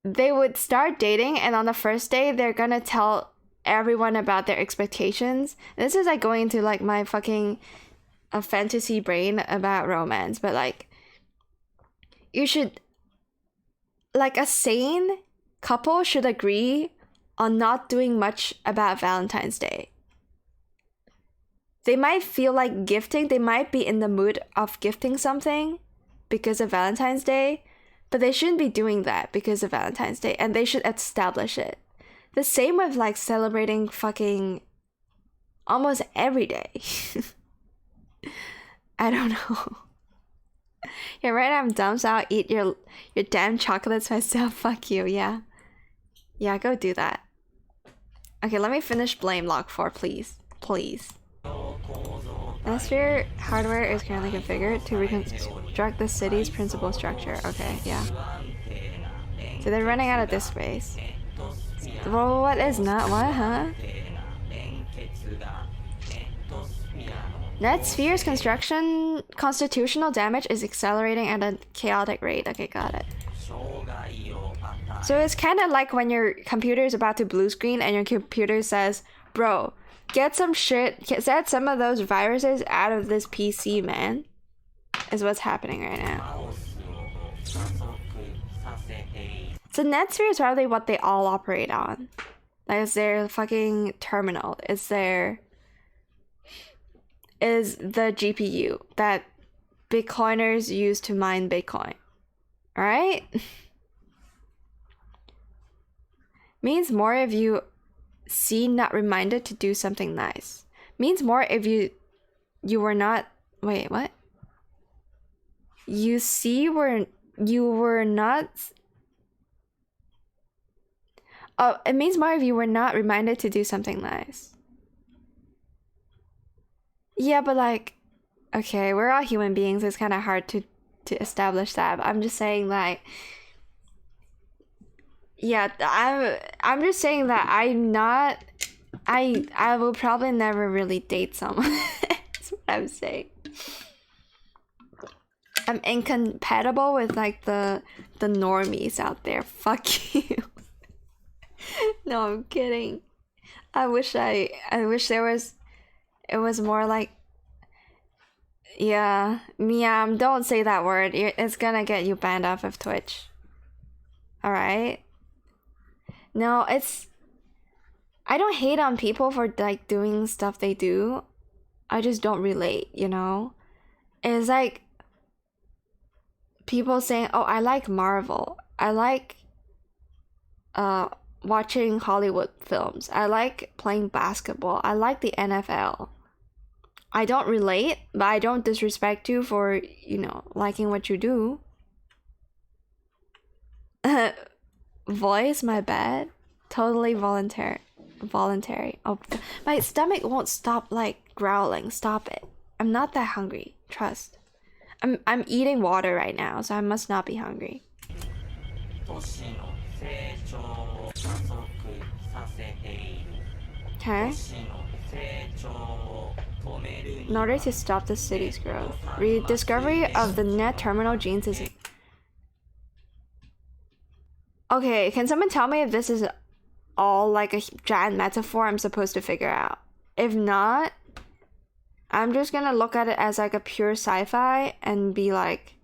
They would start dating, and on the first day, they're gonna tell everyone about their expectations. This is like going into like my fucking fantasy brain about romance, but like, you should, like, a sane couple should agree on not doing much about Valentine's Day. They might feel like gifting, they might be in the mood of gifting something because of Valentine's Day, but they shouldn't be doing that because of Valentine's Day, and they should establish it. The same with like celebrating fucking almost every day. I don't know. You're right, I'm dumb, so I'll eat your damn chocolates myself. Fuck you, yeah. Yeah, go do that. Okay, let me finish Blame Log 4, please. Please. Netsphere hardware is currently configured to reconstruct the city's principal structure. Okay, yeah. So they're running out of disk space. Well, what is not? What, huh? Net sphere's constitutional damage is accelerating at a chaotic rate. Okay, got it. So it's kind of like when your computer is about to blue screen and your computer says, bro, get some some of those viruses out of this PC, man. Is what's happening right now. So NetSphere is probably what they all operate on. Like, it's their fucking terminal. Is the GPU that Bitcoiners use to mine Bitcoin. Alright? Means more if you see, not reminded to do something nice. Means more if you were not... Wait, what? You see you were not... Oh, it means more if you were not reminded to do something nice. Yeah, but like... Okay, we're all human beings. It's kind of hard to establish that. But I'm just saying, like... Yeah, I'm just saying that I'm not... I will probably never really date someone. That's what I'm saying. I'm incompatible with like the normies out there. Fuck you. No, I'm kidding. I wish there was... It was more like... Yeah, Miam, don't say that word. It's gonna get you banned off of Twitch. Alright? No, it's... I don't hate on people for like doing stuff they do. I just don't relate, you know? It's like... people saying, oh, I like Marvel. I like... watching Hollywood films. I like playing basketball. I like the NFL. I don't relate, but I don't disrespect you for, you know, liking what you do. Voice, my bad. Totally voluntary. Oh, my stomach won't stop like growling. Stop it. I'm not that hungry. Trust. I'm eating water right now, so I must not be hungry. Okay. In order to stop the city's growth, rediscovery of the net terminal genes is... Okay, can someone tell me if this is all like a giant metaphor I'm supposed to figure out? If not, I'm just gonna look at it as like a pure sci-fi and be like...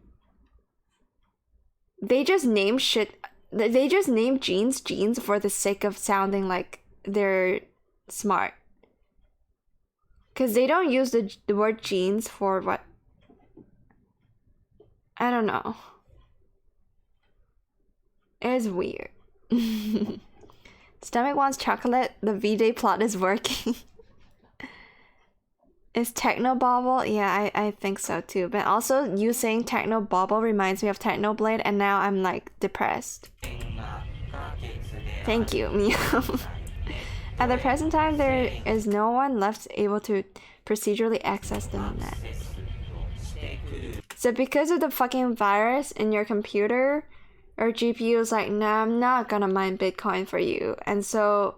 They just name shit... They just name genes for the sake of sounding like they're smart. Because they don't use the word genes for what? I don't know. It's weird. Stomach wants chocolate. The V-Day plot is working. Is Technobobble? Yeah, I think so too. But also, you saying Technobobble reminds me of Technoblade, and now I'm like depressed. Thank you, Meow. At the present time, there is no one left able to procedurally access the net. So because of the fucking virus in your computer, or GPU is like, nah, I'm not gonna mine Bitcoin for you. And so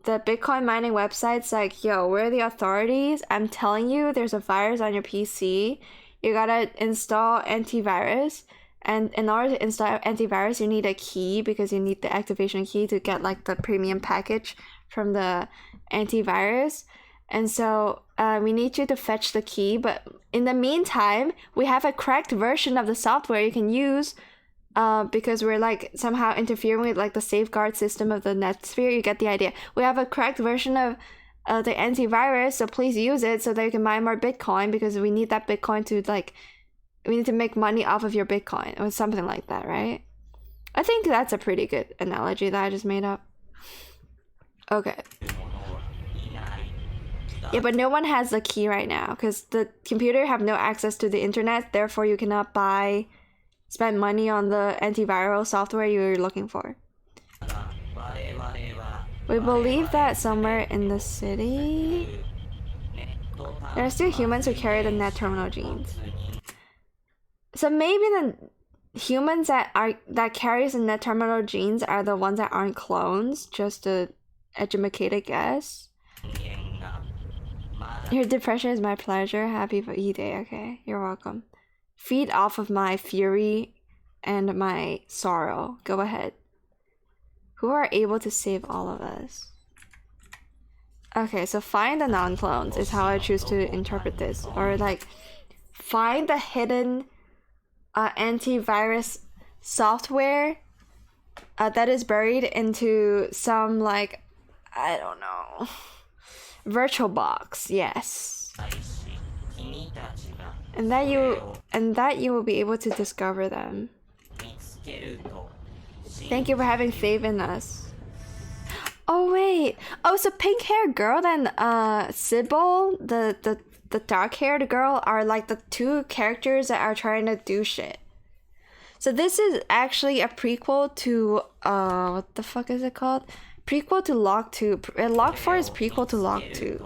the Bitcoin mining website's like, yo, we're the authorities. I'm telling you, there's a virus on your PC. You gotta install antivirus. And in order to install antivirus, you need a key because you need the activation key to get like the premium package from the antivirus. And so we need you to fetch the key. But in the meantime, we have a cracked version of the software you can use because we're like somehow interfering with like the safeguard system of the NetSphere. You get the idea. We have a cracked version of the antivirus, so please use it so that you can mine more Bitcoin because we need that Bitcoin to like... We need to make money off of your Bitcoin or something like that, right? I think that's a pretty good analogy that I just made up. Okay. Yeah, but no one has the key right now because the computer have no access to the internet. Therefore, you cannot spend money on the antiviral software you're looking for. We believe that somewhere in the city, there are still humans who carry the net terminal genes. So maybe the humans that carries the net terminal genes are the ones that aren't clones, just a educated guess. Your depression is my pleasure. Happy day. Okay, you're welcome. Feed off of my fury and my sorrow. Go ahead. Who are able to save all of us? Okay, so find the non-clones is how I choose to interpret this. Or like, find the hidden antivirus software that is buried into some like, I don't know, virtual box. Yes. And that you will be able to discover them. Thank you for having faith in us. Oh wait. Oh, so pink haired girl and Sybil, the dark haired girl, are like the two characters that are trying to do shit. So this is actually a prequel to what the fuck is it called? Prequel to Log 2. Log 4 is prequel to Log 2.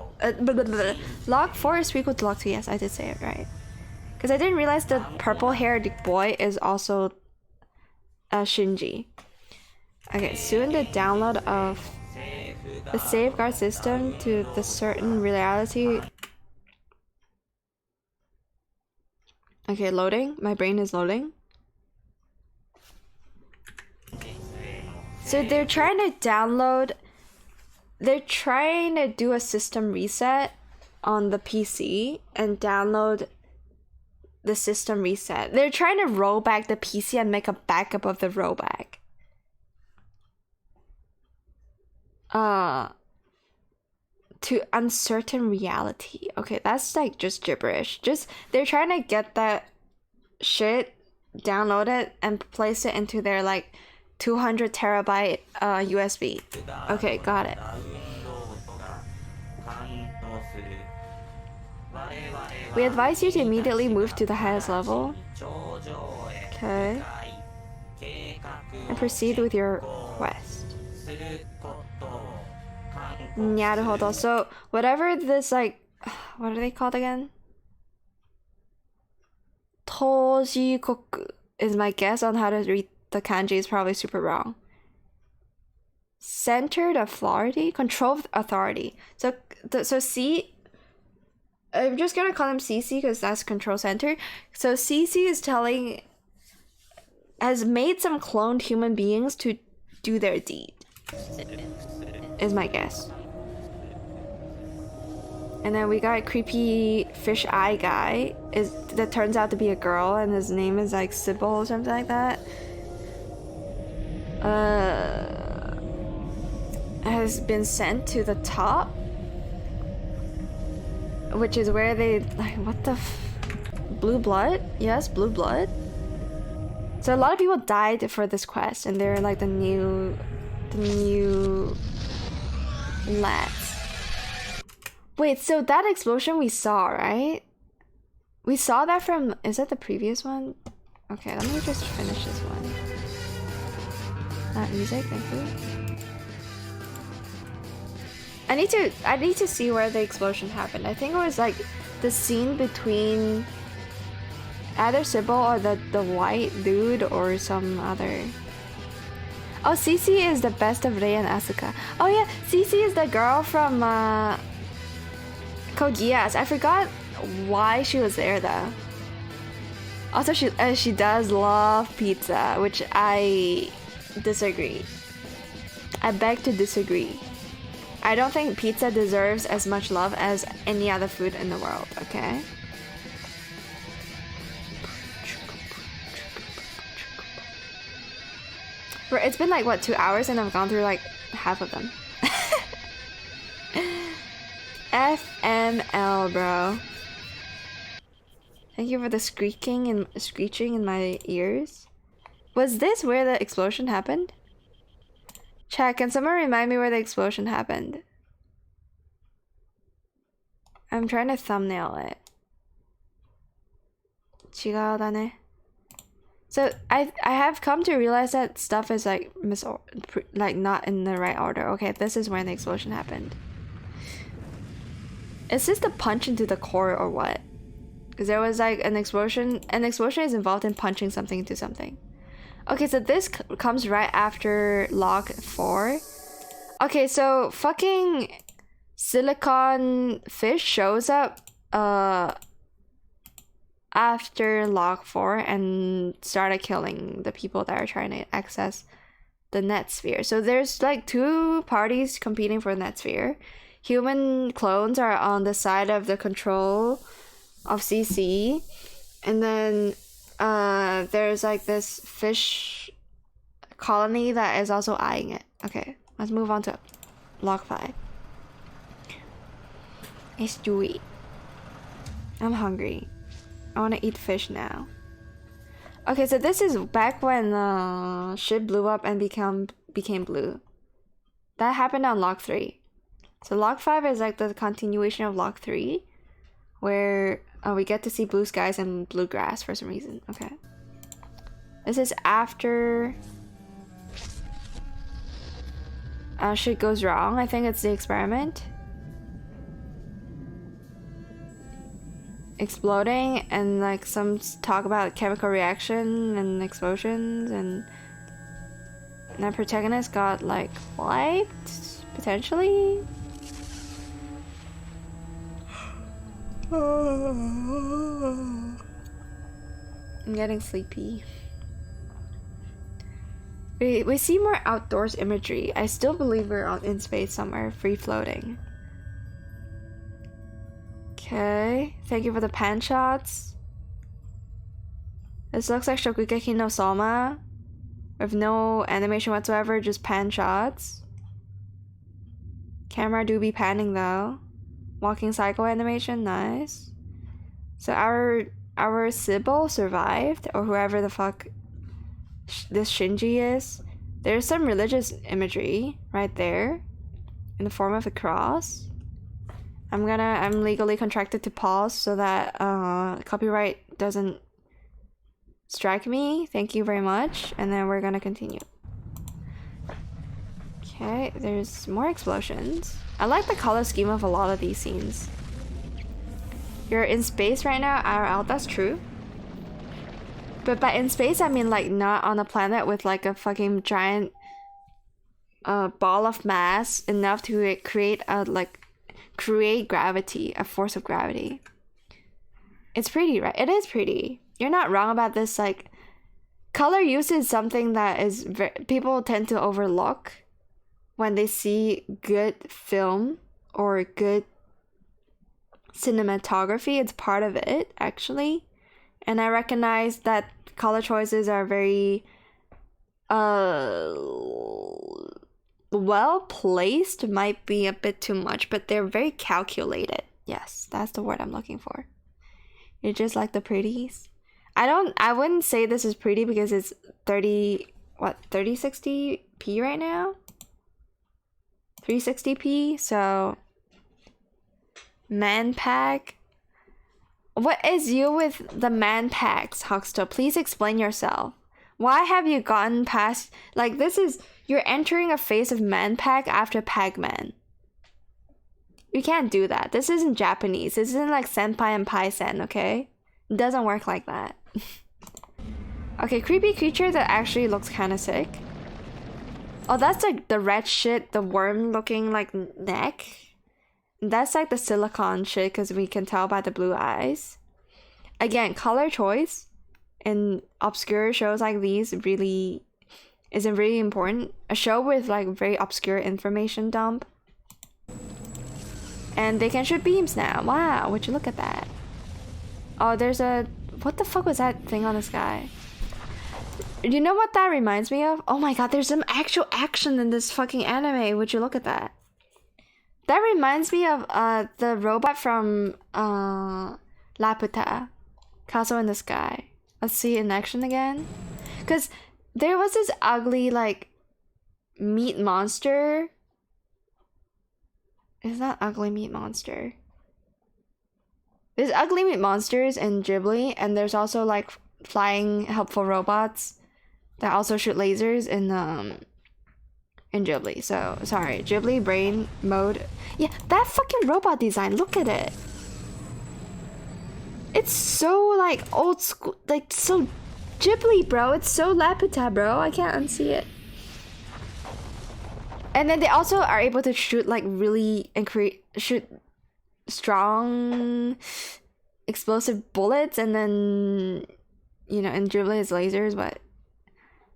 Log 4 is prequel to Log 2. Yes, I did say it right. Because I didn't realize the purple haired boy is also Shinji. Okay, soon the download of the safeguard system to the certain reality. Okay, loading. My brain is loading. So they're trying to download. They're trying to do a system reset on the PC and download the system reset. They're trying to roll back the PC and make a backup of the rollback. To uncertain reality. Okay, that's like just gibberish. Just they're trying to get that shit downloaded and place it into their like 200 terabyte USB. Okay, got it. We advise you to immediately move to the highest level. Okay. And proceed with your quest. Naruhodo. So whatever this like, what are they called again? Tojikoku is my guess on how to read the kanji. Is probably super wrong. Centered authority, controlled authority. So C. I'm just gonna call him CC because that's control center. So CC has made some cloned human beings to do their deed. Is my guess. And then we got creepy fish eye guy that turns out to be a girl, and his name is like Sybil or something like that. Has been sent to the top, which is where they like what the blue blood. Yes, blue blood. So a lot of people died for this quest, and they're like the new lads. Wait, so that explosion we saw, right? We saw that from, is that the previous one? Okay, let me just finish this one. Not music, thank you. I need to see where the explosion happened. I think it was like the scene between either Sybil or the white dude or some other. Oh, Cici is the best of Rei and Asuka. Oh yeah, Cici is the girl from Code Geass. I forgot why she was there though. Also, she does love pizza, which I disagree. I beg to disagree. I don't think pizza deserves as much love as any other food in the world, okay? It's been like, what, 2 hours and I've gone through like half of them. FML, bro. Thank you for the screeching in my ears. Was this where the explosion happened? Chat, can someone remind me where the explosion happened? I'm trying to thumbnail it. 違うだね. So I have come to realize that stuff is like not in the right order. Okay, this is where the explosion happened. Is this the punch into the core or what? Because there was like an explosion. An explosion is involved in punching something into something. Okay, so this comes right after log 4. Okay, so fucking silicon fish shows up after log 4 and started killing the people that are trying to access the net sphere. So there's like 2 parties competing for the net sphere. Human clones are on the side of the control of CC, and then there's like this fish colony that is also eyeing it. Okay, let's move on to log 5. It's dewy. I'm hungry. I want to eat fish now. Okay, so this is back when ship blew up and became blue. That happened on log 3. So log 5 is like the continuation of log 3, where we get to see blue skies and blue grass for some reason. Okay. This is after shit goes wrong. I think it's the experiment. Exploding and like some talk about chemical reaction and explosions, and our protagonist got like wiped, potentially. I'm getting sleepy. We see more outdoors imagery. I still believe we're out in space somewhere, free floating. Okay, thank you for the pan shots. This looks like Shokugeki no Soma, with no animation whatsoever, just pan shots. Camera do be panning though. Walking cycle animation, nice. So our Sybil survived, or whoever the fuck this Shinji is. There's some religious imagery right there, in the form of a cross. I'm legally contracted to pause so that copyright doesn't strike me. Thank you very much. And then we're gonna continue. Okay, there's more explosions. I like the color scheme of a lot of these scenes. You're in space right now, IRL, that's true. But by in space, I mean like not on a planet with like a fucking giant ball of mass enough to create gravity, a force of gravity. It's pretty, right? It is pretty. You're not wrong about this. Like, color use is something that is people tend to overlook when they see good film or good cinematography. It's part of it, actually. And I recognize that color choices are very well placed, might be a bit too much, but they're very calculated. Yes, that's the word I'm looking for. You're just like the pretties. I wouldn't say this is pretty because it's 3060p right now? 360p, so man pack. What is you with the man packs, Huxto? Please explain yourself. Why have you gotten past, like, this is, you're entering a phase of man pack after Pac-Man. You can't do that. This isn't Japanese. This isn't like senpai and pai-sen, okay? It doesn't work like that. Okay, creepy creature that actually looks kind of sick. Oh, that's like the red shit, the worm looking like neck. That's like the silicone shit because we can tell by the blue eyes. Again, color choice in obscure shows like these really isn't really important. A show with like very obscure information dump. And they can shoot beams now. Wow, would you look at that? Oh, there's a... What the fuck was that thing on the sky? You know what that reminds me of? Oh my god, there's some actual action in this fucking anime. Would you look at that? That reminds me of the robot from Laputa. Castle in the Sky. Let's see it in action again. Because there was this ugly, like, meat monster. It's not ugly meat monster. There's ugly meat monsters in Ghibli, and there's also like flying helpful robots that also shoot lasers in Ghibli. So sorry, Ghibli brain mode. Yeah, that fucking robot design. Look at it. It's so like old school, like so Ghibli, bro. It's so Laputa, bro. I can't unsee it. And then they also are able to shoot like really and create shoot strong explosive bullets and then, you know, and dribble his lasers, but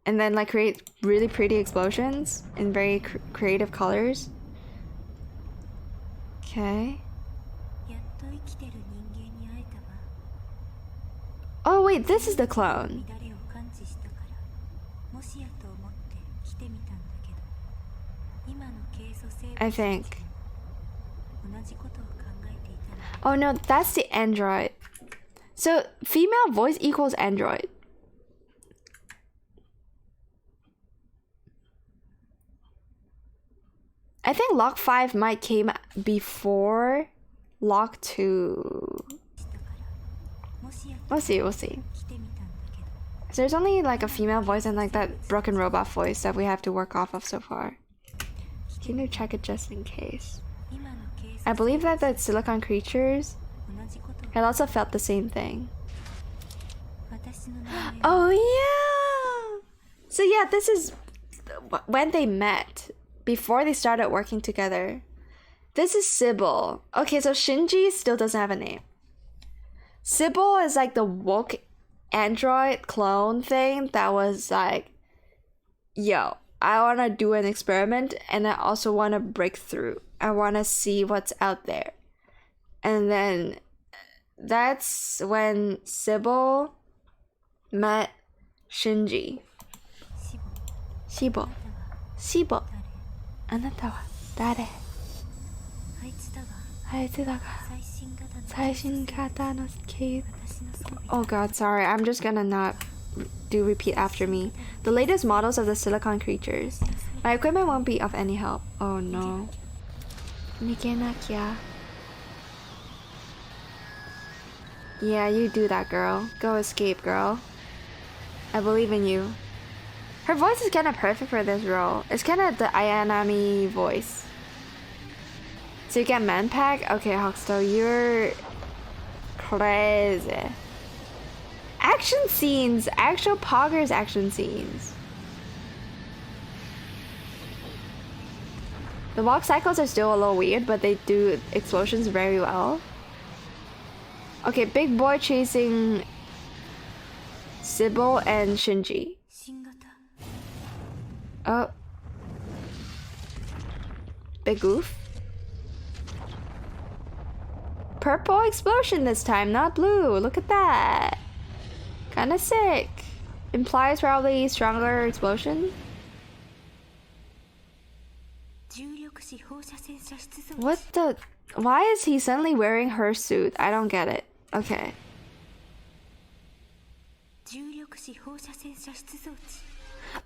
and then like create really pretty explosions in very creative colors. Okay. Oh wait, this is the clone. I think. Oh no, that's the android. So female voice equals android. I think Lock 5 might came before Lock 2. We'll see, we'll see. So there's only like a female voice and like that broken robot voice that we have to work off of so far. Can you check it just in case? I believe that the silicon creatures had also felt the same thing. Oh yeah! So yeah, this is when they met, before they started working together. This is Sybil. Okay, so Shinji still doesn't have a name. Sybil is like the woke android clone thing that was like, yo, I want to do an experiment and I also want to break through. I want to see what's out there. And then that's when Sybil met Shinji. Sybil. あなたは誰? あいつだが最新型のケース Oh god, sorry. I'm just gonna not do repeat after me. The latest models of the silicon creatures. My equipment won't be of any help. Oh no. 逃げなきゃ. Yeah, you do that, girl. Go escape, girl. I believe in you. Her voice is kind of perfect for this role. It's kind of the Ayanami voice. So you get man pack? Okay, Hoxto, you're crazy. Action scenes! Actual poggers action scenes. The walk cycles are still a little weird, but they do explosions very well. Okay, big boy chasing Sybil and Shinji. Oh. Big goof. Purple explosion this time, not blue. Look at that. Kinda sick. Implies probably stronger explosion. What the? Why is he suddenly wearing her suit? I don't get it. Okay.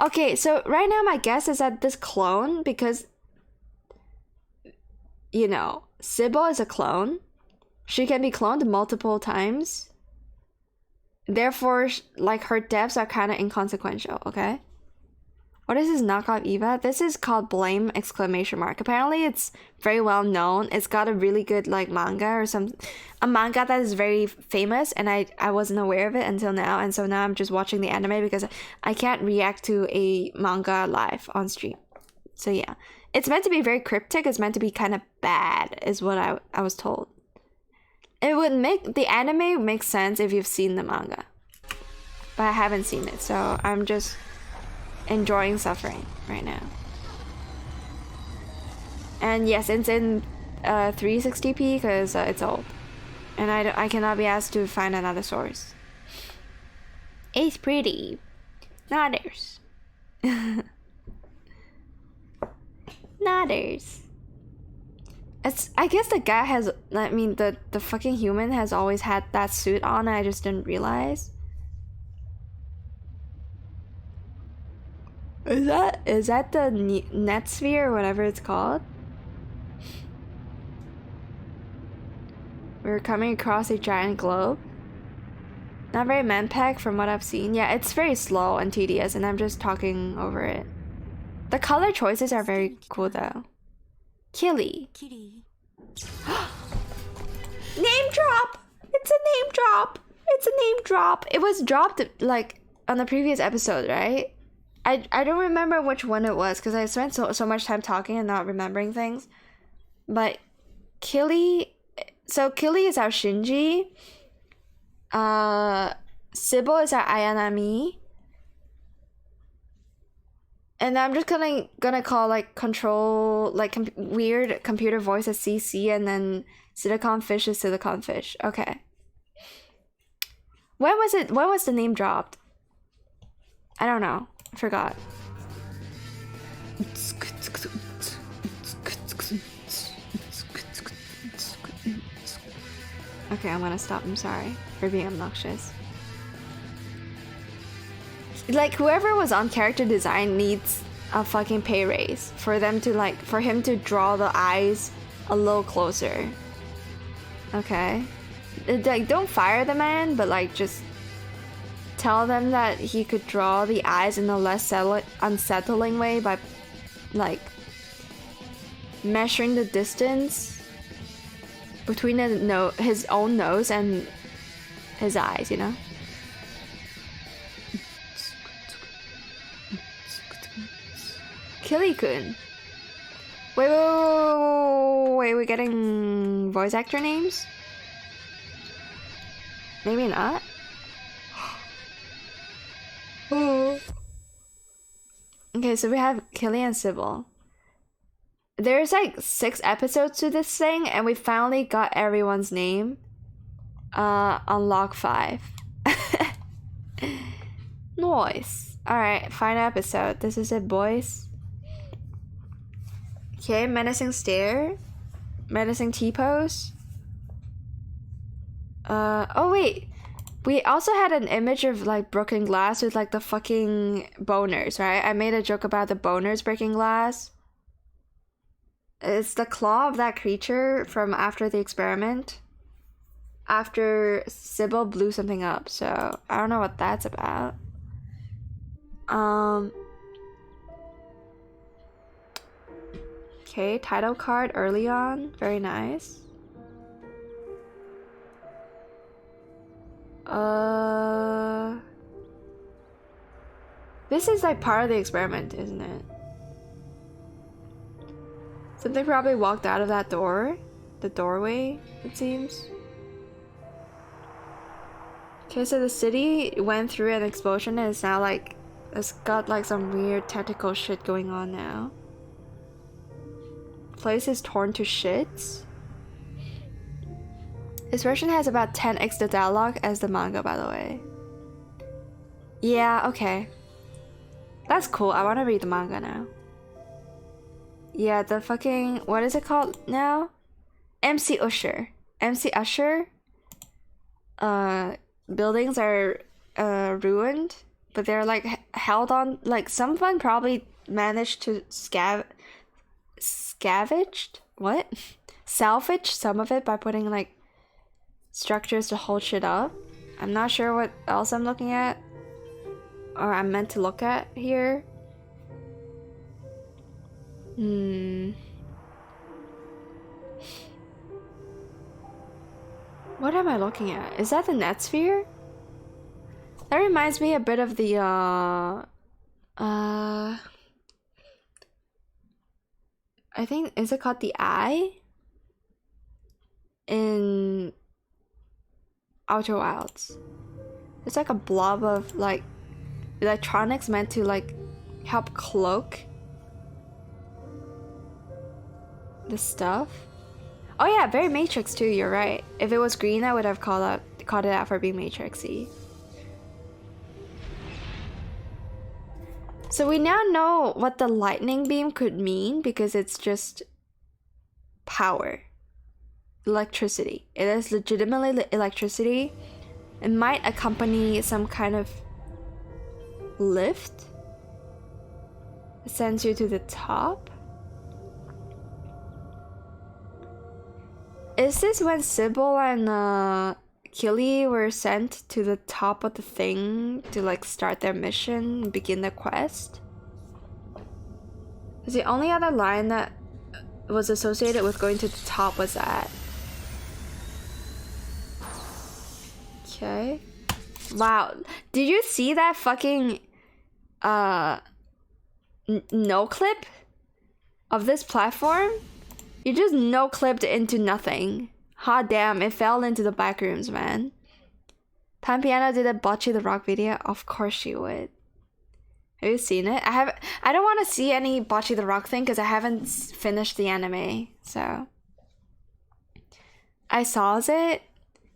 Okay, so right now my guess is that this clone, because, you know, Sybil is a clone. She can be cloned multiple times. Therefore, like, her deaths are kind of inconsequential, okay? What is this knockoff Eva? This is called Blame! Exclamation mark. Apparently, it's very well known. It's got a really good, like, manga or a manga that is very famous, and I wasn't aware of it until now, and so now I'm just watching the anime because I can't react to a manga live on stream. So yeah. It's meant to be very cryptic. It's meant to be kind of bad, is what I was told. It would make... The anime make sense if you've seen the manga. But I haven't seen it, so I'm just enjoying suffering right now. And yes, it's in 360p because it's old. And I cannot be asked to find another source. It's pretty. Nodders. Nodders. I guess the guy has... I mean, the fucking human has always had that suit on. I just didn't realize. Is that the net sphere or whatever it's called? We're coming across a giant globe. Not very man-pack from what I've seen. Yeah, it's very slow and tedious, and I'm just talking over it. The color choices are very cool though. Killy. Name drop! It's a name drop! It's a name drop! It was dropped like on the previous episode, right? I don't remember which one it was because I spent so much time talking and not remembering things. But Killy. So Killy is our Shinji. Sybil is our Ayanami. And I'm just gonna call like control like weird computer voice as CC, and then Silicon Fish is Silicon Fish. Okay. When was it? When was the name dropped? I don't know. I forgot. Okay, I'm gonna stop. I'm sorry for being obnoxious. Like, whoever was on character design needs a fucking pay raise for them to like, for him to draw the eyes a little closer. Okay? Like, don't fire the man, but like, just tell them that he could draw the eyes in a less unsettling way by like measuring the distance between his own nose and his eyes, you know? Killy-kun. Wait, we're getting voice actor names? Maybe not? Okay, so we have Killy and Sybil. There's like 6 episodes to this thing, and we finally got everyone's name on log 5. Nice. Alright, final episode. This is it, boys. Okay, menacing stare. Menacing T-pose. Oh wait. We also had an image of like broken glass with like the fucking boners, right? I made a joke about the boners breaking glass. It's the claw of that creature from after the experiment. After Sybil blew something up, so I don't know what that's about. Okay, title card early on. Very nice. This is like part of the experiment, isn't it? Something probably walked out of that door. The doorway, it seems. Okay, so the city went through an explosion and it's now like, it's got like some weird tentacle shit going on now. Place is torn to shits. This version has about 10x the dialogue as the manga, by the way. Yeah, okay. That's cool. I want to read the manga now. Yeah, the fucking... What is it called now? MC Usher. MC Usher. Buildings are ruined, but they're like held on... Like, someone probably managed to scavenged? What? Salvage some of it by putting like structures to hold shit up. I'm not sure what else I'm looking at or I'm meant to look at here. What am I looking at? Is that the net sphere? That reminds me a bit of the I think, is it called the Eye? In Outer Wilds. It's like a blob of like electronics meant to like help cloak the stuff. Oh yeah, very Matrix too, you're right. If it was green, I would have called it out for being Matrixy. So we now know what the lightning beam could mean because it's just power. Electricity. It is legitimately electricity. It might accompany some kind of lift. It sends you to the top. Is this when Sybil and Killy were sent to the top of the thing to like start their mission and begin their quest? Because the only other line that was associated with going to the top was that. Okay. Wow. Did you see that fucking no clip of this platform? You just no-clipped into nothing. Hot damn, it fell into the back rooms, man. Pan Piano did a Bocce the Rock video? Of course she would. Have you seen it? I don't want to see any Bocce the Rock thing because I haven't finished the anime, so. I saw it.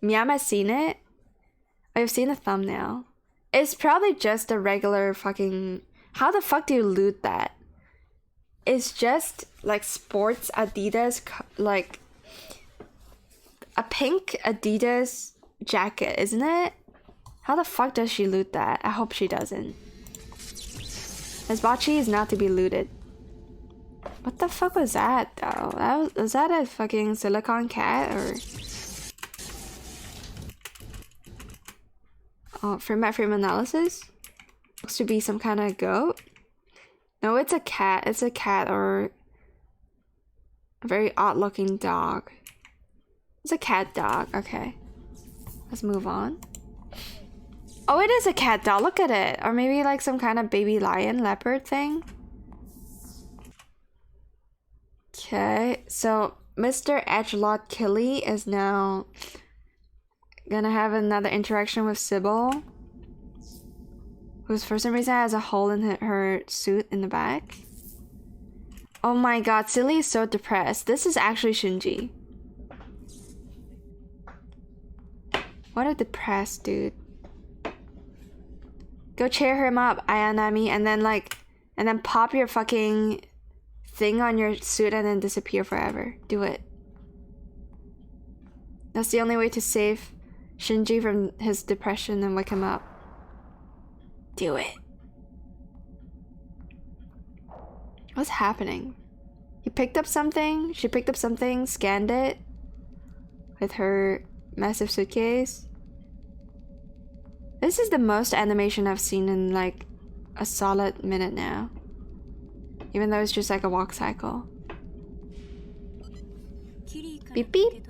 Miam has seen it. I've seen the thumbnail. It's probably just a regular fucking... How the fuck do you loot that? It's just like sports Adidas, like a pink Adidas jacket, isn't it? How the fuck does she loot that? I hope she doesn't. This Bocce is not to be looted. What the fuck was that though? Was that a fucking silicone cat or... Oh, frame analysis? Looks to be some kind of goat? No, it's a cat. It's a cat or a very odd looking dog. It's a cat dog. Okay. Let's move on. Oh, it is a cat dog. Look at it. Or maybe like some kind of baby lion leopard thing. Okay. So Mr. Edgelord Killy is now gonna have another interaction with Sybil, who's for some reason has a hole in her suit in the back. Oh my god, Silly is so depressed. This is actually Shinji. What a depressed dude. Go cheer him up, Ayanami, and then pop your fucking thing on your suit and then disappear forever. Do it. That's the only way to save Shinji from his depression and wake him up. Do it. What's happening? He picked up something, she picked up something, scanned it with her massive suitcase. This is the most animation I've seen in like a solid minute now. Even though it's just like a walk cycle. Beep beep.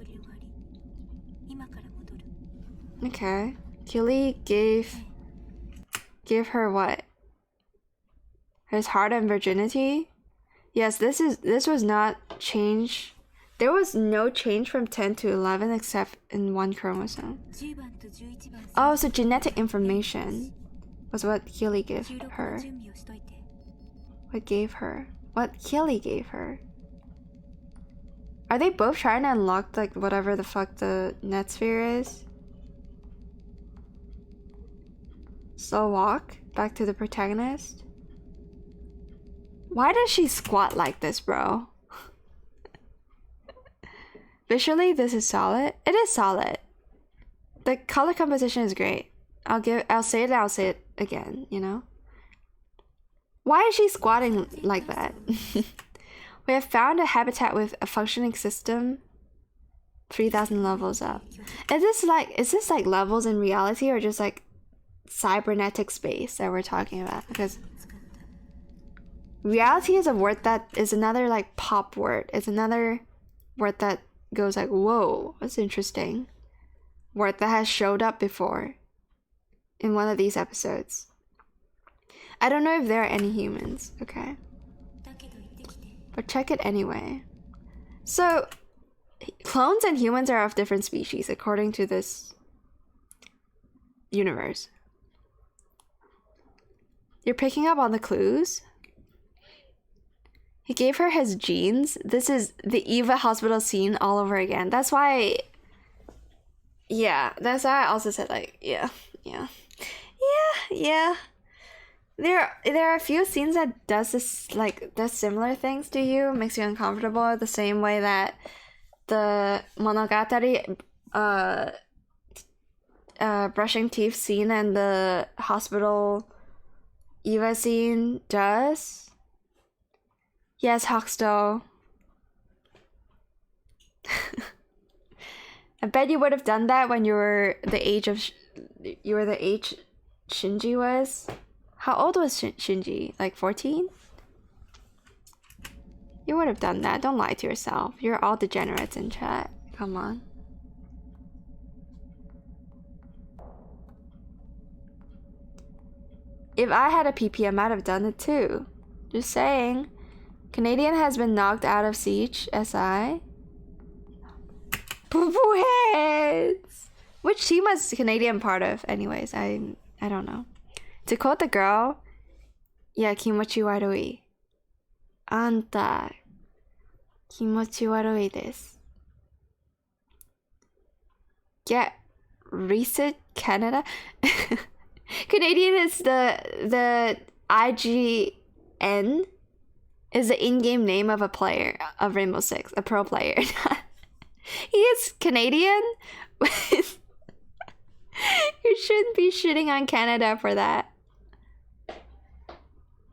Okay. Killy gave her what? His heart and virginity? Yes, this was not change. There was no change from 10 to 11 except in one chromosome. Oh, so genetic information was what Killy gave her. What gave her? What Killy gave her? Are they both trying to unlock like whatever the fuck the net sphere is? Slow walk back to the protagonist. Why does she squat like this, bro? Visually, this is solid. It is solid. The color composition is great. I'll say it again, you know? Why is she squatting like that? We have found a habitat with a functioning system. 3,000 levels up. Is this like levels in reality or just like cybernetic space that we're talking about? Because reality is a word that is another like pop word. It's another word that goes like, whoa, that's interesting. Word that has showed up before in one of these episodes. I don't know if there are any humans, okay? But check it anyway. So, clones and humans are of different species according to this universe. You're picking up on the clues? He gave her his genes. This is the Eva hospital scene all over again. That's why... Yeah, that's why I also said like, yeah. There are a few scenes that does similar things to you, makes you uncomfortable the same way that the Monogatari brushing teeth scene and the hospital Eva scene does. Yes, Hoxto. I bet you would have done that when you were the age Shinji was. How old was Shinji? Like 14? You would have done that. Don't lie to yourself. You're all degenerates in chat. Come on. If I had a PP, I might have done it too. Just saying. Canadian has been knocked out of siege. SI. Poo-poo heads. Which team was Canadian part of? Anyways, I don't know. To quote the girl, yeah, kimochi warui. Anta, kimochi warui desu. Get reset Canada. Canadian is the IGN is the in-game name of a player of Rainbow Six, a pro player. He is Canadian. You shouldn't be shitting on Canada for that.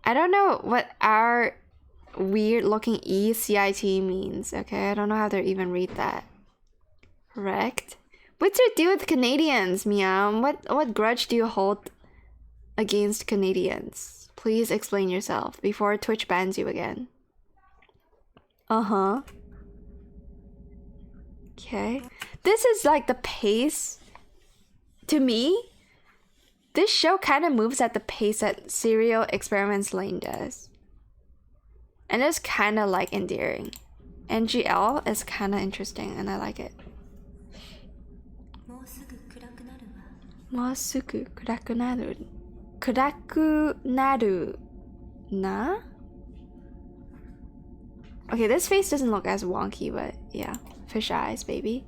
I don't know what our weird looking ECIT means, okay? I don't know how to even read that. Correct? What's your deal with Canadians, Miam? What grudge do you hold against Canadians? Please explain yourself before Twitch bans you again. Uh-huh. Okay. This is like the pace. To me, this show kind of moves at the pace that Serial Experiments Lane does. And it's kind of like endearing. NGL is kind of interesting and I like it. もうすぐ暗くなる。暗くなるな? Okay, this face doesn't look as wonky, but yeah. Fish eyes, baby.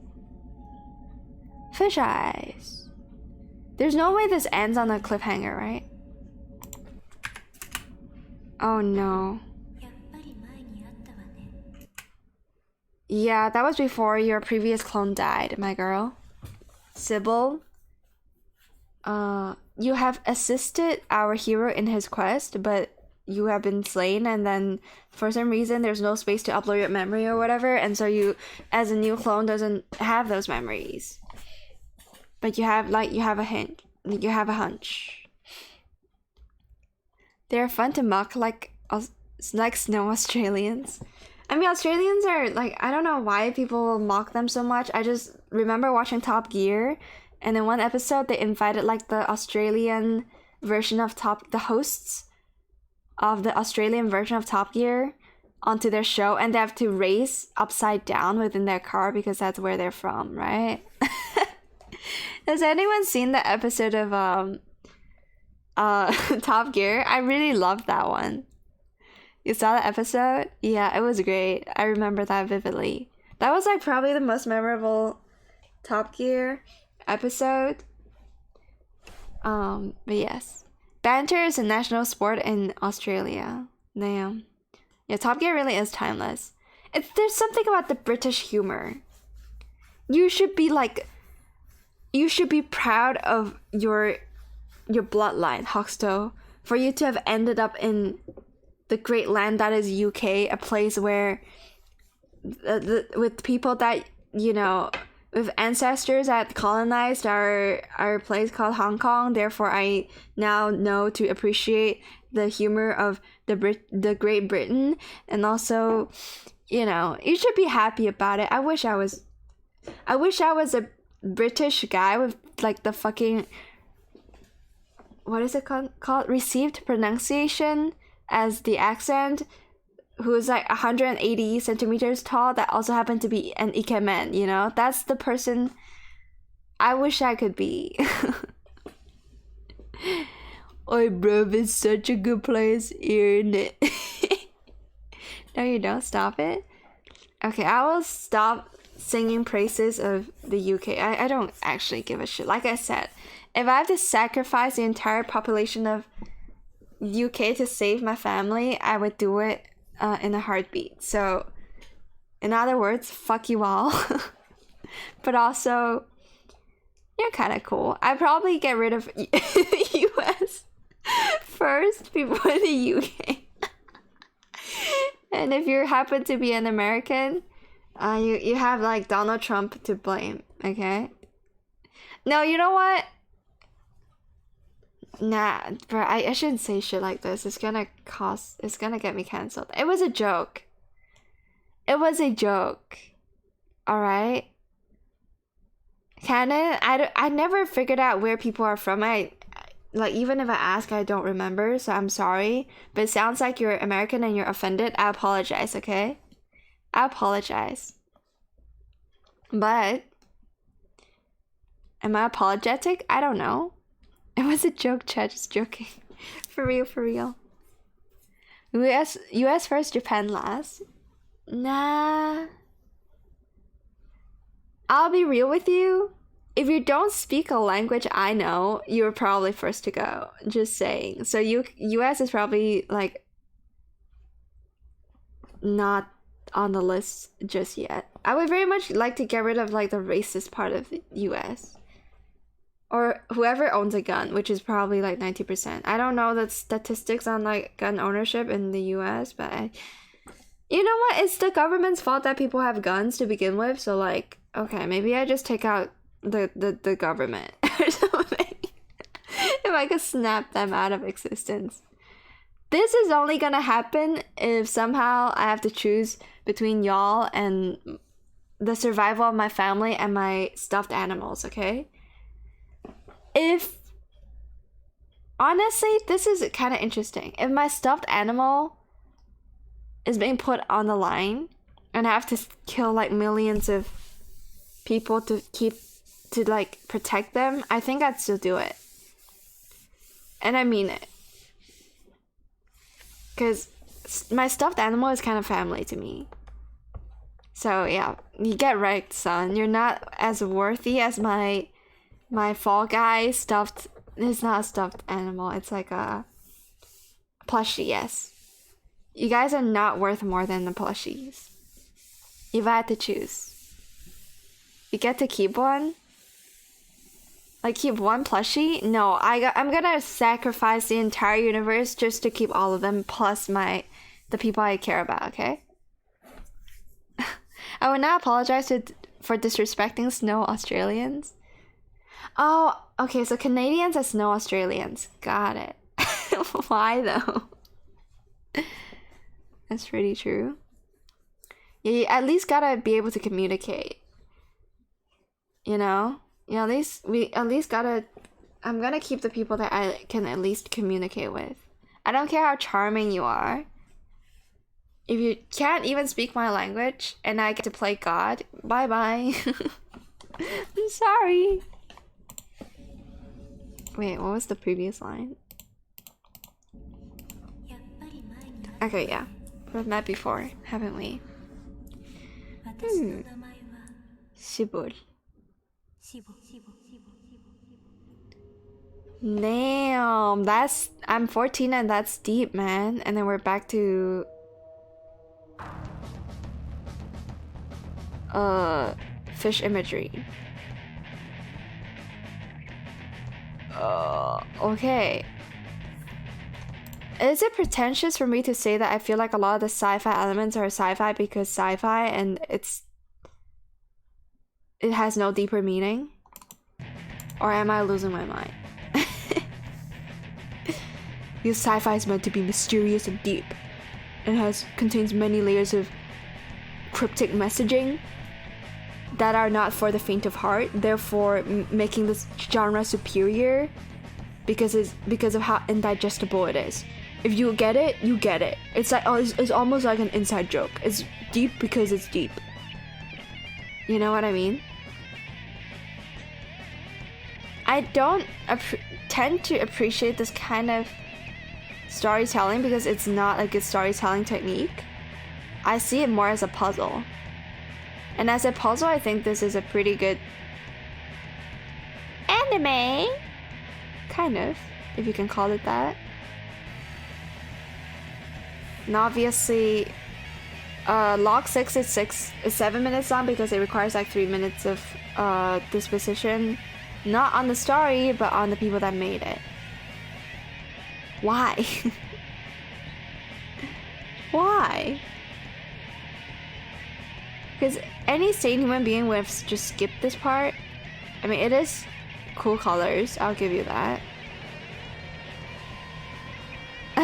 Fish eyes. There's no way this ends on a cliffhanger, right? Oh no. Yeah, that was before your previous clone died, my girl. Sybil. You have assisted our hero in his quest, but you have been slain, and then for some reason there's no space to upload your memory or whatever, and so you, as a new clone, doesn't have those memories. But you have a hint. You have a hunch. They're fun to mock like snow Australians. I mean, Australians are like, I don't know why people mock them so much. I just remember watching Top Gear, and in one episode they invited like the Australian version of the hosts of the Australian version of Top Gear onto their show, and they have to race upside down within their car because that's where they're from, right? Has anyone seen the episode of Top Gear? I really loved that one. You saw the episode? Yeah, it was great. I remember that vividly. That was like probably the most memorable Top Gear episode. But yes. Banter is a national sport in Australia. Damn. Yeah, Top Gear really is timeless. There's something about the British humor. You should be proud of your bloodline, Hoxto, for you to have ended up in the great land that is UK, a place where with people that, you know, with ancestors that colonized our place called Hong Kong. Therefore, I now know to appreciate the humor of the Great Britain, and also, you know, you should be happy about it. I wish I was a British guy with like the fucking, what is it called? Received pronunciation as the accent, who is like 180 centimeters tall, that also happened to be an ikemen, you know? That's the person I wish I could be. Oi, bro, it's such a good place, isn't it? No, you don't. Stop it. Okay, I will stop singing praises of the UK. I don't actually give a shit. Like I said, if I have to sacrifice the entire population of UK to save my family, I would do it in a heartbeat. So, in other words, fuck you all. But also, you're kind of cool. I'd probably get rid of US first before the UK. And if you happen to be an American, you have like Donald Trump to blame, okay? No, you know what? Nah, bro, I shouldn't say shit like this. It's gonna get me cancelled. It was a joke. It was a joke. Alright? Canon, I never figured out where people are from. like, even if I ask, I don't remember, so I'm sorry. But it sounds like you're American and you're offended. I apologize, okay? I apologize. But am I apologetic? I don't know. It was a joke, chat. Just joking. For real, for real. US first, Japan last. Nah. I'll be real with you. If you don't speak a language I know, you're probably first to go. Just saying. So US is probably like not on the list just yet. I would very much like to get rid of like the racist part of the US. Or whoever owns a gun, which is probably like 90%. I don't know the statistics on like gun ownership in the US, but you know what? It's the government's fault that people have guns to begin with. So like, okay, maybe I just take out the government or something. If I could snap them out of existence. This is only gonna happen if somehow I have to choose between y'all and the survival of my family and my stuffed animals, okay? If honestly, this is kind of interesting. If my stuffed animal is being put on the line and I have to kill like millions of people to like protect them, I think I'd still do it. And I mean it. Because my stuffed animal is kind of family to me. So yeah, you get wrecked, son. You're not as worthy as my Fall Guy stuffed. It's not a stuffed animal. It's like a plushie, yes. You guys are not worth more than the plushies. If I had to choose. You get to keep one? Like, keep one plushie? No, I'm gonna sacrifice the entire universe just to keep all of them, plus the people I care about, okay? I would not apologize for disrespecting snow Australians. Oh, okay, so Canadians are snow Australians. Got it. Why, though? That's pretty true. Yeah, you at least gotta be able to communicate. You know? Yeah, I'm gonna keep the people that I can at least communicate with. I don't care how charming you are. If you can't even speak my language and I get to play God, bye-bye. I'm sorry. Wait, what was the previous line? Okay, yeah. We've met before, haven't we? Shibur. Damn, I'm 14 and that's deep, man. And then we're back to fish imagery. Okay. Is it pretentious for me to say that I feel like a lot of the sci-fi elements are sci-fi because sci-fi and it has no deeper meaning? Or am I losing my mind? Because sci-fi is meant to be mysterious and deep and contains many layers of cryptic messaging that are not for the faint of heart, therefore making this genre superior because of how indigestible it is. If you get it, you get it. It's like it's almost like an inside joke. It's deep because it's deep. You know what I mean? I don't tend to appreciate this kind of storytelling because it's not a good storytelling technique. I see it more as a puzzle. And as a puzzle, I think this is a pretty good anime. Kind of, if you can call it that. And obviously, log 6 is 7 minutes long because it requires like 3 minutes of disposition. Not on the story, but on the people that made it. Why? Why? Because any sane human being would have just skipped this part. I mean, it is cool colors, I'll give you that.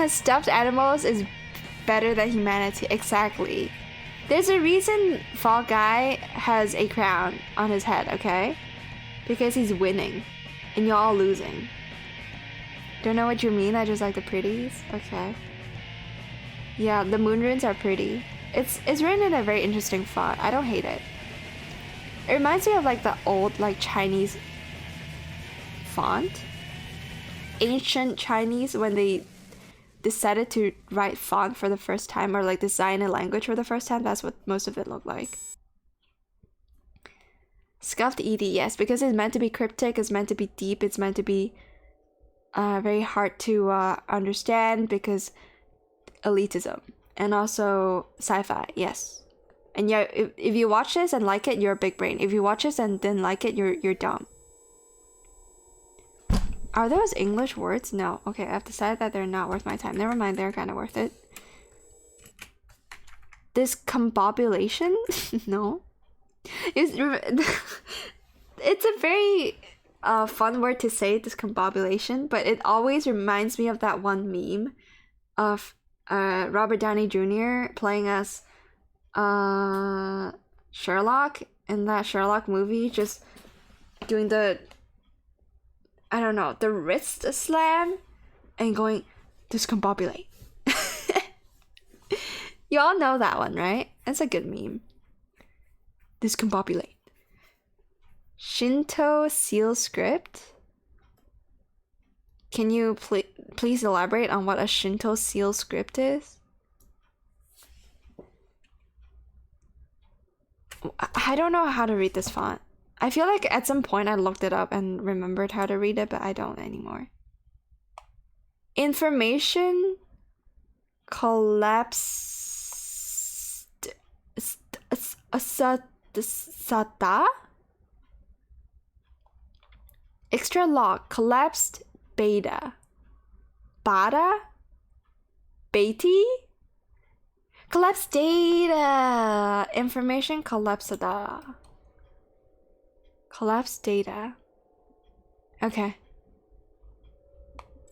Stuffed animals is better than humanity. Exactly. There's a reason Fall Guy has a crown on his head, okay? Because he's winning and you're all losing. Don't know what you mean, I just like the pretties. Okay. Yeah, the moon runes are pretty. It's written in a very interesting font. I don't hate it. It reminds me of like the old like Chinese font. Ancient Chinese, when they decided to write font for the first time, or like design a language for the first time. That's what most of it looked like. Scuffed ED, yes, because it's meant to be cryptic, it's meant to be deep, it's meant to be very hard to understand because elitism. And also sci-fi, yes. And yeah, if you watch this and like it, you're a big brain. If you watch this and didn't like it, you're dumb. Are those English words? No. Okay, I've decided that they're not worth my time. Never mind, they're kind of worth it. Discombobulation? No. It's a very fun word to say, discombobulation, but it always reminds me of that one meme of Robert Downey Jr. playing as Sherlock in that Sherlock movie, just doing the, I don't know, the wrist slam and going discombobulate. You all know that one, right? It's a good meme. Discombobulate. Shinto seal script. Can you please elaborate on what a Shinto seal script is? I don't know how to read this font. I feel like at some point I looked it up and remembered how to read it, but I don't anymore. Information collapsed. Sata? Extra lock. Collapsed beta. Bada? Beatty? Collapsed data. Information collapsada. Collapsed data. Okay.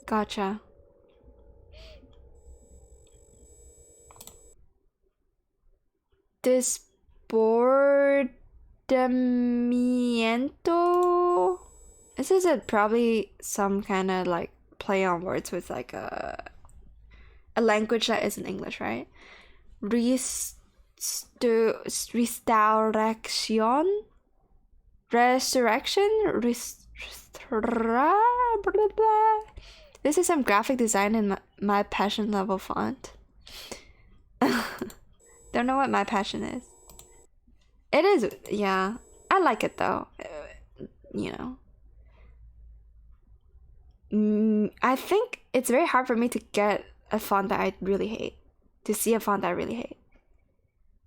Gotcha. Desbordamiento. This is probably some kind of like play on words with like a language that isn't English, right? Restoration? This is some graphic design in my passion level font. Don't know what my passion is. It is, yeah. I like it though. You know. I think it's very hard for me to get a font that I really hate. To see a font that I really hate.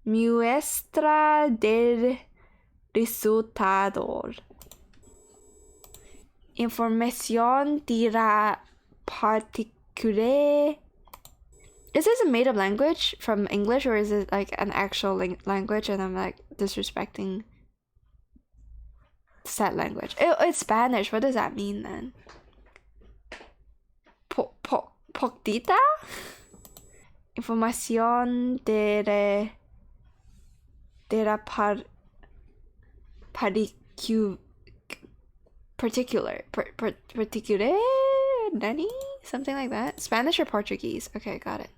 Muestra del resultado. Información de la partícula. Is this a made-up language from English, or is it like an actual language and I'm like disrespecting said language? It's Spanish. What does that mean then? Poctita? Información de la particular Nani? Something like that. Spanish or Portuguese? Okay, got it.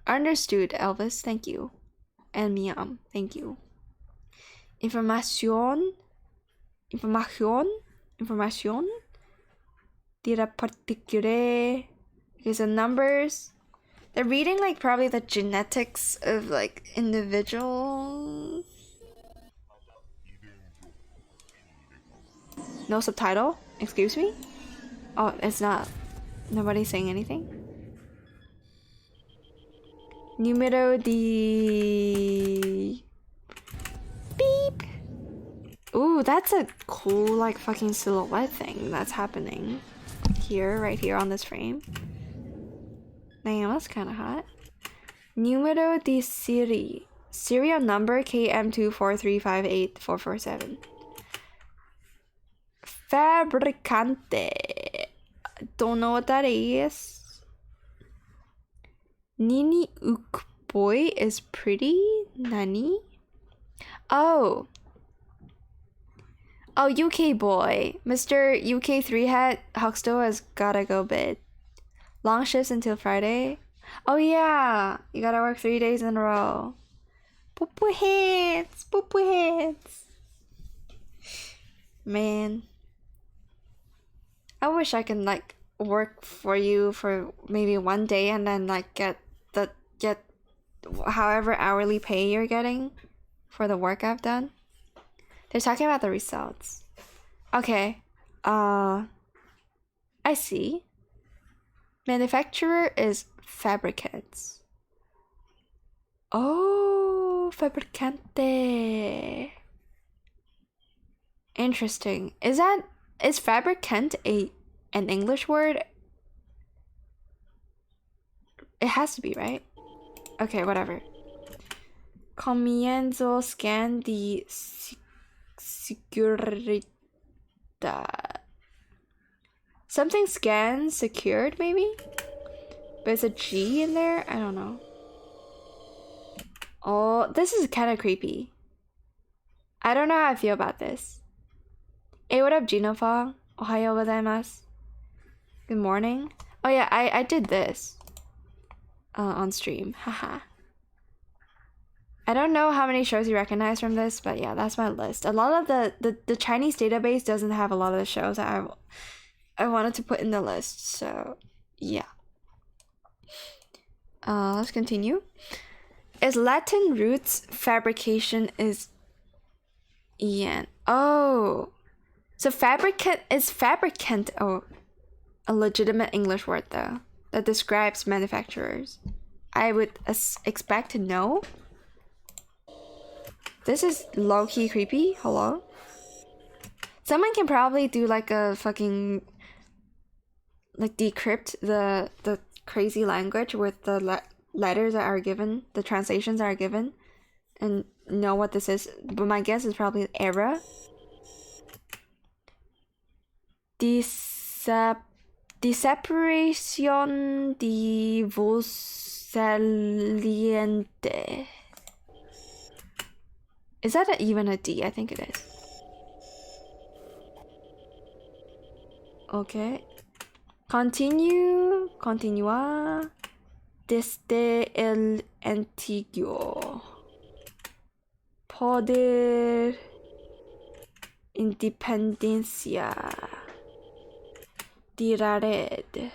Understood, Elvis. Thank you. And Miam. Thank you. Información de la particular. Okay, so numbers. They're reading like probably the genetics of like individuals. No subtitle? Excuse me? Oh, it's not. Nobody's saying anything. Numero de... Beep! Ooh, that's a cool like fucking silhouette thing that's happening. Here, right here on this frame. Damn, that's kinda hot. Numero de serie. Serial number KM243584447. Fabricante. Don't know what that is. Nini Ukboy is pretty. Nani? Oh. Oh, UK boy. Mr. UK 3 hat Huxto has gotta go bid. Long shifts until Friday. Oh yeah, you gotta work 3 days in a row. Poo-poo hits, poo-poo hits. Man, I wish I can like work for you for maybe 1 day and then like get however hourly pay you're getting for the work I've done. They're talking about the results. Okay, I see. Manufacturer is fabricants. Oh, fabricante. Interesting. Is fabricant an English word? It has to be, right? Okay, whatever. Comienzo scan de seguridad. Something scan secured, maybe? But it's a G in there? I don't know. Oh, this is kind of creepy. I don't know how I feel about this. Hey, what up, Jinofong? Ohayo gozaimasu. Good morning. Oh yeah, I did this on stream. Haha. I don't know how many shows you recognize from this, but yeah, that's my list. A lot of the Chinese database doesn't have a lot of the shows that I wanted to put in the list, so yeah. Let's continue. Is Latin roots fabrication is Ian. Oh. So fabricant is fabricant a legitimate English word though that describes manufacturers? I would expect to know. This is low-key creepy. Hello? Someone can probably do like a fucking like decrypt the crazy language with the letters that are given, the translations that are given, and know what this is. But my guess is probably error. Deseparación de voz saliente. Is that even a D? I think it is. Okay. Continúa desde el antiguo poder independencia de la red.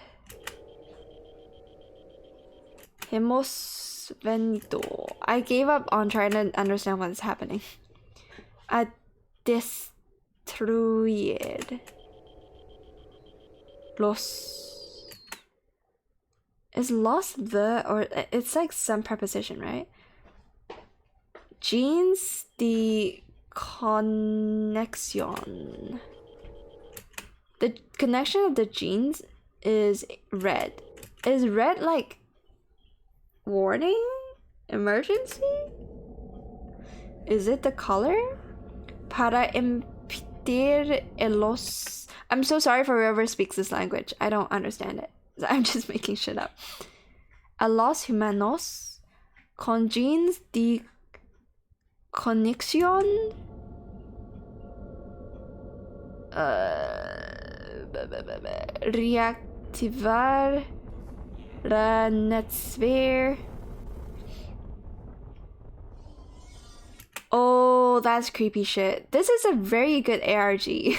Hemos venido. I gave up on trying to understand what's happening. A destruir los. Is los the, or it's like some preposition, right? Genes de conexión. The connection of the genes is red. Is red like warning? Emergency? Is it the color? Para impedir los. I'm so sorry for whoever speaks this language. I don't understand it. I'm just making shit up. A los humanos con genes de conexión. Reactivar la netsphere. Oh, that's creepy shit. This is a very good ARG.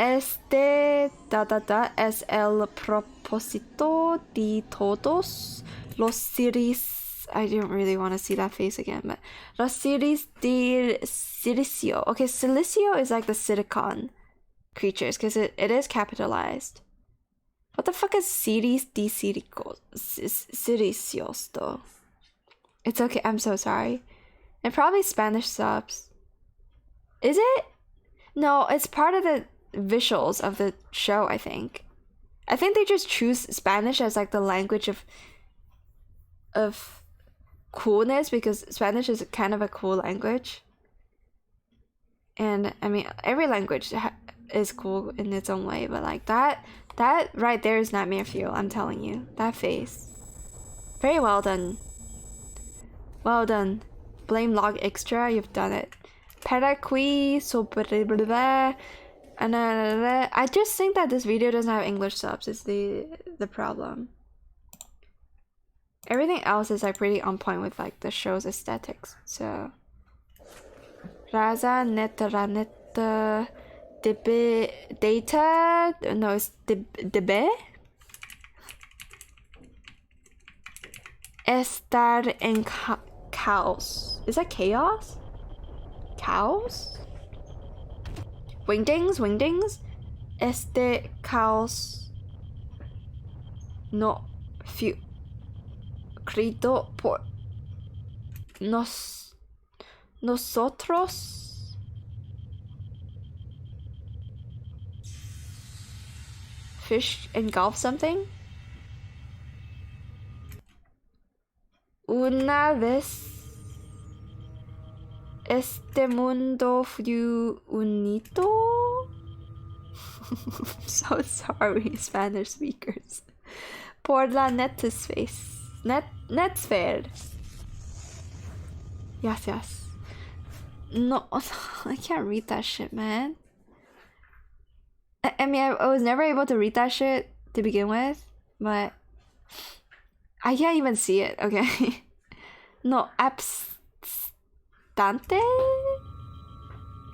Es el propósito de todos los seres. I don't really want to see that face again, but los seres de silicio. Okay, silicio is like the silicon creatures because it is capitalized. What the fuck is seres de silicios though? It's okay, I'm so sorry. And probably Spanish subs. Is it? No, it's part of the visuals of the show, I think. I think they just choose Spanish as like the language of coolness because Spanish is kind of a cool language. And I mean, every language is cool in its own way, but like that right there is Nightmare Fuel, I'm telling you. That face. Very well done. Well done. Blame Log Extra, you've done it. para qui sobre. And I just think that this video doesn't have English subs. Is the problem. Everything else is like pretty on point with like the show's aesthetics. So Raza net debe data no it's debe estar en chaos. Is that chaos? Cows? Wingdings? Este caos no escrito por nosotros. Fish engulf something? Una vez este mundo fue unido. So sorry, Spanish speakers. Por la netsphere. Yes. No, I can't read that shit, man. I mean, I was never able to read that shit to begin with, but I can't even see it, okay? No, abstante?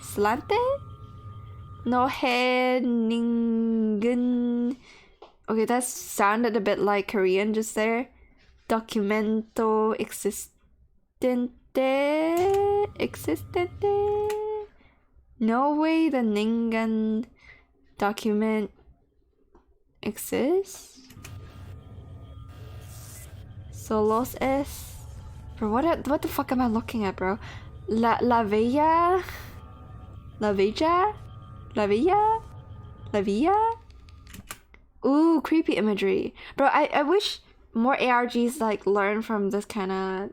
Slante? No he ningen. Okay, that sounded a bit like Korean just there. Documento existente. No way the ningen document exists. Solos es. Bro, what the fuck am I looking at, bro? La Villa? Ooh, creepy imagery. Bro, I wish more ARGs like learn from this kind of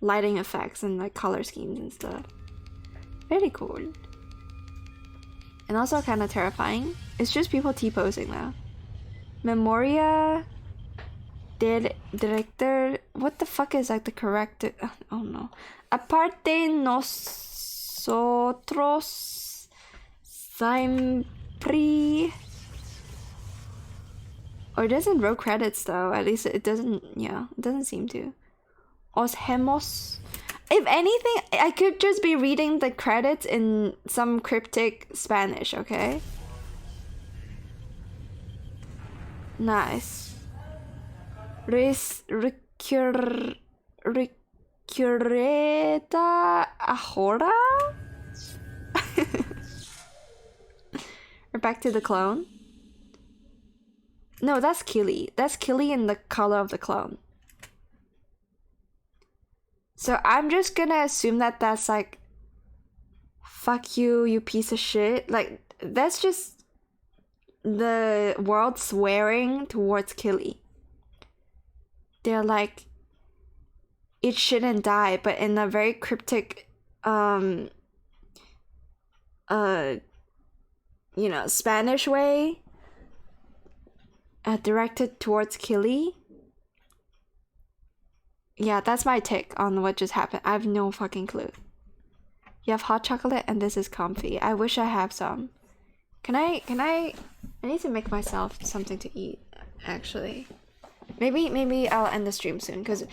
lighting effects and like color schemes and stuff. Very cool. And also kind of terrifying. It's just people T-posing though. Memoria director. What the fuck is like the correct? Oh no. Aparte nosotros siempre. Or it doesn't row credits though. At least it doesn't. Yeah, it doesn't seem to. Os hemos. If anything, I could just be reading the credits in some cryptic Spanish, okay? Nice. Recurreta ahora? We're back to the clone. No, that's Killy. That's Killy in the color of the clone. So I'm just gonna assume that that's like, fuck you, you piece of shit. Like, that's just the world swearing towards Killy. They're like, it shouldn't die, but in a very cryptic, you know, Spanish way, directed towards Killy. Yeah, that's my take on what just happened. I have no fucking clue. You have hot chocolate and this is comfy. I wish I have some. I need to make myself something to eat, actually. Maybe I'll end the stream soon, because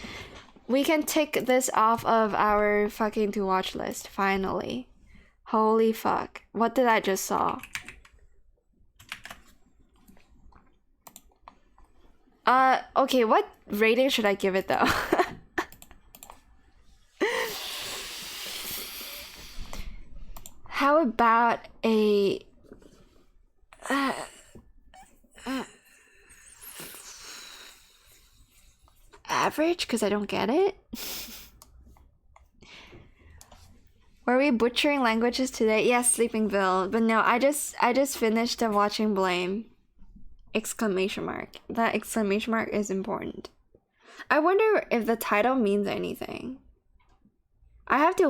we can tick this off of our fucking to watch list, finally. Holy fuck. What did I just saw? Okay, what rating should I give it though? How about a average? Because I don't get it. Were we butchering languages today? Yes, Sleepingville. But no, I just finished watching Blame. Exclamation mark. That exclamation mark is important. I wonder if the title means anything. I have to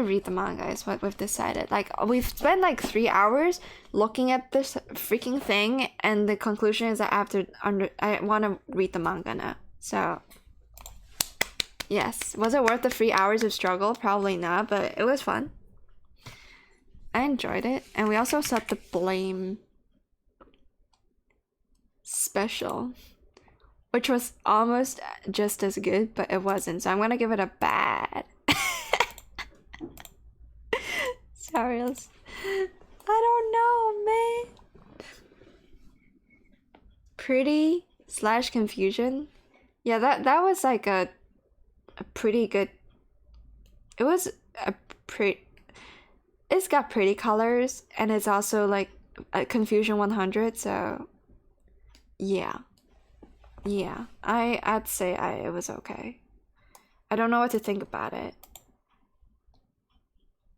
read the manga is what we've decided. Like, we've spent like 3 hours looking at this freaking thing, and the conclusion is that I want to read the manga now. So Yes. Was it worth the 3 hours of struggle? Probably not, but it was fun. I enjoyed it. And we also set the blame special, which was almost just as good, but it wasn't. So I'm gonna give it a bad. Sorry, I don't know, man. Pretty / confusion. Yeah, that was like a pretty good. It was a pretty. It's got pretty colors, and it's also like a confusion 100. So yeah, I'd say it was okay. I don't know what to think about it.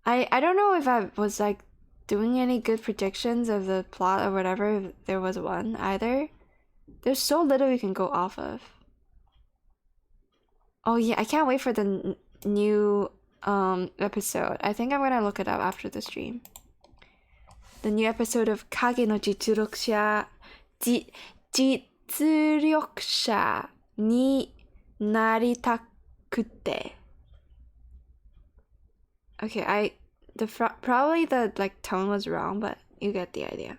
I don't know if I was like doing any good predictions of the plot or whatever, if there was one either. There's so little you can go off of. Oh yeah, I can't wait for the new episode. I think I'm gonna look it up after the stream. The new episode of Kage no Jitsurokusha Jitsuryokusha ni naritakute. Okay, probably the like tone was wrong, but you get the idea.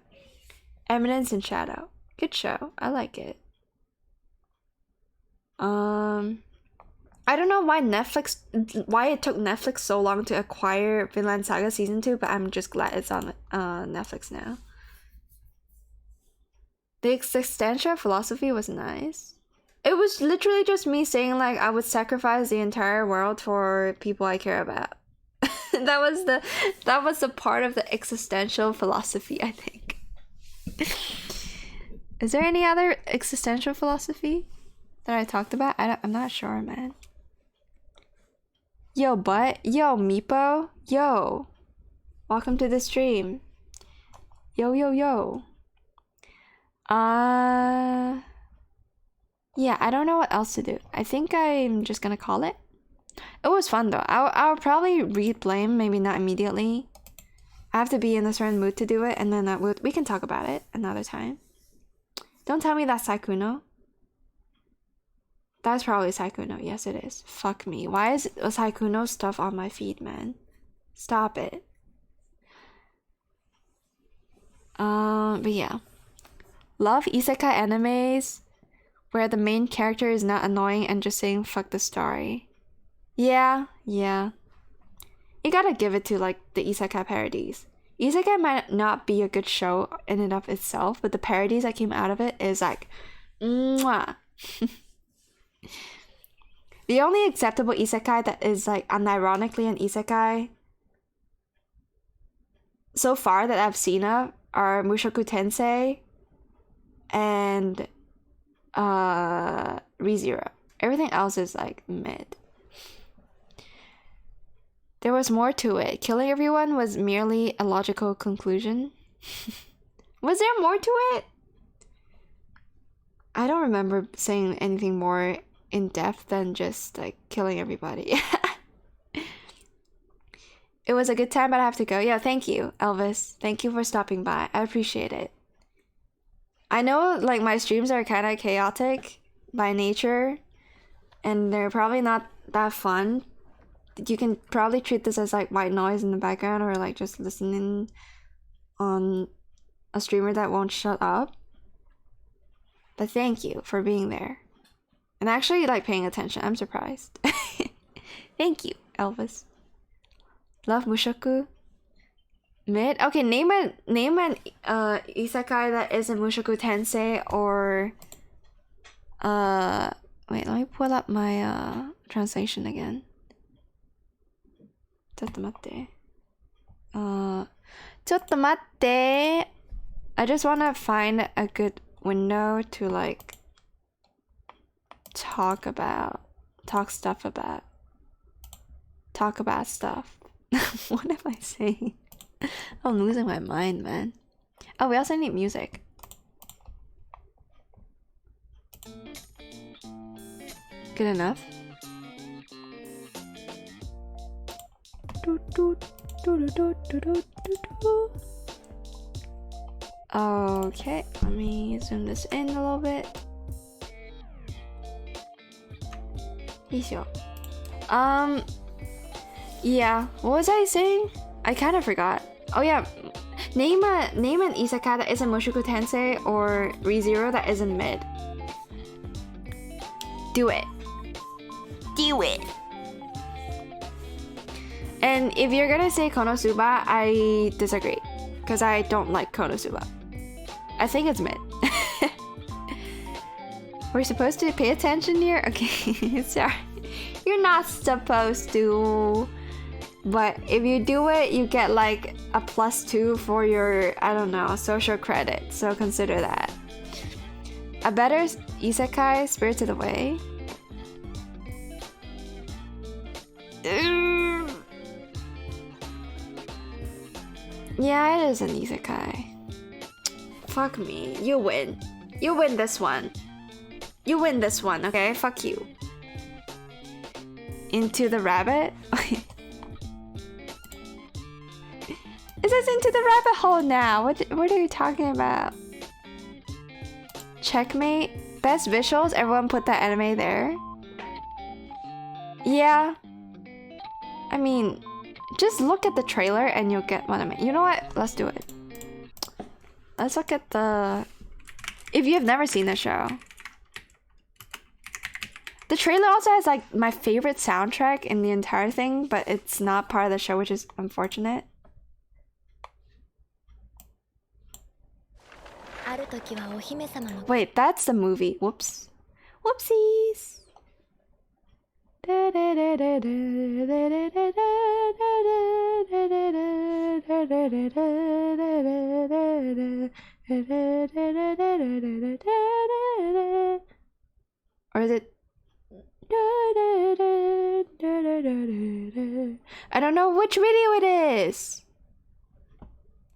Eminence and Shadow. Good show. I like it. I don't know why it took Netflix so long to acquire Vinland Saga Season 2, but I'm just glad it's on Netflix now. The existential philosophy was nice. It was literally just me saying like I would sacrifice the entire world for people I care about. that was the part of the existential philosophy, I think. Is there any other existential philosophy that I talked about? I'm not sure, man. Yo, Meepo, yo, welcome to the stream. Yo. Yeah, I don't know what else to do. I think I'm just gonna call it. It was fun though. I'll probably read Blame, maybe not immediately. I have to be in a certain mood to do it, and then we can talk about it another time. Don't tell me that's Saikuno. That's probably Saikuno. Yes, it is. Fuck me. Why is Saikuno stuff on my feed, man? Stop it. But yeah. Love isekai animes where the main character is not annoying and just saying fuck the story. Yeah. You gotta give it to like the isekai parodies. Isekai might not be a good show in and of itself, but the parodies that came out of it is like mwah. The only acceptable isekai that is like unironically an isekai so far that I've seen of are Mushoku Tensei and ReZero. Everything else is like mid. There was more to it. Killing everyone was merely a logical conclusion. Was there more to it? I don't remember saying anything more in depth than just like killing everybody. It was a good time, but I have to go. Yeah, thank you, Elvis. Thank you for stopping by. I appreciate it. I know like my streams are kind of chaotic by nature, and they're probably not that fun. You can probably treat this as like white noise in the background, or like just listening on a streamer that won't shut up. But thank you for being there and actually like paying attention. I'm surprised. Thank you, Elvis. Love Mushoku. Mid. Okay, name an isekai that isn't Mushoku Tensei or wait, let me pull up my translation again. ちょっと待って。ちょっと待って。I just want to find a good window to like talk about stuff. What am I saying? I'm losing my mind, man. Oh, we also need music. Good enough? Okay, let me zoom this in a little bit. よいしょ. Yeah, what was I saying? I kind of forgot. Oh yeah, name an isekai that isn't Mushoku Tensei or ReZero that isn't mid. Do it. Do it. And if you're gonna say Konosuba, I disagree. Because I don't like Konosuba. I think it's mid. We're supposed to pay attention here? Okay, sorry. You're not supposed to. But if you do it, you get like a +2 for your, I don't know, social credit. So consider that. A better isekai, Spirited Away. Yeah, it is an isekai. Fuck me. You win. You win this one. You win this one, okay? Fuck you. Into the Rabbit? It says Into the Rabbit Hole now. What are you talking about? Checkmate. Best visuals. Everyone put that anime there. Yeah. I mean, just look at the trailer and you'll get what I mean. You know what? Let's do it. Let's look at the... If you have never seen the show. The trailer also has like my favorite soundtrack in the entire thing, but it's not part of the show, which is unfortunate. Wait, that's the movie. Whoops. Whoopsies. Or is it? I don't know which video it is.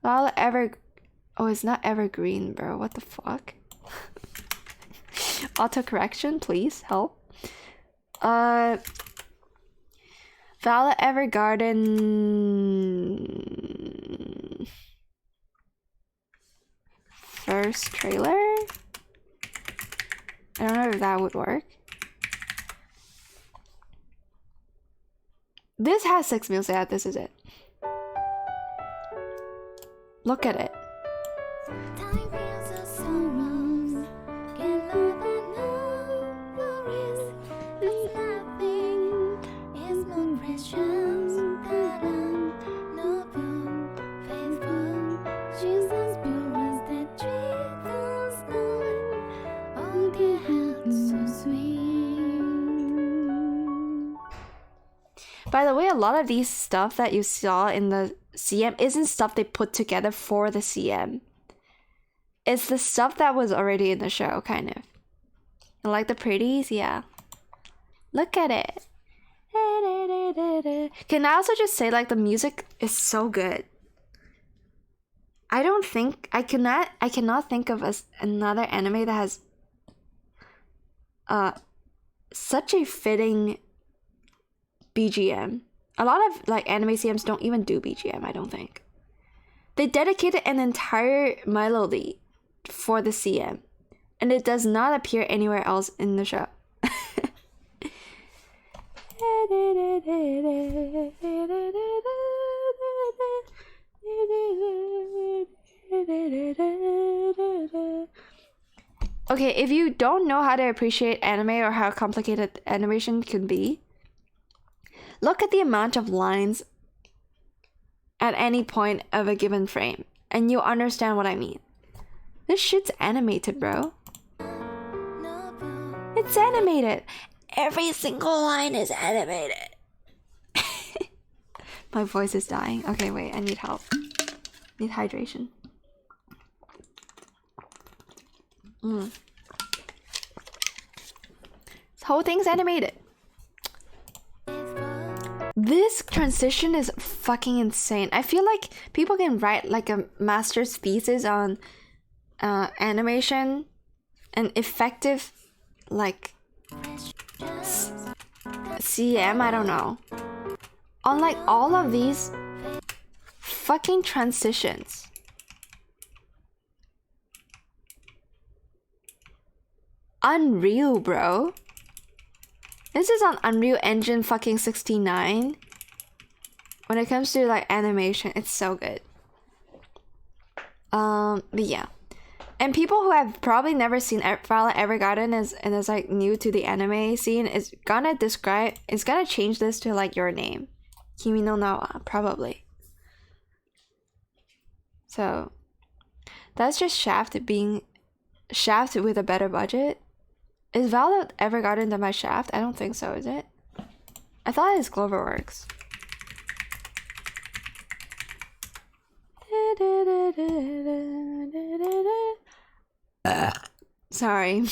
Oh, it's not evergreen, bro. What the fuck? Autocorrection, please help. Violet Evergarden first trailer. I don't know if that would work. This has 6 meals. Yeah, this is it. Look at it. By the way, a lot of these stuff that you saw in the CM isn't stuff they put together for the CM. It's the stuff that was already in the show, kind of. And like the pretties, yeah. Look at it. Can I also just say, like, the music is so good. I cannot think of another anime that has such a fitting BGM. A lot of like anime CMs don't even do BGM, I don't think. They dedicated an entire melody for the CM, and it does not appear anywhere else in the show. Okay, if you don't know how to appreciate anime or how complicated animation can be, look at the amount of lines at any point of a given frame, and you'll understand what I mean. This shit's animated, bro. It's animated. Every single line is animated. My voice is dying. Okay, wait, I need help. Need hydration. This whole thing's animated. This transition is fucking insane. I feel like people can write like a master's thesis on animation and effective like CM, I don't know. On like all of these fucking transitions. Unreal, bro. This is on Unreal Engine fucking 69. When it comes to like animation, it's so good. But yeah. And people who have probably never seen Violet Evergarden and is like new to the anime scene is gonna change this to like Your Name. Kimi no Nawa, probably. So that's just Shaft being Shaft with a better budget. Is Violet Evergarden done by Shaft? I don't think so, is it? I thought it was Cloverworks. Sorry.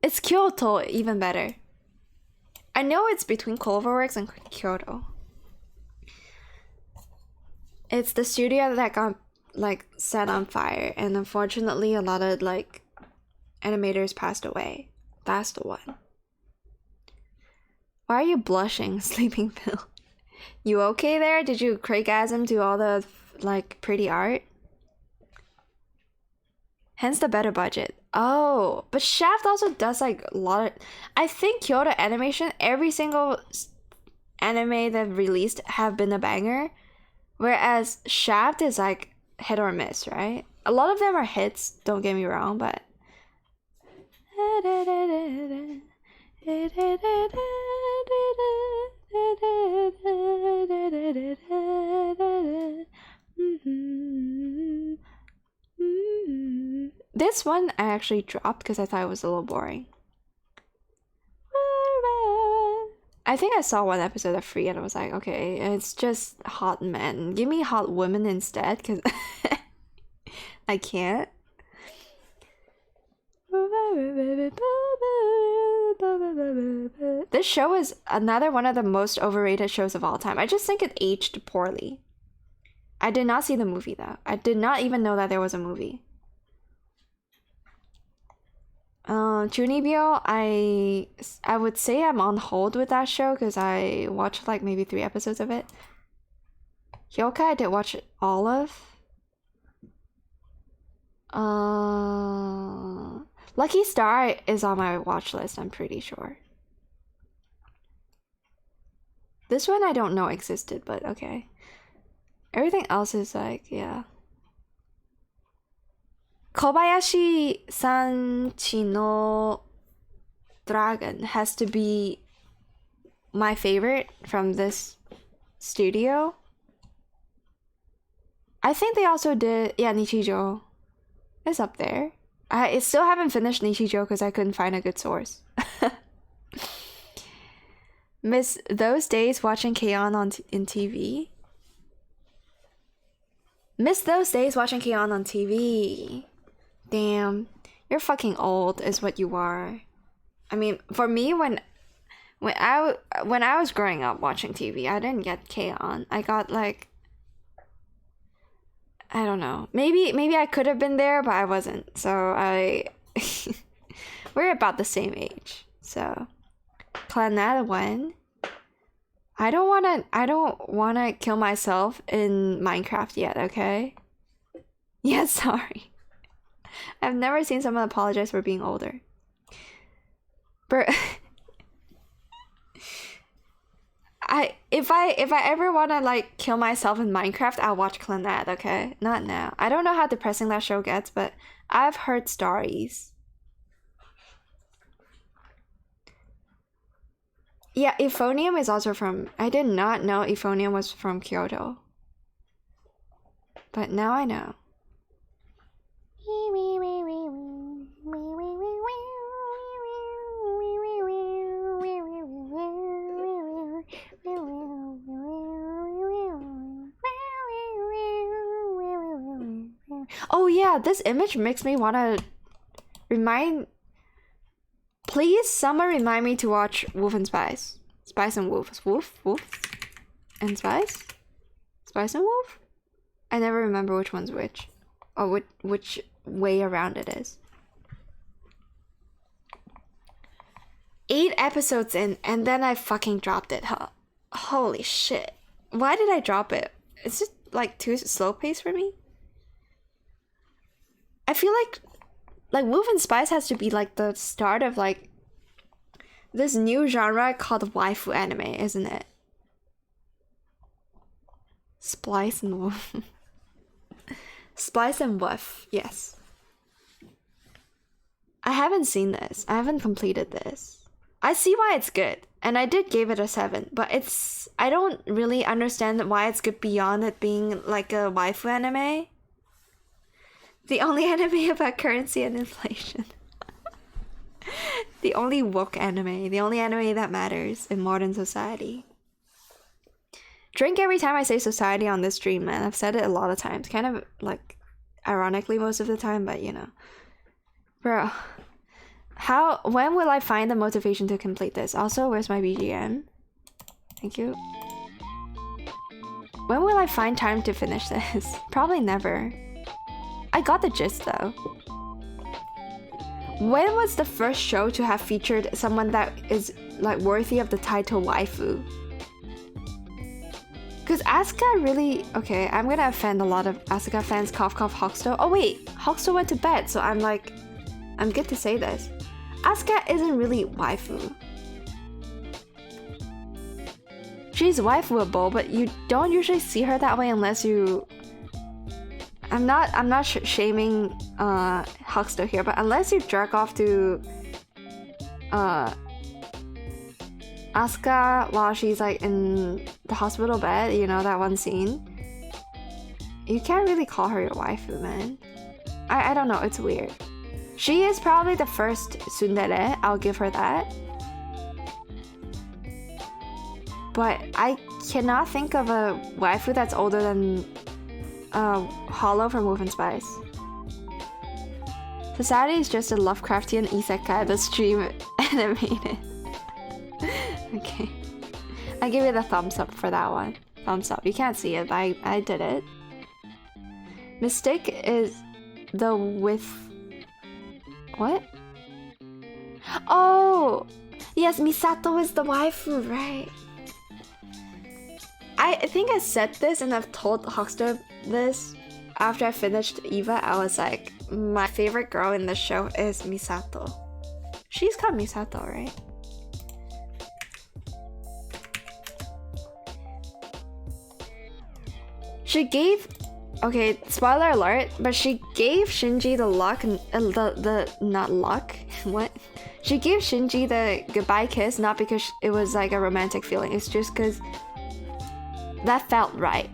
It's Kyoto, even better. I know it's between Cloverworks and Kyoto. It's the studio that got like set on fire, and unfortunately a lot of like animators passed away. That's the one. Why are you blushing, Sleeping Pill? You okay there? Did you Craigasm do all the like pretty art? Hence the better budget. Oh, but Shaft also does like a lot of... I think Kyoto Animation, every single anime they've released have been a banger. Whereas Shaft is like hit or miss, right? A lot of them are hits, don't get me wrong, but... This one I actually dropped because I thought it was a little boring. I think I saw one episode of Free and I was like, okay, it's just hot men. Give me hot women instead, because I can't. This show is another one of the most overrated shows of all time. I just think it aged poorly. I did not see the movie though. I did not even know that there was a movie. Chunibyo, I would say I'm on hold with that show because I watched like maybe 3 episodes of it. Hyokai I did watch all of. Lucky Star is on my watch list, I'm pretty sure. This one I don't know existed, but okay. Everything else is like, yeah. Kobayashi-san no Dragon has to be my favorite from this studio. I think they also did, yeah, Nichijou. It's up there. I still haven't finished Nichijou because I couldn't find a good source. Miss those days watching K-On! In TV. Miss those days watching K-On! On TV. Damn, you're fucking old is what you are. I mean, for me, when I was growing up watching TV, I didn't get K-On! I got like, I don't know. Maybe I could have been there, but I wasn't. So we're about the same age. So Planet One. I don't wanna kill myself in Minecraft yet, okay? Yeah, sorry. I've never seen someone apologize for being older. But if I ever wanna like kill myself in Minecraft, I'll watch Clannad, okay? Not now. I don't know how depressing that show gets, but I've heard stories. Yeah, Euphonium is also from... I did not know Euphonium was from Kyoto. But now I know. Oh yeah, this image makes me want to remind... Please, someone remind me to watch Wolf and Spice. Spice and Wolf. Wolf and Spice? Spice and Wolf? I never remember which one's which. Or which way around it is. 8 episodes in, and then I fucking dropped it, huh? Holy shit. Why did I drop it? Is it like too slow paced for me? I feel like Wolf and Spice has to be like the start of like this new genre called waifu anime, isn't it? Splice and Wolf. Splice and Wolf, yes. I haven't seen this. I haven't completed this. I see why it's good, and I did give it a 7, but I don't really understand why it's good beyond it being like a waifu anime. The only anime about currency and inflation. The only woke anime. The only anime that matters in modern society. Drink every time I say society on this stream, man. I've said it a lot of times. Kind of like ironically most of the time, but you know. Bro. When will I find the motivation to complete this? Also, where's my BGM? Thank you. When will I find time to finish this? Probably never. I got the gist though. When was the first show to have featured someone that is like worthy of the title waifu? Because Asuka really... Okay, I'm gonna offend a lot of Asuka fans. Cough cough Hokuto. Oh wait, Hokuto went to bed, so I'm good to say this. Asuka isn't really waifu. She's waifuable, but you don't usually see her that way unless you... I'm not shaming Hokuto here, but unless you jerk off to Asuka while she's like in the hospital bed, you know, that one scene, you can't really call her your waifu, man. I don't know, it's weird. She is probably the first tsundere, I'll give her that. But I cannot think of a waifu that's older than Hollow from Wolf and Spice. Society is just a Lovecraftian isekai, the stream animated. Okay. I give it a thumbs up for that one. Thumbs up. You can't see it, but I did it. Mistake is the with... What? Oh! Yes, Misato is the waifu, right? I think I said this and I've told Hokuto this after I finished Eva. I was like, my favorite girl in the show is Misato. She's called Misato, right? She gave... Okay, spoiler alert, but she gave Shinji the luck... not luck? What? She gave Shinji the goodbye kiss not because it was like a romantic feeling. It's just because that felt right.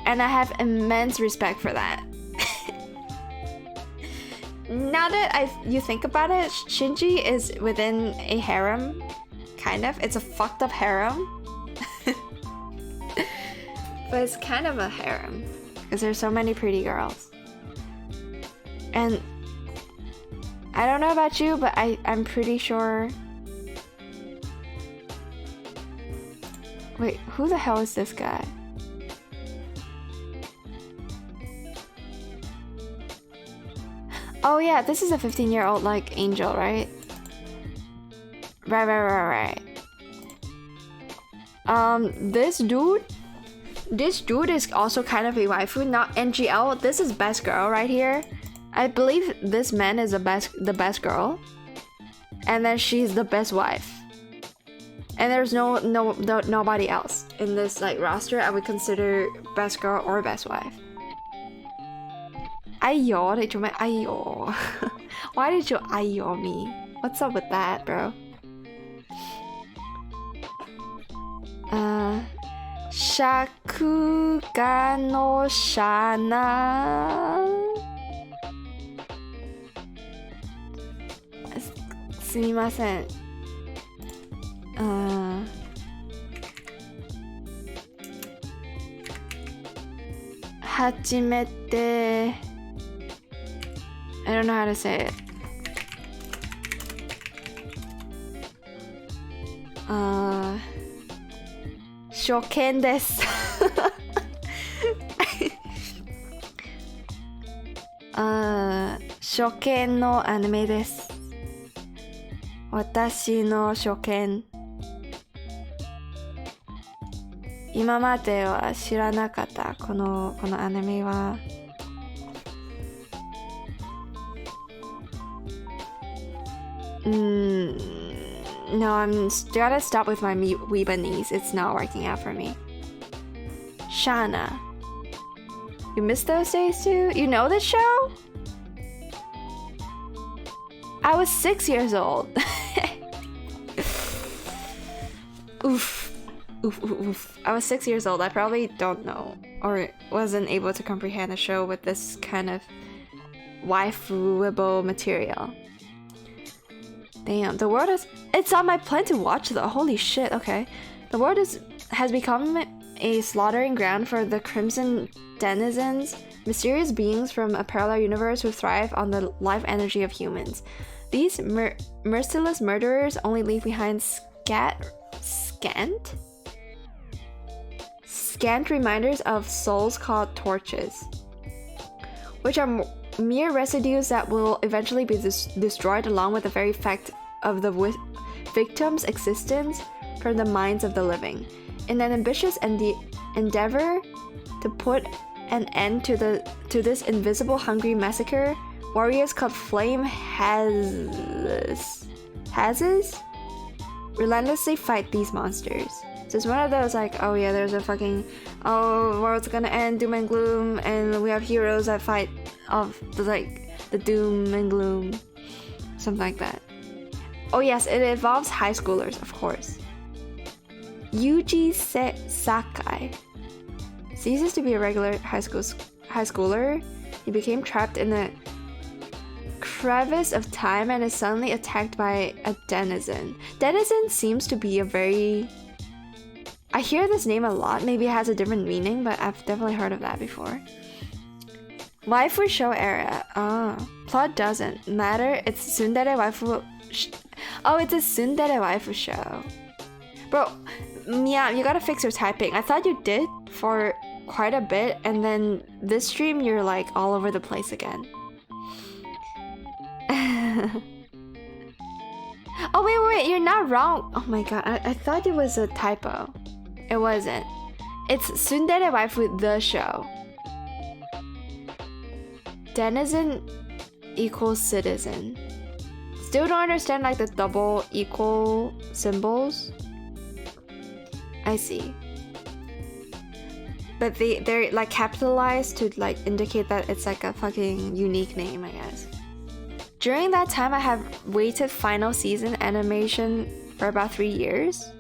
And I have immense respect for that. Now that you think about it, Shinji is within a harem. Kind of. It's a fucked up harem. But it's kind of a harem. Because there's so many pretty girls. And I don't know about you, but I'm pretty sure... Wait, who the hell is this guy? Oh yeah, this is a 15-year-old like angel, right? Right. This dude is also kind of a waifu, not NGL. This is best girl right here. I believe this man is the best girl, and then she's the best wife. And there's nobody else in this like roster I would consider best girl or best wife. Ayo, ayo. Why did you ayo me? What's up with that, bro? Shakuga no shana. すみません。初めて I don't know how to say it. 初見です。初見のアニメです。私の初見。今までは知らなかったこのアニメは。No, I'm gotta stop with my Weebanese. It's not working out for me. Shana. You miss those days too? You know this show? I was 6 years old. Oof. I was 6 years old. I probably don't know or wasn't able to comprehend a show with this kind of waifuable material. Damn, the world it's on my plan to watch though. Holy shit, okay. The world has become a slaughtering ground for the Crimson Denizens, mysterious beings from a parallel universe who thrive on the life energy of humans. These merciless murderers only leave behind scant reminders of souls called torches, which are mere residues that will eventually be destroyed along with the very fact of the victim's existence from the minds of the living. In an ambitious endeavor to put an end to this invisible hungry massacre, warriors called Flame Hazes relentlessly fight these monsters. So it's one of those like, oh yeah, there's a fucking, oh, world's gonna end, doom and gloom, and we have heroes that fight of the doom and gloom, something like that. Oh yes, it involves high schoolers, of course. Yuji Sakai ceases to be a regular high schooler. He became trapped in a crevice of time and is suddenly attacked by a denizen. Denizen seems to be a very... I hear this name a lot. Maybe it has a different meaning, but I've definitely heard of that before. Waifu show era. Plot doesn't matter. It's tsundere waifu... it's a tsundere waifu show. Bro, yeah, you gotta fix your typing. I thought you did for quite a bit, and then this stream you're like all over the place again. Oh wait, you're not wrong. Oh my god, I thought it was a typo. It wasn't. It's tsundere waifu the show. Denizen equals citizen. Still don't understand like the double equal symbols. I see. But they're like capitalized to like indicate that it's like a fucking unique name, I guess. During that time, I have waited final season animation for about 3 years.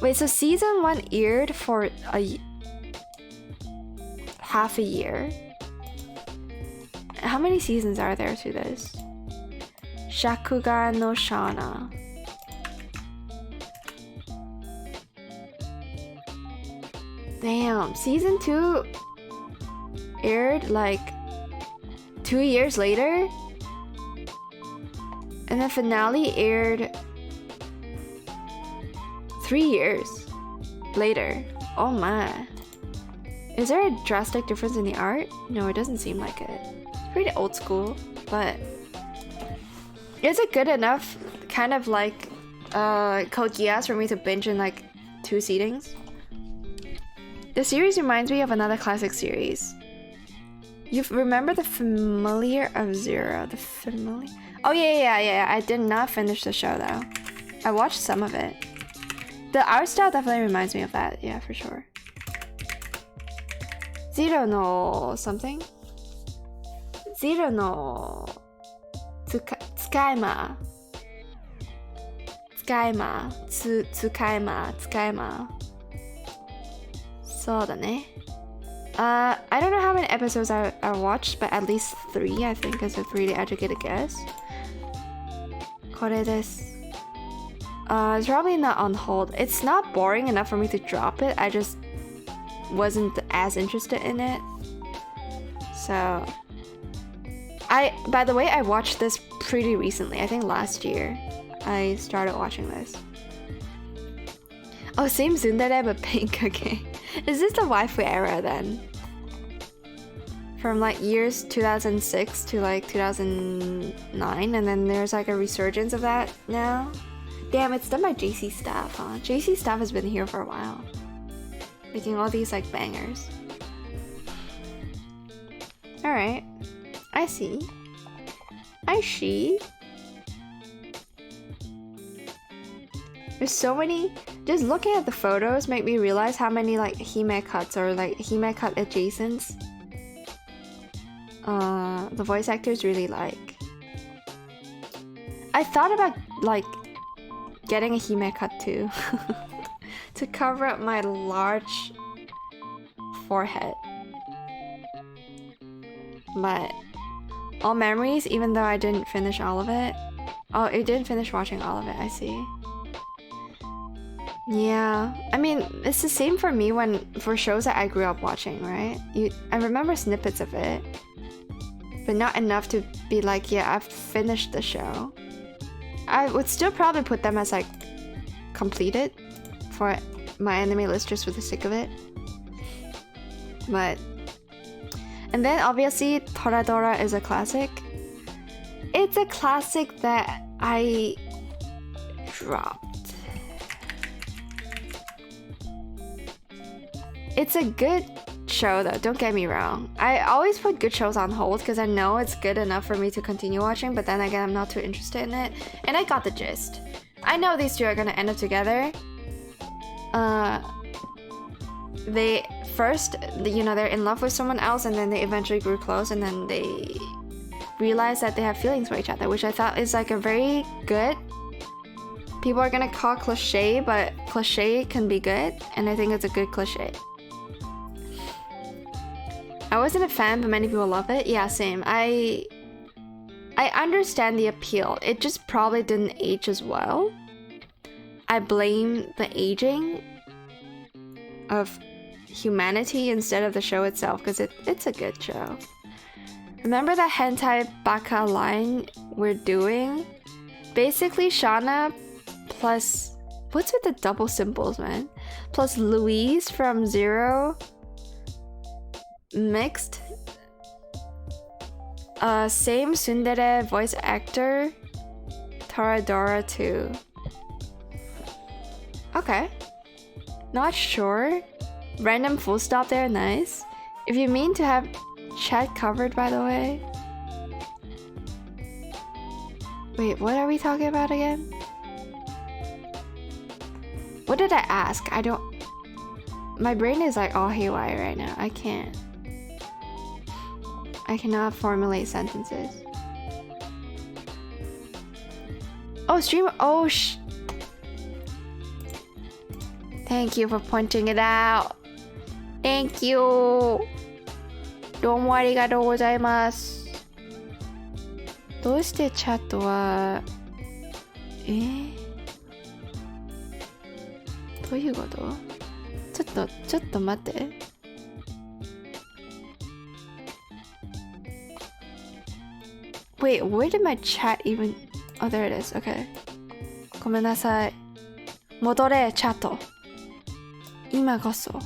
Wait, so season 1 aired for half a year. How many seasons are there to this? Shakuga no Shana. Damn, season 2 aired like 2 years later? And the finale aired 3 years later. Oh my. Is there a drastic difference in the art? No, it doesn't seem like it. It's pretty old school, but is it good enough kind of like Code Geass for me to binge in like 2 seatings? The series reminds me of another classic series. You remember the Familiar of Zero? The Familiar? Oh yeah. I did not finish the show though. I watched some of it. The art style definitely reminds me of that. Yeah, for sure. Zero no something? Zero no Tsukaima. Tsukaima. そうだね. I don't know how many episodes I watched, but at least 3, I think, is a pretty educated guess. これです. It's probably not on hold. It's not boring enough for me to drop it. I just wasn't as interested in it. So, by the way, I watched this pretty recently. I think last year I started watching this. Oh, same tsundere but pink. Okay. Is this the waifu era then? From like years 2006 to like 2009, and then there's like a resurgence of that now? Damn, it's done by JC Staff, huh? JC Staff has been here for a while, making all these like bangers. Alright, I see. I see. There's so many. Just looking at the photos make me realize how many like hime cuts or like hime cut adjacents the voice actors really like. I thought about like getting a hime cut too to cover up my large forehead. But all memories, even though I didn't finish all of it. Oh, I didn't finish watching all of it, I see. Yeah, I mean, it's the same for me for shows that I grew up watching, right? I remember snippets of it, but not enough to be like, yeah, I've finished the show. I would still probably put them as like completed for my anime list just for the sake of it. But and then obviously Toradora is a classic. It's a classic that I dropped. It's a good show though, don't get me wrong. I always put good shows on hold because I know it's good enough for me to continue watching, but then again I'm not too interested in it. And I got the gist. I know these two are gonna end up together. They first, you know, they're in love with someone else and then they eventually grew close and then they realized that they have feelings for each other, which I thought is like a very good, people are gonna call cliche, but cliche can be good, and I think it's a good cliche. I wasn't a fan, but many people love it. Yeah, same. I understand the appeal. It just probably didn't age as well. I blame the aging of humanity instead of the show itself, because it's a good show. Remember that hentai baka line we're doing? Basically Shauna plus, what's with the double symbols, man? Plus Louise from Zero mixed. Same tsundere voice actor, Toradora too. Okay. Not sure. Random full stop there, nice. If you mean to have chat covered, by the way. Wait, what are we talking about again? What did I ask? I don't... My brain is like all haywire right now. I cannot formulate sentences. Oh, stream... Oh, Thank you for pointing it out. Thank you. どうもありがとうございます。どうしてチャットはどういうこと？ちょっと待って。Wait, where did my chat even... Oh, there it is. Okay. ごめんなさい。戻れ、チャット。今こそ。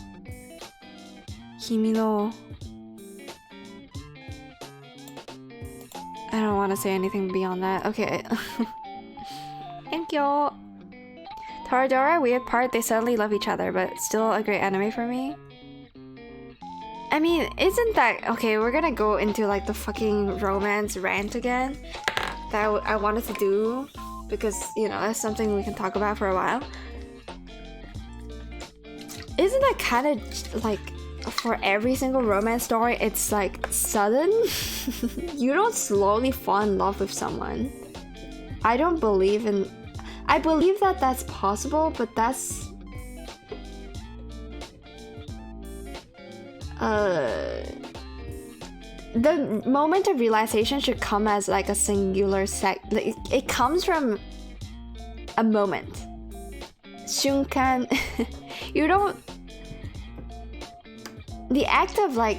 君の... I don't want to say anything beyond that. Okay. Thank you. Toradora, weird part, they suddenly love each other, but still a great anime for me. I mean, isn't that... Okay, we're gonna go into like the fucking romance rant again that I wanted to do because, you know, that's something we can talk about for a while. Isn't that kind of like... For every single romance story, it's like sudden. You don't slowly fall in love with someone. I don't believe in... I believe that that's possible, but that's... The moment of realization should come as like a singular like, it comes from a moment. 瞬間. You don't... The act of like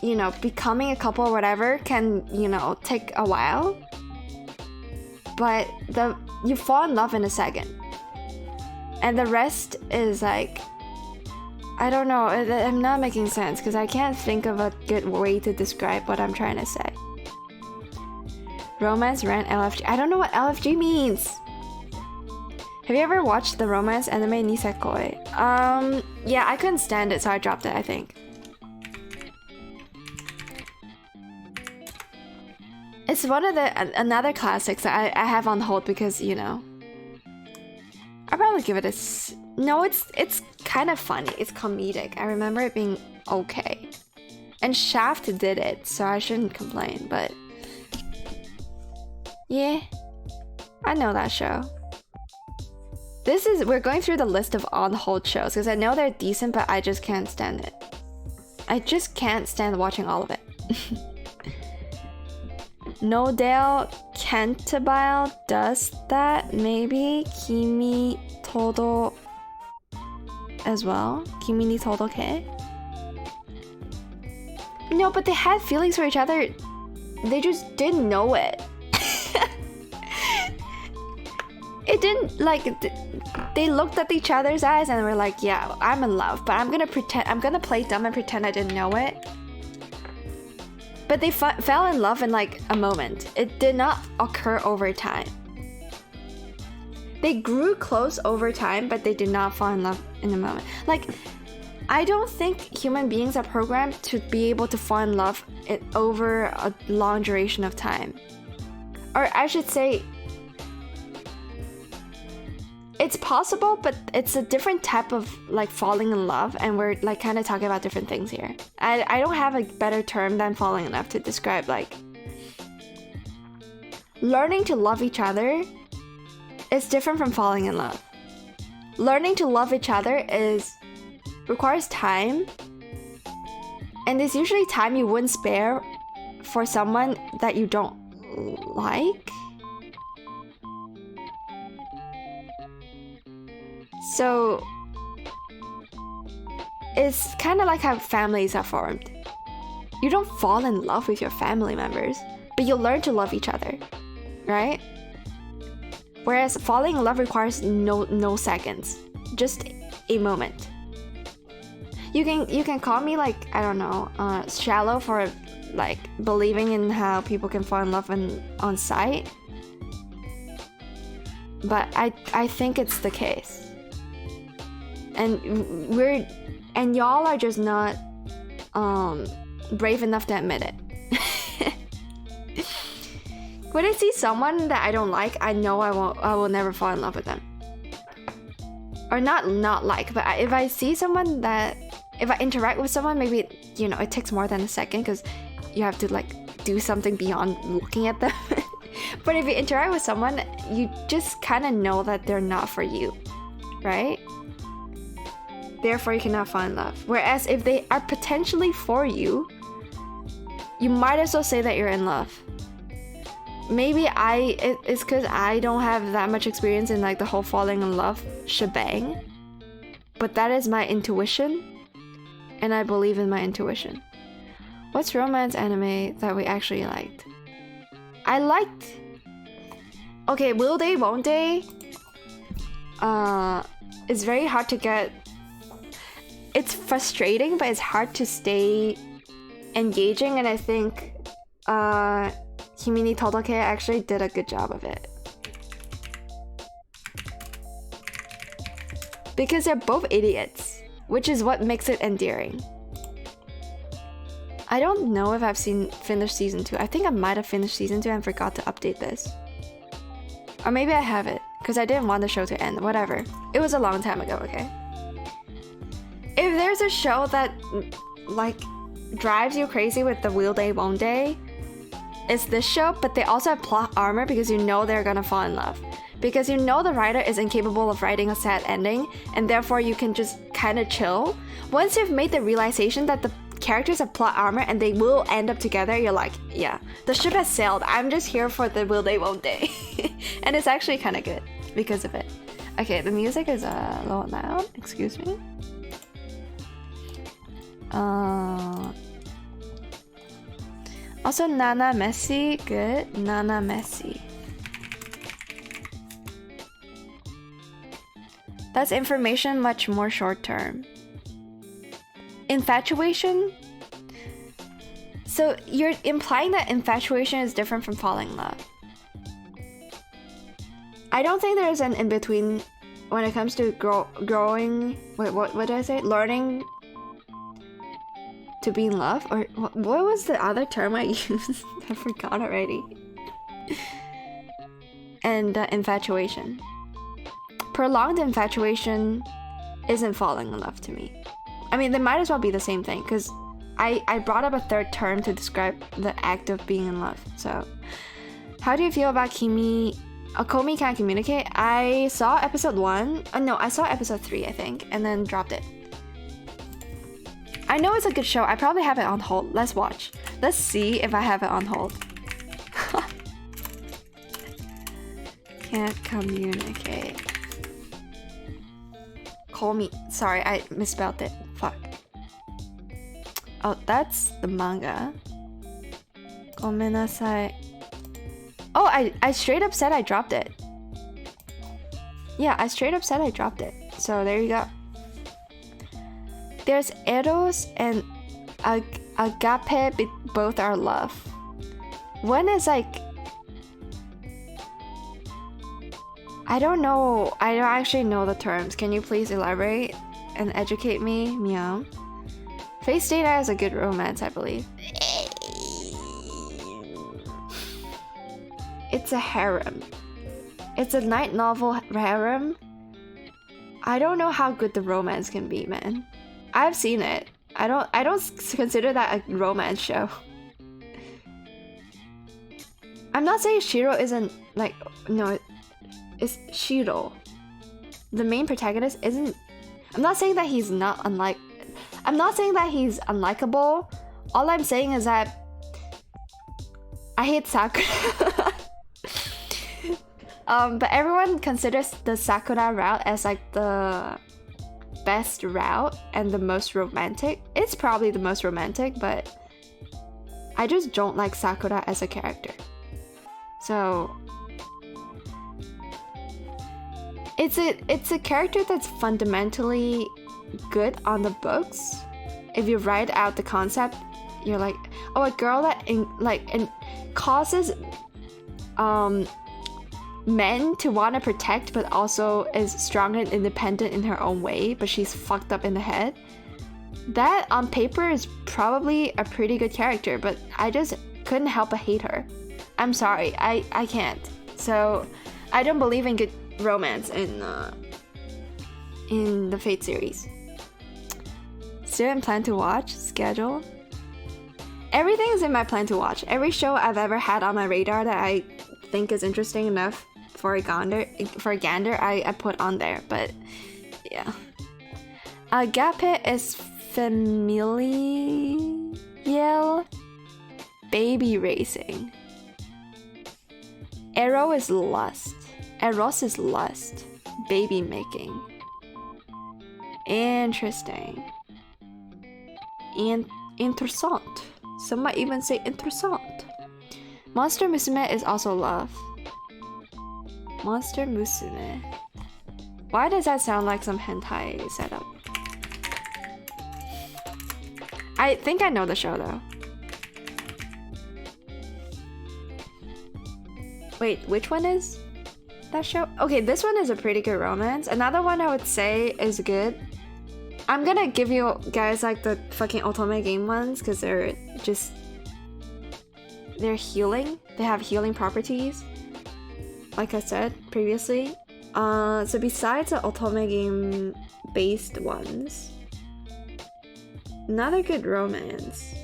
you know, becoming a couple or whatever can, you know, take a while, but you fall in love in a second, and the rest is like, I don't know, I'm not making sense because I can't think of a good way to describe what I'm trying to say. Romance ran LFG. I don't know what LFG means. Have you ever watched the romance anime Nisekoi? Yeah, I couldn't stand it, so I dropped it, I think. It's one of another classics that I have on hold because, you know. I'll probably give it a no, it's kind of funny. It's comedic. I remember it being okay. And Shaft did it, so I shouldn't complain, but yeah. I know that show. We're going through the list of on hold shows because I know they're decent, but I just can't stand it. I just can't stand watching all of it. No Dale Cantabile does that, maybe. Kimi Todo as well. Kimi ni Todoke. No, but they had feelings for each other. They just didn't know it. It didn't, like, they looked at each other's eyes and were like, yeah, I'm in love, but I'm gonna play dumb and pretend I didn't know it. But they fell in love in like a moment. It did not occur over time. They grew close over time, but they did not fall in love in a moment. Like, I don't think human beings are programmed to be able to fall in love over a long duration of time. Or I should say, it's possible, but it's a different type of like falling in love, and we're like kind of talking about different things here. I don't have a better term than falling in love to describe like learning to love each other is different from falling in love. Learning to love each other requires time, and there's usually time you wouldn't spare for someone that you don't like. So it's kind of like how families are formed. You don't fall in love with your family members, but you learn to love each other, right? Whereas falling in love requires no seconds, just a moment. You can call me like, I don't know, shallow for like believing in how people can fall in love on sight, but I think it's the case. And y'all are just not brave enough to admit it. When I see someone that I don't like, I know I will never fall in love with them. Or not like, but if I see someone if I interact with someone, maybe, you know, it takes more than a second because you have to like do something beyond looking at them. But if you interact with someone, you just kind of know that they're not for you, right? Therefore, you cannot fall in love. Whereas if they are potentially for you, you might as well say that you're in love. Maybe it's because I don't have that much experience in like the whole falling in love shebang. But that is my intuition. And I believe in my intuition. What's romance anime that we actually liked? I liked... Okay, Will They, Won't They? It's very hard to get... It's frustrating, but it's hard to stay engaging, and I think Kimi ni Todoke actually did a good job of it. Because they're both idiots, which is what makes it endearing. I don't know if I've finished season 2. I think I might have finished season 2 and forgot to update this. Or maybe I have it, because I didn't want the show to end. Whatever. It was a long time ago, okay? If there's a show that, like, drives you crazy with the Will They, Won't They, it's this show, but they also have plot armor because you know they're gonna fall in love. Because you know the writer is incapable of writing a sad ending, and therefore you can just kind of chill. Once you've made the realization that the characters have plot armor and they will end up together, you're like, yeah, the ship has sailed. I'm just here for the Will They, Won't They. And it's actually kind of good because of it. Okay, the music is a little loud. Excuse me. Also, Nana Messi, good. Nana Messi. That's information much more short term. Infatuation? So you're implying that infatuation is different from falling in love. I don't think there's an in-between when it comes to growing. Wait, what did I say? Learning to be in love? Or what was the other term I used? I forgot already. And infatuation. Prolonged infatuation isn't falling in love to me. I mean, they might as well be the same thing, because I brought up a third term to describe the act of being in love. So, how do you feel about Komi Can't Communicate? I saw episode 1. No, I saw episode 3, I think, and then dropped it. I know it's a good show. I probably have it on hold. Let's watch. Let's see if I have it on hold. Can't communicate. Komi. Sorry, I misspelled it. Fuck. Oh, that's the manga. Gomenasai. Oh, I straight up said I dropped it. Yeah, I straight up said I dropped it. So there you go. There's Eros and Agape, both are love. When is like... I don't know. I don't actually know the terms. Can you please elaborate and educate me? Meow. Face Data is a good romance, I believe. It's a harem. It's a light novel harem. I don't know how good the romance can be, man. I've seen it. I don't consider that a romance show. I'm not saying Shiro isn't like, no, it's Shiro. The main protagonist isn't. I'm not saying that he's not I'm not saying that he's unlikable. All I'm saying is that I hate Sakura. But everyone considers the Sakura route as like the best route and the most romantic. It's probably the most romantic, but I just don't like Sakura as a character. So it's a character that's fundamentally good on the books. If you write out the concept, you're like, oh, a girl that causes men to want to protect, but also is strong and independent in her own way, but she's fucked up in the head. That on paper is probably a pretty good character, but I just couldn't help but hate her. I'm sorry, I can't. So I don't believe in good romance in the Fate series. Still in plan to watch schedule. Everything is in my plan to watch. Every show I've ever had on my radar that I think is interesting enough for a gander, I put on there. But yeah, Agape is familial baby raising. Eros is lust. Baby making. Interesting. Interessant. Some might even say interessant. Monster Musume is also love. Monster Musume. Why does that sound like some hentai setup? I think I know the show though. Wait, which one is that show? Okay, this one is a pretty good romance. Another one I would say is good. I'm gonna give you guys like the fucking Otome game ones because they're healing. They have healing properties, like I said previously. So besides the Otome game based ones, another good romance.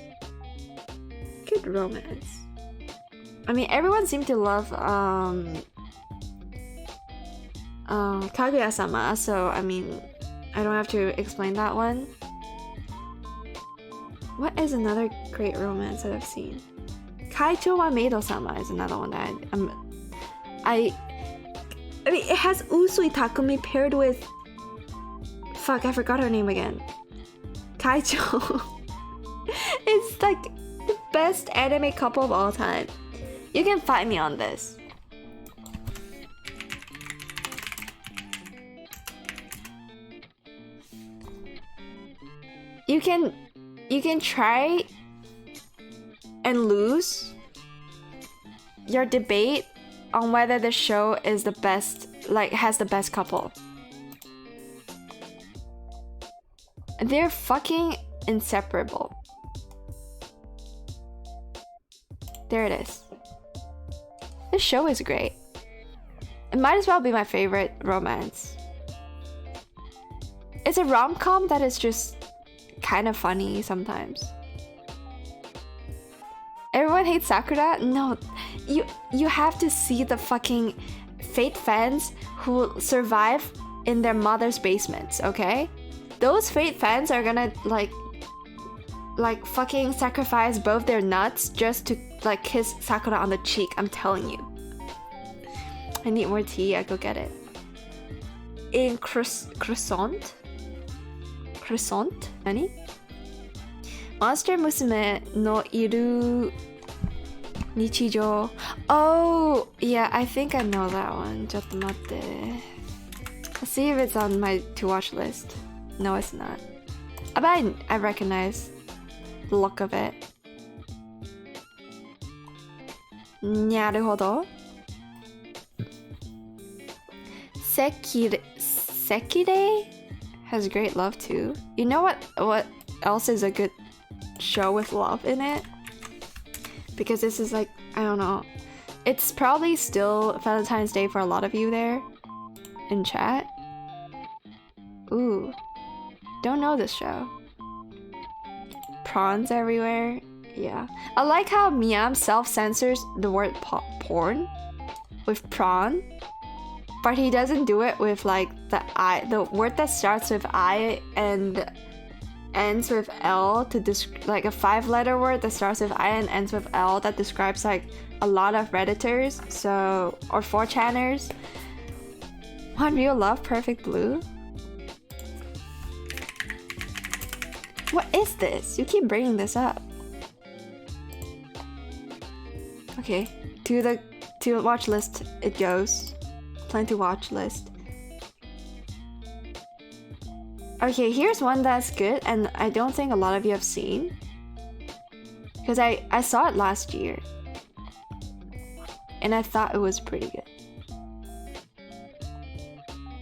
I mean, everyone seemed to love Kaguya-sama, so I mean, I don't have to explain that one. What is another great romance that I've seen? Kaicho wa Meido-sama is another one that I mean, it has Usui Takumi paired with... Fuck, I forgot her name again. Kaicho. It's like the best anime couple of all time. You can fight me on this. You can try and lose your debate on whether the show is the best, like has the best couple. They're fucking inseparable. There it is. This show is great. It might as well be my favorite romance. It's a rom-com that is just kind of funny sometimes. Everyone hates Sakura? No, you have to see the fucking Fate fans who survive in their mother's basements, okay? Those Fate fans are gonna like fucking sacrifice both their nuts just to like kiss Sakura on the cheek, I'm telling you. I need more tea, I go get it. In croissant? Croissant? Nani? Monster Musume no Iru Nichijou. Oh, yeah, I think I know that one. Chotto matte. Let's see if it's on my to-watch list. No, it's not. But I recognize the look of it. Naruhodo. Sekire has great love too. You know what else is a good show with love in it? Because this is like, I don't know. It's probably still Valentine's Day for a lot of you there in chat. Ooh. Don't know this show. Prawns everywhere. Yeah. I like how Miam self-censors the word porn with prawn. But he doesn't do it with like the word that starts with I and ends with L to like a 5-letter word that starts with I and ends with L that describes like a lot of Redditors, so or 4chaners. One Real Love, Perfect Blue. What is this? You keep bringing this up. Okay, to watch list it goes. Plan to watch list. Okay, here's one that's good and I don't think a lot of you have seen. Because I saw it last year. And I thought it was pretty good.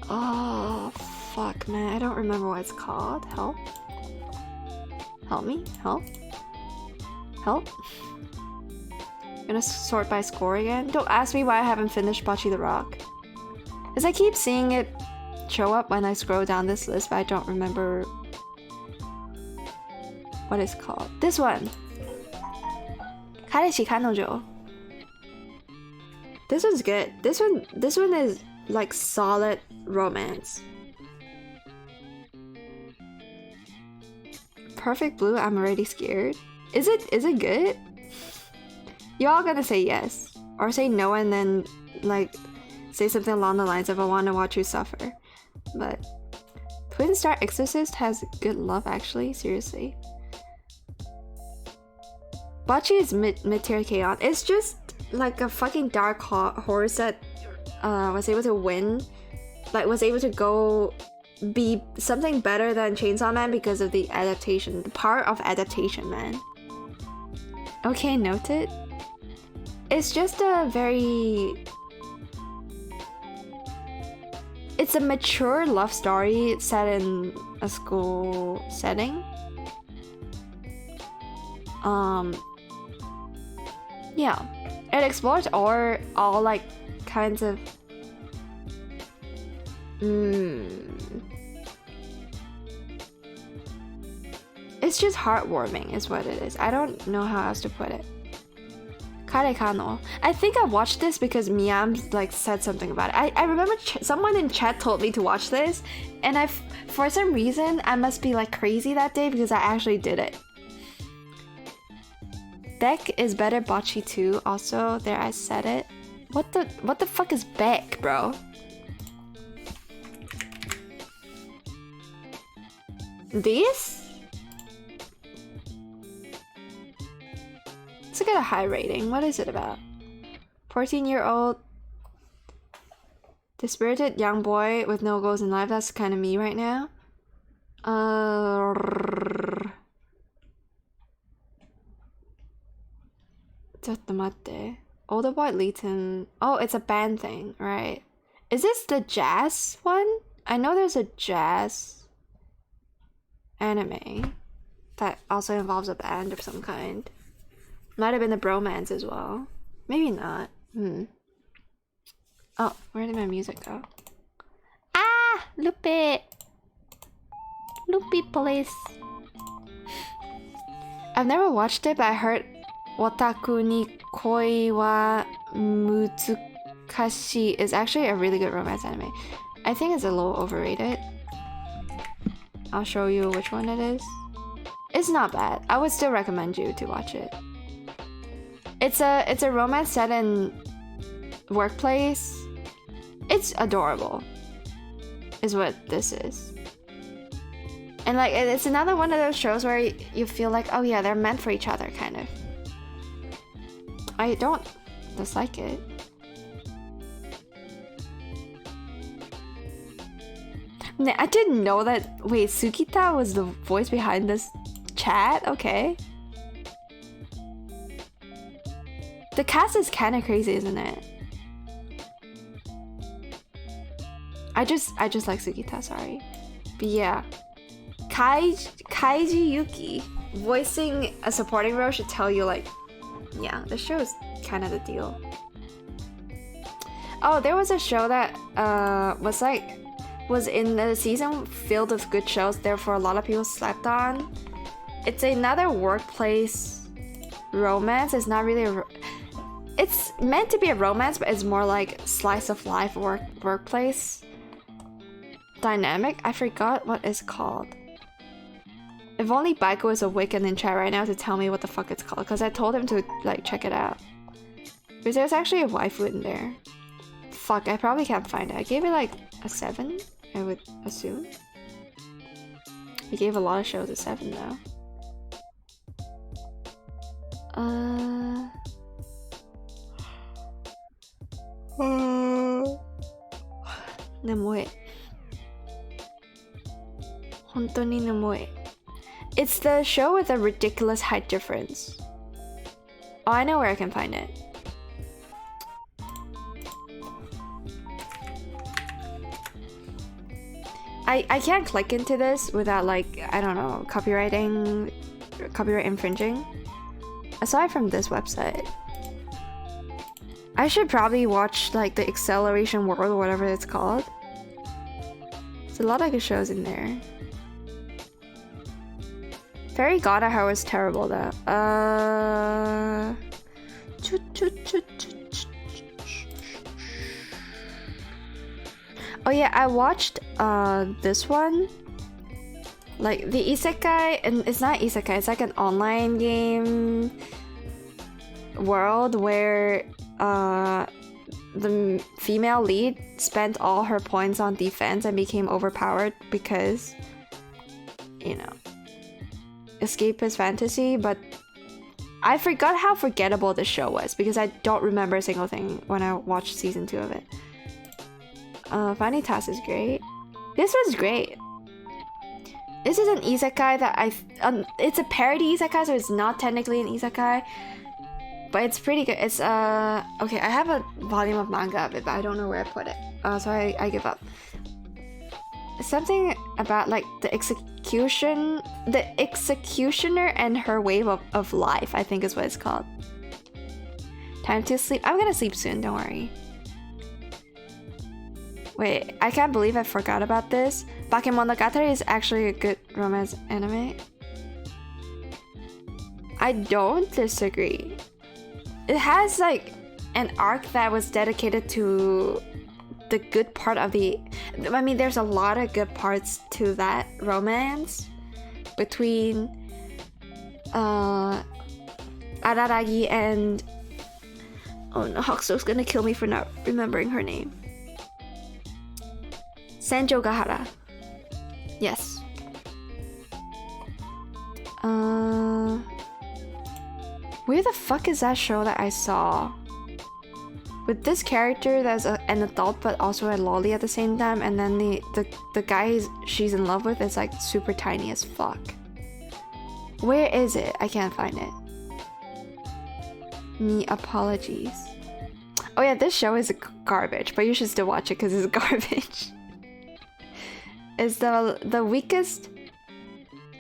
Oh, fuck, man. I don't remember what it's called. Help. Help me. Help. Help. I'm gonna sort by score again. Don't ask me why I haven't finished Bocce the Rock. Because I keep seeing it show up when I scroll down this list, but I don't remember what it's called. This one. Kareshi Kanojo. This one's good. This one is like solid romance. Perfect Blue, I'm already scared. Is it good? You're all gonna say yes. Or say no and then like say something along the lines of I wanna watch you suffer. But Twin Star Exorcist has good love actually, seriously. Bocce is mid-tier K-On! It's just like a fucking dark horse that was able to win. Like was able to go be something better than Chainsaw Man because of the adaptation. The power of adaptation, man. Okay, noted. It's just a very... It's a mature love story set in a school setting. Yeah. It explores all like kinds of... It's just heartwarming is what it is. I don't know how else to put it. Karekano. I think I watched this because Miam like said something about it. I remember someone in chat told me to watch this, and for some reason I must be like crazy that day because I actually did it. Beck is better Bocce too. Also, there I said it. What the fuck is Beck, bro? This? Let's get a high rating. What is it about? 14-year-old dispirited young boy with no goals in life. That's kind of me right now. Chotto matte. older boy leads him. Oh, it's a band thing, right? Is this the jazz one? I know there's a jazz anime that also involves a band of some kind. Might have been the bromance as well. Maybe not. Oh, where did my music go? Ah! Lupe! Lupe, please. I've never watched it, but I heard Wataku ni koi wa mutsukashi is actually a really good romance anime. I think it's a little overrated. I'll show you which one it is. It's not bad. I would still recommend you to watch it. It's a romance set in workplace. It's adorable, is what this is. And like, it's another one of those shows where you feel like, oh yeah, they're meant for each other, kind of. I don't dislike it. I didn't know that. Wait, Sukita was the voice behind this chat? Okay. The cast is kind of crazy, isn't it? I just like Sukita, sorry. But yeah. Kaiji Yuki voicing a supporting role should tell you, like, yeah, the show is kind of the deal. Oh, there was a show that was in the season filled with good shows, therefore a lot of people slept on. It's another workplace romance. It's not really it's meant to be a romance, but it's more like slice of life workplace dynamic. I forgot what it's called. If only Baiko is awake and in chat right now to tell me what the fuck it's called, because I told him to like check it out. Because there's actually a waifu in there. Fuck, I probably can't find it. I gave it like a 7, I would assume. I gave a lot of shows a 7 though. Nemue. Hontoni nemue. It's the show with a ridiculous height difference. Oh, I know where I can find it. I can't click into this without, like, I don't know, copyright infringing. Aside from this website. I should probably watch, like, the Acceleration World or whatever it's called. There's a lot of good shows in there. Fairy Godahar was terrible though. Oh yeah, I watched this one. Like the isekai, and it's not isekai, it's like an online game world where the female lead spent all her points on defense and became overpowered because, you know, escapist fantasy. But I forgot how forgettable the show was because I don't remember a single thing when I watched season 2 of it. Vanitas is great. This was great. This is an isekai that it's a parody isekai, so it's not technically an isekai, but it's pretty good. It's okay, I have a volume of manga of it, but I don't know where I put it. So I give up. Something about like the executioner and her wave of life, I think is what it's called. Time to sleep. I'm gonna sleep soon, don't worry. Wait, I can't believe I forgot about this. Bakemonogatari is actually a good romance anime. I don't disagree. It has like an arc that was dedicated to the good part of the... I mean, there's a lot of good parts to that romance between Araragi and... Oh no, Hokuto's gonna kill me for not remembering her name. Senjo Gahara. Yes. Where the fuck is that show that I saw? With this character that's an adult but also a lolly at the same time, and then the guy she's in love with is like super tiny as fuck. Where is it? I can't find it. Me apologies. Oh yeah, this show is garbage, but you should still watch it because it's garbage. It's the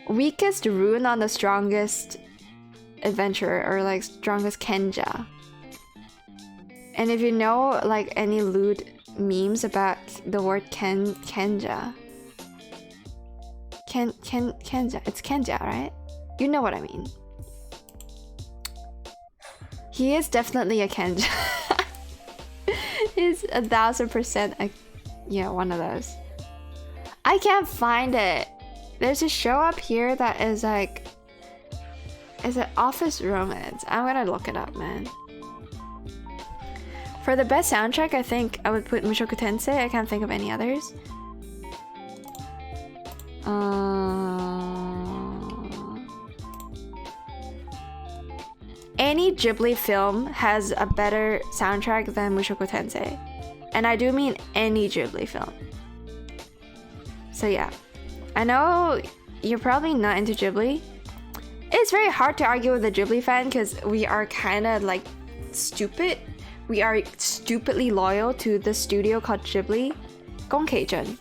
weakest rune on the strongest adventurer, or like strongest Kenja. And if you know like any lewd memes about the word Kenja. Kenja. It's Kenja, right? You know what I mean. He is definitely a Kenja. He's 1000% yeah, one of those. I can't find it. There's a show up here that is like, is it Office Romance? I'm gonna look it up, man. For the best soundtrack, I think I would put Mushoku Tensei. I can't think of any others. Any Ghibli film has a better soundtrack than Mushoku Tensei. And I do mean any Ghibli film. So yeah. I know you're probably not into Ghibli. It's very hard to argue with a Ghibli fan because we are kind of like stupid. We are stupidly loyal to the studio called Ghibli. Gongkeijun.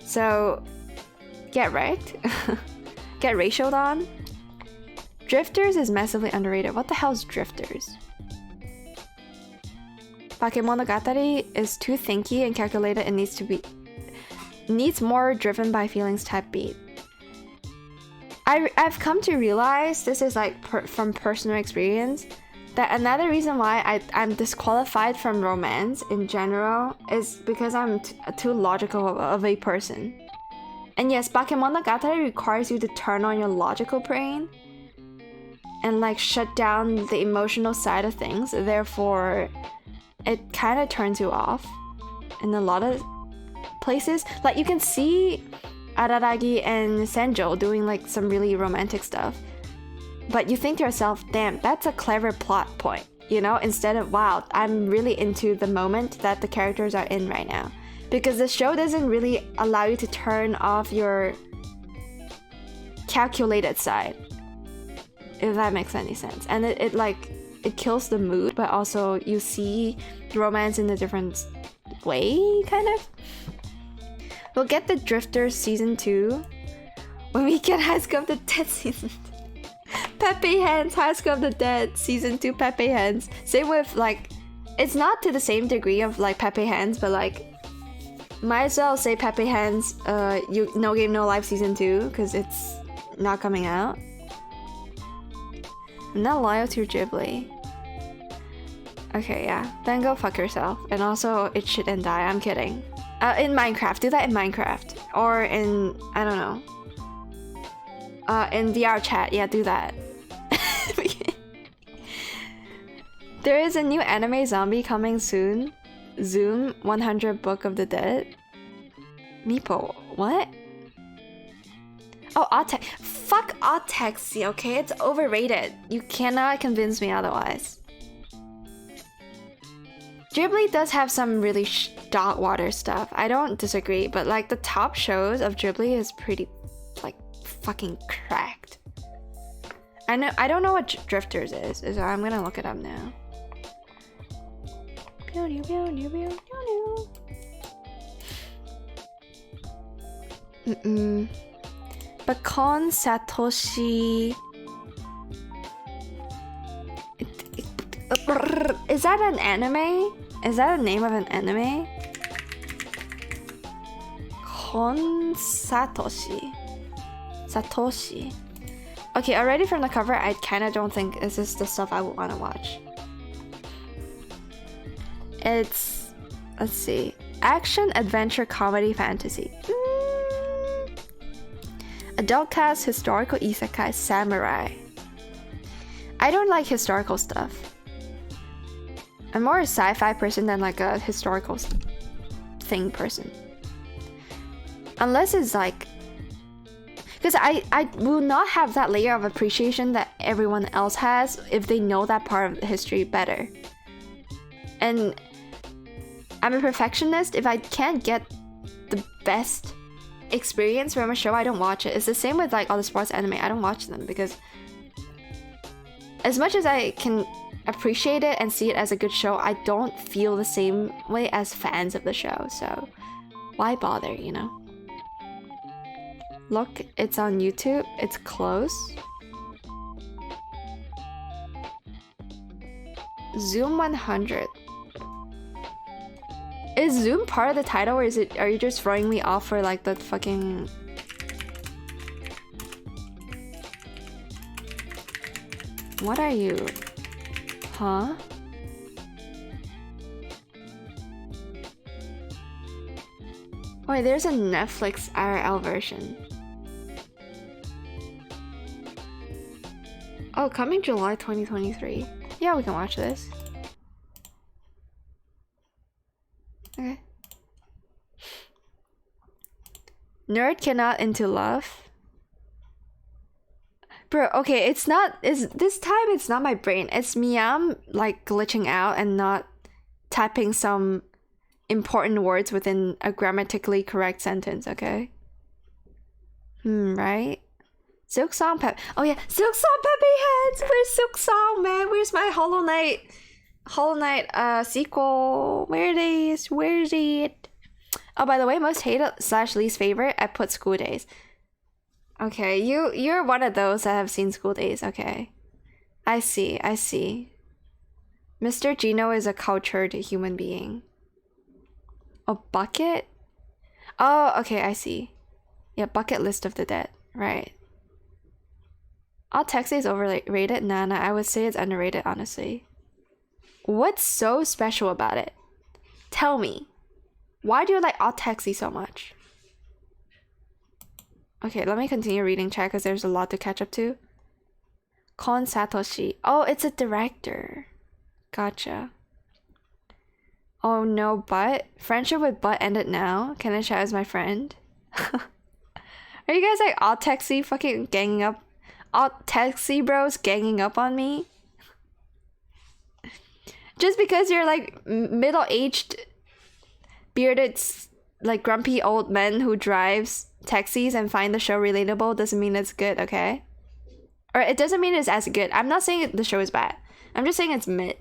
So get wrecked. Get ratioed on. Drifters is massively underrated. What the hell is Drifters? Bakemonogatari is too thinky and calculated and needs more driven by feelings type beat. I've come to realize, this is like from personal experience, that another reason why I'm disqualified from romance in general is because I'm too logical of a person. And yes, Bakemonogatari requires you to turn on your logical brain and like shut down the emotional side of things. Therefore, it kind of turns you off in a lot of places. Like you can see Araragi and Senjo doing like some really romantic stuff, but you think to yourself, damn, that's a clever plot point, you know, instead of, wow, I'm really into the moment that the characters are in right now. Because the show doesn't really allow you to turn off your calculated side, if that makes any sense. And it kills the mood, but also you see romance in a different way, kind of. We'll get the Drifters season 2 when we get High School of the Dead season 2. Pepe Hands, High School of the Dead season 2 Pepe Hands. Same with like, it's not to the same degree of like Pepe Hands, but like, might as well say Pepe Hands, No Game No Life season 2 because it's not coming out. I'm not loyal to Ghibli. Okay, yeah. Then go fuck yourself. And also, eat shit and die. I'm kidding. In Minecraft. Do that in Minecraft. Or in, I don't know. In VR chat. Yeah, do that. There is a new anime zombie coming soon. Zoom 100 Book of the Dead. Meepo. What? Oh, Otex. Fuck Otexy, okay? It's overrated. You cannot convince me otherwise. Ghibli does have some really dog water stuff. I don't disagree, but like the top shows of Ghibli is pretty like fucking cracked. I don't know what Drifters is, so I'm gonna look it up now. Bacon Satoshi. Is that an anime? Is that a name of an anime? Kon Satoshi. Satoshi. Okay, already from the cover, I kind of don't think this is the stuff I would want to watch. It's, let's see, action, adventure, comedy, fantasy. Adult cast, historical, isekai, samurai. I don't like historical stuff. I'm more a sci-fi person than like a historical thing person. Unless it's like, because I will not have that layer of appreciation that everyone else has if they know that part of history better. And I'm a perfectionist. If I can't get the best experience from a show, I don't watch it. It's the same with like all the sports anime. I don't watch them because as much as I appreciate it and see it as a good show, I don't feel the same way as fans of the show, so why bother, you know? Look, it's on YouTube, it's close. Zoom 100. Is Zoom part of the title, or are you just throwing me off for like the fucking... What are you? Huh? Wait, there's a Netflix IRL version. Oh, coming July 2023. Yeah, we can watch this. Okay. Nerd cannot into love. Bro, okay, it's this time it's not my brain. It's me, I'm like glitching out and not typing some important words within a grammatically correct sentence, okay? Right? Silk Song Pep. Oh yeah, Silk Song Peppy Heads! Where's Silk Song, man? Where's my Hollow Knight sequel? Where is it? Oh, by the way, most hated / least favorite, I put School Days. Okay, you're one of those that have seen School Days, okay. I see. Mr. Gino is a cultured human being. A bucket? Oh, okay, I see. Yeah, Bucket List of the Dead, right. All Taxi is overrated? Nah, I would say it's underrated, honestly. What's so special about it? Tell me. Why do you like All Taxi so much? Okay, let me continue reading chat because there's a lot to catch up to. Kon Satoshi. Oh, it's a director. Gotcha. Oh no, Butt? Friendship with Butt ended now? Can I chat as my friend? Are you guys like All Taxi fucking ganging up? All Taxi bros ganging up on me? Just because you're like middle-aged, bearded, like grumpy old men who drives taxis and find the show relatable doesn't mean it's good, okay? Or it doesn't mean it's as good. I'm not saying the show is bad. I'm just saying it's mid.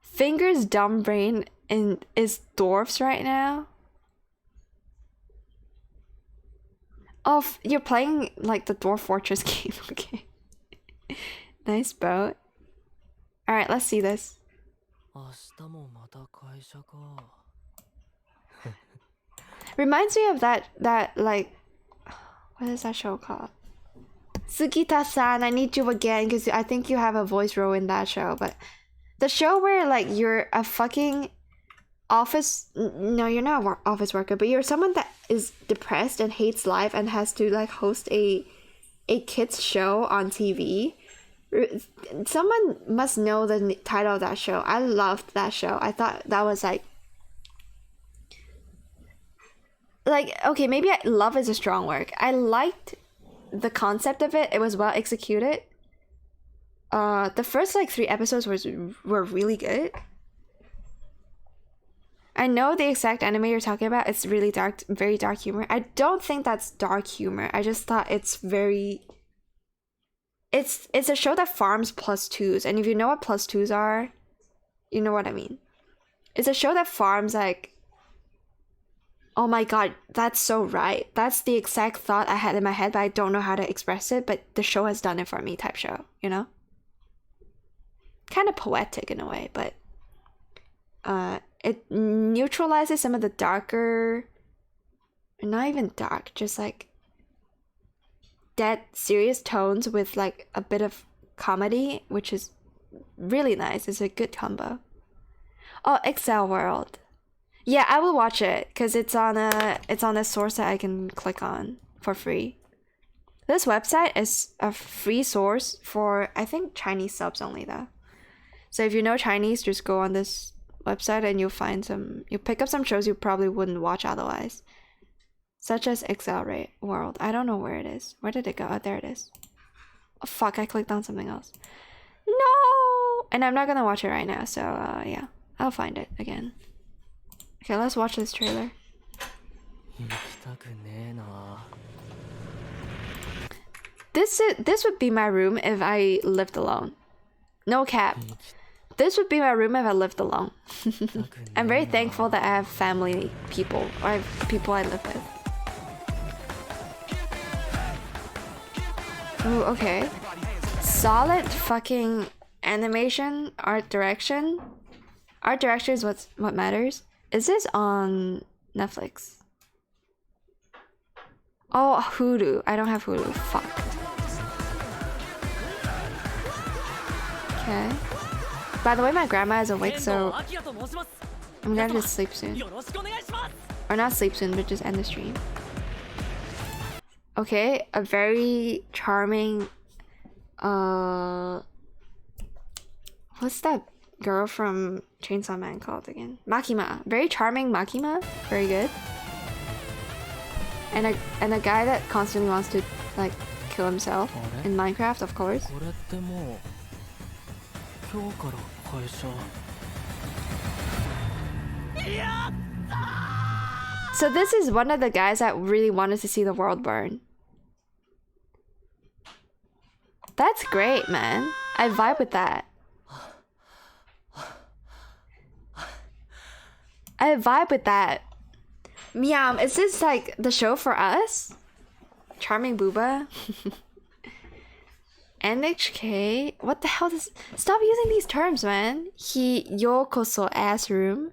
Fingers dumb brain is dwarfs right now. Oh, you're playing like the Dwarf Fortress game, okay. Nice boat. Alright, let's see this. Reminds me of that like, what is that show called? Sugita-san, I need you again, because I think you have a voice role in that show, but the show where like you're a fucking no, you're not an office worker, but you're someone that is depressed and hates life and has to like host a kids show on TV. Someone must know the title of that show. I loved that show. I thought that was like okay, maybe love is a strong word. I liked the concept of it. It was well executed. The first like 3 episodes were really good. I know the exact anime you're talking about. It's really dark, very dark humor. I don't think that's dark humor. I just thought it's very... It's a show that farms +2s. And if you know what +2s are, you know what I mean. It's a show that farms like... Oh my god, that's so right. That's the exact thought I had in my head, but I don't know how to express it. But the show has done it for me type show, you know? Kind of poetic in a way, but... it neutralizes some of the darker, not even dark, just like dead serious tones with like a bit of comedy, which is really nice. It's a good combo. Oh, Excel World. Yeah, I will watch it because it's on a source that I can click on for free. This website is a free source for, I think, Chinese subs only though. So if you know Chinese, just go on this website and you'll pick up some shows you probably wouldn't watch otherwise, such as Excel World. I don't know where it is. Where did it go? Oh, there it is. Oh fuck, I clicked on something else. No, and I'm not gonna watch it right now, so yeah, I'll find it again. Okay, let's watch this trailer. This would be my room if I lived alone. No cap. This would be my room if I lived alone. I'm very thankful that I have family people, or I have people I live with. Ooh, okay. Solid fucking animation, art direction. Art direction is what matters. Is this on Netflix? Oh, Hulu. I don't have Hulu. Fuck. Okay. By the way, my grandma is awake, so I'm gonna have to sleep soon. Or not sleep soon, but just end the stream. Okay, a very charming what's that girl from Chainsaw Man called again? Makima. Very charming Makima. Very good. And a guy that constantly wants to like kill himself in Minecraft, of course. So this is one of the guys that really wanted to see the world burn. That's great, man. I vibe with that. I vibe with that. Meow, is this like the show for us? Charming Booba? NHK? What the hell does... Stop using these terms, man. Yokoso ass room.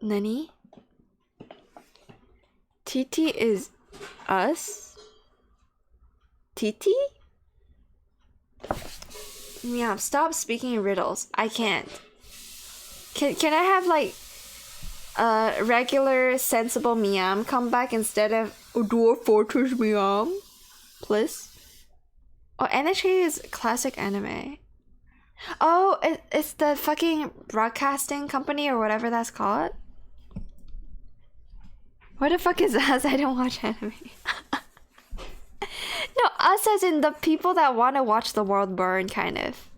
Nani? TT is us? TT? Meow, stop speaking in riddles. I can't. Can I have like regular sensible Meow come back instead of Dwarf Fortress Meow? Please? Oh, NHK is classic anime. Oh, it's the fucking broadcasting company or whatever that's called. What the fuck is us? I don't watch anime. No, us as in the people that want to watch the world burn, kind of.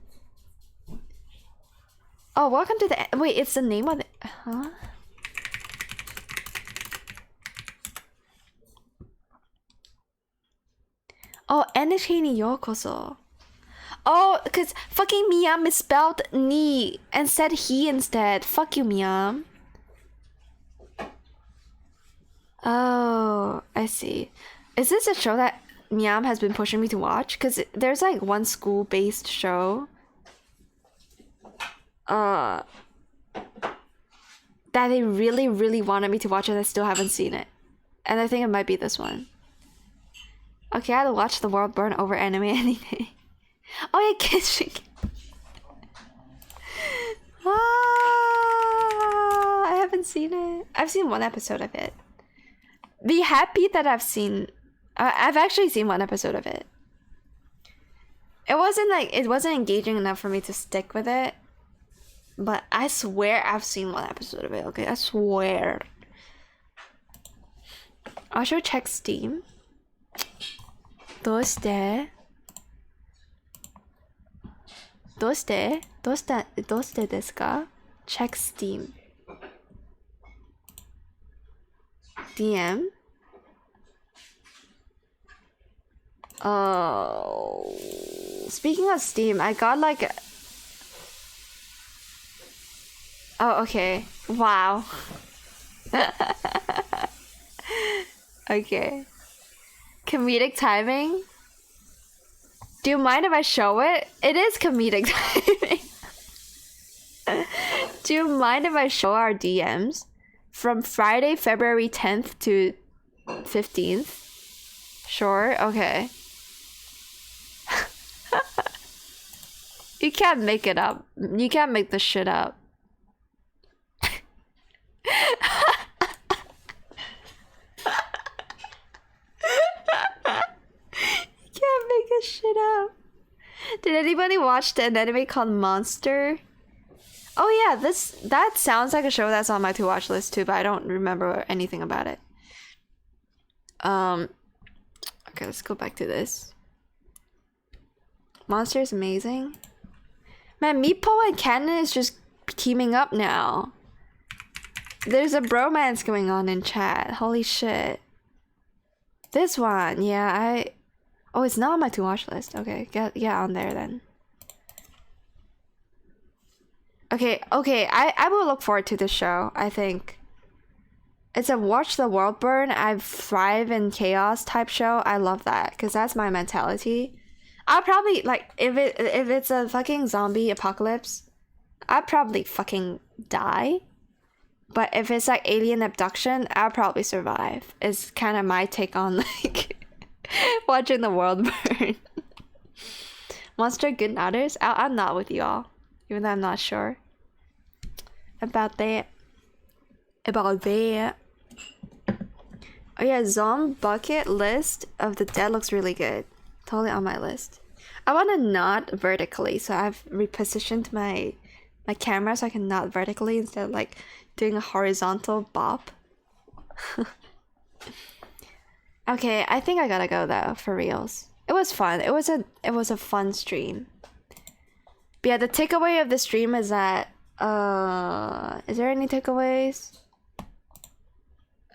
Oh, welcome to the... Wait, it's the name of the... Huh? Oh, NHK ni yokoso. Oh, because fucking Miyam misspelled ni and said he instead. Fuck you, Miyam. Oh, I see. Is this a show that Miyam has been pushing me to watch? Because there's like one school-based show that they really, really wanted me to watch and I still haven't seen it. And I think it might be this one. Okay, I'd watch the world burn over anime any day. Oh yeah, kissing. I haven't seen it. I've seen one episode of it. Be happy that I've actually seen one episode of it. It wasn't engaging enough for me to stick with it. But I swear I've seen one episode of it, okay? I swear. I'll show check Steam. どうしてですか? Check Steam. DM? Oh. Speaking of Steam, I got like a... Oh, okay. Wow. Okay. Comedic timing? Do you mind if I show it? It is comedic timing. Do you mind if I show our DMs? From Friday, February 10th to 15th? Sure? Okay. You can't make it up. You can't make this shit up. Shit up. Did anybody watch an anime called Monster? Oh yeah, that sounds like a show that's on my to watch list too, but I don't remember anything about it. Okay, let's go back to this. Monster is amazing. Man, Meepo and Canon is just teaming up now. There's a bromance going on in chat. Holy shit. This one, yeah, oh, it's not on my to watch list. Okay, get on there then. Okay, I will look forward to this show, I think. It's a watch the world burn, I thrive in chaos type show. I love that, because that's my mentality. I'll probably, like, if it's a fucking zombie apocalypse, I'd probably fucking die. But if it's like alien abduction, I'll probably survive. It's kind of my take on like watching the world burn. Monster Good Nutters? I'm not with you all, even though I'm not sure about that. Oh yeah, Zombie Bucket List of the Dead looks really good. Totally on my list. I want to knot vertically, so I've repositioned my camera so I can knot vertically instead of like doing a horizontal bop. Okay, I think I gotta go though, for reals. It was fun. It was a fun stream. But yeah, the takeaway of the stream is that is there any takeaways?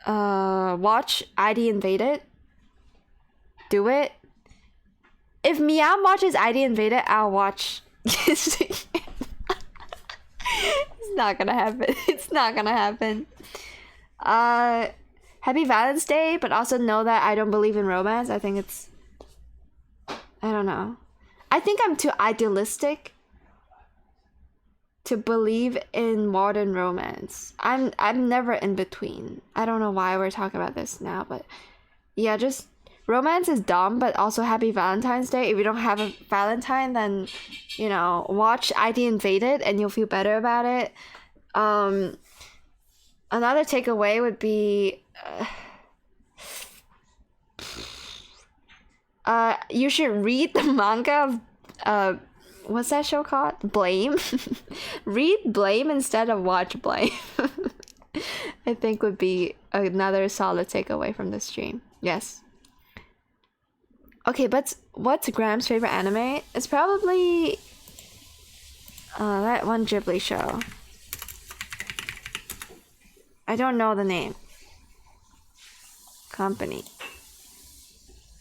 Watch ID Invaded. Do it. If Meow watches ID Invaded, I'll watch. It's not gonna happen. It's not gonna happen. Happy Valentine's Day, but also know that I don't believe in romance. I think it's, I don't know. I think I'm too idealistic to believe in modern romance. I'm never in between. I don't know why we're talking about this now, but yeah, just romance is dumb, but also happy Valentine's Day. If you don't have a Valentine, then, you know, watch ID Invaded and you'll feel better about it. Another takeaway would be you should read the manga of what's that show called? Blame. Read Blame instead of watch Blame. I think would be another solid takeaway from this stream. Yes. Okay, but what's Graham's favorite anime? It's probably that one Ghibli show. I don't know the name. Company.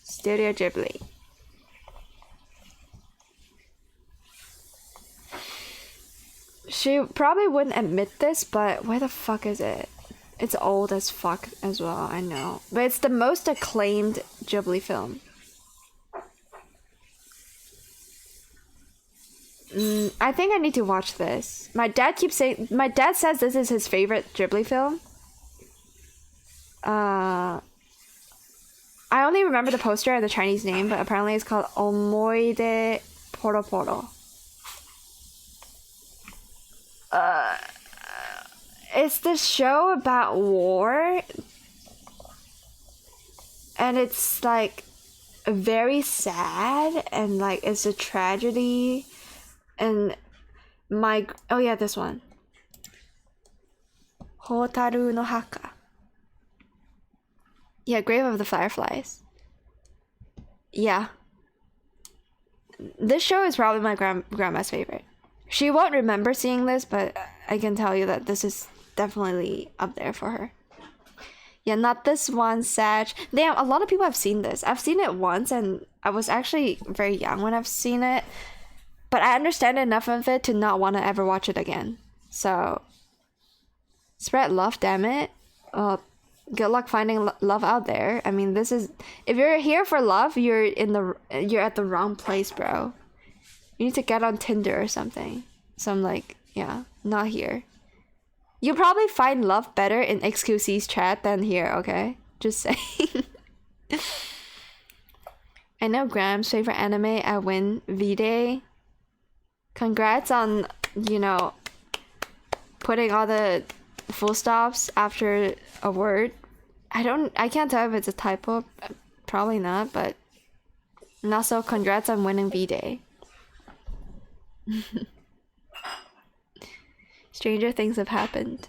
Studio Ghibli. She probably wouldn't admit this, but where the fuck is it? It's old as fuck as well, I know. But it's the most acclaimed Ghibli film. I think I need to watch this. My dad says this is his favorite Ghibli film. I only remember the poster and the Chinese name, but apparently it's called Omoide Poro Poro. It's this show about war, and it's like very sad, and like it's a tragedy. And oh yeah, this one. Hotaru no Haka. Yeah, Grave of the Fireflies. Yeah. This show is probably my grandma's favorite. She won't remember seeing this, but I can tell you that this is definitely up there for her. Yeah, not this one, Sag. Damn, a lot of people have seen this. I've seen it once, and I was actually very young when I've seen it. But I understand enough of it to not want to ever watch it again. So, spread love, damn it. Good luck finding love out there. I mean, this is, if you're here for love, you're at the wrong place, bro. You need to get on Tinder or something. So I'm like, yeah, not here. You'll probably find love better in XQC's chat than here, okay? Just saying. I know Graham's favorite anime. I win V-Day. Congrats on, you know, putting all the full stops after a word. I can't tell if it's a typo. Probably not, but and also congrats on winning V-Day. Stranger things have happened.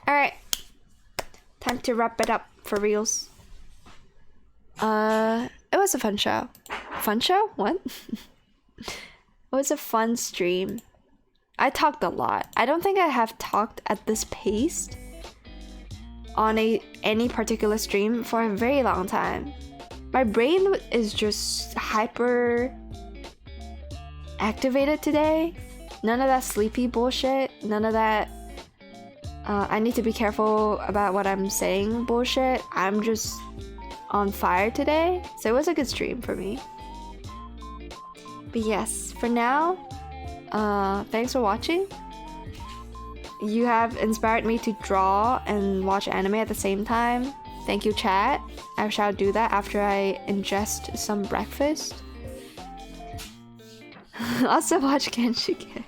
Alright. Time to wrap it up for reals. It was a fun show. Fun show? What? It was a fun stream. I talked a lot. I don't think I have talked at this pace on any particular stream for a very long time. My brain is just hyper activated today. None of that sleepy bullshit. None of that I need to be careful about what I'm saying bullshit. I'm just on fire today. So it was a good stream for me. But yes, for now, thanks for watching. You have inspired me to draw and watch anime at the same time. Thank you, chat. I shall do that after I ingest some breakfast. Also watch Kenshike.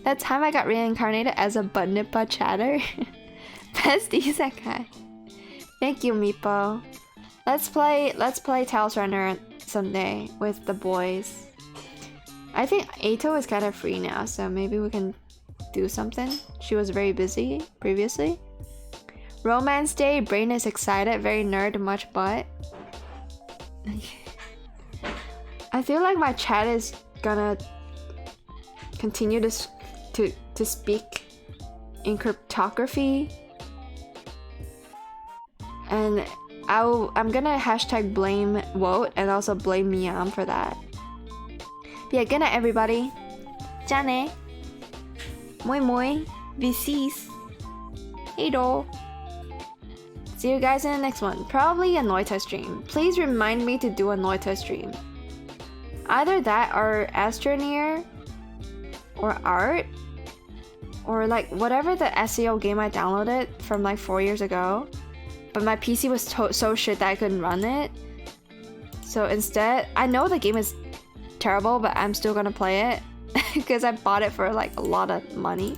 That time I got reincarnated as a butt chatter. Best isekai. Thank you, Meepo. Let's play Tails Runner someday with the boys. I think Aito is kind of free now, so maybe we can do something. She was very busy previously. Romance Day, brain is excited, very nerd, much butt. I feel like my chat is gonna continue to speak in cryptography, and I'm gonna hashtag blame Woat and also blame Miam for that. But yeah, good night everybody. Jane. Moi moi. Visis. Hey do. See you guys in the next one. Probably a Noita stream. Please remind me to do a Noita stream. Either that or Astroneer or Art or like whatever the SEO game I downloaded from like 4 years ago. But my PC was so shit that I couldn't run it. So instead, I know the game is terrible, but I'm still gonna play it because I bought it for like a lot of money.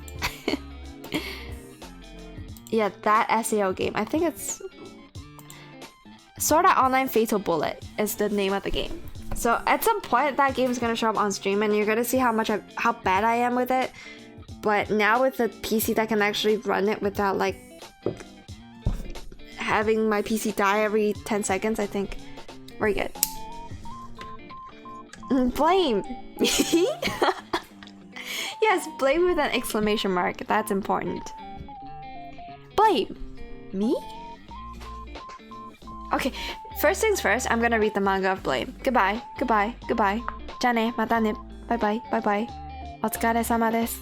Yeah, that SEO game. I think it's Sword Art Online Fatal Bullet is the name of the game. So at some point that game is gonna show up on stream and you're gonna see how bad I am with it. But now with the PC that can actually run it without like having my PC die every 10 seconds, I think we're good. Blame me. Yes, blame with an exclamation mark. That's important. Blame me? Okay, first things first, I'm gonna read the manga of Blame. Goodbye, goodbye, goodbye. Jane, mata ne. Bye bye, bye bye. Otsukare-sama desu.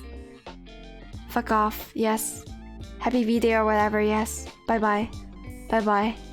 Fuck off, yes. Happy video or whatever, yes. Bye bye. Bye bye.